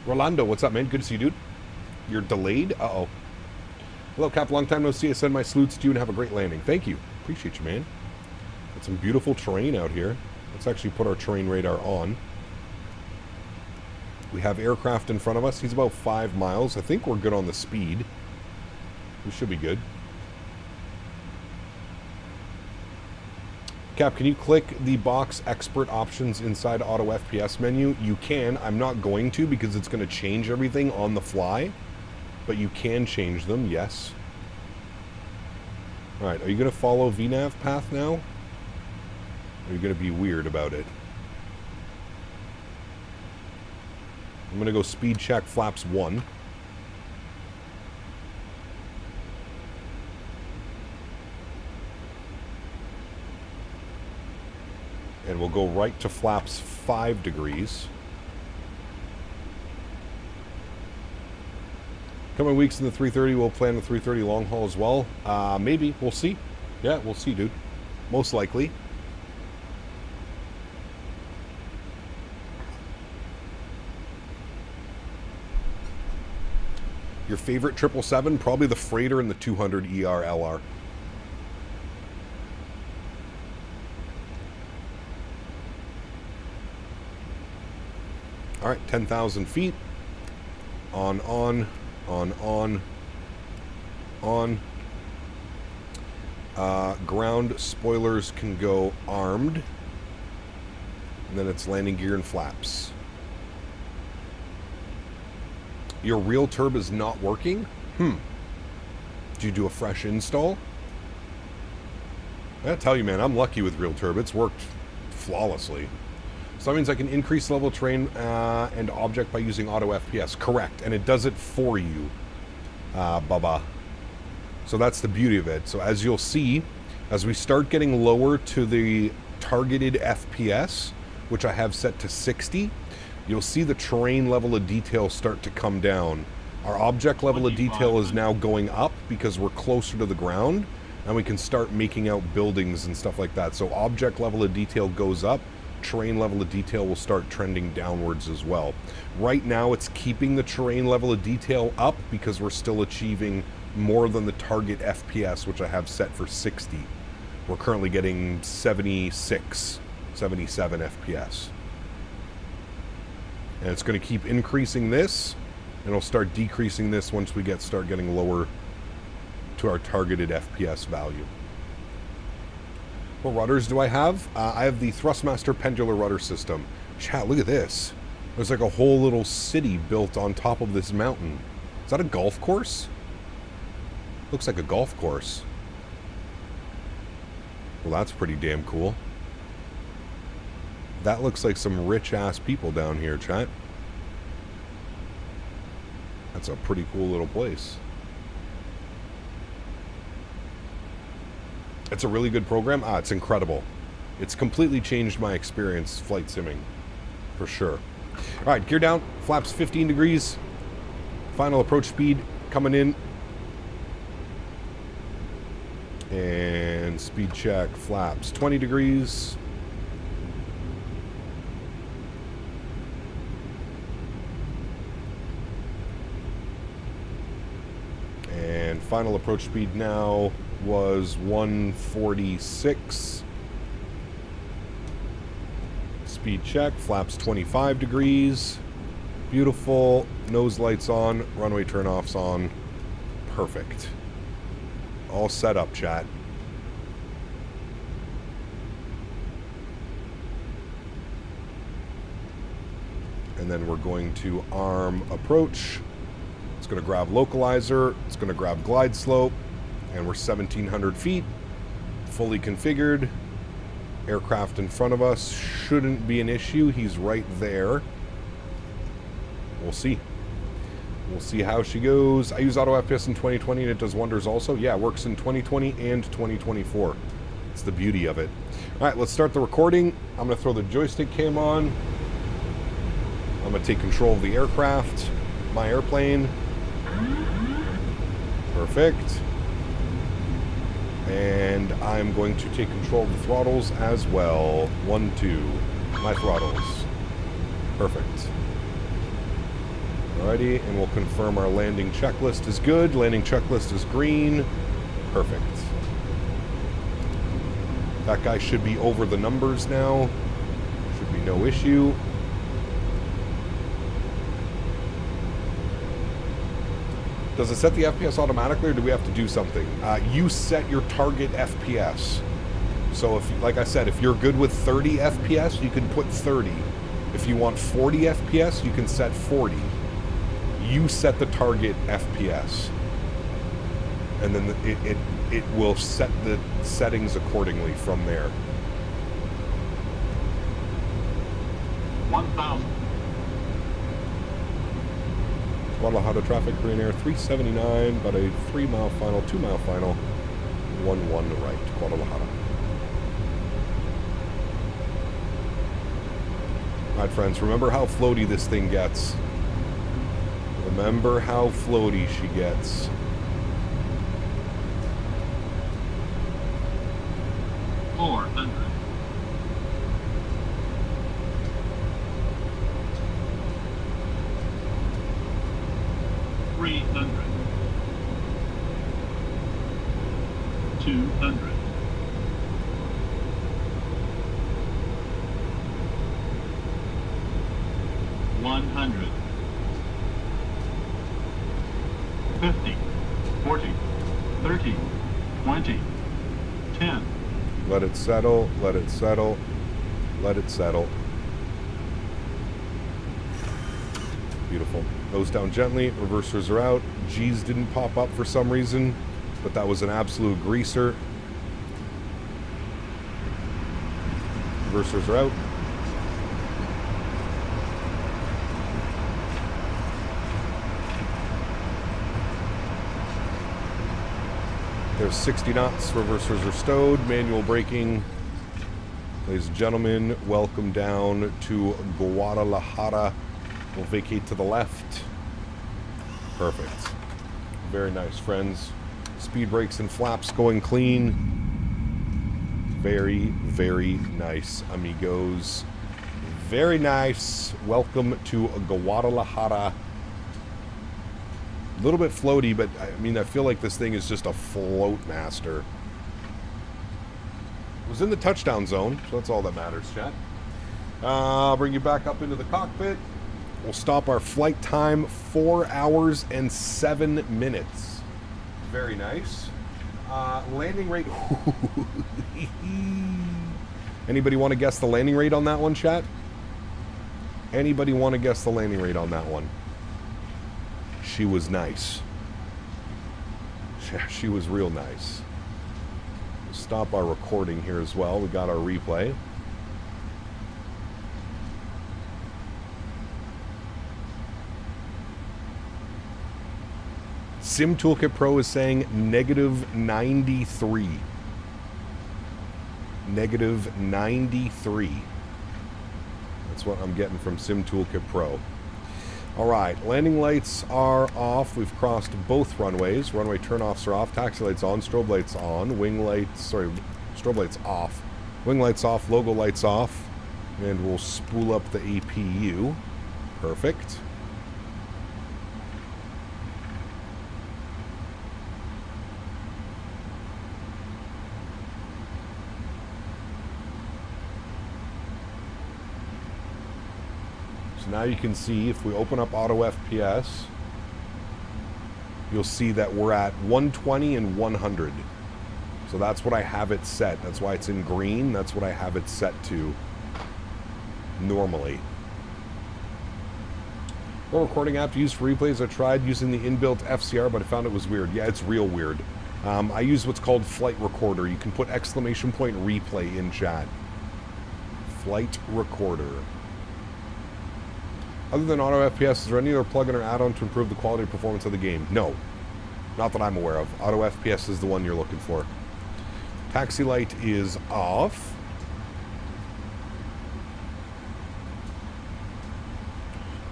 Rolando, what's up, man? Good to see you, dude. You're delayed? Uh-oh. Hello, Cap. Long time no see. I send my salutes to you and have a great landing. Thank you. Appreciate you, man. Got some beautiful terrain out here. Let's actually put our terrain radar on. We have aircraft in front of us. He's about 5 miles. I think we're good on the speed. We should be good. Cap, can you click the box expert options inside auto FPS menu? You can. I'm not going to because it's going to change everything on the fly. But you can change them, yes. Alright, are you going to follow VNAV path now? Or are you going to be weird about it? I'm going to go speed check flaps 1. And we'll go right to flaps 5 degrees. Coming weeks in the 330, we'll plan the 330 long haul as well. Maybe. We'll see. Yeah, we'll see, dude. Most likely. Your favorite 777? Probably the Freighter and the 200 ER LR. All right, 10,000 feet. On. Ground spoilers can go armed. And then it's landing gear and flaps. Your real turb is not working? Did you do a fresh install? I gotta tell you, man, I'm lucky with real turb. It's worked flawlessly. So that means I can increase level terrain and object by using auto FPS. Correct. And it does it for you, Baba. So that's the beauty of it. So as you'll see, as we start getting lower to the targeted FPS, which I have set to 60, you'll see the terrain level of detail start to come down. Our object level of detail is now going up because we're closer to the ground, and we can start making out buildings and stuff like that. So object level of detail goes up, terrain level of detail will start trending downwards as well. Right now it's keeping the terrain level of detail up because we're still achieving more than the target FPS, which I have set for 60. We're currently getting 76, 77 FPS. And it's going to keep increasing this, and it'll start decreasing this once we start getting lower to our targeted FPS value. What rudders do I have? I have the Thrustmaster Pendular Rudder System. Chat, look at this. There's like a whole little city built on top of this mountain. Is that a golf course? Looks like a golf course. Well, that's pretty damn cool. That looks like some rich-ass people down here, chat. That's a pretty cool little place. It's a really good program. It's incredible. It's completely changed my experience flight simming, for sure. All right, gear down, flaps 15 degrees. Final approach speed coming in. And speed check, flaps 20 degrees. And final approach speed now was 146. Speed check, flaps 25 degrees. Beautiful. Nose lights on, runway turnoffs on. Perfect. All set up, chat. And then we're going to arm approach. It's going to grab localizer. It's going to grab glide slope. And we're 1,700 feet. Fully configured. Aircraft in front of us shouldn't be an issue. He's right there. We'll see. We'll see how she goes. I use auto FPS in 2020 and it does wonders also. Yeah, it works in 2020 and 2024. It's the beauty of it. All right, let's start the recording. I'm going to throw the joystick cam on. I'm going to take control of the aircraft, my airplane. Perfect. And I'm going to take control of the throttles as well. 1, 2. My throttles. Perfect. Alrighty, and we'll confirm our landing checklist is good. Landing checklist is green. Perfect. That guy should be over the numbers now. Should be no issue. Does it set the FPS automatically, or do we have to do something? You set your target FPS. So if, like I said, if you're good with 30 FPS, you can put 30. If you want 40 FPS, you can set 40. You set the target FPS. And then it will set the settings accordingly from there. 1,000. Guadalajara traffic, Green Air 379, but a 3-mile final, 2-mile final, 1-1 right, Guadalajara. Alright friends, remember how floaty this thing gets. Remember how floaty she gets. $400. $300. $200. $100. 50, 40, 30, 20, 10. Let it settle, let it settle, let it settle. Beautiful. Nose down gently, reversers are out. G's didn't pop up for some reason, but that was an absolute greaser. Reversers are out. There's 60 knots, reversers are stowed, manual braking. Ladies and gentlemen, welcome down to Guadalajara. We'll vacate to the left. Perfect. Very nice, friends. Speed brakes and flaps going clean. Very, very nice, amigos. Very nice. Welcome to Guadalajara. A little bit floaty, but I mean, I feel like this thing is just a float master. It was in the touchdown zone, so that's all that matters, chat. I'll bring you back up into the cockpit. We'll stop our flight time, 4 hours and 7 minutes. Very nice. Landing rate. Anybody want to guess the landing rate on that one, chat? Anybody want to guess the landing rate on that one? She was nice. She was real nice. Stop our recording here as well. We got our replay. Sim Toolkit Pro is saying -93. -93. That's what I'm getting from Sim Toolkit Pro. All right, landing lights are off. We've crossed both runways. Runway turnoffs are off. Taxi lights on. Strobe lights on. Wing lights, sorry, strobe lights off. Wing lights off. Logo lights off. And we'll spool up the APU. Perfect. Now you can see, if we open up Auto FPS, you'll see that we're at 120 and 100. So that's what I have it set. That's why it's in green. That's what I have it set to normally. What recording app to use for replays? I tried using the inbuilt FCR, but I found it was weird. Yeah, it's real weird. I use what's called Flite Recorder. You can put ! replay in chat. Flite Recorder. Other than Auto FPS, is there any other plugin or add-on to improve the quality and performance of the game? No. Not that I'm aware of. Auto FPS is the one you're looking for. Taxi light is off.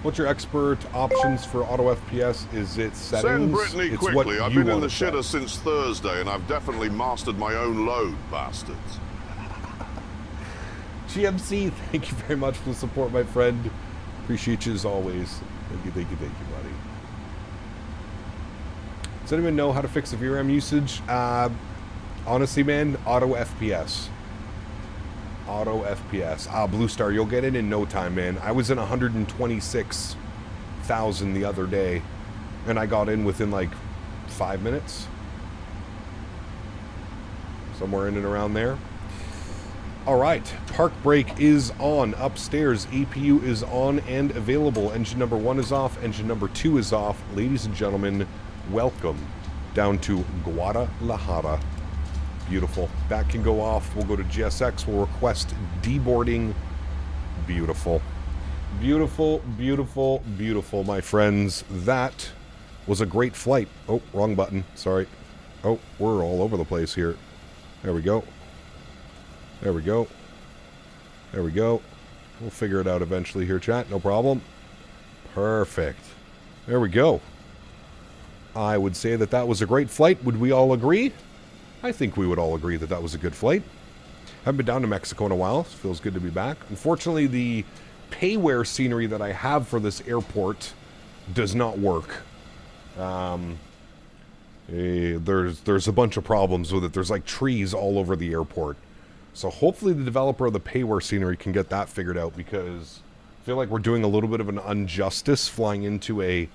What's your expert options for Auto FPS? Is it settings? Send Brittany it's quickly. I've you been in the set. shitter since Thursday, and I've definitely mastered my own load, bastards. GMC, thank you very much for the support, my friend. Appreciate you as always. Thank you, thank you, thank you, buddy. Does anyone know how to fix the VRAM usage? Honestly, man, Auto FPS. Auto FPS. Blue Star, you'll get it in no time, man. I was in 126,000 the other day, and I got in within like 5 minutes. Somewhere in and around there. All right, park brake is on upstairs. APU is on and available. Engine number 1 is off. Engine number 2 is off. Ladies and gentlemen, welcome down to Guadalajara. Beautiful. That can go off. We'll go to GSX. We'll request deboarding. Beautiful. Beautiful, beautiful, beautiful, my friends. That was a great flight. Oh, wrong button. Sorry. Oh, we're all over the place here. There we go. There we go. There we go. We'll figure it out eventually here, chat. No problem. Perfect. There we go. I would say that that was a great flight. Would we all agree? I think we would all agree that that was a good flight. Haven't been down to Mexico in a while. So feels good to be back. Unfortunately, the payware scenery that I have for this airport does not work. There's a bunch of problems with it. There's like trees all over the airport. So hopefully the developer of the payware scenery can get that figured out, because I feel like we're doing a little bit of an injustice flying into a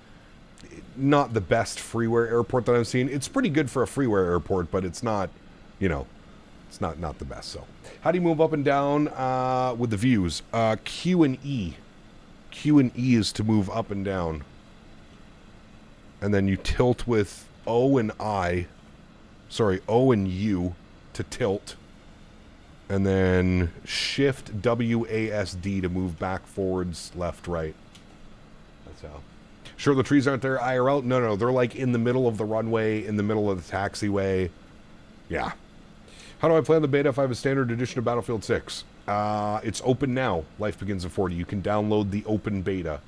not the best freeware airport that I've seen. It's pretty good for a freeware airport, but it's not, you know, it's not the best. So how do you move up and down with the views? Q and E. Q and E is to move up and down. And then you tilt with O and I. Sorry, O and U to tilt. And then shift WASD to move back, forwards, left, right. That's how. Sure, the trees aren't there IRL? No, they're like in the middle of the runway, in the middle of the taxiway. Yeah. How do I play on the beta if I have a standard edition of Battlefield 6? It's open now. Life Begins at 40. You can download the open beta.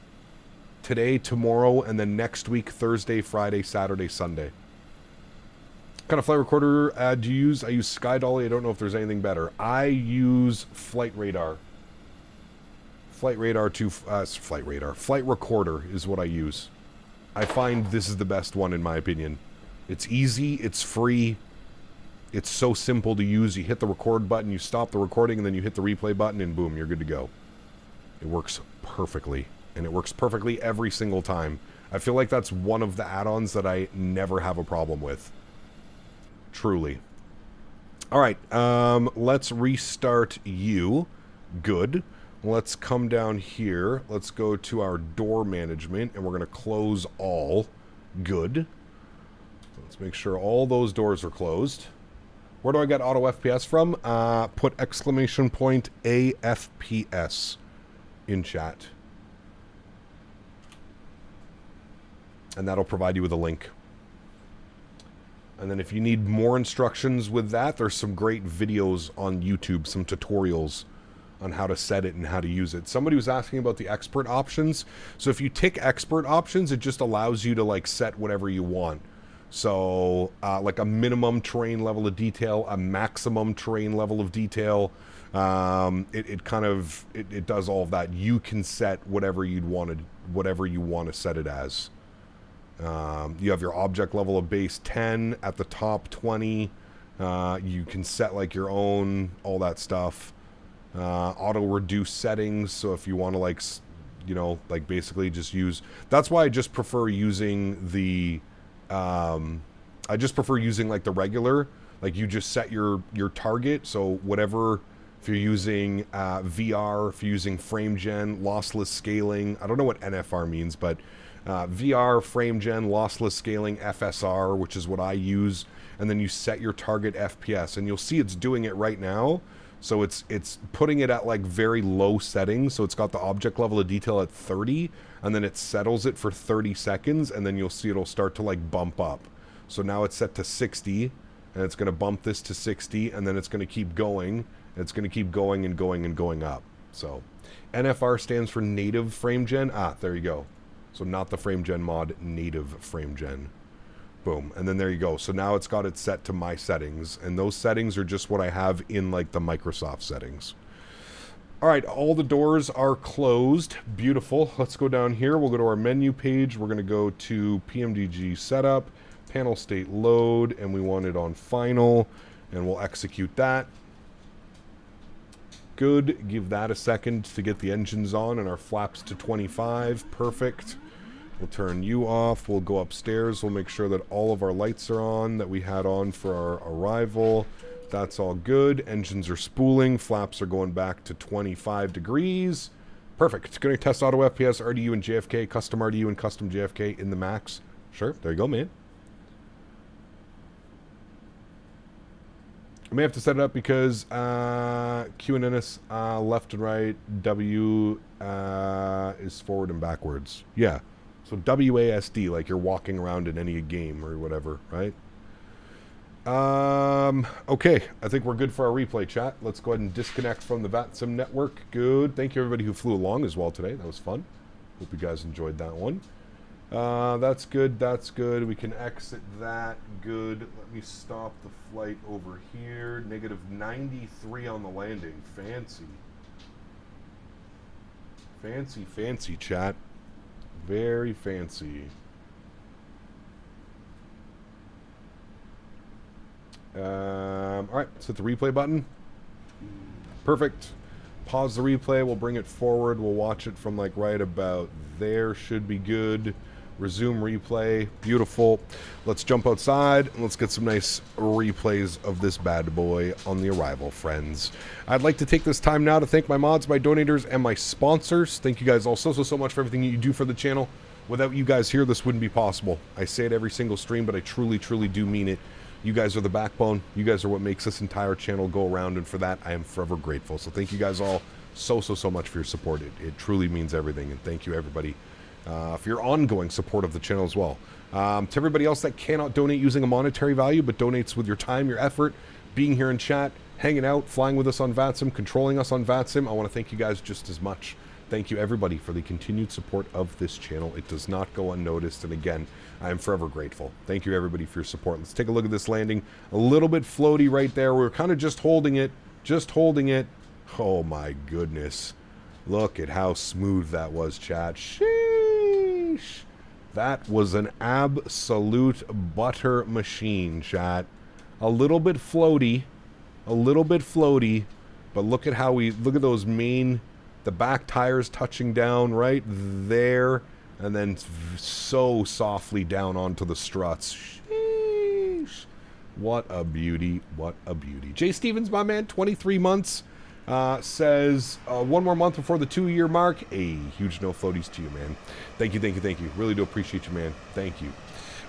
Today, tomorrow, and then next week, Thursday, Friday, Saturday, Sunday. What kind of flight recorder do you use? I use Sky Dolly. I don't know if there's anything better. I use Flight Radar. Flight Recorder is what I use. I find this is the best one in my opinion. It's easy, it's free, it's so simple to use. You hit the record button, you stop the recording, and then you hit the replay button, and boom, you're good to go. It works perfectly, and it works perfectly every single time. I feel like that's one of the add-ons that I never have a problem with. Truly. Alright, let's restart you. Good. Let's come down here. Let's go to our door management, and we're going to close all. Good. Let's make sure all those doors are closed. Where do I get auto FPS from? Put exclamation point AFPS in chat. And that'll provide you with a link. And then if you need more instructions with that, there's some great videos on YouTube, some tutorials on how to set it and how to use it. Somebody was asking about the expert options. So if you tick expert options, it just allows you to like set whatever you want. So like a minimum terrain level of detail, a maximum terrain level of detail. It does all of that. You can set whatever you want to set it as. You have your object level of base 10, at the top 20. You can set like your own, all that stuff. Auto reduce settings, so if you want to like, you know, like basically just use, that's why I just prefer using the I just prefer using like the regular, like you just set your target, so whatever, if you're using VR, if you're using frame gen, lossless scaling, I don't know what NFR means, but VR, frame gen, lossless scaling, FSR, which is what I use, and then you set your target FPS, and you'll see it's doing it right now. So it's putting it at like very low settings. So it's got the object level of detail at 30, and then it settles it for 30 seconds, and then you'll see it'll start to like bump up. So now it's set to 60, and it's going to bump this to 60, and then it's going to keep going. And it's going to keep going and going and going up. So NFR stands for native frame gen. There you go. So not the frame gen mod, native frame gen. Boom. And then there you go. So now it's got it set to my settings. And those settings are just what I have in like the Microsoft settings. All right. All the doors are closed. Beautiful. Let's go down here. We'll go to our menu page. We're going to go to PMDG setup, panel state load, and we want it on final. And we'll execute that. Good. Give that a second to get the engines on and our flaps to 25. Perfect. We'll turn you off. We'll go upstairs. We'll make sure that all of our lights are on that we had on for our arrival. That's all good. Engines are spooling. Flaps are going back to 25 degrees. Perfect. Going to test auto FPS, RDU and JFK, custom RDU and custom JFK in the max. Sure. There you go, man. I may have to set it up because Q and Denis left and right, W is forward and backwards. Yeah. So WASD, like you're walking around in any game or whatever, right? Okay, I think we're good for our replay chat. Let's go ahead and disconnect from the VATSIM network. Good. Thank you everybody who flew along as well today. That was fun. Hope you guys enjoyed that one. That's good. That's good. We can exit that. Good. Let me stop the flight over here. Negative 93 on the landing. Fancy. Fancy, fancy, chat. Very fancy. All right, let's hit the replay button. Perfect. Pause the replay. We'll bring it forward. We'll watch it from like right about there. Should be good. Resume replay. Beautiful. Let's jump outside and let's get some nice replays of this bad boy on the arrival, friends. I'd like to take this time now to thank my mods, my donators, and my sponsors. Thank you guys all so much for everything you do for the channel. Without you guys here, this wouldn't be possible. I say it every single stream, but I truly do mean it. You guys are the backbone. You guys are what makes this entire channel go around, and for that, I am forever grateful. So thank you guys all so much for your support. It truly means everything, and thank you, everybody, for your ongoing support of the channel as well. To everybody else that cannot donate using a monetary value, but donates with your time, your effort, being here in chat, hanging out, flying with us on VATSIM, controlling us on VATSIM, I want to thank you guys just as much. Thank you, everybody, for the continued support of this channel. It does not go unnoticed, and again, I am forever grateful. Thank you, everybody, for your support. Let's take a look at this landing. A little bit floaty right there. We're kind of just holding it. Just holding it. Oh, my goodness. Look at how smooth that was, chat. Sheesh. That was an absolute butter machine, chat. A little bit floaty. A little bit floaty. But look at how we... Look at those main... The back tires touching down right there, and then so softly down onto the struts. Sheesh. What a beauty. What a beauty. Jay Stevens, my man, 23 months, says, one more month before the 2-year mark. A huge no floaties to you, man. Thank you. Really do appreciate you, man. Thank you.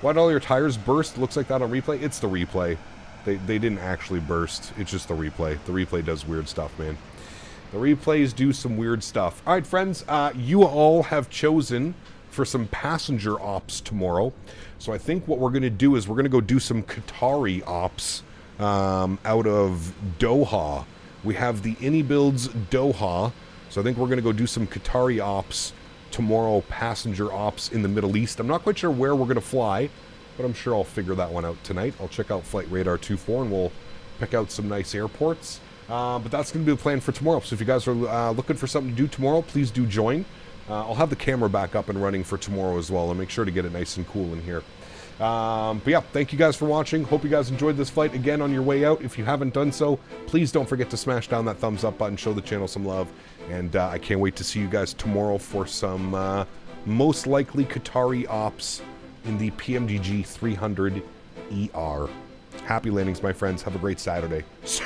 Why did all your tires burst? Looks like that on replay. It's the replay. They didn't actually burst. It's just the replay. The replay does weird stuff, man. The replays do some weird stuff. All right, friends, you all have chosen for some passenger ops tomorrow. So I think what we're going to do is we're going to go do some Qatari ops out of Doha. We have the AnyBuilds Doha. So I think we're going to go do some Qatari ops tomorrow, passenger ops in the Middle East. I'm not quite sure where we're going to fly, but I'm sure I'll figure that one out tonight. I'll check out Flight Radar 24 and we'll pick out some nice airports. But that's going to be the plan for tomorrow. So if you guys are looking for something to do tomorrow, please do join. I'll have the camera back up and running for tomorrow as well, and make sure to get it nice and cool in here. But yeah, thank you guys for watching. Hope you guys enjoyed this flight. Again, on your way out, if you haven't done so, please don't forget to smash down that thumbs up button, show the channel some love, and I can't wait to see you guys tomorrow for some most likely Qatari ops in the PMDG 300 ER. Happy landings, my friends. Have a great Saturday. See